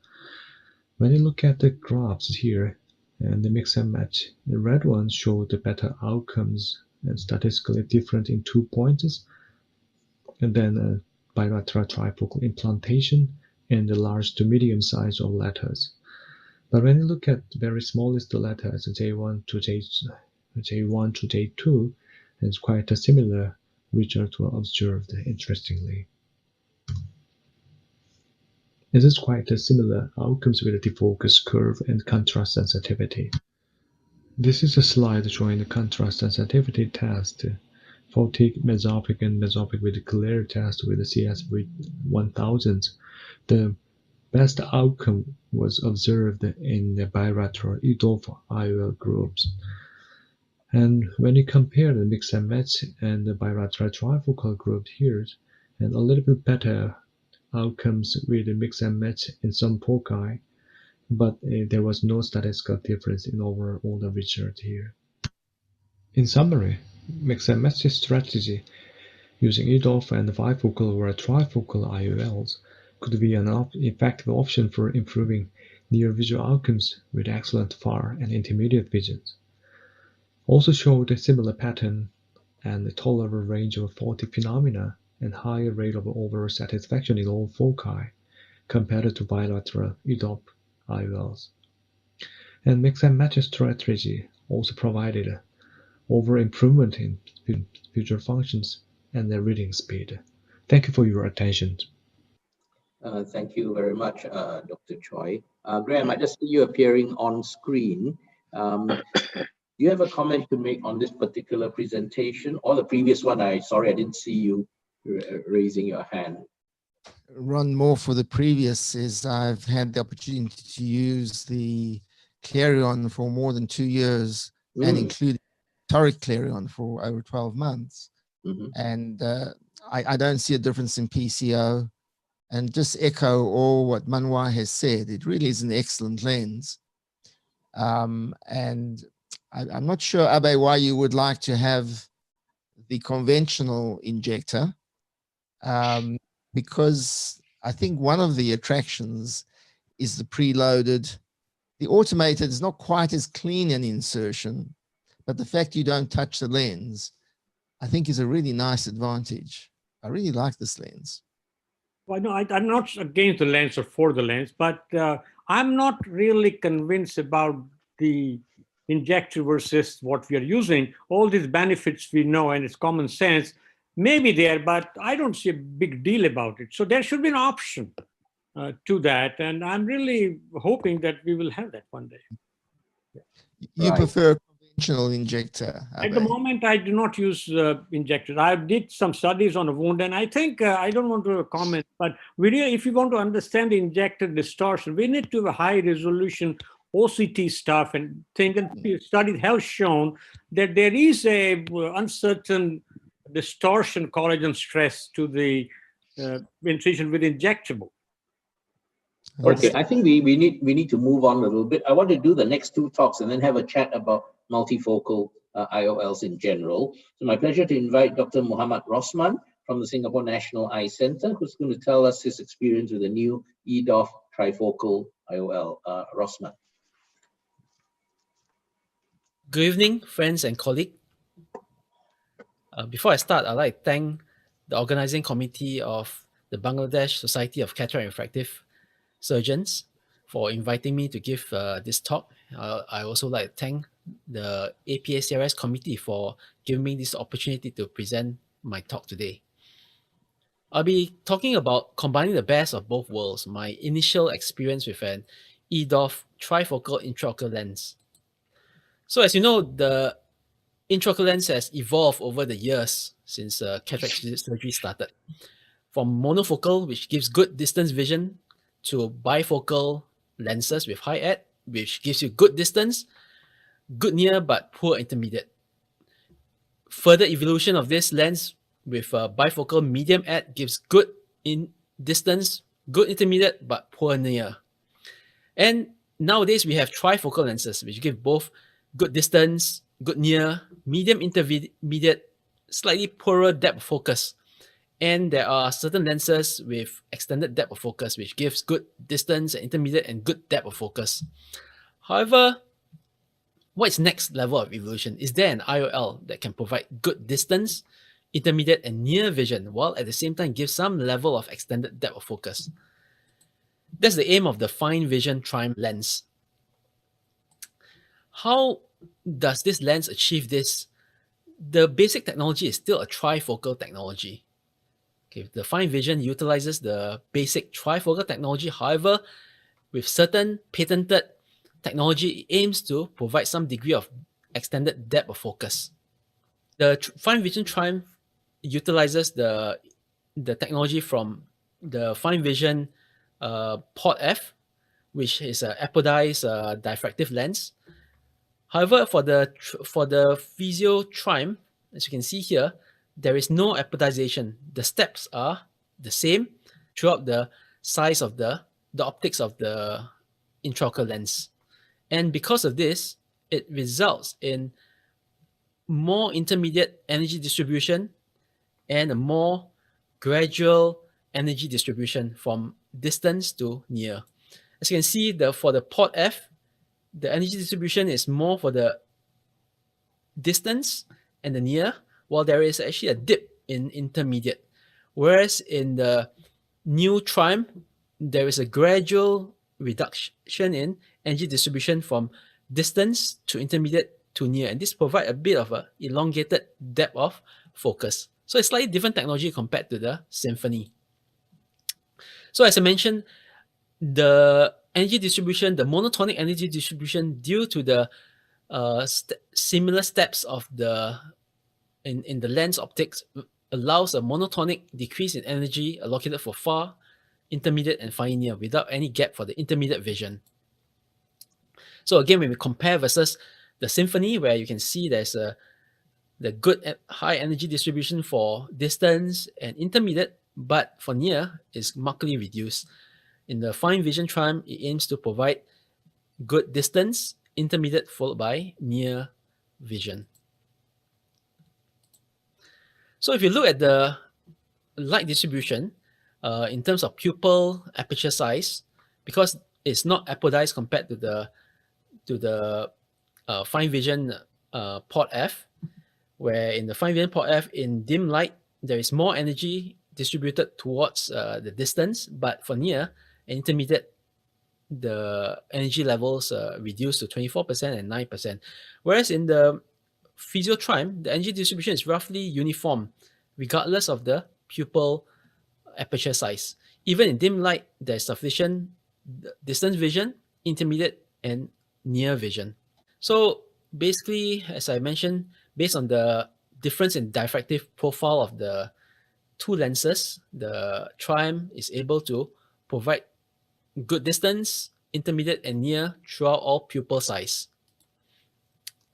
When you look at the graphs here and the mix and match, the red ones show the better outcomes and statistically different in 2 points, and then bilateral trifocal implantation and the large to medium size of letters. But when you look at the very smallest letters, J1 to J2, it's quite a similar result was observed, interestingly. This is quite a similar outcomes with the focus curve and contrast sensitivity. This is a slide showing the contrast sensitivity test, photic, mesopic, and mesopic with the glare test with the CSV 1000. The best outcome was observed in the bilateral EDOF IOL groups. And when you compare the mix and match and the bilateral trifocal group here, and a little bit better outcomes with the mix and match in some foci, but there was no statistical difference in overall the research here. In summary, mix and match strategy using EDOF and bifocal or trifocal IOLs could be an effective option for improving near visual outcomes with excellent far and intermediate visions. Also showed a similar pattern and a tolerable range of photic phenomena and higher rate of overall satisfaction in all foci compared to bilateral EDOF IOLs. And mix and match strategy also provided overall improvement in visual functions and the reading speed. Thank you for your attention. Thank you very much, Dr. Choi. Graham, I just see you appearing on screen. Do you have a comment to make on this particular presentation or the previous one? Sorry, I didn't see you raising your hand. Run more for the previous is I've had the opportunity to use the Clarion for more than 2 years and including toric Clarion for over 12 months. And I don't see a difference in PCO. And just echo all what Manwar has said. It really is an excellent lens. And I'm not sure, Abe, why you would like to have the conventional injector, because I think one of the attractions is the preloaded. The automated is not quite as clean an insertion, but the fact you don't touch the lens, I think, is a really nice advantage. I really like this lens. Well, no, I'm not against the lens or for the lens, but I'm not really convinced about the injector versus what we are using. All these benefits we know, and it's common sense, may be there, but I don't see a big deal about it. So there should be an option to that, and I'm really hoping that we will have that one day. You prefer a conventional injector? At the moment, I do not use injectors. I did some studies on a wound, and I think I don't want to comment, but if you want to understand the injector distortion, we need to have a high resolution OCT stuff and things. And studies have shown that there is a uncertain distortion collagen stress to the incision with injectable. Okay, I think we need to move on a little bit. I want to do the next two talks and then have a chat about multifocal IOLs in general. So my pleasure to invite Dr. Muhammad Rosman from the Singapore National Eye Centre, who's going to tell us his experience with the new EDOF trifocal IOL. Rosman. Good evening, friends and colleagues. Before I start, I'd like to thank the organizing committee of the Bangladesh Society of Cataract and Refractive Surgeons for inviting me to give this talk. I also like to thank the BSCRS committee for giving me this opportunity to present my talk today. I'll be talking about combining the best of both worlds, my initial experience with an EDOF trifocal intraocular lens. So as you know, the intraocular lens has evolved over the years since cataract surgery started. From monofocal, which gives good distance vision, to bifocal lenses with high ad, which gives you good distance, good near, but poor intermediate. Further evolution of this lens with bifocal medium ad gives good in distance, good intermediate, but poor near. And nowadays we have trifocal lenses, which give both good distance, good near, medium intermediate, slightly poorer depth of focus. And there are certain lenses with extended depth of focus, which gives good distance, intermediate, and good depth of focus. However, what is next level of evolution? Is there an IOL that can provide good distance, intermediate, and near vision, while at the same time give some level of extended depth of focus? That's the aim of the fine vision Trim lens. How does this lens achieve this? The basic technology is still a trifocal technology. Okay, the fine vision utilizes the basic trifocal technology. However, with certain patented technology, it aims to provide some degree of extended depth of focus. The fine vision Trim utilizes the technology from the fine vision Port F, which is an apodized diffractive lens. However, for the Physio Trim, as you can see here, there is no apodization. The steps are the same throughout the size of the optics of the intraocular lens. And because of this, it results in more intermediate energy distribution and a more gradual energy distribution from distance to near. As you can see, for the Port F, the energy distribution is more for the distance and the near, while there is actually a dip in intermediate. Whereas in the new Trim, there is a gradual reduction in energy distribution from distance to intermediate to near, and this provides a bit of an elongated depth of focus. So it's slightly different technology compared to the Symphony. So as I mentioned, the energy distribution, the monotonic energy distribution, due to the similar steps of in the lens optics, allows a monotonic decrease in energy allocated for far, intermediate, and fine near without any gap for the intermediate vision. So again, when we compare versus the Symphony, where you can see there's a the good high energy distribution for distance and intermediate, but for near is markedly reduced. In the fine vision tram, it aims to provide good distance, intermediate followed by near vision. So if you look at the light distribution in terms of pupil aperture size, because it's not apodized compared to the fine vision port F, where in the fine vision port F in dim light there is more energy distributed towards the distance, but for near and intermediate the energy levels reduced to 24% and 9%. Whereas in the physiotrim, the energy distribution is roughly uniform, regardless of the pupil aperture size. Even in dim light, there's sufficient distance vision, intermediate, and near vision. So basically, as I mentioned, based on the difference in diffractive profile of the two lenses, the trim is able to provide good distance, intermediate, and near throughout all pupil size.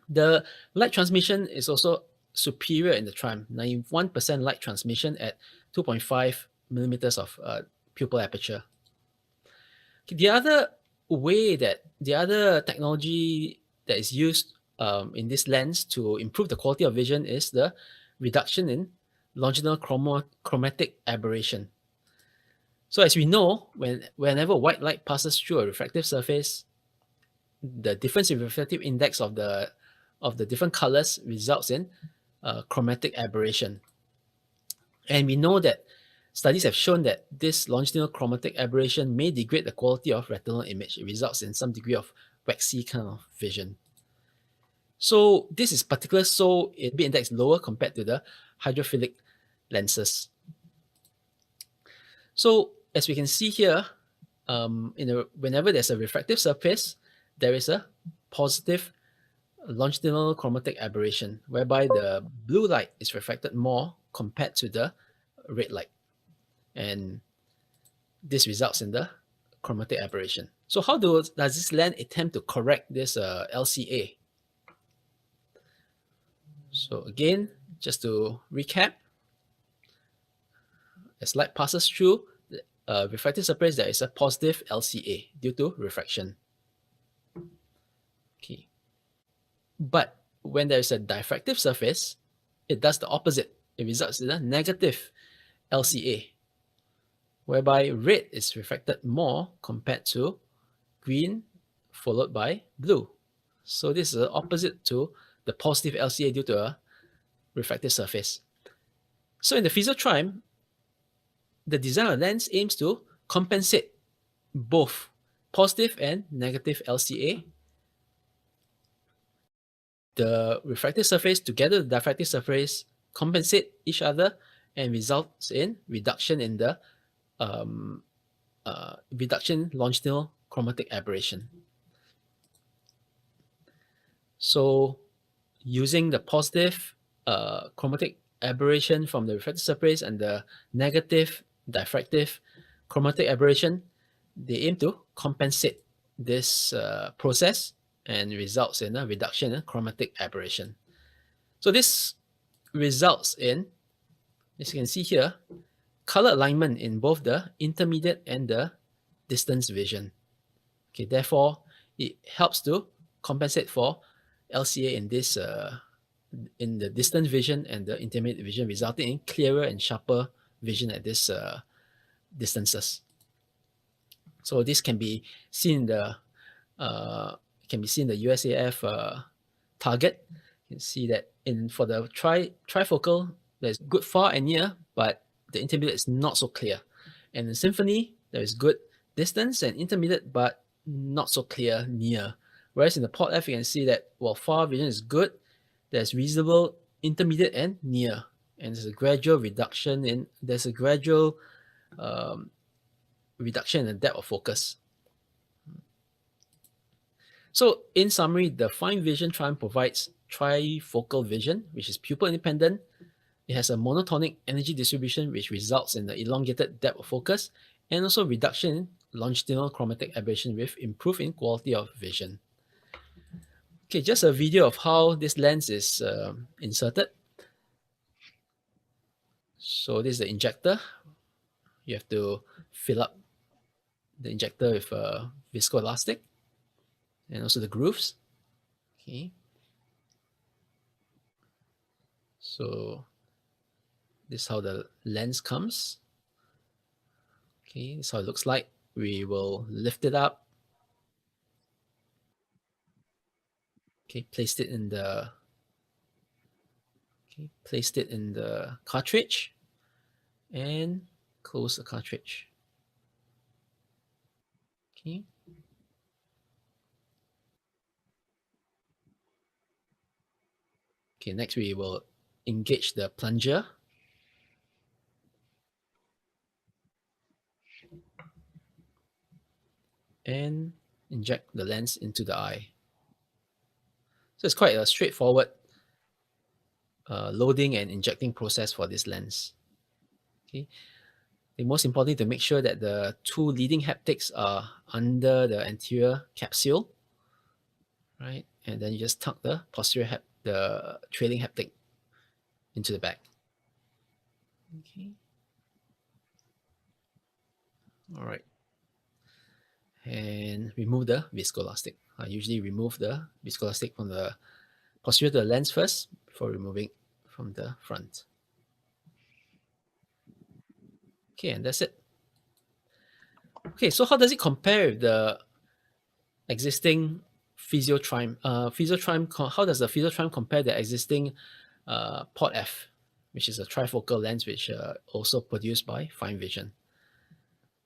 The light transmission is also superior in the trim, 91% light transmission at 2.5 millimeters of pupil aperture. The other technology that is used in this lens to improve the quality of vision is the reduction in longitudinal chromatic aberration. So as we know, whenever white light passes through a refractive surface, the difference in refractive index of the different colors results in chromatic aberration. And we know that studies have shown that this longitudinal chromatic aberration may degrade the quality of retinal image. It results in some degree of waxy kind of vision. So this is particular so in B index lower compared to the hydrophilic lenses. So as we can see here, whenever there's a refractive surface, there is a positive longitudinal chromatic aberration, whereby the blue light is refracted more compared to the red light. And this results in the chromatic aberration. So how does this lens attempt to correct this LCA? So again, just to recap, as light passes through the refractive surface, there is a positive LCA due to refraction. Okay. But when there is a diffractive surface, it does the opposite. It results in a negative LCA, whereby red is refracted more compared to green, followed by blue. So this is the opposite to the positive LCA due to a refractive surface. So in the physiotrim, the design of the lens aims to compensate both positive and negative LCA. The refractive surface together with the diffractive surface compensate each other and results in reduction in the reduction longitudinal chromatic aberration. So using the positive chromatic aberration from the refractive surface and the negative diffractive chromatic aberration, they aim to compensate this process and results in a reduction in chromatic aberration. So this results in, as you can see here, color alignment in both the intermediate and the distance vision. Okay, therefore, it helps to compensate for LCA in this in the distance vision and the intermediate vision, resulting in clearer and sharper vision at these distances. So this can be seen in the USAF target. You can see that for the trifocal, there's good far and near, but the intermediate is not so clear. And in Symphony, there is good distance and intermediate, but not so clear near. Whereas in the Port F, you can see that while far vision is good, there's reasonable intermediate and near. And there's a gradual reduction in reduction in the depth of focus. So in summary, the fine vision trim provides trifocal vision, which is pupil independent. It has a monotonic energy distribution, which results in the elongated depth of focus, and also reduction in longitudinal chromatic aberration with improved in quality of vision. Okay, just a video of how this lens is inserted. So this is the injector. You have to fill up the injector with viscoelastic and also the grooves. Okay. So this is how the lens comes. Okay, this is how it looks like. We will lift it up. Okay, placed it in the cartridge and close the cartridge. Okay. Okay, next we will engage the plunger. And inject the lens into the eye. So it's quite a straightforward loading and injecting process for this lens. Okay. The most important to make sure that the two leading haptics are under the anterior capsule, right? And then you just tuck the posterior the trailing haptic into the back. Okay. All right. And remove the viscoelastic. I usually remove the viscoelastic from the posterior to the lens first before removing from the front. Okay, and that's it. Okay, so how does it compare with the existing Physiotrime? How does the Physiotrime compare the existing Port F, which is a trifocal lens which also produced by Fine Vision?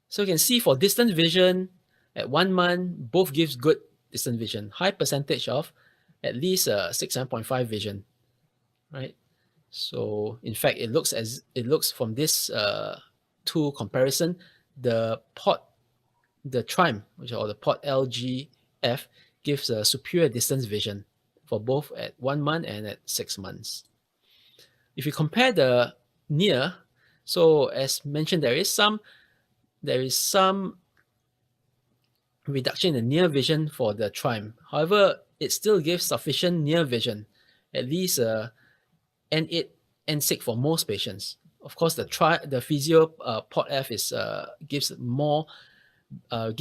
So you can see for distance vision at 1 month, both gives good distance vision, high percentage of at least 6.5 vision, right? So in fact, it looks from this two comparison, the Trime, or the Port LGF, gives a superior distance vision for both at 1 month and at 6 months. If you compare the near, so as mentioned, there is some reduction in the near vision for the Trime. However, it still gives sufficient near vision, at least N8, N6 for most patients. Of course, the Physio Port F gives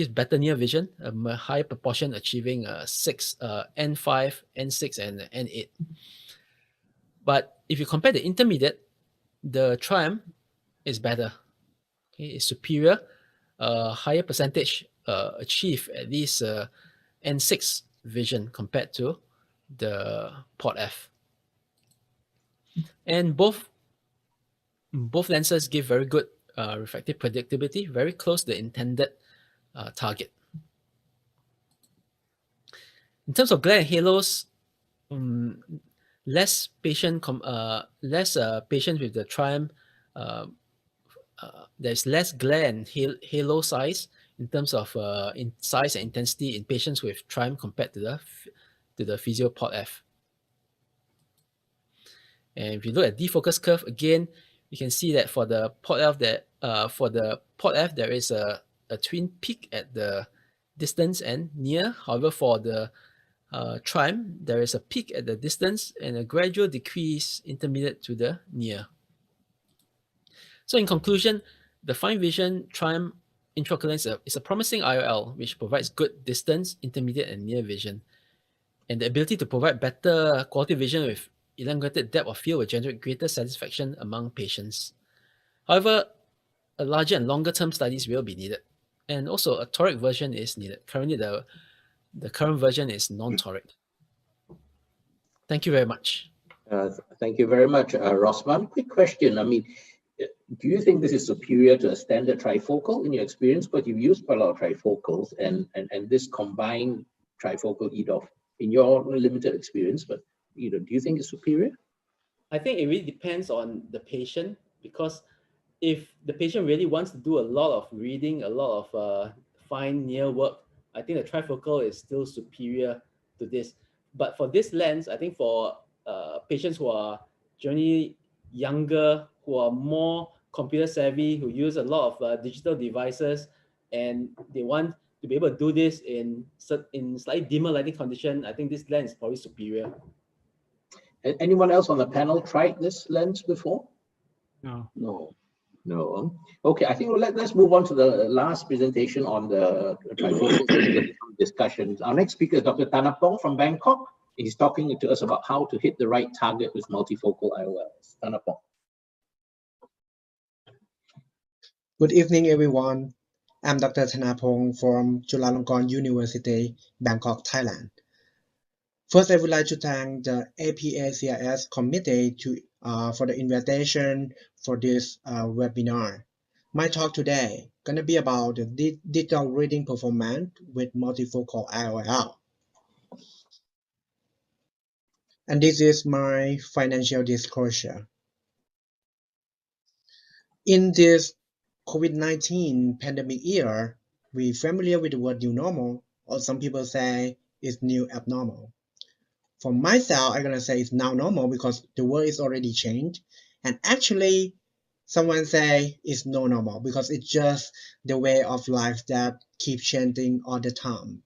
better near vision, a high proportion achieving N5, N6, and N8. But if you compare the intermediate, the Triumph is better. Okay, it's superior, higher percentage achieve at least N6 vision compared to the Port F. And both lenses give very good refractive predictability, very close to the intended target. In terms of glare and halos, less patients with the Triumph. There's less glare and halo size in terms of in size and intensity in patients with Triumph compared to the Physio Port F. And if you look at defocus curve again, you can see that for the Port F, there is a twin peak at the distance and near. However, for the Triumph, there is a peak at the distance and a gradual decrease intermediate to the near. So in conclusion, the Fine Vision Triumph intraocular lens is a promising IOL which provides good distance, intermediate, and near vision. And the ability to provide better quality vision with elongated depth of field will generate greater satisfaction among patients. However, a larger and longer term studies will be needed. And also a toric version is needed. Currently, the current version is non-toric. Thank you very much. Thank you very much, Rosman. Quick question. I mean, do you think this is superior to a standard trifocal in your experience? But you've used quite a lot of trifocals and this combined trifocal EDOF in your limited experience, but do you think it's superior? I think it really depends on the patient, because if the patient really wants to do a lot of reading, a lot of fine near work, I think the trifocal is still superior to this. But for this lens, I think for patients who are generally younger, who are more computer savvy, who use a lot of digital devices, and they want to be able to do this in slightly dimmer lighting condition, I think this lens is probably superior. Anyone else on the panel tried this lens before? No. No. No. Okay, I think let's move on to the last presentation on the trifocals and get some discussions. Our next speaker is Dr. Tanapong from Bangkok. He's talking to us about how to hit the right target with multifocal IOLs. Tanapong. Good evening, everyone. I'm Dr. Thanapong from Chulalongkorn University, Bangkok, Thailand. First, I would like to thank the BSCRS committee for the invitation for this webinar. My talk today going to be about the digital reading performance with multifocal IOL. And this is my financial disclosure. In this COVID-19 pandemic year, we familiar with the word new normal, or some people say it's new abnormal. For myself, I'm gonna say it's now normal because the world is already changed. And actually, someone say it's no normal because it's just the way of life that keeps changing all the time.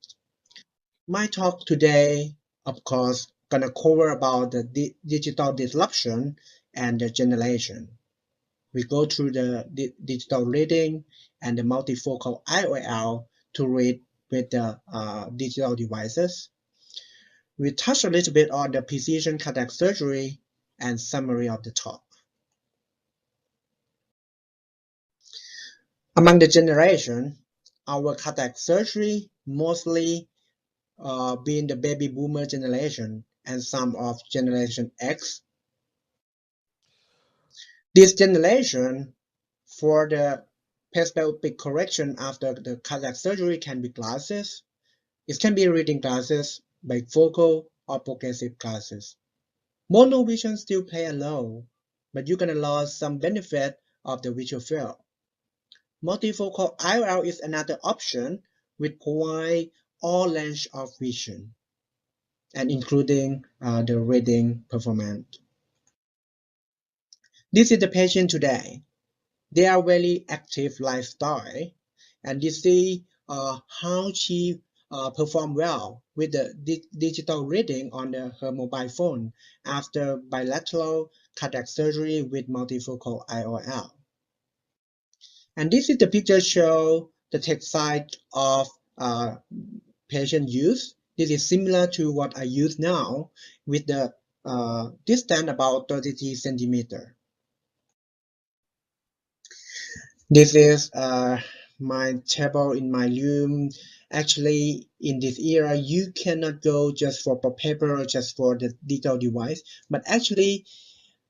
My talk today, of course, gonna cover about the digital disruption and the generation. We go through the digital reading and the multifocal IOL to read with the digital devices. We touch a little bit on the precision cataract surgery and summary of the talk. Among the generation, our cataract surgery mostly being the baby boomer generation and some of generation X. This generation, for the presbyopic correction after the cataract surgery, can be glasses. It can be reading glasses, bifocal, or progressive glasses. Mono vision still play a role, but you're gonna lose some benefit of the visual field. Multifocal IOL is another option which provide all range of vision, and including the reading performance. This is the patient today. They are very active lifestyle, and you see how she performed well with the digital reading on her mobile phone after bilateral cataract surgery with multifocal IOL. And this is the picture show the text side of patient use. This is similar to what I use now with the distance about 33 centimeter. This is my table in my room. Actually, in this era, you cannot go just for paper or just for the digital device, but actually,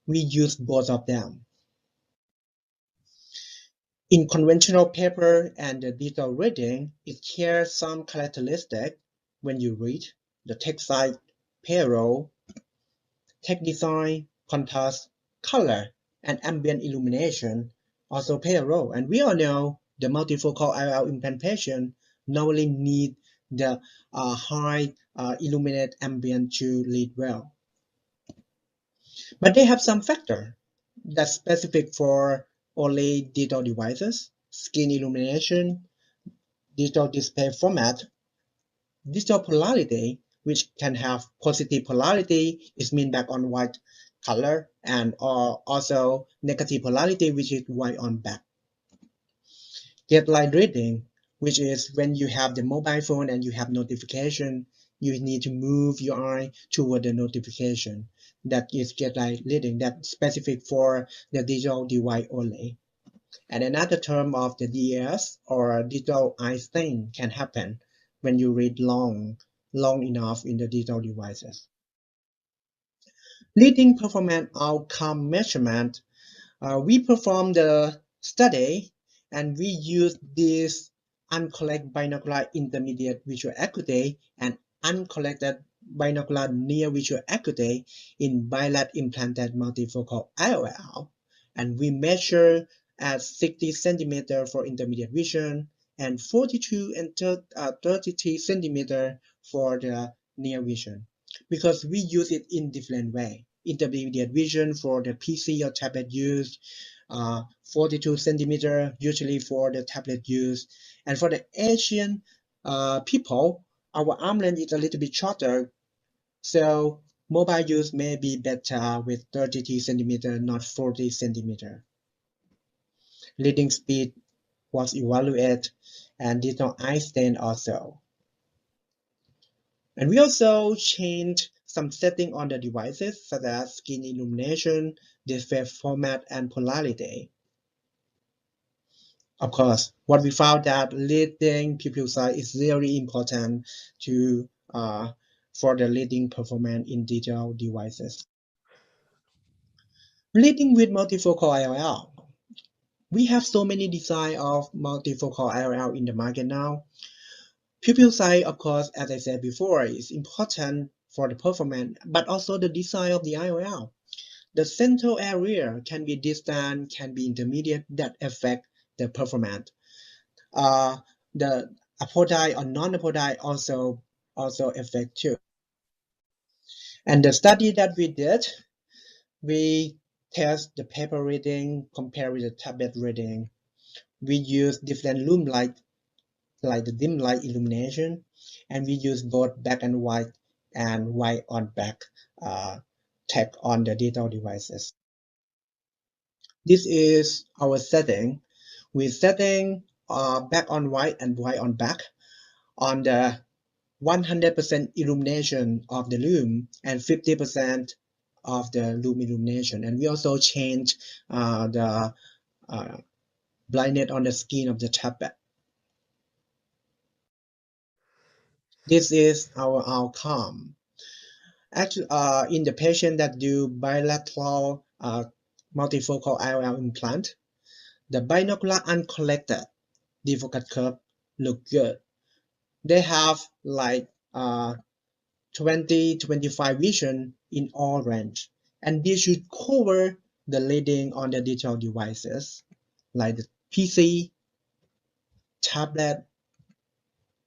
we use both of them. In conventional paper and the digital reading, it shares some characteristics when you read. The text size, payroll, text design, contrast, color, and ambient illumination also play a role. And we all know the multifocal IOL implantation normally need the high illuminated ambient to read well. But they have some factor that's specific for only digital devices, skin illumination, digital display format, digital polarity, which can have positive polarity, is mean back on white color, and also negative polarity, which is white on back. Get light reading, which is when you have the mobile phone and you have notification, you need to move your eye toward the notification. That is get light reading, that's specific for the digital device only. And another term of the DES or digital eye stain can happen when you read long enough in the digital devices. Reading performance outcome measurement. We perform the study and we use this uncorrected binocular intermediate visual acuity and uncorrected binocular near visual acuity in bilateral implanted multifocal IOL, and we measure at 60 centimeter for intermediate vision and 42 and 33 centimeter for the near vision, because we use it in different way. Intermediate vision for the PC or tablet use, 42 centimeter usually for the tablet use, and for the Asian people, our arm length is a little bit shorter, so mobile use may be better with 30 centimeter, not 40 centimeter. Reading speed was evaluated and did not eye stain also. And we also changed some setting on the devices such as skin illumination, display format, and polarity. Of course, what we found that leading pupil size is very important to for the leading performance in digital devices. Leading with multifocal IOL. We have so many design of multifocal IOL in the market now. Pupil size, of course, as I said before, is important for the performance, but also the design of the IOL. The central area can be distant, can be intermediate, that affect the performance. The apodite or non-apodite also affect too. And the study that we did, we test the paper reading compared with the tablet reading. We use different loom light, like the dim light illumination, and we use both black and white on black tech on the digital devices. This is our setting. We're setting black on white and white on black on the 100% illumination of the loom and 50% of the loom illumination. And we also change the blindness on the skin of the tablet. This is our outcome. Actually, in the patient that do bilateral multifocal IOL implant, the binocular uncollected defocus curve look good. They have like 20-25 vision in all range, and this should cover the leading on the digital devices like the PC, tablet,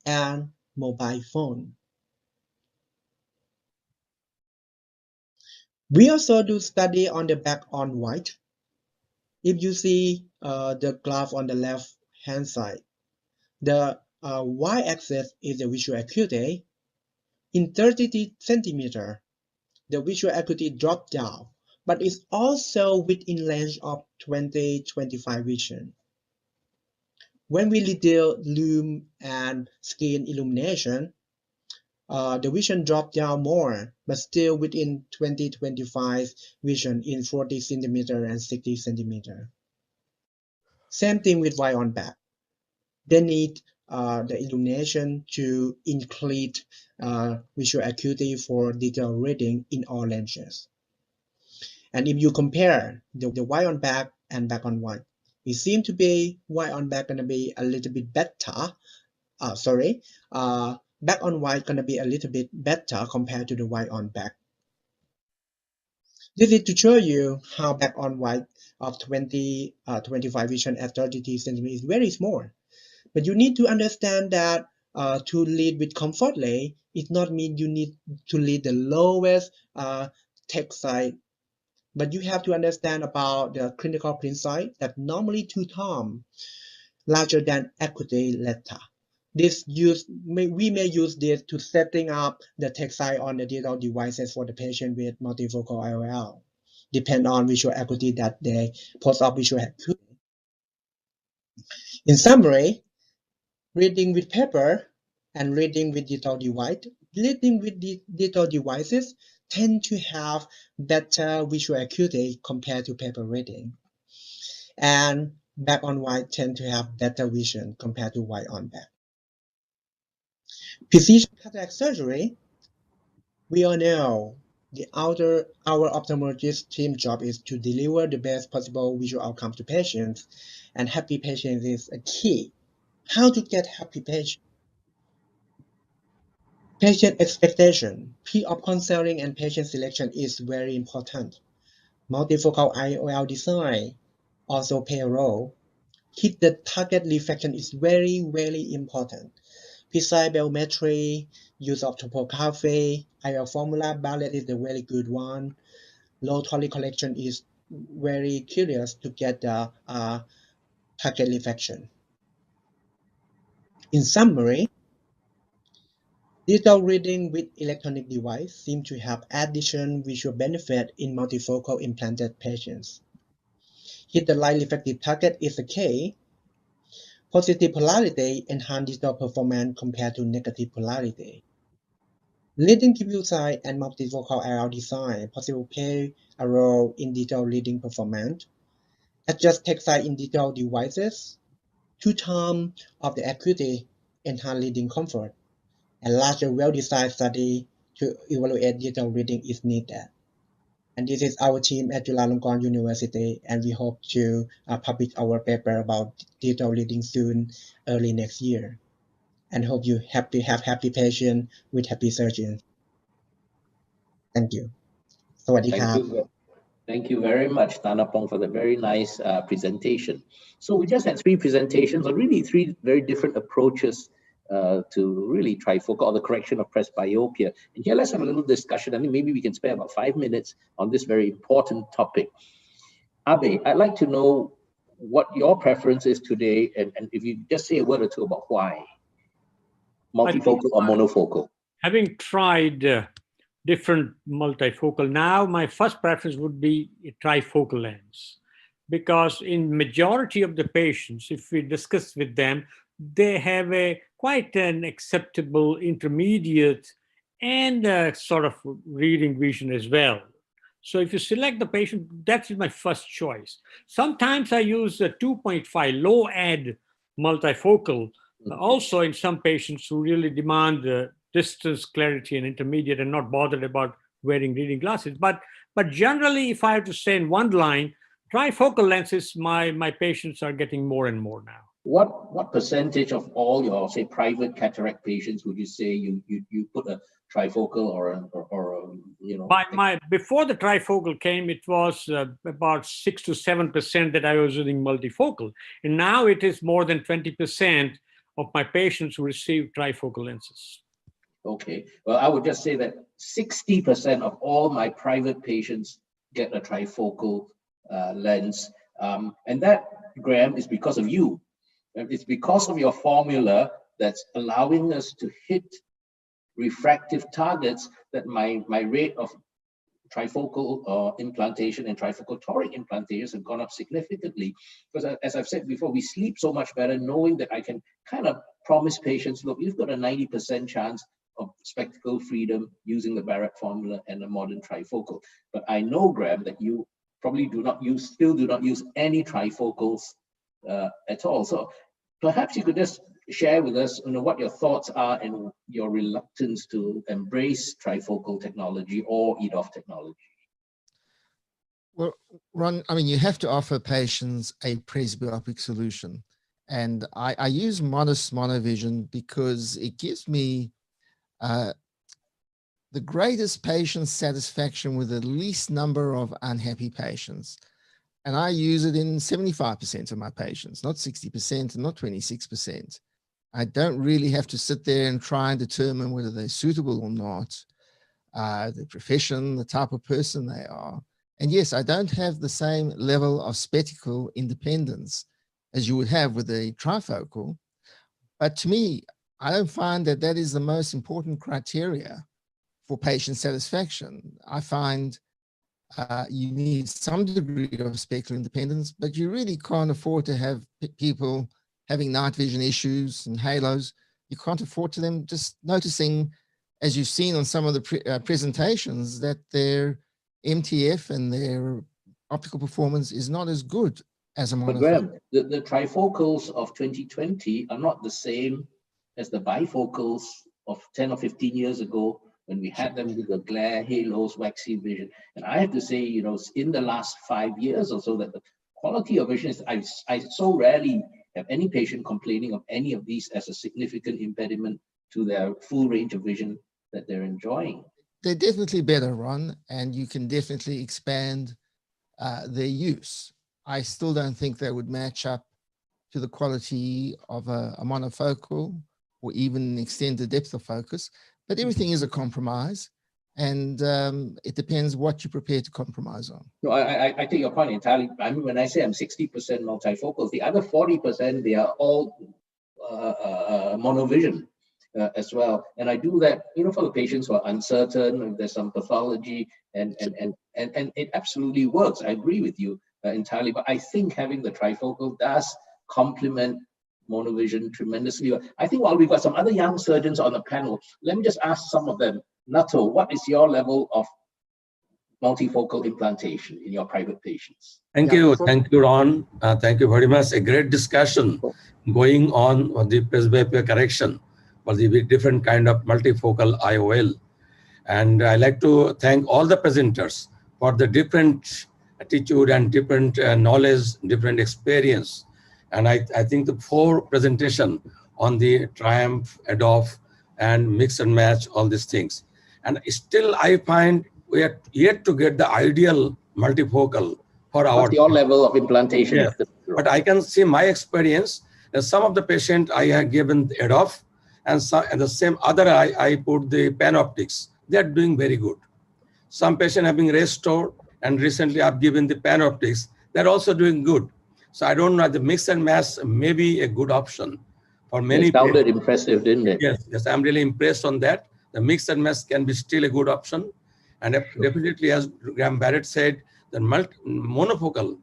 and mobile phone. We also do study on the back on white. If you see the graph on the left hand side, the y-axis is the visual acuity. In 30 centimeter, the visual acuity dropped down, but it's also within range of 20-25 vision. When we reduce loom and skin illumination, the vision dropped down more, but still within 20-25 vision in 40 centimeter and 60 centimeter. Same thing with white on back. They need the illumination to increase visual acuity for digital reading in all lenses. And if you compare the white on back and back on white, it seems to be white on back going to be a little bit better. Back on white going to be a little bit better compared to the white on back. This is to show you how back on white of 25 vision at 30 centimeters is very small. But you need to understand that to lead with comfortably, it not mean you need to lead the lowest text size, but you have to understand about the clinical print size that normally 2 times larger than equity letter. We may use this to setting up the text size on the digital devices for the patient with multifocal IOL, depend on visual acuity that they post-op visual acuity. In summary, reading with paper and reading with digital device, reading with digital devices tend to have better visual acuity compared to paper reading. And back on white tend to have better vision compared to white on back. Precision cataract surgery, we all know our ophthalmologist team job is to deliver the best possible visual outcome to patients, and happy patients is a key. How to get happy patients? Patient expectation, pre-op counseling and patient selection is very important. Multifocal IOL design also play a role. Hit the target reflection is very, very important. Precise biometry, use of topography, IOL formula balance is a very good one. Low toric collection is very curious to get the target reflection. In summary, Digital reading with electronic device seem to have additional visual benefit in multifocal implanted patients. Hit the light reflective target is the case. Positive polarity enhance digital performance compared to negative polarity. Leading diffuse size and multifocal IR design possibly play a role in digital reading performance. Adjust text size in digital devices. 2 times of the acuity enhance reading comfort. And larger well-designed study to evaluate digital reading is needed. And this is our team at Chulalongkorn University, and we hope to publish our paper about digital reading soon, early next year. And hope you have happy patients with happy surgeons. Thank you. สวัสดีครับ Thank you very much, Tanapong, for the very nice presentation. So we just had 3 presentations, or really 3 very different approaches to really trifocal or the correction of presbyopia. And here, let's have a little discussion. I think maybe we can spare about 5 minutes on this very important topic. Abe, I'd like to know what your preference is today, and if you just say a word or two about why. Multifocal or monofocal? Having tried different multifocal, now my first preference would be a trifocal lens, because in majority of the patients, if we discuss with them, they have quite an acceptable intermediate and sort of reading vision as well. So if you select the patient, that's my first choice. Sometimes I use a 2.5 low ad multifocal, also in some patients who really demand distance, clarity, and intermediate and not bothered about wearing reading glasses. But generally, if I have to say in one line, trifocal lenses, my patients are getting more and more now. What percentage of all your, say, private cataract patients would you say you put a trifocal or you know? Before the trifocal came, it was about 6 to 7% that I was using multifocal, and now it is more than 20% of my patients who receive trifocal lenses. Okay, well, I would just say that 60% of all my private patients get a trifocal lens, and that, Graham, is because of you. It's because of your formula that's allowing us to hit refractive targets that my rate of trifocal implantation and trifocal toric implantations have gone up significantly. Because as I've said before, we sleep so much better knowing that I can kind of promise patients, look, you've got a 90% chance of spectacle freedom using the Barrett formula and a modern trifocal. But I know, Graham, that you probably still do not use any trifocals at all. So perhaps you could just share with us, what your thoughts are and your reluctance to embrace trifocal technology or EDOF technology. Well, Ron, I mean, you have to offer patients a presbyopic solution. And I use modest monovision because it gives me the greatest patient satisfaction with the least number of unhappy patients. And I use it in 75% of my patients, not 60% and not 26%. I don't really have to sit there and try and determine whether they're suitable or not, the profession, the type of person they are. And yes, I don't have the same level of spectacle independence as you would have with a trifocal. But to me, I don't find that that is the most important criteria for patient satisfaction. I find you need some degree of spectral independence, but you really can't afford to have people having night vision issues and halos. You can't afford to them just noticing, as you've seen on some of the presentations, that their MTF and their optical performance is not as good as a monofocal. But Graham, the trifocals of 2020 are not the same as the bifocals of 10 or 15 years ago, when we had them with the glare, halos, waxy vision. And I have to say, in the last 5 years or so, that the quality of vision is, I so rarely have any patient complaining of any of these as a significant impediment to their full range of vision that they're enjoying. They're definitely better, Ron, and you can definitely expand their use. I still don't think they would match up to the quality of a monofocal or even extend the depth of focus. But everything is a compromise, and it depends what you're prepared to compromise on. No, I take your point entirely. I mean, when I say I'm 60% multifocals, the other 40%, they are all monovision. as well. And I do that, for the patients who are uncertain, if there's some pathology, and it absolutely works. I agree with you entirely. But I think having the trifocal does complement monovision tremendously. I think while we've got some other young surgeons on the panel, let me just ask some of them. Nato, what is your level of multifocal implantation in your private patients? Thank you, Ron. Thank you very much. A great discussion going on the presbyopia correction for the different kind of multifocal IOL. And I like to thank all the presenters for the different attitude and different knowledge, different experience. And I think the 4 presentation on the Triumph, Adopt, and mix and match, all these things. And still I find we are yet to get the ideal multifocal for our— What's your level of implantation? Yeah. But I can see my experience that some of the patient I have given Adopt, and the same other I put the Panoptics. They are doing very good. Some patient have been restored, and recently I've given the Panoptics. They're also doing good. So I don't know, the mix and match may be a good option for many. It sounded impressive, didn't it? Yes, I'm really impressed on that. The mix and match can be still a good option. And definitely, as Graham Barrett said, the monofocal,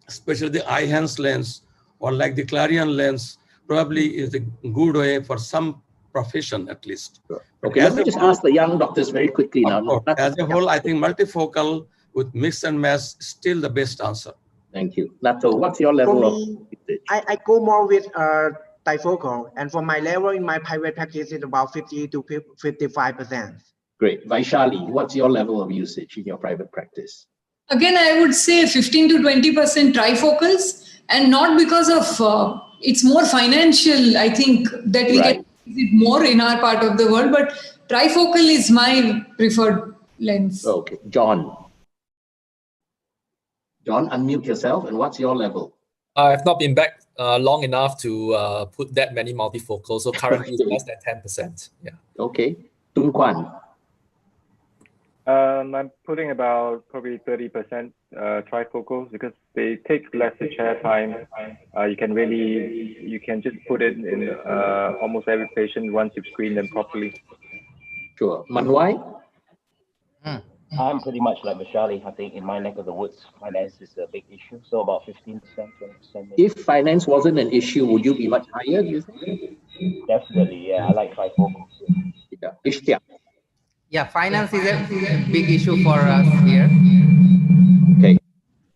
especially the eye-hands lens or like the Clarion lens, probably is a good way for some profession at least. Okay, let me just ask the young doctors very quickly now. As a whole, I think multifocal with mix and match is still the best answer. Thank you. Nato, what's your level of— I go more with trifocal, and for my level in my private practice is about 50 to 55%. Great. Vaishali, what's your level of usage in your private practice? Again, I would say 15 to 20% trifocals, and not because of it's more financial. I think that we get it more in our part of the world, but trifocal is my preferred lens. Okay, John. John, unmute yourself, and what's your level? I've not been back long enough to put that many multifocals, so currently it's less than 10%. Yeah. Okay, Tung Kwan. I'm putting about probably 30% trifocals because they take lesser chair time. You can just put it in almost every patient once you've screened them properly. Sure. Manwai? I'm pretty much like Vishali. I think in my neck of the woods, finance is a big issue. So about 15%, 20%. If finance wasn't an issue, would you be much higher, do you think? Definitely, yeah. I like trifocals. Yeah. Ishtiaq. Yeah, finance is a big issue for us here. Okay.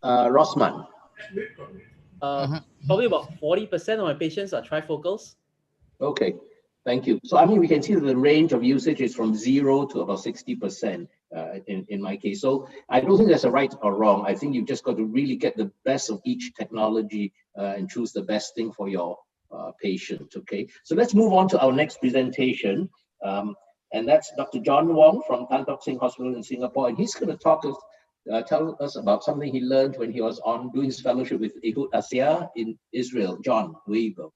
Rosman. Probably about 40% of my patients are trifocals. Okay, thank you. So, I mean, we can see that the range of usage is from 0 to about 60% in my case. So I don't think there's a right or wrong. I think you've just got to really get the best of each technology and choose the best thing for your patient, okay? So let's move on to our next presentation. And that's Dr. John Wong from Tan Tock Seng Hospital in Singapore. And he's going to tell us about something he learned when he was doing his fellowship with Ehud Asia in Israel. John, where you go?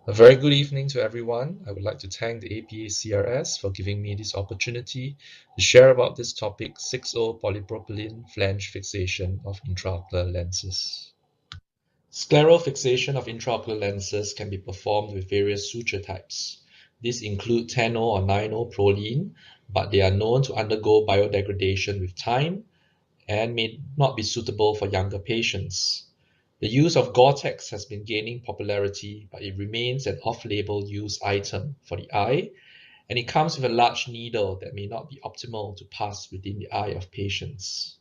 A very good evening to everyone. I would like to thank the BSCRS for giving me this opportunity to share about this topic, 6O polypropylene flange fixation of intraocular lenses. Scleral fixation of intraocular lenses can be performed with various suture types. These include 10O or 9O proline, but they are known to undergo biodegradation with time and may not be suitable for younger patients. The use of Gore-Tex has been gaining popularity, but it remains an off-label use item for the eye, and it comes with a large needle that may not be optimal to pass within the eye of patients.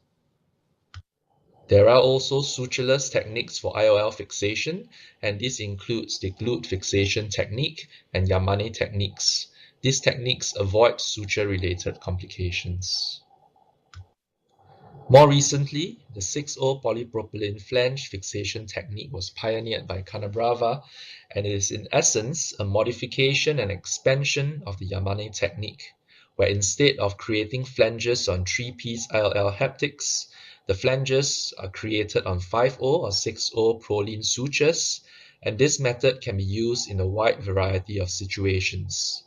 There are also sutureless techniques for IOL fixation, and this includes the glued fixation technique and Yamane techniques. These techniques avoid suture-related complications. More recently, the 6O polypropylene flange fixation technique was pioneered by Canabrava, and it is in essence a modification and expansion of the Yamane technique, where instead of creating flanges on 3-piece IOL haptics, the flanges are created on 5O or 6O proline sutures, and this method can be used in a wide variety of situations.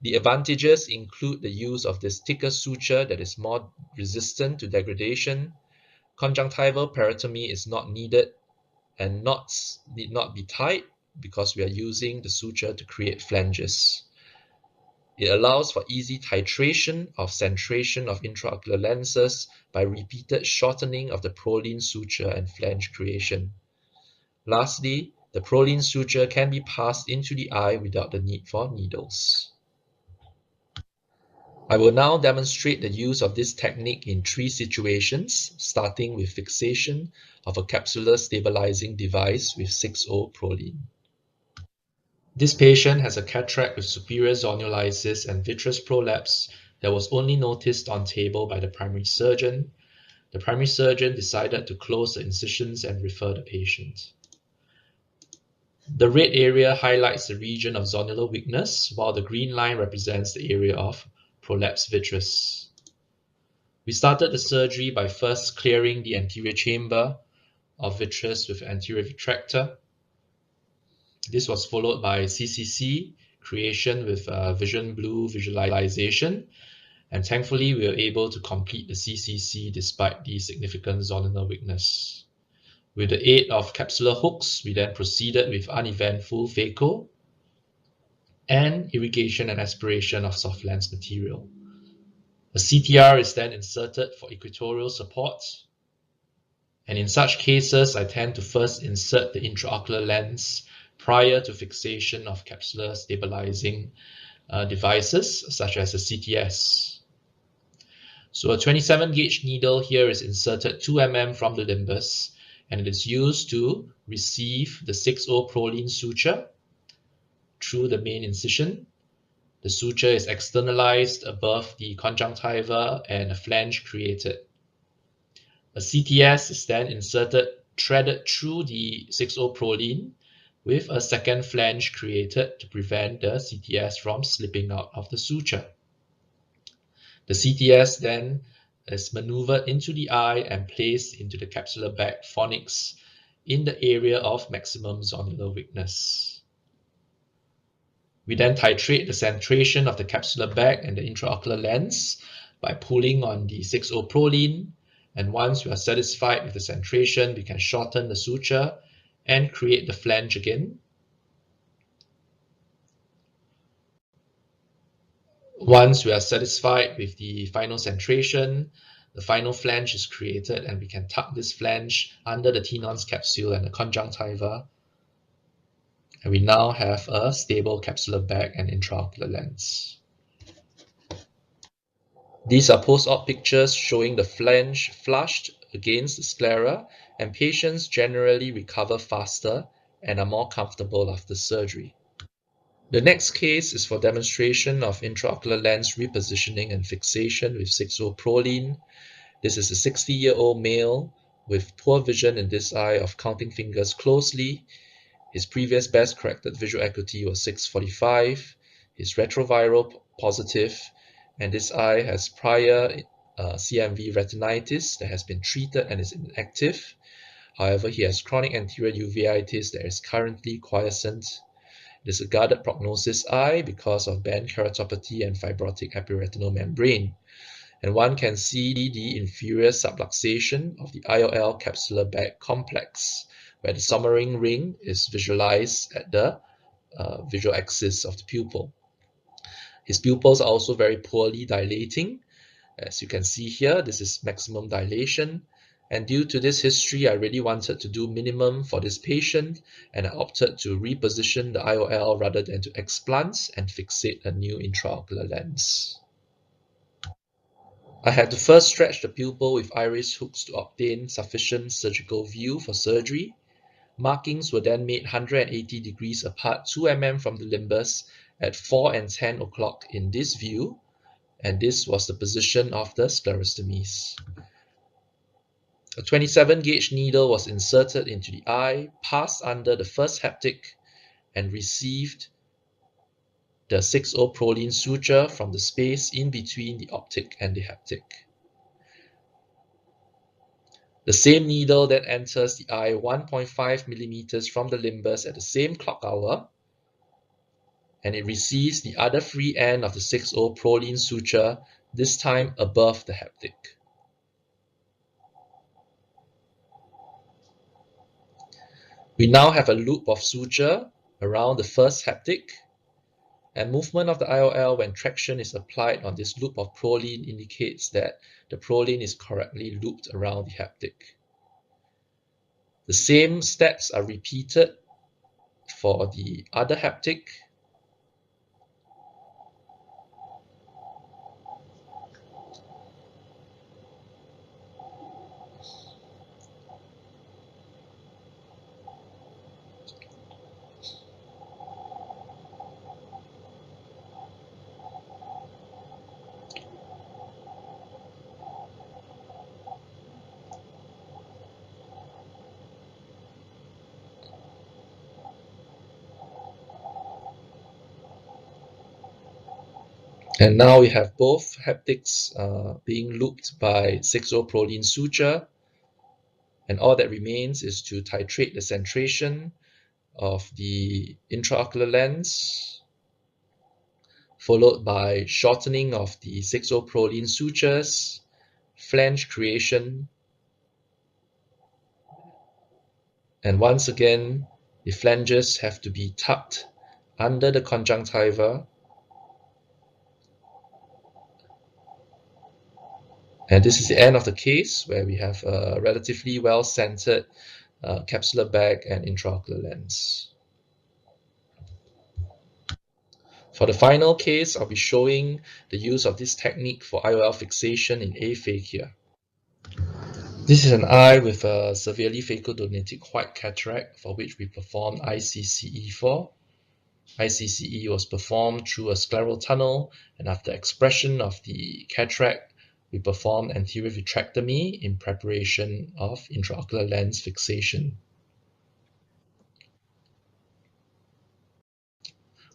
The advantages include the use of this thicker suture that is more resistant to degradation, conjunctival peritomy is not needed, and knots need not be tied, because we are using the suture to create flanges. It allows for easy titration of centration of intraocular lenses by repeated shortening of the proline suture and flange creation. Lastly, the proline suture can be passed into the eye without the need for needles. I will now demonstrate the use of this technique in 3 situations, starting with fixation of a capsular stabilizing device with 6O proline. This patient has a cataract with superior zonulolysis and vitreous prolapse that was only noticed on table by the primary surgeon. The primary surgeon decided to close the incisions and refer the patient. The red area highlights the region of zonular weakness, while the green line represents the area of prolapsed vitreous. We started the surgery by first clearing the anterior chamber of vitreous with anterior retractor. This was followed by CCC creation with vision blue visualization, and thankfully we were able to complete the CCC despite the significant zonular weakness. With the aid of capsular hooks, we then proceeded with uneventful phaco and irrigation and aspiration of soft lens material. A CTR is then inserted for equatorial support, and in such cases, I tend to first insert the intraocular lens prior to fixation of capsular stabilizing devices such as a CTS. So a 27 gauge needle here is inserted 2 mm from the limbus, and it is used to receive the 6O proline suture through the main incision. The suture is externalized above the conjunctiva and a flange created. A CTS is then inserted, threaded through the 6O proline with a second flange created to prevent the CTS from slipping out of the suture. The CTS then is maneuvered into the eye and placed into the capsular bag fornix in the area of maximum zonular weakness. We then titrate the centration of the capsular bag and the intraocular lens by pulling on the 6O proline, and once we are satisfied with the centration, we can shorten the suture and create the flange again. Once we are satisfied with the final centration, the final flange is created, and we can tuck this flange under the Tenon's capsule and the conjunctiva. And we now have a stable capsular bag and intraocular lens. These are post-op pictures showing the flange flushed against the sclera, and patients generally recover faster and are more comfortable after surgery. The next case is for demonstration of intraocular lens repositioning and fixation with 6O proline. This is a 60-year-old male with poor vision in this eye of counting fingers closely. His previous best corrected visual acuity was 645. His retroviral positive, and this eye has prior CMV retinitis that has been treated and is inactive. However, he has chronic anterior uveitis that is currently quiescent. It is a guarded prognosis eye because of band keratopathy and fibrotic epiretinal membrane. And one can see the inferior subluxation of the IOL capsular bag complex, where the Sommering ring is visualized at the visual axis of the pupil. His pupils are also very poorly dilating. As you can see here, this is maximum dilation. And due to this history, I really wanted to do minimum for this patient, and I opted to reposition the IOL rather than to explant and fixate a new intraocular lens. I had to first stretch the pupil with iris hooks to obtain sufficient surgical view for surgery. Markings were then made 180 degrees apart 2 mm from the limbus at 4 and 10 o'clock in this view, and this was the position of the sclerostomies. A 27 gauge needle was inserted into the eye, passed under the first haptic, and received the 6O proline suture from the space in between the optic and the haptic. The same needle then enters the eye 1.5 millimeters from the limbus at the same clock hour, and it receives the other free end of the 6O proline suture, this time above the haptic. We now have a loop of suture around the first haptic, and movement of the IOL when traction is applied on this loop of proline indicates that the proline is correctly looped around the haptic. The same steps are repeated for the other haptic. And now we have both haptics being looped by 6O proline suture, and all that remains is to titrate the centration of the intraocular lens, followed by shortening of the 6O proline sutures, flange creation, and once again, the flanges have to be tucked under the conjunctiva. And this is the end of the case where we have a relatively well-centered capsular bag and intraocular lens. For the final case, I'll be showing the use of this technique for IOL fixation in aphakia. This is an eye with a severely phacodonatic white cataract for which we performed ICCE for. ICCE was performed through a scleral tunnel, and after expression of the cataract, we performed anterior vitrectomy in preparation of intraocular lens fixation.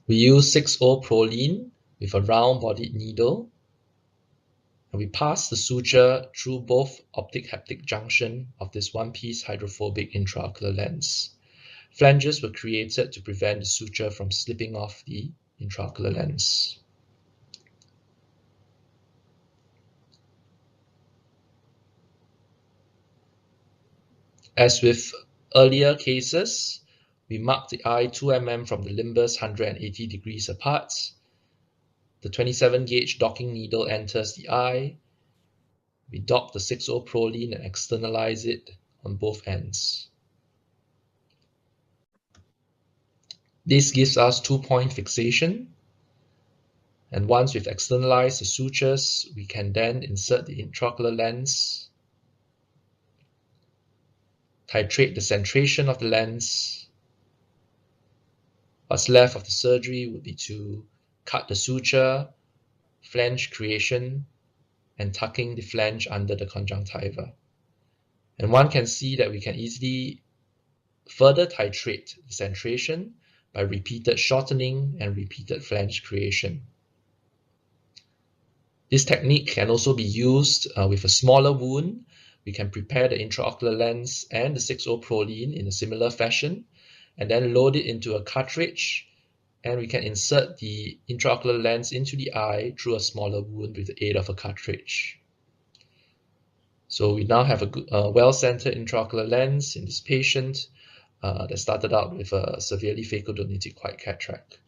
We use 6O proline with a round-bodied needle, and we pass the suture through both optic-haptic junction of this one-piece hydrophobic intraocular lens. Flanges were created to prevent the suture from slipping off the intraocular lens. As with earlier cases, we mark the eye 2 mm from the limbus 180 degrees apart. The 27 gauge docking needle enters the eye. We dock the 6O proline and externalize it on both ends. This gives us 2-point fixation. And once we've externalized the sutures, we can then insert the intraocular lens, titrate the centration of the lens. What's left of the surgery would be to cut the suture, flange creation, and tucking the flange under the conjunctiva. And one can see that we can easily further titrate the centration by repeated shortening and repeated flange creation. This technique can also be used with a smaller wound. We can prepare the intraocular lens and the 6O proline in a similar fashion, and then load it into a cartridge, and we can insert the intraocular lens into the eye through a smaller wound with the aid of a cartridge. So we now have a well-centered intraocular lens in this patient that started out with a severely phacodonatic white cataract.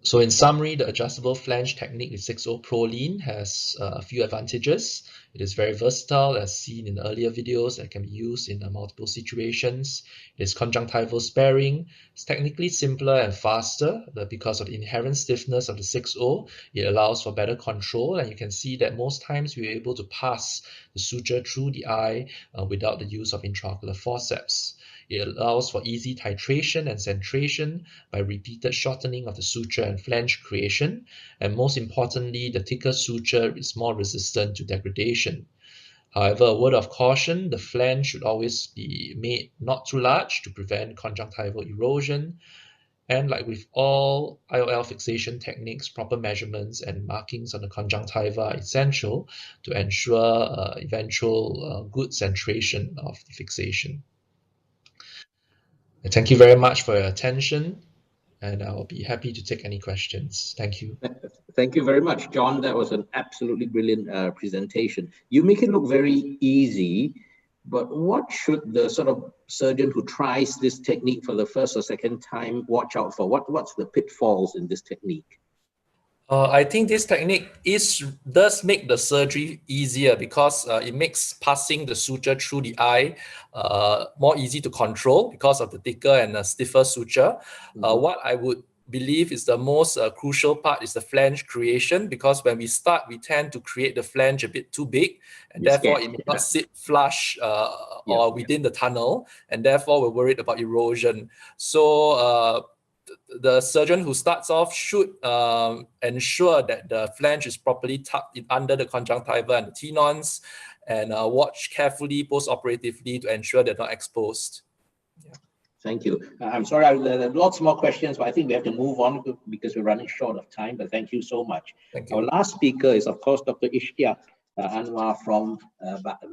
So in summary, the adjustable flange technique with 6O proline has a few advantages. It is very versatile, as seen in earlier videos, and can be used in multiple situations. It is conjunctival sparing. It's technically simpler and faster because of the inherent stiffness of the 6O. It allows for better control, and you can see that most times we are able to pass the suture through the eye without the use of intraocular forceps. It allows for easy titration and centration by repeated shortening of the suture and flange creation. And most importantly, the thicker suture is more resistant to degradation. However, a word of caution, the flange should always be made not too large to prevent conjunctival erosion. And like with all IOL fixation techniques, proper measurements and markings on the conjunctiva are essential to ensure eventual good centration of the fixation. Thank you very much for your attention, and I'll be happy to take any questions. Thank you. Thank you very much, John. That was an absolutely brilliant presentation. You make it look very easy, But what should the sort of surgeon who tries this technique for the first or second time watch out for? What's the pitfalls in this technique? I think this technique does make the surgery easier because it makes passing the suture through the eye more easy to control because of the thicker and stiffer suture. What I would believe is the most crucial part is the flange creation, because when we start, we tend to create the flange a bit too big, and therefore it may not sit flush or within the tunnel, and therefore we're worried about erosion. So the surgeon who starts off should ensure that the flange is properly tucked in under the conjunctiva and the tenons, and watch carefully post-operatively to ensure they're not exposed. Thank you. I'm sorry, there are lots more questions, but I think we have to move on because we're running short of time, but thank you so much. Thank you. Our last speaker is, of course, Dr. Ishtiaq Anwar from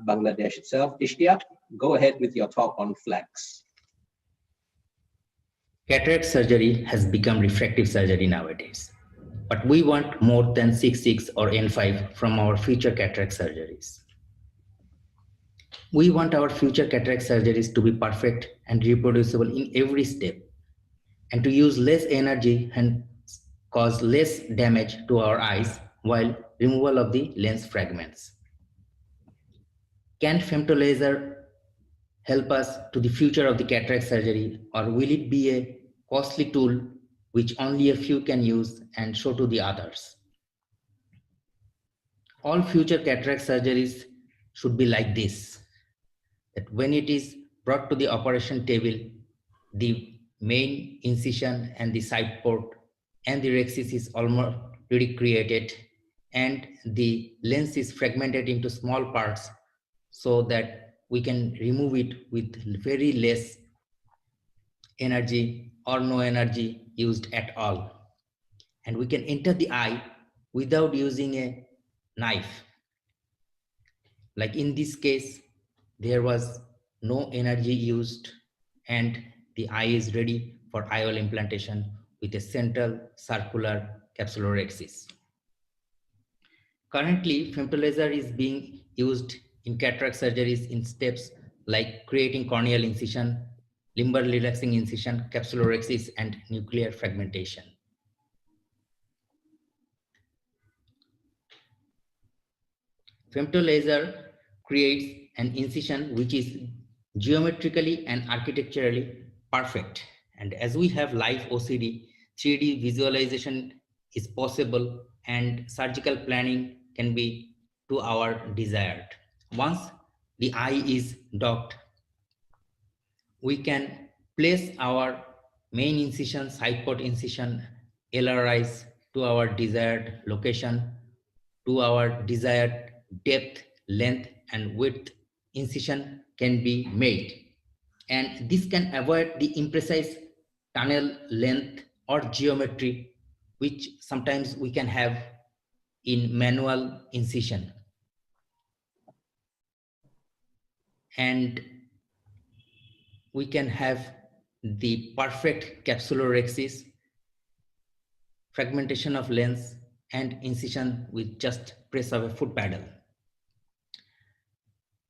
Bangladesh itself. Ishtiaq, go ahead with your talk on flex. Cataract surgery has become refractive surgery nowadays, but we want more than 6/6 or N5 from our future cataract surgeries. We want our future cataract surgeries to be perfect and reproducible in every step, and to use less energy and cause less damage to our eyes while removal of the lens fragments. Can femtolaser help us to the future of the cataract surgery, or will it be a costly tool which only a few can use and show to the others? All future cataract surgeries should be like this, that when it is brought to the operation table, the main incision and the side port and the rhexis is already created, and the lens is fragmented into small parts so that we can remove it with very less energy or no energy used at all. And we can enter the eye without using a knife. Like in this case, there was no energy used, and the eye is ready for IOL implantation with a central circular capsulorhexis. Currently, femtolaser is being used in cataract surgeries in steps like creating corneal incision, limbar relaxing incision, capsulorhexis, and nuclear fragmentation. Femtolaser creates an incision which is geometrically and architecturally perfect. And as we have live OCD, 3D visualization is possible, and surgical planning can be to our desired. Once the eye is docked, we can place our main incision, side port incision, LRIs to our desired location, to our desired depth, length, and width. Incision can be made, and this can avoid the imprecise tunnel length or geometry which sometimes we can have in manual incision. And we can have the perfect capsulorhexis, fragmentation of lens, and incision with just press of a foot paddle.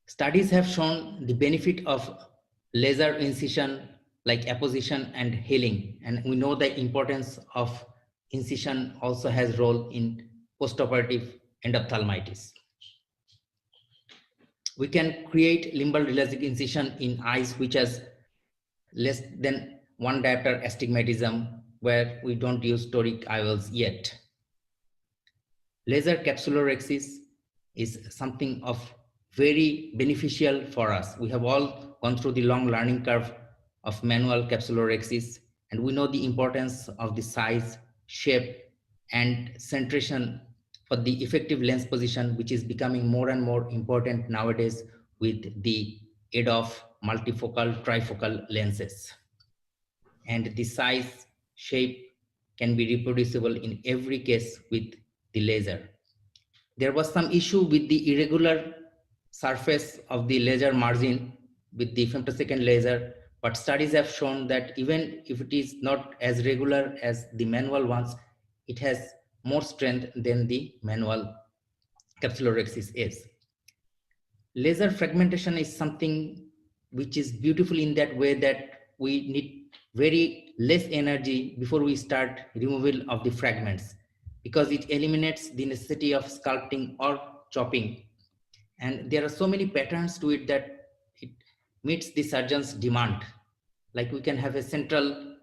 Studies have shown the benefit of laser incision like apposition and healing, and we know the importance of incision also has role in postoperative endophthalmitis. We can create limbal relaxing incision in eyes which has less than 1 diopter astigmatism, where we don't use toric IOLs yet. Laser capsulorhexis is something of very beneficial for us. We have all gone through the long learning curve of manual capsulorhexis, and we know the importance of the size, shape, and centration for the effective lens position, which is becoming more and more important nowadays with the aid of multifocal, trifocal lenses. And the size, shape can be reproducible in every case with the laser. There was some issue with the irregular surface of the laser margin with the femtosecond laser, but studies have shown that even if it is not as regular as the manual ones, it has more strength than the manual capsulorhexis is. laser fragmentation is something which is beautiful in that way that we need very less energy before we start removal of the fragments, because it eliminates the necessity of sculpting or chopping. And there are so many patterns to it that it meets the surgeon's demand. Like we can have a central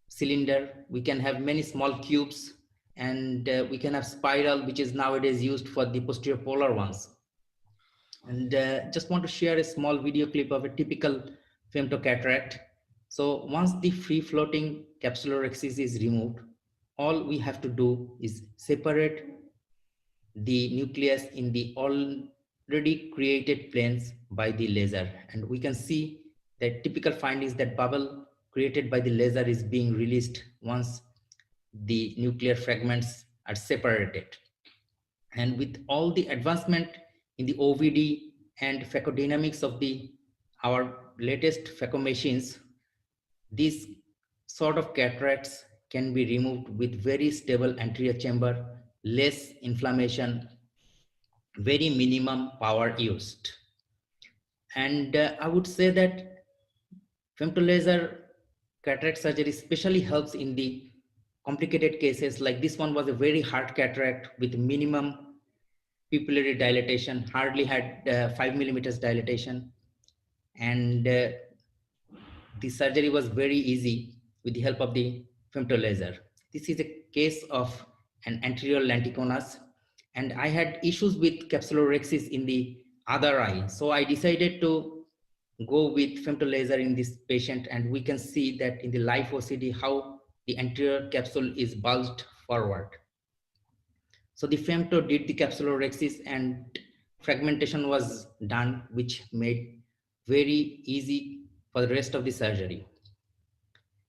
cylinder, we can have many small cubes, and we can have spiral, which is nowadays used for the posterior polar ones. And just want to share a small video clip of a typical femtocataract. So once the free floating capsulorhexis is removed, all we have to do is separate the nucleus in the already created planes by the laser. And we can see that typical findings that bubble created by the laser is being released once the nuclear fragments are separated. And with all the advancement in the OVD and phaco-dynamics of our latest phaco machines, these sort of cataracts can be removed with very stable anterior chamber, less inflammation, very minimum power used. And I would say that femtolaser cataract surgery especially helps in the complicated cases. Like this one was a very hard cataract with minimum pupillary dilatation, hardly had 5 millimeters dilatation. And the surgery was very easy with the help of the femtolaser. This is a case of an anterior lenticonus, and I had issues with capsulorhexis in the other eye. So I decided to go with femtolaser in this patient, and we can see that in the live OCD how the anterior capsule is bulged forward. So the femto did the capsulorhexis and fragmentation was done, which made very easy for the rest of the surgery.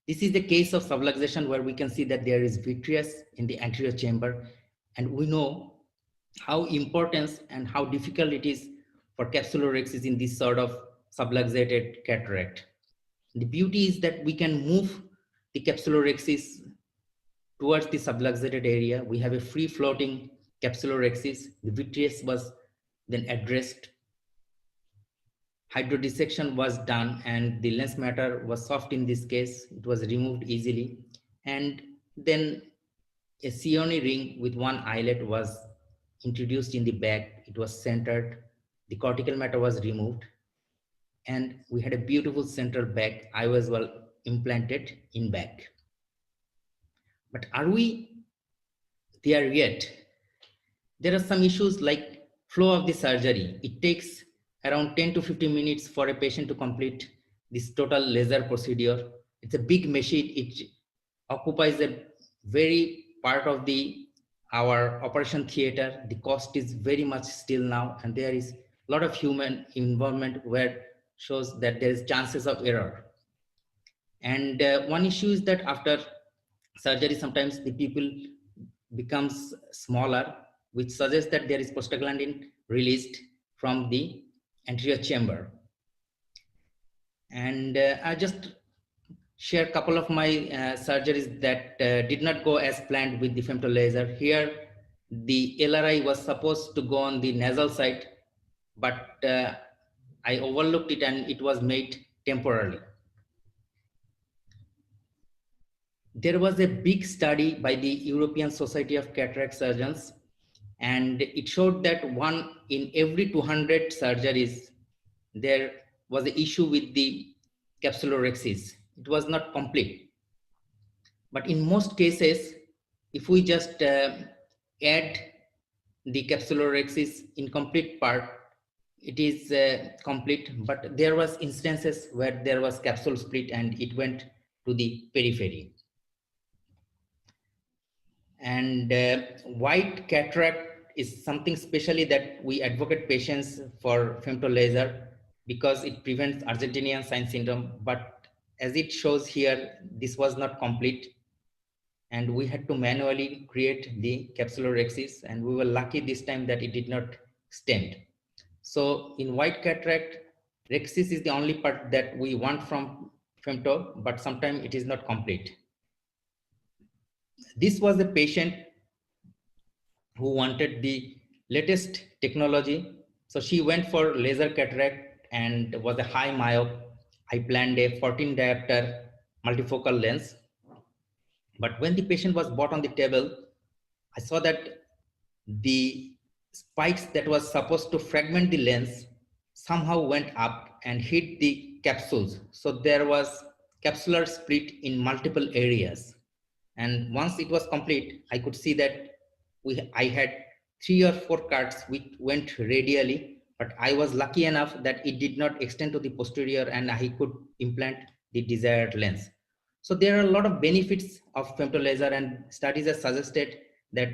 This is the case of subluxation where we can see that there is vitreous in the anterior chamber, and we know how important and how difficult it is for capsulorhexis in this sort of subluxated cataract. The beauty is that we can move the capsulorhexis towards the subluxated area. We have a free floating capsulorhexis. The vitreous was then addressed. Hydrodissection was done and the lens matter was soft in this case. It was removed easily. And then a Sioni ring with one eyelet was introduced in the back. It was centered. The cortical matter was removed. And we had a beautiful central back. I was well implanted in back. But are we there yet? There are some issues like flow of the surgery. It takes around 10 to 15 minutes for a patient to complete this total laser procedure. It's a big machine. It occupies a very part of our operation theater. The cost is very much still now, and there is a lot of human involvement where shows that there is chances of error. And one issue is that after surgery, sometimes the pupil becomes smaller, which suggests that there is prostaglandin released from the anterior chamber. And I just share a couple of my surgeries that did not go as planned with the femtolaser. Here, the LRI was supposed to go on the nasal side, but I overlooked it and it was made temporarily. There was a big study by the European Society of Cataract Surgeons, and it showed that 1 in every 200 surgeries, there was an issue with the capsulorhexis. It was not complete. But in most cases, if we just add the capsulorhexis incomplete part, it is complete, but there was instances where there was capsule split and it went to the periphery. And white cataract is something specially that we advocate patients for femtolaser because it prevents Argentinian sign syndrome. But as it shows here, this was not complete. And we had to manually create the capsulorhexis, and we were lucky this time that it did not stent. So in white cataract, rhexis is the only part that we want from femto, but sometimes it is not complete. This was a patient who wanted the latest technology So she went for laser cataract and was a high myope. I planned a 14 diopter multifocal lens. But when the patient was brought on the table, I saw that the spikes that was supposed to fragment the lens somehow went up and hit the capsules. So there was capsular split in multiple areas. And once it was complete, I could see that I had 3 or 4 cuts which went radially, but I was lucky enough that it did not extend to the posterior and I could implant the desired lens. So there are a lot of benefits of femtolaser, and studies have suggested that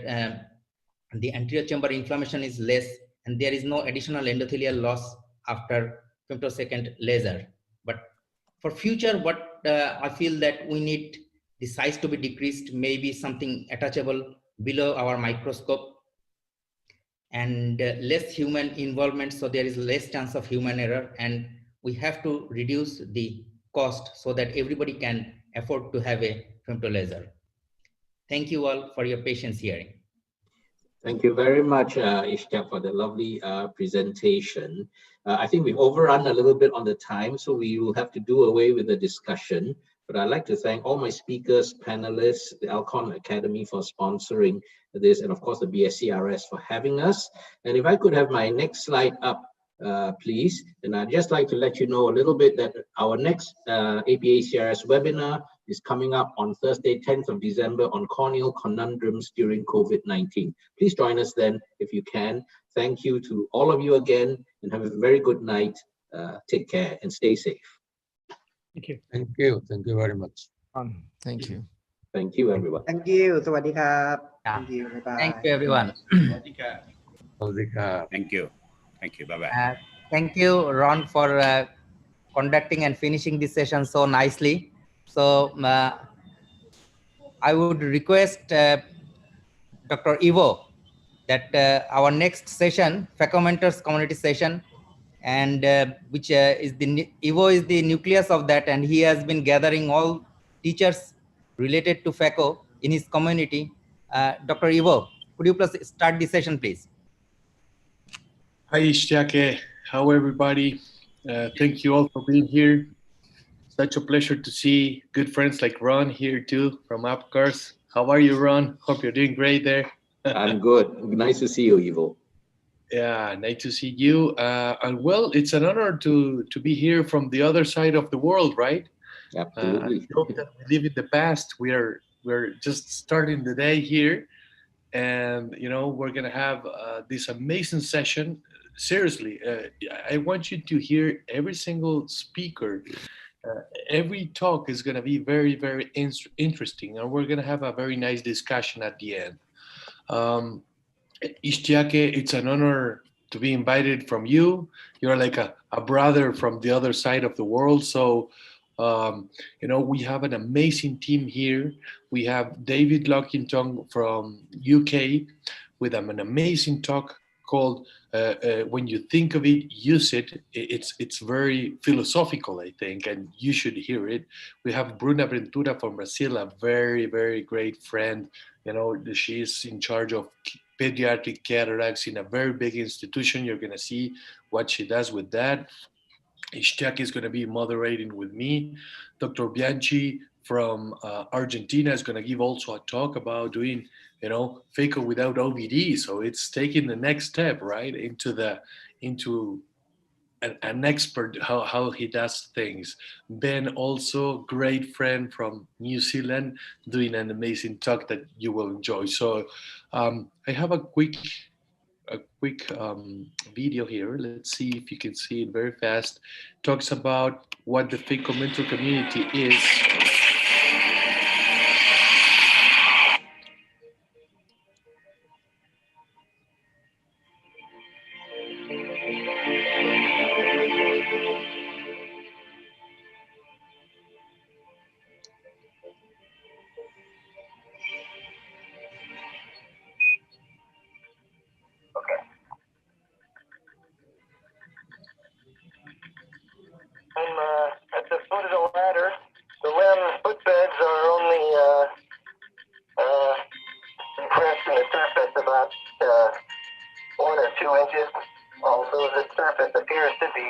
the anterior chamber inflammation is less and there is no additional endothelial loss after femtosecond laser. But for future, what I feel that we need the size to be decreased, maybe something attachable below our microscope, and less human involvement, so there is less chance of human error, and we have to reduce the cost so that everybody can afford to have a femtolaser. Thank you all for your patience hearing. Thank you very much, Ishtiaq, for the lovely presentation. I think we've overrun a little bit on the time, so we will have to do away with the discussion. But I'd like to thank all my speakers, panelists, the Alcon Academy for sponsoring this, and of course the BSCRS for having us. And if I could have my next slide up, please. And I'd just like to let you know a little bit that our next APA-CRS webinar is coming up on Thursday, 10th of December on corneal conundrums during COVID-19. Please join us then if you can. Thank you to all of you again, and have a very good night. Take care and stay safe. Thank you. Thank you. Thank you very much. Thank you. Thank you, everyone. Thank you สวัสดีครับ Thank you bye Thank you, everyone. Thank you. Thank you. Bye-bye. Thank you, Ron, for conducting and finishing this session so nicely. So I would request Dr. Ivo that our next session, FACO Mentors Community Session, and which is Ivo is the nucleus of that, and he has been gathering all teachers related to FACO in his community. Dr. Ivo, could you please start the session, please? Hi, Ishtiaq. How everybody? Thank you all for being here. Such a pleasure to see good friends like Ron here too from Upcars. How are you, Ron? Hope you're doing great there. I'm good. Nice to see you, Ivo. Yeah, nice to see you. And well, it's an honor to be here from the other side of the world, right? Absolutely. I hope that we live in the past. We're just starting the day here, and we're gonna have this amazing session. Seriously, I want you to hear every single speaker. Every talk is going to be very, very interesting, and we're going to have a very nice discussion at the end. Ishtiaq, it's an honor to be invited from you. You're like a brother from the other side of the world. So, we have an amazing team here. We have David Lockington from UK with an amazing talk called when you think of it, use it. It's very philosophical, I think, and you should hear it. We have Bruna Ventura from Brazil, a very, very great friend. She's in charge of pediatric cataracts in a very big institution. You're going to see what she does with that. Ishtiaq is going to be moderating with me. Dr. Bianchi from Argentina is going to give also a talk about doing FACO without OVD. So it's taking the next step, right, into an expert how he does things. Ben, also great friend from New Zealand, doing an amazing talk that you will enjoy. So I have a quick video here. Let's see if you can see it very fast. Talks about what the FACO mentor community is. I'm at the foot of the ladder. The lamb the surface appears to be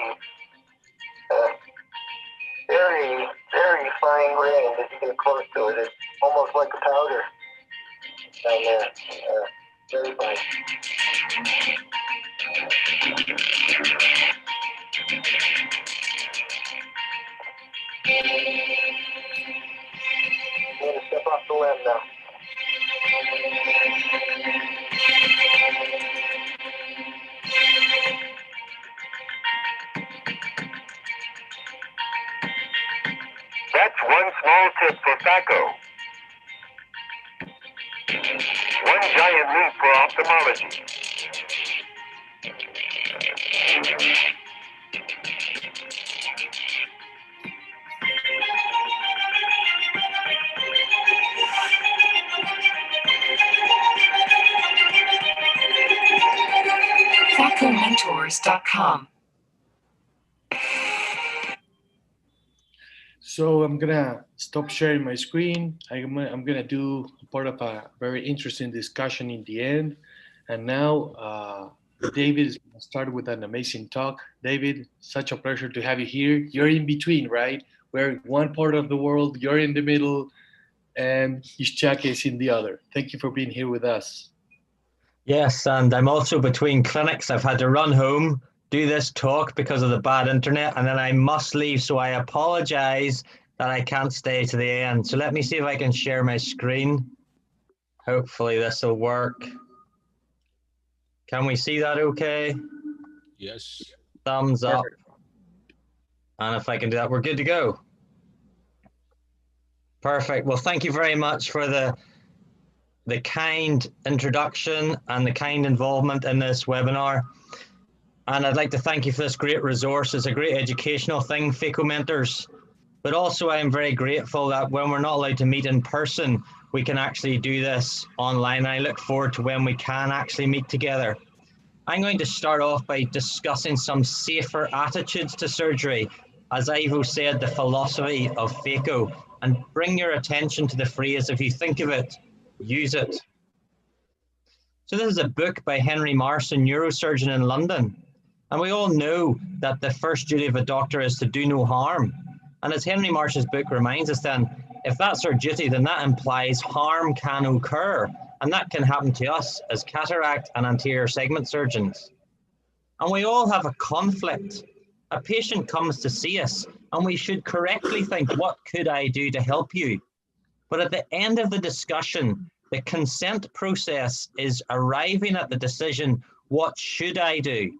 very, very fine grained as you get close to it. It's almost like a powder down there. Very fine. I'm going to step off the limb now. That's one small tip for Thaco. One giant leap for ophthalmology. ThacoMentors.com. So I'm gonna stop sharing my screen. I'm gonna do part of a very interesting discussion in the end. And now David is gonna start with an amazing talk. David, such a pleasure to have you here. You're in between, right? We're in one part of the world, you're in the middle, and Ishchak is in the other. Thank you for being here with us. Yes, and I'm also between clinics. I've had to run home, do this talk because of the bad internet, and then I must leave, so I apologize that I can't stay to the end. So let me see if I can share my screen. Hopefully this will work. Can we see that okay? Yes. Thumbs up. And if I can do that, we're good to go. Perfect. Well, thank you very much for the kind introduction and the kind involvement in this webinar. And I'd like to thank you for this great resource. It's a great educational thing, Phaco Mentors. But also I am very grateful that when we're not allowed to meet in person, we can actually do this online. I look forward to when we can actually meet together. I'm going to start off by discussing some safer attitudes to surgery. As Ivo said, the philosophy of Phaco, and bring your attention to the phrase, if you think of it, use it. So this is a book by Henry Marsh, a neurosurgeon in London. And we all know that the first duty of a doctor is to do no harm. And as Henry Marsh's book reminds us then, if that's our duty, then that implies harm can occur. And that can happen to us as cataract and anterior segment surgeons. And we all have a conflict. A patient comes to see us and we should correctly think, what could I do to help you? But at the end of the discussion, the consent process is arriving at the decision, what should I do?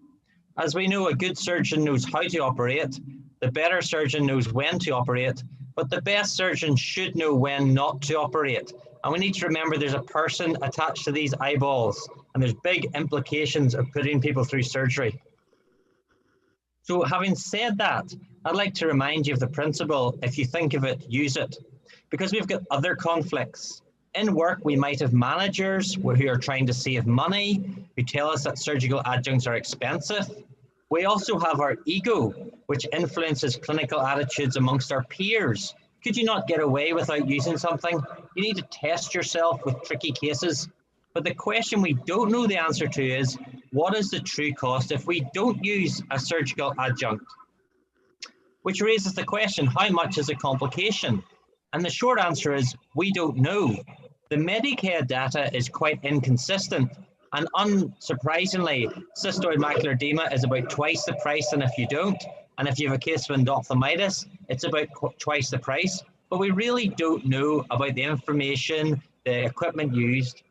As we know, a good surgeon knows how to operate, the better surgeon knows when to operate, but the best surgeon should know when not to operate. And we need to remember there's a person attached to these eyeballs, and there's big implications of putting people through surgery. So having said that, I'd like to remind you of the principle, if you think of it, use it. Because we've got other conflicts. In work, we might have managers who are trying to save money, who tell us that surgical adjuncts are expensive. We also have our ego, which influences clinical attitudes amongst our peers. Could you not get away without using something? You need to test yourself with tricky cases. But the question we don't know the answer to is, what is the true cost if we don't use a surgical adjunct? Which raises the question, how much is a complication? And the short answer is, we don't know. The Medicare data is quite inconsistent. And unsurprisingly, cystoid macular edema is about twice the price than if you don't. And if you have a case of endophthalmitis, it's about twice the price. But we really don't know about the information, the equipment used.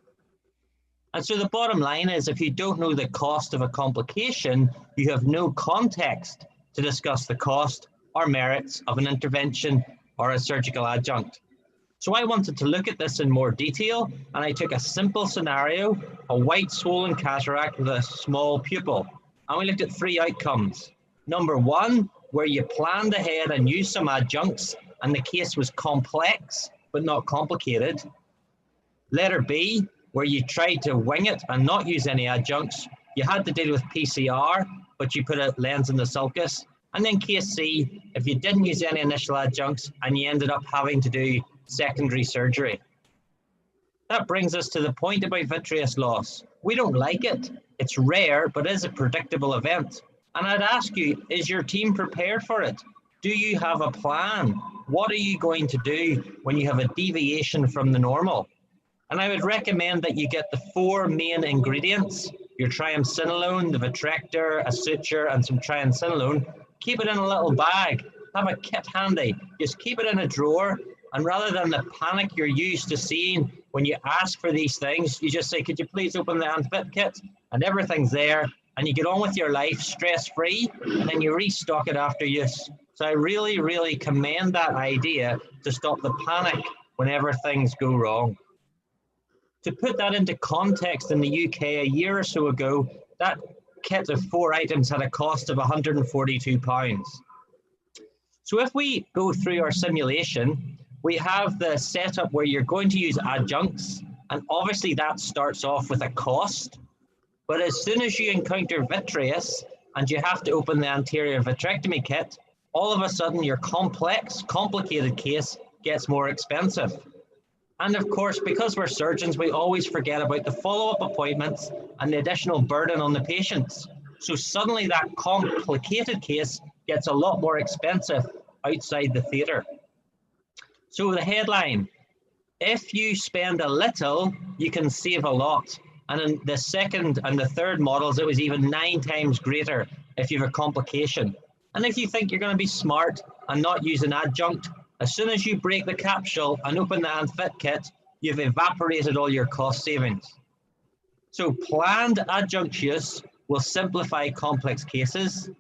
And so the bottom line is, if you don't know the cost of a complication, you have no context to discuss the cost or merits of an intervention or a surgical adjunct. So I wanted to look at this in more detail, and I took a simple scenario, a white swollen cataract with a small pupil, and we looked at three outcomes. Number one, where you planned ahead and used some adjuncts, and the case was complex, but not complicated. Letter B, where you tried to wing it and not use any adjuncts. You had to deal with PCR, but you put a lens in the sulcus. And then case C, if you didn't use any initial adjuncts and you ended up having to do secondary surgery. That brings us to the point about vitreous loss. We don't like it. It's rare, but is a predictable event. And I'd ask you, is your team prepared for it? Do you have a plan? What are you going to do when you have a deviation from the normal? And I would recommend that you get the 4 main ingredients, your triamcinolone, the vitrector, a suture, and some triamcinolone. Keep it in a little bag. Have a kit handy. Just keep it in a drawer. And rather than the panic you're used to seeing when you ask for these things, you just say, could you please open the unfit kit? And everything's there. And you get on with your life stress-free, and then you restock it after use. So I really, really commend that idea to stop the panic whenever things go wrong. To put that into context, in the UK a year or so ago, that kit of 4 items had a cost of £142. So if we go through our simulation, we have the setup where you're going to use adjuncts, and obviously that starts off with a cost. But as soon as you encounter vitreous and you have to open the anterior vitrectomy kit, all of a sudden your complex, complicated case gets more expensive. And of course, because we're surgeons, we always forget about the follow-up appointments and the additional burden on the patients. So suddenly that complicated case gets a lot more expensive outside the theatre. So the headline, if you spend a little, you can save a lot. And in the second and the third models, it was even 9 times greater if you have a complication. And if you think you're going to be smart and not use an adjunct, as soon as you break the capsule and open the unfit kit, you've evaporated all your cost savings. So planned adjunct use will simplify complex cases.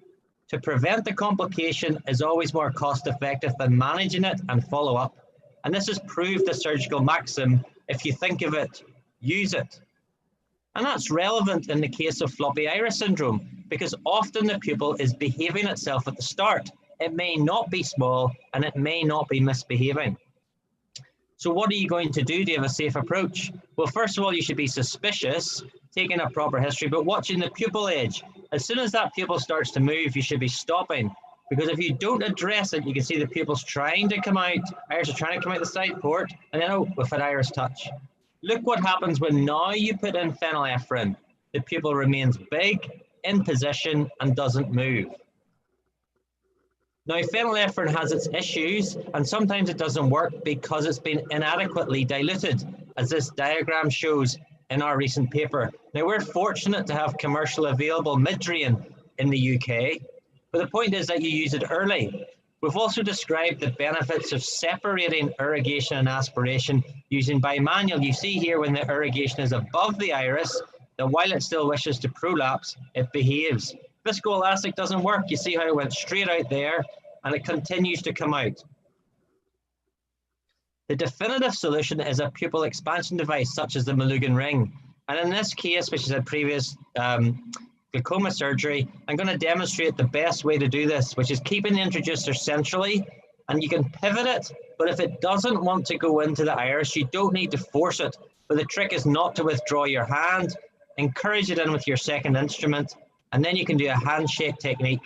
To prevent the complication is always more cost effective than managing it and follow up. And this has proved the surgical maxim, if you think of it, use it. And that's relevant in the case of floppy iris syndrome, because often the pupil is behaving itself at the start. It may not be small and it may not be misbehaving. So what are you going to do? Do you have a safe approach? Well, first of all, you should be suspicious, taking a proper history, but watching the pupil age. As soon as that pupil starts to move, you should be stopping. Because if you don't address it, you can see the pupil's trying to come out, iris are trying to come out the side port, and then with an iris touch. Look what happens when now you put in phenylephrine. The pupil remains big, in position, and doesn't move. Now, phenylephrine has its issues, and sometimes it doesn't work because it's been inadequately diluted, as this diagram shows in our recent paper. Now, we're fortunate to have commercial available Midrian in the UK, but the point is that you use it early. We've also described the benefits of separating irrigation and aspiration using bimanual. You see here when the irrigation is above the iris, that while it still wishes to prolapse, it behaves. Viscoelastic doesn't work. You see how it went straight out there and it continues to come out. The definitive solution is a pupil expansion device such as the Malugan ring. And in this case, which is a previous glaucoma surgery, I'm going to demonstrate the best way to do this, which is keeping the introducer centrally, and you can pivot it, but if it doesn't want to go into the iris, you don't need to force it. But the trick is not to withdraw your hand, encourage it in with your second instrument, and then you can do a handshake technique.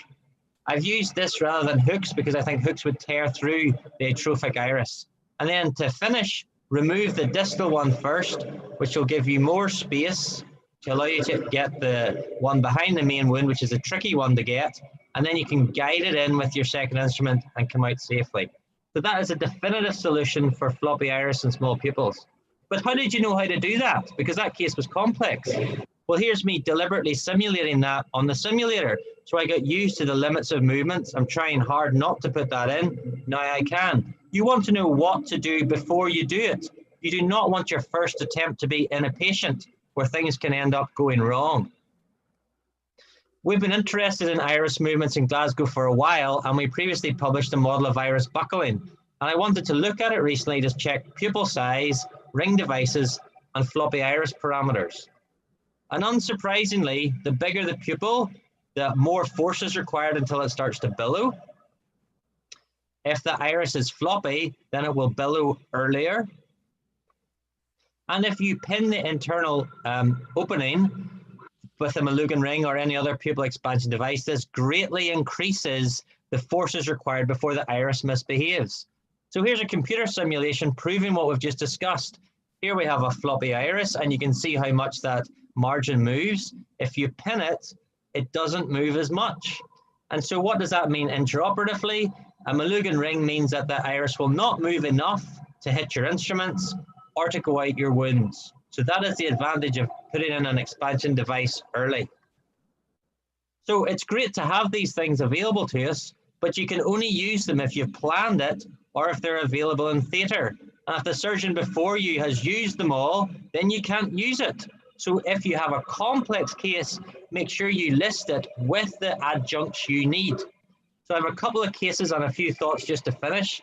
I've used this rather than hooks because I think hooks would tear through the atrophic iris. And then to finish, remove the distal one first, which will give you more space to allow you to get the one behind the main wound, which is a tricky one to get, and then you can guide it in with your second instrument and come out safely. So that is a definitive solution for floppy iris and small pupils. But how did you know how to do that? Because that case was complex. Well, here's me deliberately simulating that on the simulator. So I got used to the limits of movements. I'm trying hard not to put that in. Now I can. You want to know what to do before you do it. You do not want your first attempt to be in a patient where things can end up going wrong. We've been interested in iris movements in Glasgow for a while, and we previously published a model of iris buckling. And I wanted to look at it recently to check pupil size, ring devices, and floppy iris parameters. And unsurprisingly, the bigger the pupil, the more force is required until it starts to billow. If the iris is floppy, then it will billow earlier. And if you pin the internal opening with a Malugan ring or any other pupil expansion device, this greatly increases the forces required before the iris misbehaves. So here's a computer simulation proving what we've just discussed. Here we have a floppy iris, and you can see how much that margin moves. If you pin it, it doesn't move as much. And so what does that mean intraoperatively? A Malugan ring means that the iris will not move enough to hit your instruments or to go out your wounds. So that is the advantage of putting in an expansion device early. So it's great to have these things available to us, but you can only use them if you've planned it or if they're available in theatre. And if the surgeon before you has used them all, then you can't use it. So if you have a complex case, make sure you list it with the adjuncts you need. So I have a couple of cases and a few thoughts just to finish.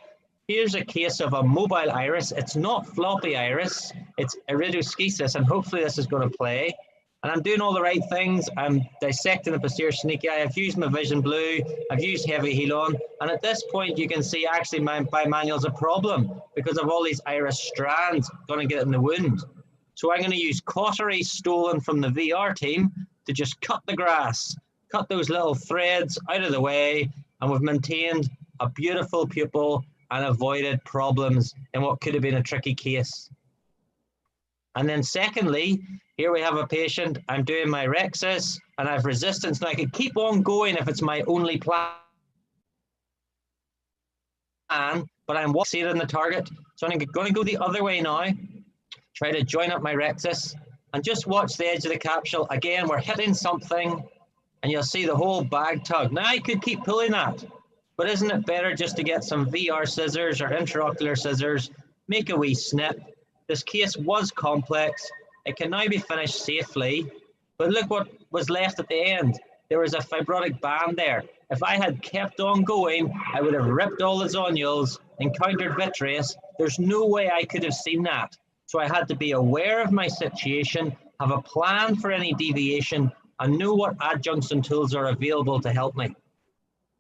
Here's a case of a mobile iris. It's not floppy iris, it's iridoschisis, and hopefully this is going to play. And I'm doing all the right things. I'm dissecting the posterior synechia. I've used my Vision Blue. I've used heavy Helon. And at this point, you can see actually my bimanual is a problem because of all these iris strands going to get in the wound. So I'm going to use cautery stolen from the VR team to just cut the grass, cut those little threads out of the way, and we've maintained a beautiful pupil and avoided problems in what could have been a tricky case. And then secondly, here we have a patient, I'm doing my rhexis and I have resistance. Now I could keep on going if it's my only plan, but I'm fixated on the target. So I'm going to go the other way now, try to join up my rhexis and just watch the edge of the capsule. Again, we're hitting something and you'll see the whole bag tug. Now I could keep pulling that, but isn't it better just to get some VR scissors or intraocular scissors, make a wee snip. This case was complex. It can now be finished safely, but look what was left at the end. There was a fibrotic band there. If I had kept on going, I would have ripped all the zonules, encountered vitreous. There's no way I could have seen that. So I had to be aware of my situation, have a plan for any deviation, and know what adjuncts and tools are available to help me.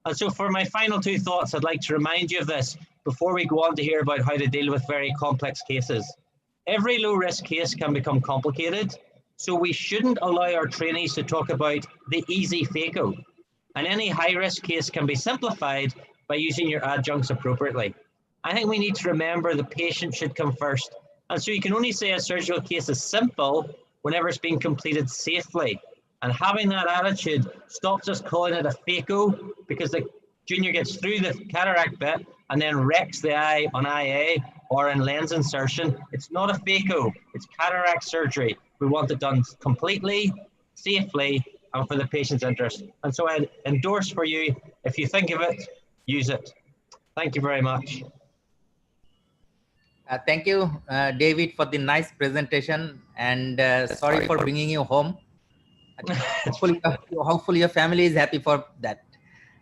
And so for my final two thoughts, I'd like to remind you of this before we go on to hear about how to deal with very complex cases. Every low-risk case can become complicated, so we shouldn't allow our trainees to talk about the easy phaco. And any high-risk case can be simplified by using your adjuncts appropriately. I think we need to remember the patient should come first. And so you can only say a surgical case is simple whenever it's being completed safely. And having that attitude stops us calling it a phaco because the junior gets through the cataract bit and then wrecks the eye on IA or in lens insertion. It's not a phaco, it's cataract surgery. We want it done completely, safely, and for the patient's interest. And so I endorse for you, if you think of it, use it. Thank you very much. Thank you, David, for the nice presentation, and sorry for bringing you home. Hopefully your family is happy for that.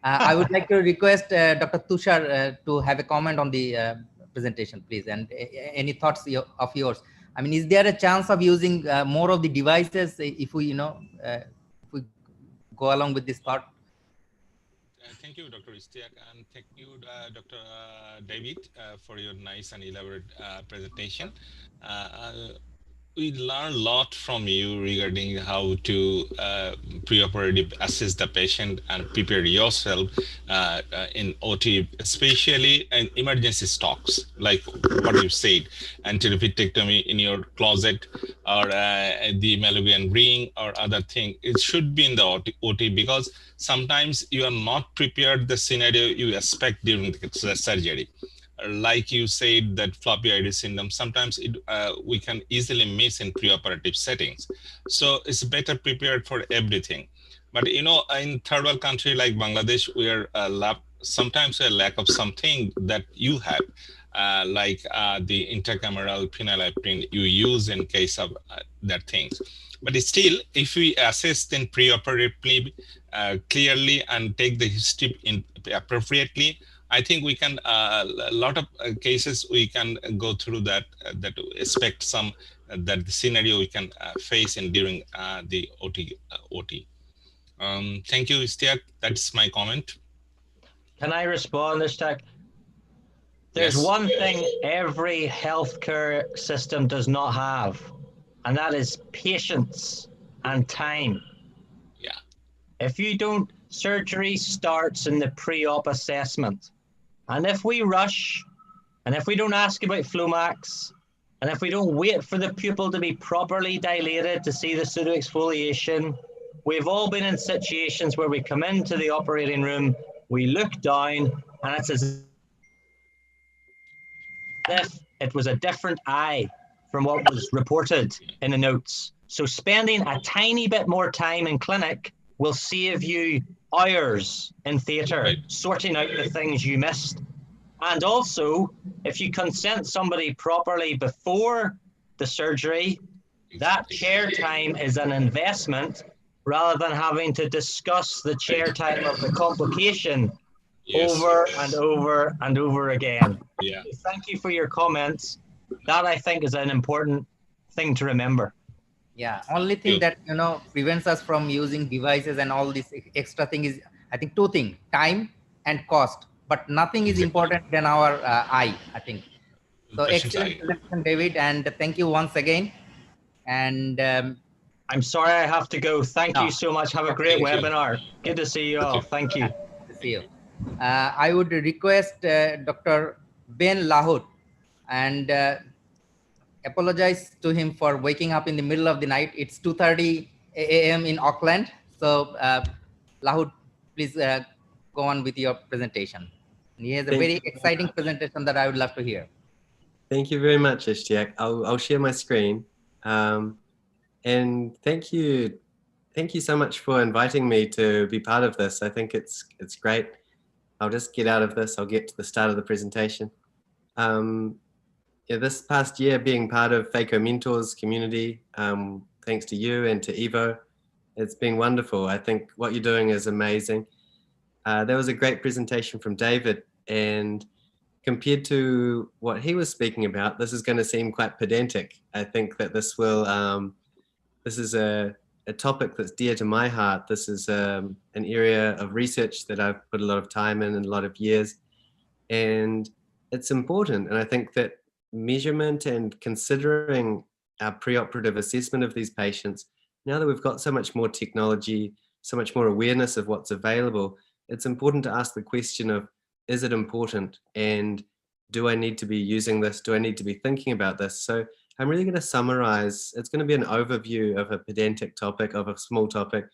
I would like to request Dr. Tushar to have a comment on the presentation, please, and any thoughts of yours. I mean, is there a chance of using more of the devices if we, if we go along with this thought? Thank you, Dr. Istiak, and thank you, Dr. David, for your nice and elaborate presentation. We learned a lot from you regarding how to preoperative assess the patient and prepare yourself in OT, especially in emergency stocks, like what you said, anti-reflectomy in your closet or the Malugan ring or other thing. It should be in the OT because sometimes you are not prepared the scenario you expect during the surgery. Like you said, that floppy iris syndrome, sometimes we can easily miss in preoperative settings. So it's better prepared for everything. But in third world country like Bangladesh, we are sometimes a lack of something that you have, like the intracameral phenylephrine you use in case of that things. But still, if we assess then preoperatively clearly and take the history appropriately, I think we can, a lot of cases we can go through that, that expect some, that the scenario we can face in during the OT. Thank you, Istiak. That's my comment. Can I respond, Istiak? There's one thing every healthcare system does not have, and that is patience and time. Yeah. If you don't, surgery starts in the pre-op assessment. And if we rush, and if we don't ask about Flomax, and if we don't wait for the pupil to be properly dilated to see the pseudoexfoliation, We've all been in situations where we come into the operating room, we look down, and it's as if it was a different eye from what was reported in the notes. So spending a tiny bit more time in clinic will save you hours in theatre, sorting out the things you missed. And also, if you consent somebody properly before the surgery, that chair time is an investment rather than having to discuss the chair time of the complication over and over and over again. Yeah. Thank you for your comments. That I think is an important thing to remember. Yeah, only thing that prevents us from using devices and all this extra thing is, I think, two things: time and cost. But nothing is important than our eye, I think. So excellent presentation, David, and thank you once again. And I'm sorry I have to go. Thank you so much. Have a great webinar. Good to see you all. Thank you. Good to see you. I would request Dr. Ben Lahoud and apologize to him for waking up in the middle of the night. It's 2:30 a.m. in Auckland. So Lahoud, please go on with your presentation. And he has a very exciting presentation that I would love to hear. Thank you very much, Ishtiaq. I'll share my screen. And thank you so much for inviting me to be part of this. I think it's great. I'll just get out of this. I'll get to the start of the presentation. Yeah, this past year being part of FACO Mentors community, thanks to you and to Evo, it's been wonderful. I think what you're doing is amazing. There was a great presentation from David, and compared to what he was speaking about, this is going to seem quite pedantic. I think that this will, this is a topic that's dear to my heart. This is an area of research that I've put a lot of time in and a lot of years, and it's important. And I think that measurement and considering our preoperative assessment of these patients, now that we've got so much more technology, so much more awareness of what's available, it's important to ask the question of, is it important? And do I need to be using this? Do I need to be thinking about this? So I'm really going to summarize. It's going to be an overview of a pedantic topic, of a small topic.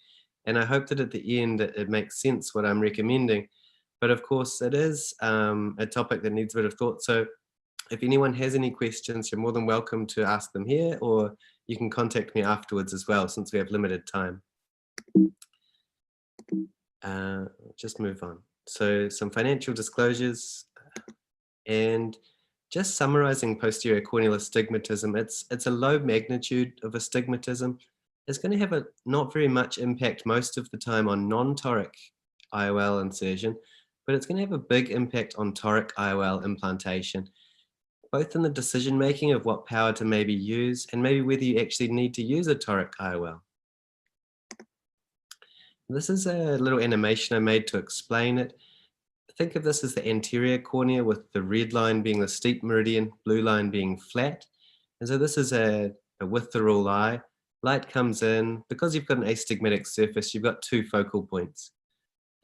And I hope that at the end, it makes sense what I'm recommending. But of course, it is a topic that needs a bit of thought. So if anyone has any questions, you're more than welcome to ask them here, or you can contact me afterwards as well, since we have limited time. Just move on. So some financial disclosures, and just summarizing posterior corneal astigmatism. It's a low magnitude of astigmatism. It's going to have a not very much impact most of the time on non-toric IOL insertion, but it's going to have a big impact on toric IOL implantation, both in the decision making of what power to maybe use and maybe whether you actually need to use a toric IOL. This is a little animation I made to explain it. Think of this as the anterior cornea, with the red line being the steep meridian, blue line being flat. And so this is a with the rule eye. Light comes in. Because you've got an astigmatic surface, you've got two focal points.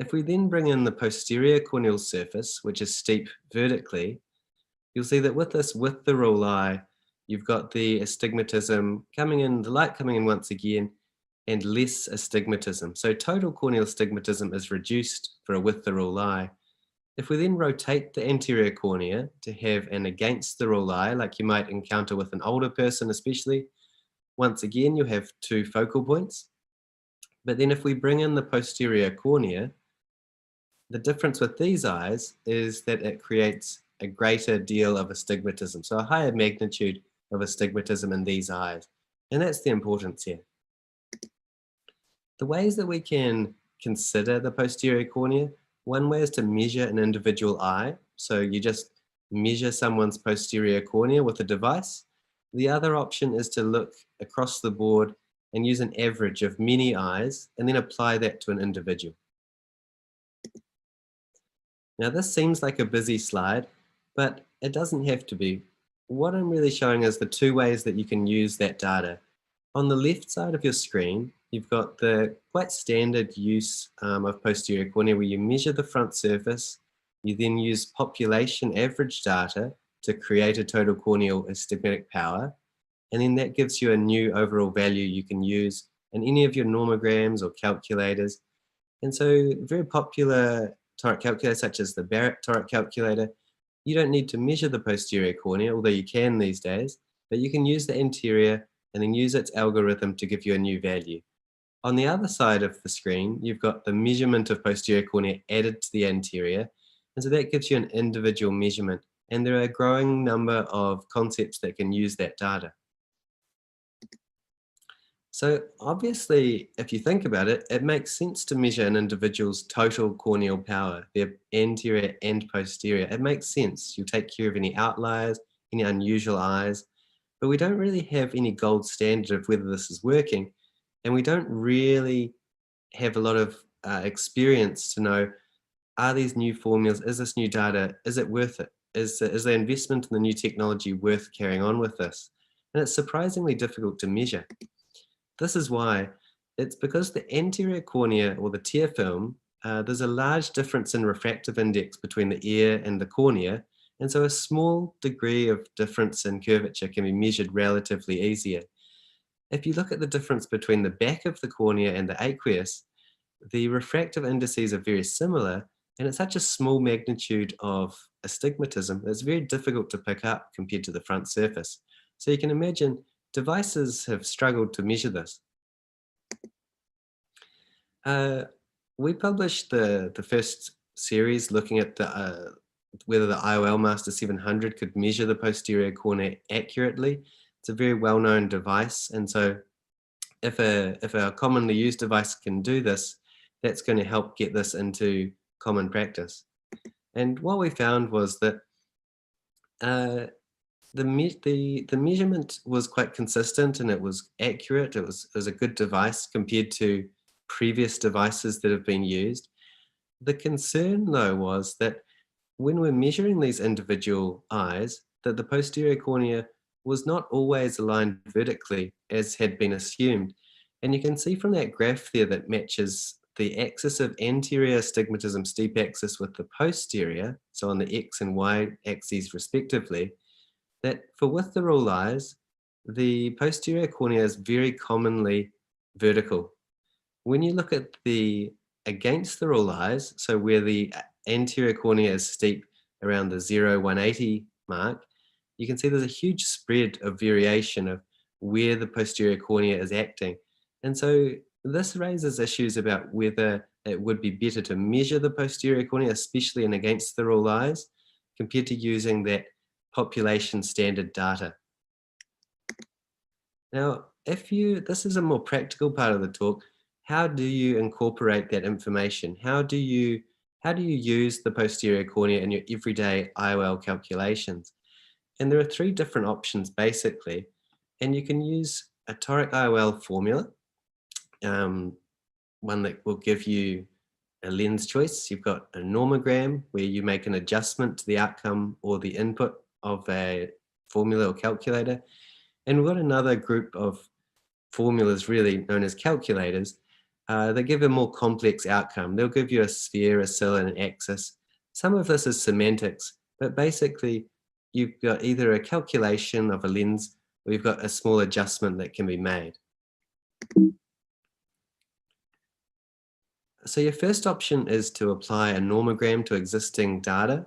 If we then bring in the posterior corneal surface, which is steep vertically, you'll see that with this with the rule eye, you've got the astigmatism coming in, the light coming in once again, and less astigmatism. So total corneal astigmatism is reduced for a with the rule eye. If we then rotate the anterior cornea to have an against the rule eye, like you might encounter with an older person especially, once again you have two focal points. But then if we bring in the posterior cornea, the difference with these eyes is that it creates a greater deal of astigmatism, so a higher magnitude of astigmatism in these eyes. And that's the importance here. The ways that we can consider the posterior cornea, one way is to measure an individual eye. So you just measure someone's posterior cornea with a device. The other option is to look across the board and use an average of many eyes and then apply that to an individual. Now this seems like a busy slide, but it doesn't have to be. What I'm really showing is the two ways that you can use that data. On the left side of your screen, you've got the quite standard use of posterior cornea, where you measure the front surface, you then use population average data to create a total corneal astigmatic power, and then that gives you a new overall value you can use and any of your normograms or calculators. And so very popular toric calculators such as the Barrett toric calculator, you don't need to measure the posterior cornea, although you can these days, but you can use the anterior and then use its algorithm to give you a new value. On the other side of the screen, you've got the measurement of posterior cornea added to the anterior. And so that gives you an individual measurement. And there are a growing number of concepts that can use that data. So obviously, if you think about it, it makes sense to measure an individual's total corneal power, their anterior and posterior. It makes sense. You take care of any outliers, any unusual eyes, but we don't really have any gold standard of whether this is working. And we don't really have a lot of experience to know, are these new formulas, is this new data, is it worth it? Is the investment in the new technology worth carrying on with this? And it's surprisingly difficult to measure. This is why it's because the anterior cornea or the tear film, there's a large difference in refractive index between the ear and the cornea. And so a small degree of difference in curvature can be measured relatively easier. If you look at the difference between the back of the cornea and the aqueous, the refractive indices are very similar, and it's such a small magnitude of astigmatism that it's very difficult to pick up compared to the front surface. So you can imagine devices have struggled to measure this. We published the first series looking at whether the IOL Master 700 could measure the posterior cornea accurately. It's a very well-known device, and so if a commonly used device can do this, that's going to help get this into common practice. And what we found was that the measurement was quite consistent and it was accurate. It was a good device compared to previous devices that have been used. The concern, though, was that when we're measuring these individual eyes, that the posterior cornea was not always aligned vertically as had been assumed. And you can see from that graph there that matches the axis of anterior astigmatism steep axis with the posterior, so on the X and Y axes respectively, that for with the rule eyes, the posterior cornea is very commonly vertical. When you look at the against the rule eyes, so where the anterior cornea is steep around the 0-180 mark, you can see there's a huge spread of variation of where the posterior cornea is acting. And so this raises issues about whether it would be better to measure the posterior cornea, especially in against the rule eyes, compared to using that population standard data. Now, this is a more practical part of the talk, how do you incorporate that information? How do you use the posterior cornea in your everyday IOL calculations? And there are three different options basically, and you can use a toric IOL formula, one that will give you a lens choice. You've got a normogram where you make an adjustment to the outcome or the input of a formula or calculator. And we've got another group of formulas really known as calculators. They give a more complex outcome. They'll give you a sphere, a cylinder, and an axis. Some of this is semantics, but basically you've got either a calculation of a lens or you've got a small adjustment that can be made. So your first option is to apply a normogram to existing data.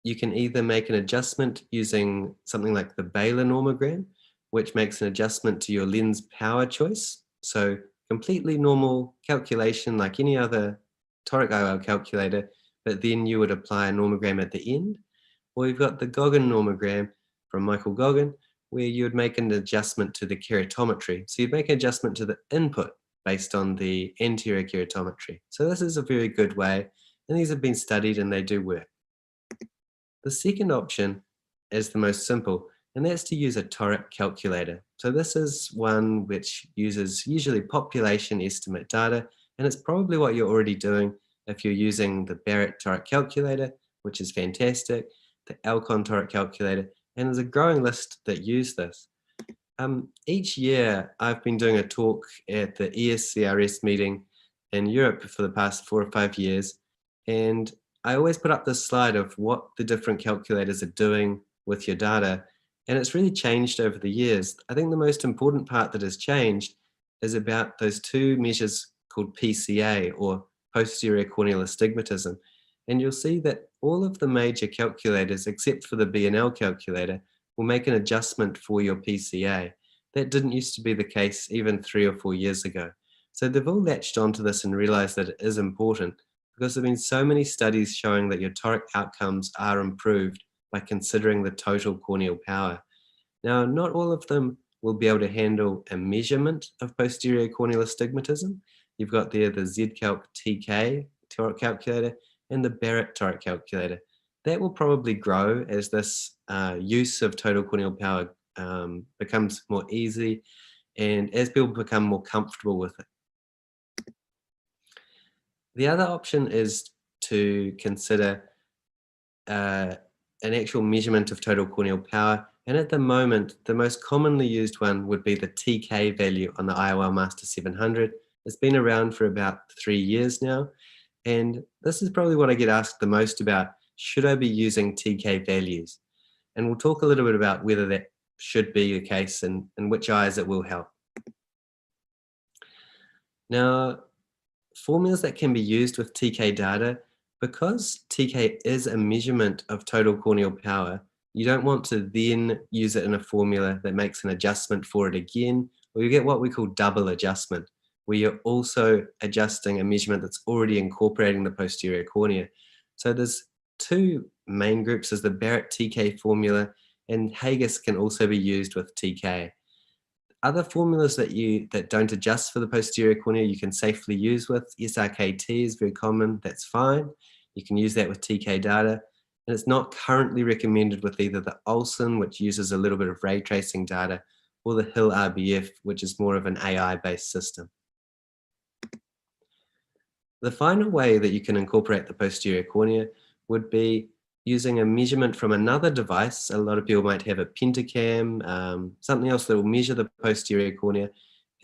You can either make an adjustment using something like the Baylor normogram, which makes an adjustment to your lens power choice. So completely normal calculation like any other toric IOL calculator, but then you would apply a normogram at the end. Or you've got the Goggin normogram from Michael Goggin, where you would make an adjustment to the keratometry. So you'd make an adjustment to the input based on the anterior keratometry. So this is a very good way, and these have been studied and they do work. The second option is the most simple, and that's to use a toric calculator. So this is one which uses usually population estimate data, and it's probably what you're already doing if you're using the Barrett toric calculator, which is fantastic, the Alcon toric calculator, and there's a growing list that use this. Each year I've been doing a talk at the BSCRS meeting in Europe for the past 4 or 5 years, and I always put up this slide of what the different calculators are doing with your data, and it's really changed over the years. I think the most important part that has changed is about those two measures called PCA, or posterior corneal astigmatism. And you'll see that all of the major calculators, except for the B&L calculator, will make an adjustment for your PCA. That didn't used to be the case even 3 or 4 years ago. So they've all latched onto this and realized that it is important, because there have been so many studies showing that your toric outcomes are improved by considering the total corneal power. Now, not all of them will be able to handle a measurement of posterior corneal astigmatism. You've got there the ZCalc TK toric calculator and the Barrett toric calculator. That will probably grow as this use of total corneal power becomes more easy and as people become more comfortable with it. The other option is to consider an actual measurement of total corneal power. And at the moment, the most commonly used one would be the TK value on the IOL Master 700. It's been around for about 3 years now. And this is probably what I get asked the most about. Should I be using TK values? And we'll talk a little bit about whether that should be the case and which eyes it will help. Now, formulas that can be used with TK data, because TK is a measurement of total corneal power, you don't want to then use it in a formula that makes an adjustment for it again, or you get what we call double adjustment, where you're also adjusting a measurement that's already incorporating the posterior cornea. So there's two main groups, there's the Barrett TK formula, and Haggis can also be used with TK. Other formulas that don't adjust for the posterior cornea you can safely use with. SRKT is very common, that's fine. You can use that with TK data. And it's not currently recommended with either the Olsen, which uses a little bit of ray tracing data, or the Hill RBF, which is more of an AI-based system. The final way that you can incorporate the posterior cornea would be using a measurement from another device. A lot of people might have a pentacam, something else that will measure the posterior cornea.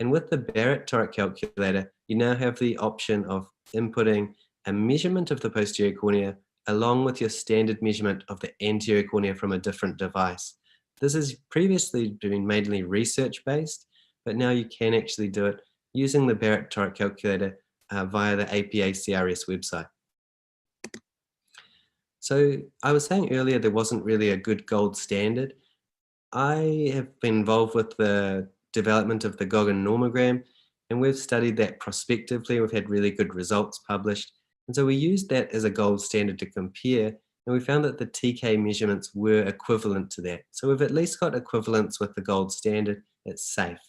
And with the Barrett toric calculator, you now have the option of inputting a measurement of the posterior cornea along with your standard measurement of the anterior cornea from a different device. This has previously been mainly research-based, but now you can actually do it using the Barrett toric calculator via the BSCRS website. So I was saying earlier there wasn't really a good gold standard. I have been involved with the development of the Goggin normogram, and we've studied that prospectively. We've had really good results published. And so we used that as a gold standard to compare, and we found that the TK measurements were equivalent to that. So we've at least got equivalence with the gold standard. It's safe.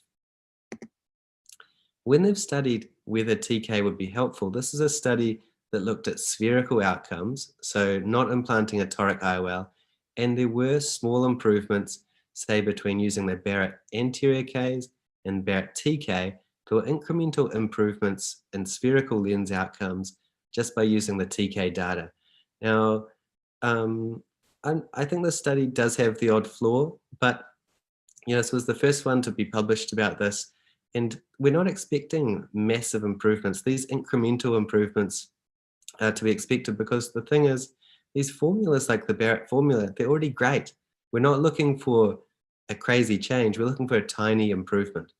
When they've studied whether TK would be helpful, this is a study that looked at spherical outcomes, so not implanting a toric IOL, and there were small improvements, say between using the Barrett anterior Ks and Barrett TK. There were incremental improvements in spherical lens outcomes just by using the TK data. Now, I think this study does have the odd flaw, but this was the first one to be published about this, and we're not expecting massive improvements. These incremental improvements are to be expected, because the thing is, these formulas like the Barrett formula, they're already great. We're not looking for a crazy change, we're looking for a tiny improvement.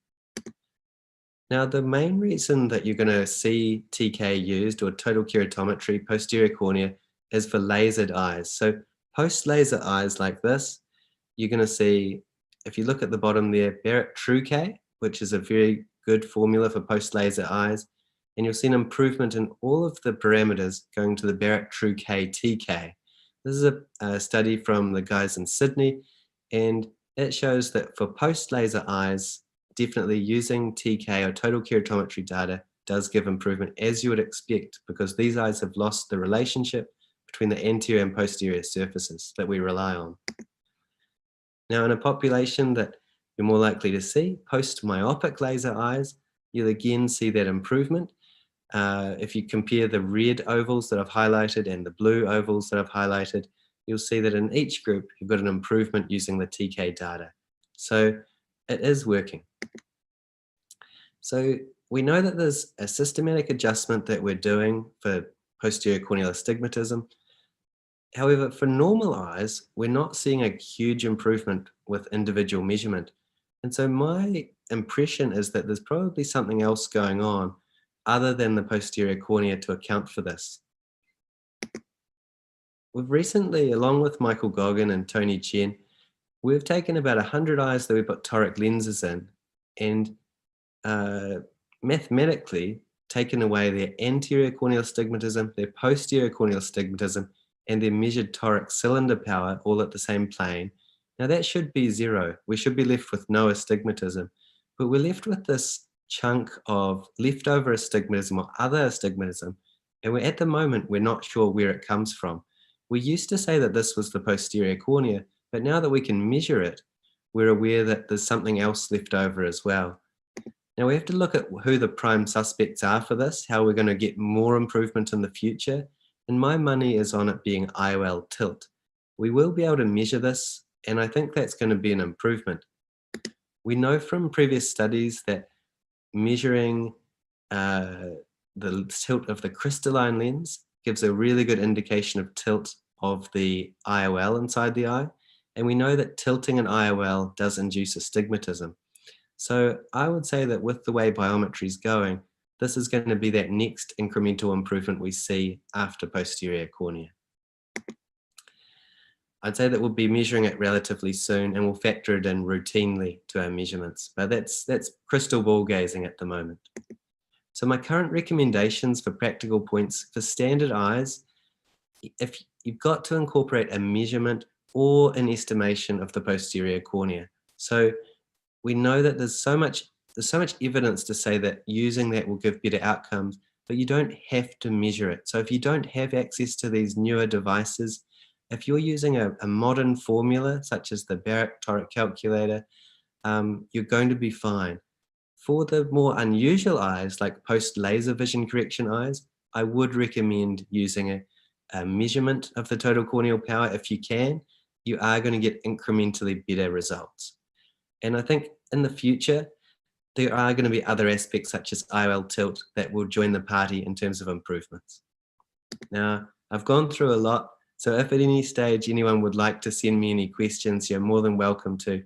Now, the main reason that you're going to see TK used, or total keratometry, posterior cornea, is for lasered eyes. So post-laser eyes like this, you're going to see, if you look at the bottom there, Barrett TrueK, which is a very good formula for post-laser eyes, and you'll see an improvement in all of the parameters going to the Barrett TrueK TK. This is a study from the guys in Sydney, and it shows that for post-laser eyes, definitely using TK or total keratometry data does give improvement, as you would expect, because these eyes have lost the relationship between the anterior and posterior surfaces that we rely on. Now, in a population that you're more likely to see, post-myopic laser eyes, you'll again see that improvement. If you compare the red ovals that I've highlighted and the blue ovals that I've highlighted, you'll see that in each group, you've got an improvement using the TK data. So it is working. So we know that there's a systematic adjustment that we're doing for posterior corneal astigmatism. However, for normal eyes, we're not seeing a huge improvement with individual measurement. And so my impression is that there's probably something else going on other than the posterior cornea to account for this. We've recently, along with Michael Goggin and Tony Chen, we've taken about 100 eyes that we put toric lenses in and mathematically taken away their anterior corneal astigmatism, their posterior corneal astigmatism, and their measured toric cylinder power all at the same plane. Now that should be 0. We should be left with no astigmatism, but we're left with this chunk of leftover astigmatism or other astigmatism, and at the moment, we're not sure where it comes from. We used to say that this was the posterior cornea, but now that we can measure it, we're aware that there's something else left over as well. Now we have to look at who the prime suspects are for this, how we're going to get more improvement in the future, and my money is on it being IOL tilt. We will be able to measure this, and I think that's going to be an improvement. We know from previous studies that measuring the tilt of the crystalline lens gives a really good indication of tilt of the IOL inside the eye. And we know that tilting an IOL does induce astigmatism. So I would say that with the way biometry is going, this is going to be that next incremental improvement we see after posterior cornea. I'd say that we'll be measuring it relatively soon and we'll factor it in routinely to our measurements, but that's crystal ball gazing at the moment. So my current recommendations for practical points for standard eyes, if you've got to incorporate a measurement or an estimation of the posterior cornea. So we know that there's so much evidence to say that using that will give better outcomes, but you don't have to measure it. So if you don't have access to these newer devices, if you're using a modern formula, such as the Barrett toric calculator, you're going to be fine. For the more unusual eyes, like post-laser vision correction eyes, I would recommend using a measurement of the total corneal power if you can. You are going to get incrementally better results. And I think in the future, there are going to be other aspects such as IOL tilt that will join the party in terms of improvements. Now, I've gone through a lot, so if at any stage anyone would like to send me any questions, you're more than welcome to.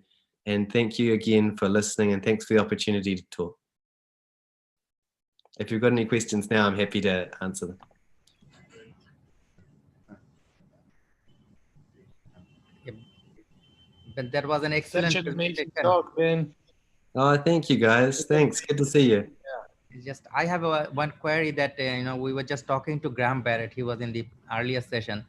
And thank you again for listening, and thanks for the opportunity to talk. If you've got any questions now, I'm happy to answer them. But that was an excellent Such an amazing presentation. talk, Ben. Oh, thank you guys. Thanks. Good to see you. Just I have one query that we were just talking to Graham Barrett. He was in the earlier session,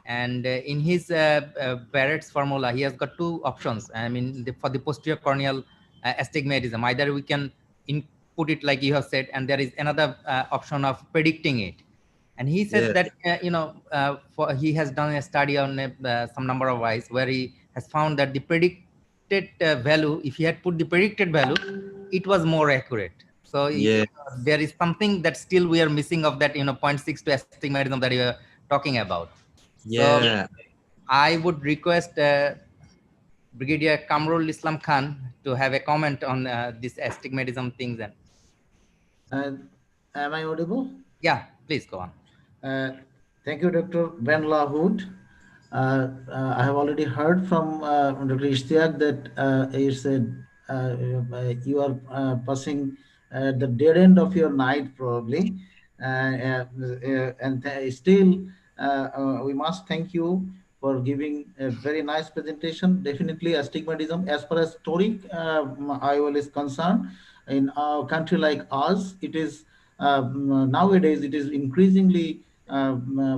and in his Barrett's formula, he has got two options. I mean, for the posterior corneal astigmatism, either we can input it like you have said, and there is another option of predicting it. And he says that he has done a study on some number of eyes where he has found that the predicted value, if he had put the predicted value, it was more accurate. So there is something that still we are missing of that 0.62 astigmatism that you are talking about. So I would request Brigadier Kamrul Islam Khan to have a comment on this astigmatism things. And am I audible? Yeah, please go on. Thank you, Dr. Ben Lahoud. I have already heard from Dr. Ishtiaq that he said you are passing the dead end of your night probably, and still we must thank you for giving a very nice presentation. Definitely astigmatism, as far as toric IOL is concerned, in a country like us, it is nowadays it is increasingly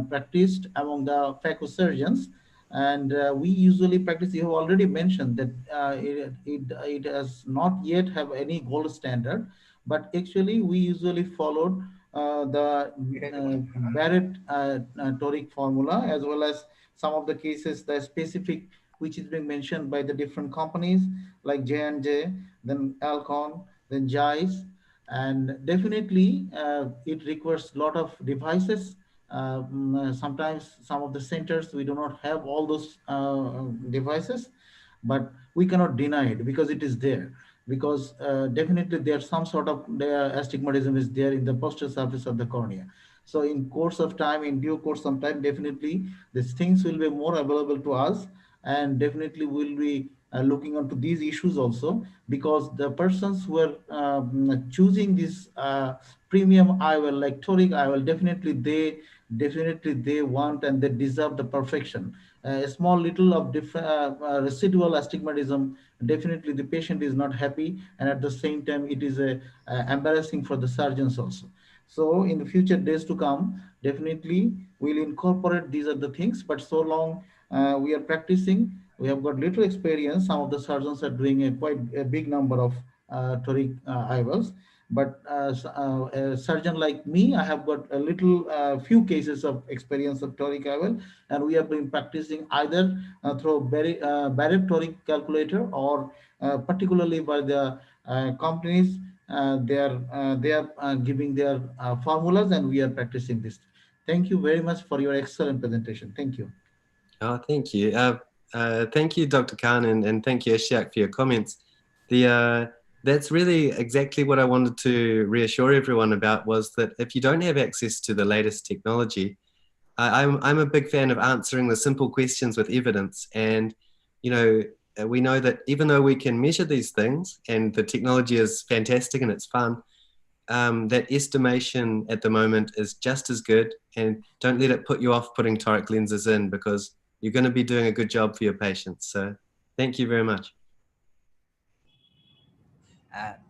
practiced among the phacosurgeons, and we usually practice. You have already mentioned that it does not yet have any gold standard, but actually we usually followed the Barrett toric formula, as well as some of the cases the specific which is being mentioned by the different companies like J&J, then Alcon, then Zeiss. And definitely it requires a lot of devices. Sometimes some of the centers, we do not have all those devices, but we cannot deny it because it is there. Because definitely there's some sort of astigmatism is there in the posterior surface of the cornea. So in course of time, in due course of time, definitely these things will be more available to us, and definitely will be looking onto these issues also, because the persons who are choosing this premium IOL like toric IOL, definitely they want and they deserve the perfection. A small little of residual astigmatism, definitely the patient is not happy, and at the same time it is embarrassing for the surgeons also. So in the future days to come, definitely we'll incorporate these are the things, but so long we are practicing, we have got little experience. Some of the surgeons are doing quite a big number of toric IOLs, but a surgeon like me, I have got a little few cases of experience of toric IOL, and we have been practicing either through Barrett toric calculator, or particularly by the companies. They are giving their formulas, and we are practicing this. Thank you very much for your excellent presentation. Thank you. Oh, thank you. Thank you, Dr. Khan, and thank you, Ishtiaq, for your comments. That's really exactly what I wanted to reassure everyone about, was that if you don't have access to the latest technology, I'm a big fan of answering the simple questions with evidence. And, you know, we know that even though we can measure these things and the technology is fantastic and it's fun, that estimation at the moment is just as good. And don't let it put you off putting toric lenses in, because you're going to be doing a good job for your patients. So thank you very much.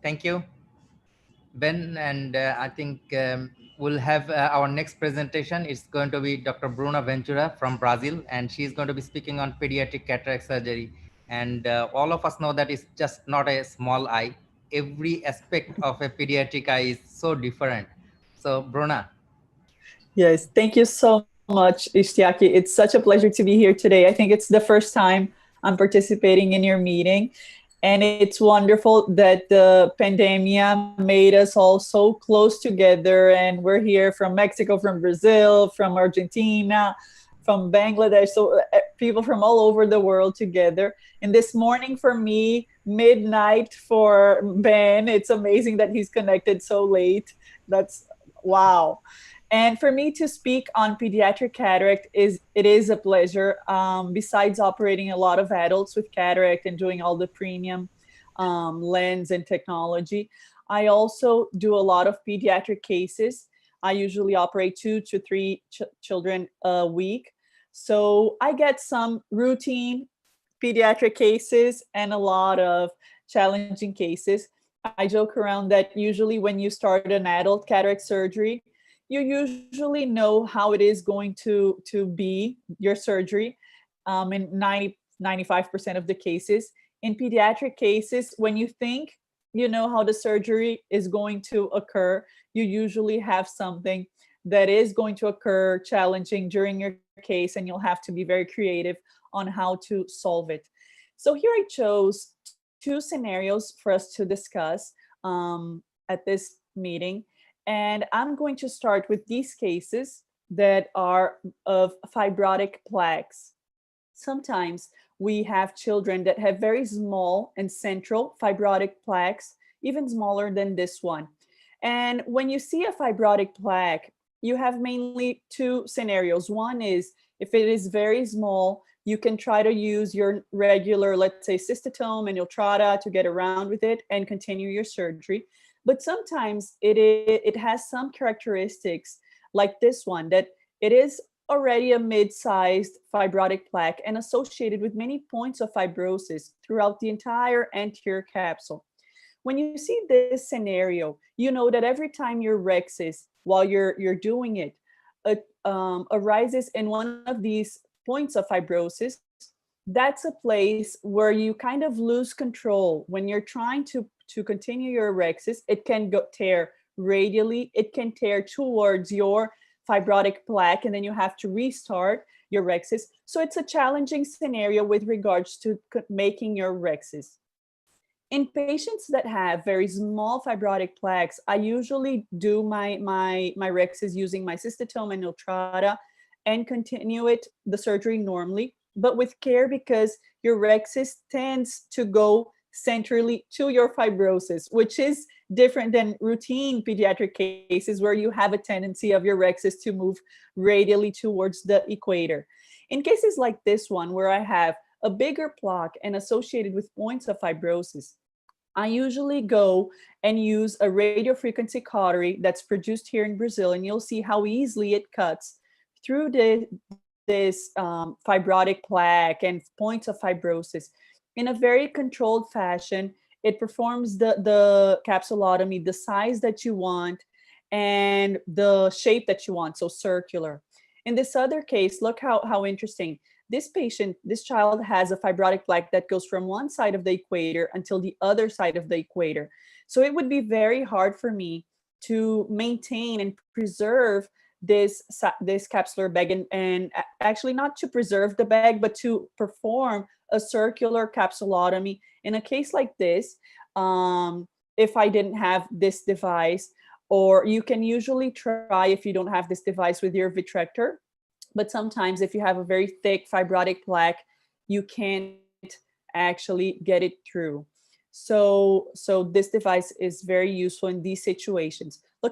Thank you, Ben. And I think we'll have our next presentation. It's going to be Dr. Bruna Ventura from Brazil, and she's going to be speaking on pediatric cataract surgery. And all of us know that it's just not a small eye. Every aspect of a pediatric eye is so different. So Bruna. Yes, thank you so much, Ishtiaki. It's such a pleasure to be here today. I think it's the first time I'm participating in your meeting. And it's wonderful that the pandemic made us all so close together. And we're here from Mexico, from Brazil, from Argentina, from Bangladesh. So people from all over the world together. And this morning for me, midnight for Ben. It's amazing that he's connected so late. That's wow. And for me to speak on pediatric cataract is a pleasure. Besides operating a lot of adults with cataract and doing all the premium lens and technology, I also do a lot of pediatric cases. I usually operate 2 to 3 children a week. So I get some routine pediatric cases and a lot of challenging cases. I joke around that usually when you start an adult cataract surgery, you usually know how it is going to be your surgery in 95% of the cases. In pediatric cases, when you think you know how the surgery is going to occur, you usually have something that is going to occur challenging during your case, and you'll have to be very creative on how to solve it. So here I chose 2 scenarios for us to discuss at this meeting. And I'm going to start with these cases that are of fibrotic plaques. Sometimes we have children that have very small and central fibrotic plaques, even smaller than this one. And when you see a fibrotic plaque, you have mainly 2 scenarios. One is if it is very small, you can try to use your regular, let's say, cystotome and Ultrada to get around with it and continue your surgery. But sometimes it has some characteristics like this one, that it is already a mid-sized fibrotic plaque and associated with many points of fibrosis throughout the entire anterior capsule. When you see this scenario, you know that every time your rhexis, while you're doing it, arises in one of these points of fibrosis, that's a place where you kind of lose control. When you're trying to continue your rhexis, it can tear radially, it can tear towards your fibrotic plaque, and then you have to restart your rhexis. So it's a challenging scenario with regards to making your rhexis. In patients that have very small fibrotic plaques, I usually do my rhexis using my cystotome and Ultrada and continue the surgery normally, but with care, because your rhexis tends to go centrally to your fibrosis, which is different than routine pediatric cases where you have a tendency of your rhexis to move radially towards the equator. In cases like this one, where I have a bigger plaque and associated with points of fibrosis, I usually go and use a radiofrequency cautery that's produced here in Brazil, and you'll see how easily it cuts through this fibrotic plaque and points of fibrosis in a very controlled fashion. It performs the capsulotomy, the size that you want, and the shape that you want, so circular. In this other case, look how interesting. This patient, this child has a fibrotic plaque that goes from one side of the equator until the other side of the equator. So it would be very hard for me to maintain and preserve this capsular bag, and actually not to preserve the bag, but to perform a circular capsulotomy. In a case like this, if I didn't have this device, or you can usually try if you don't have this device with your vitrector, but sometimes if you have a very thick fibrotic plaque, you can't actually get it through. So this device is very useful in these situations. Look at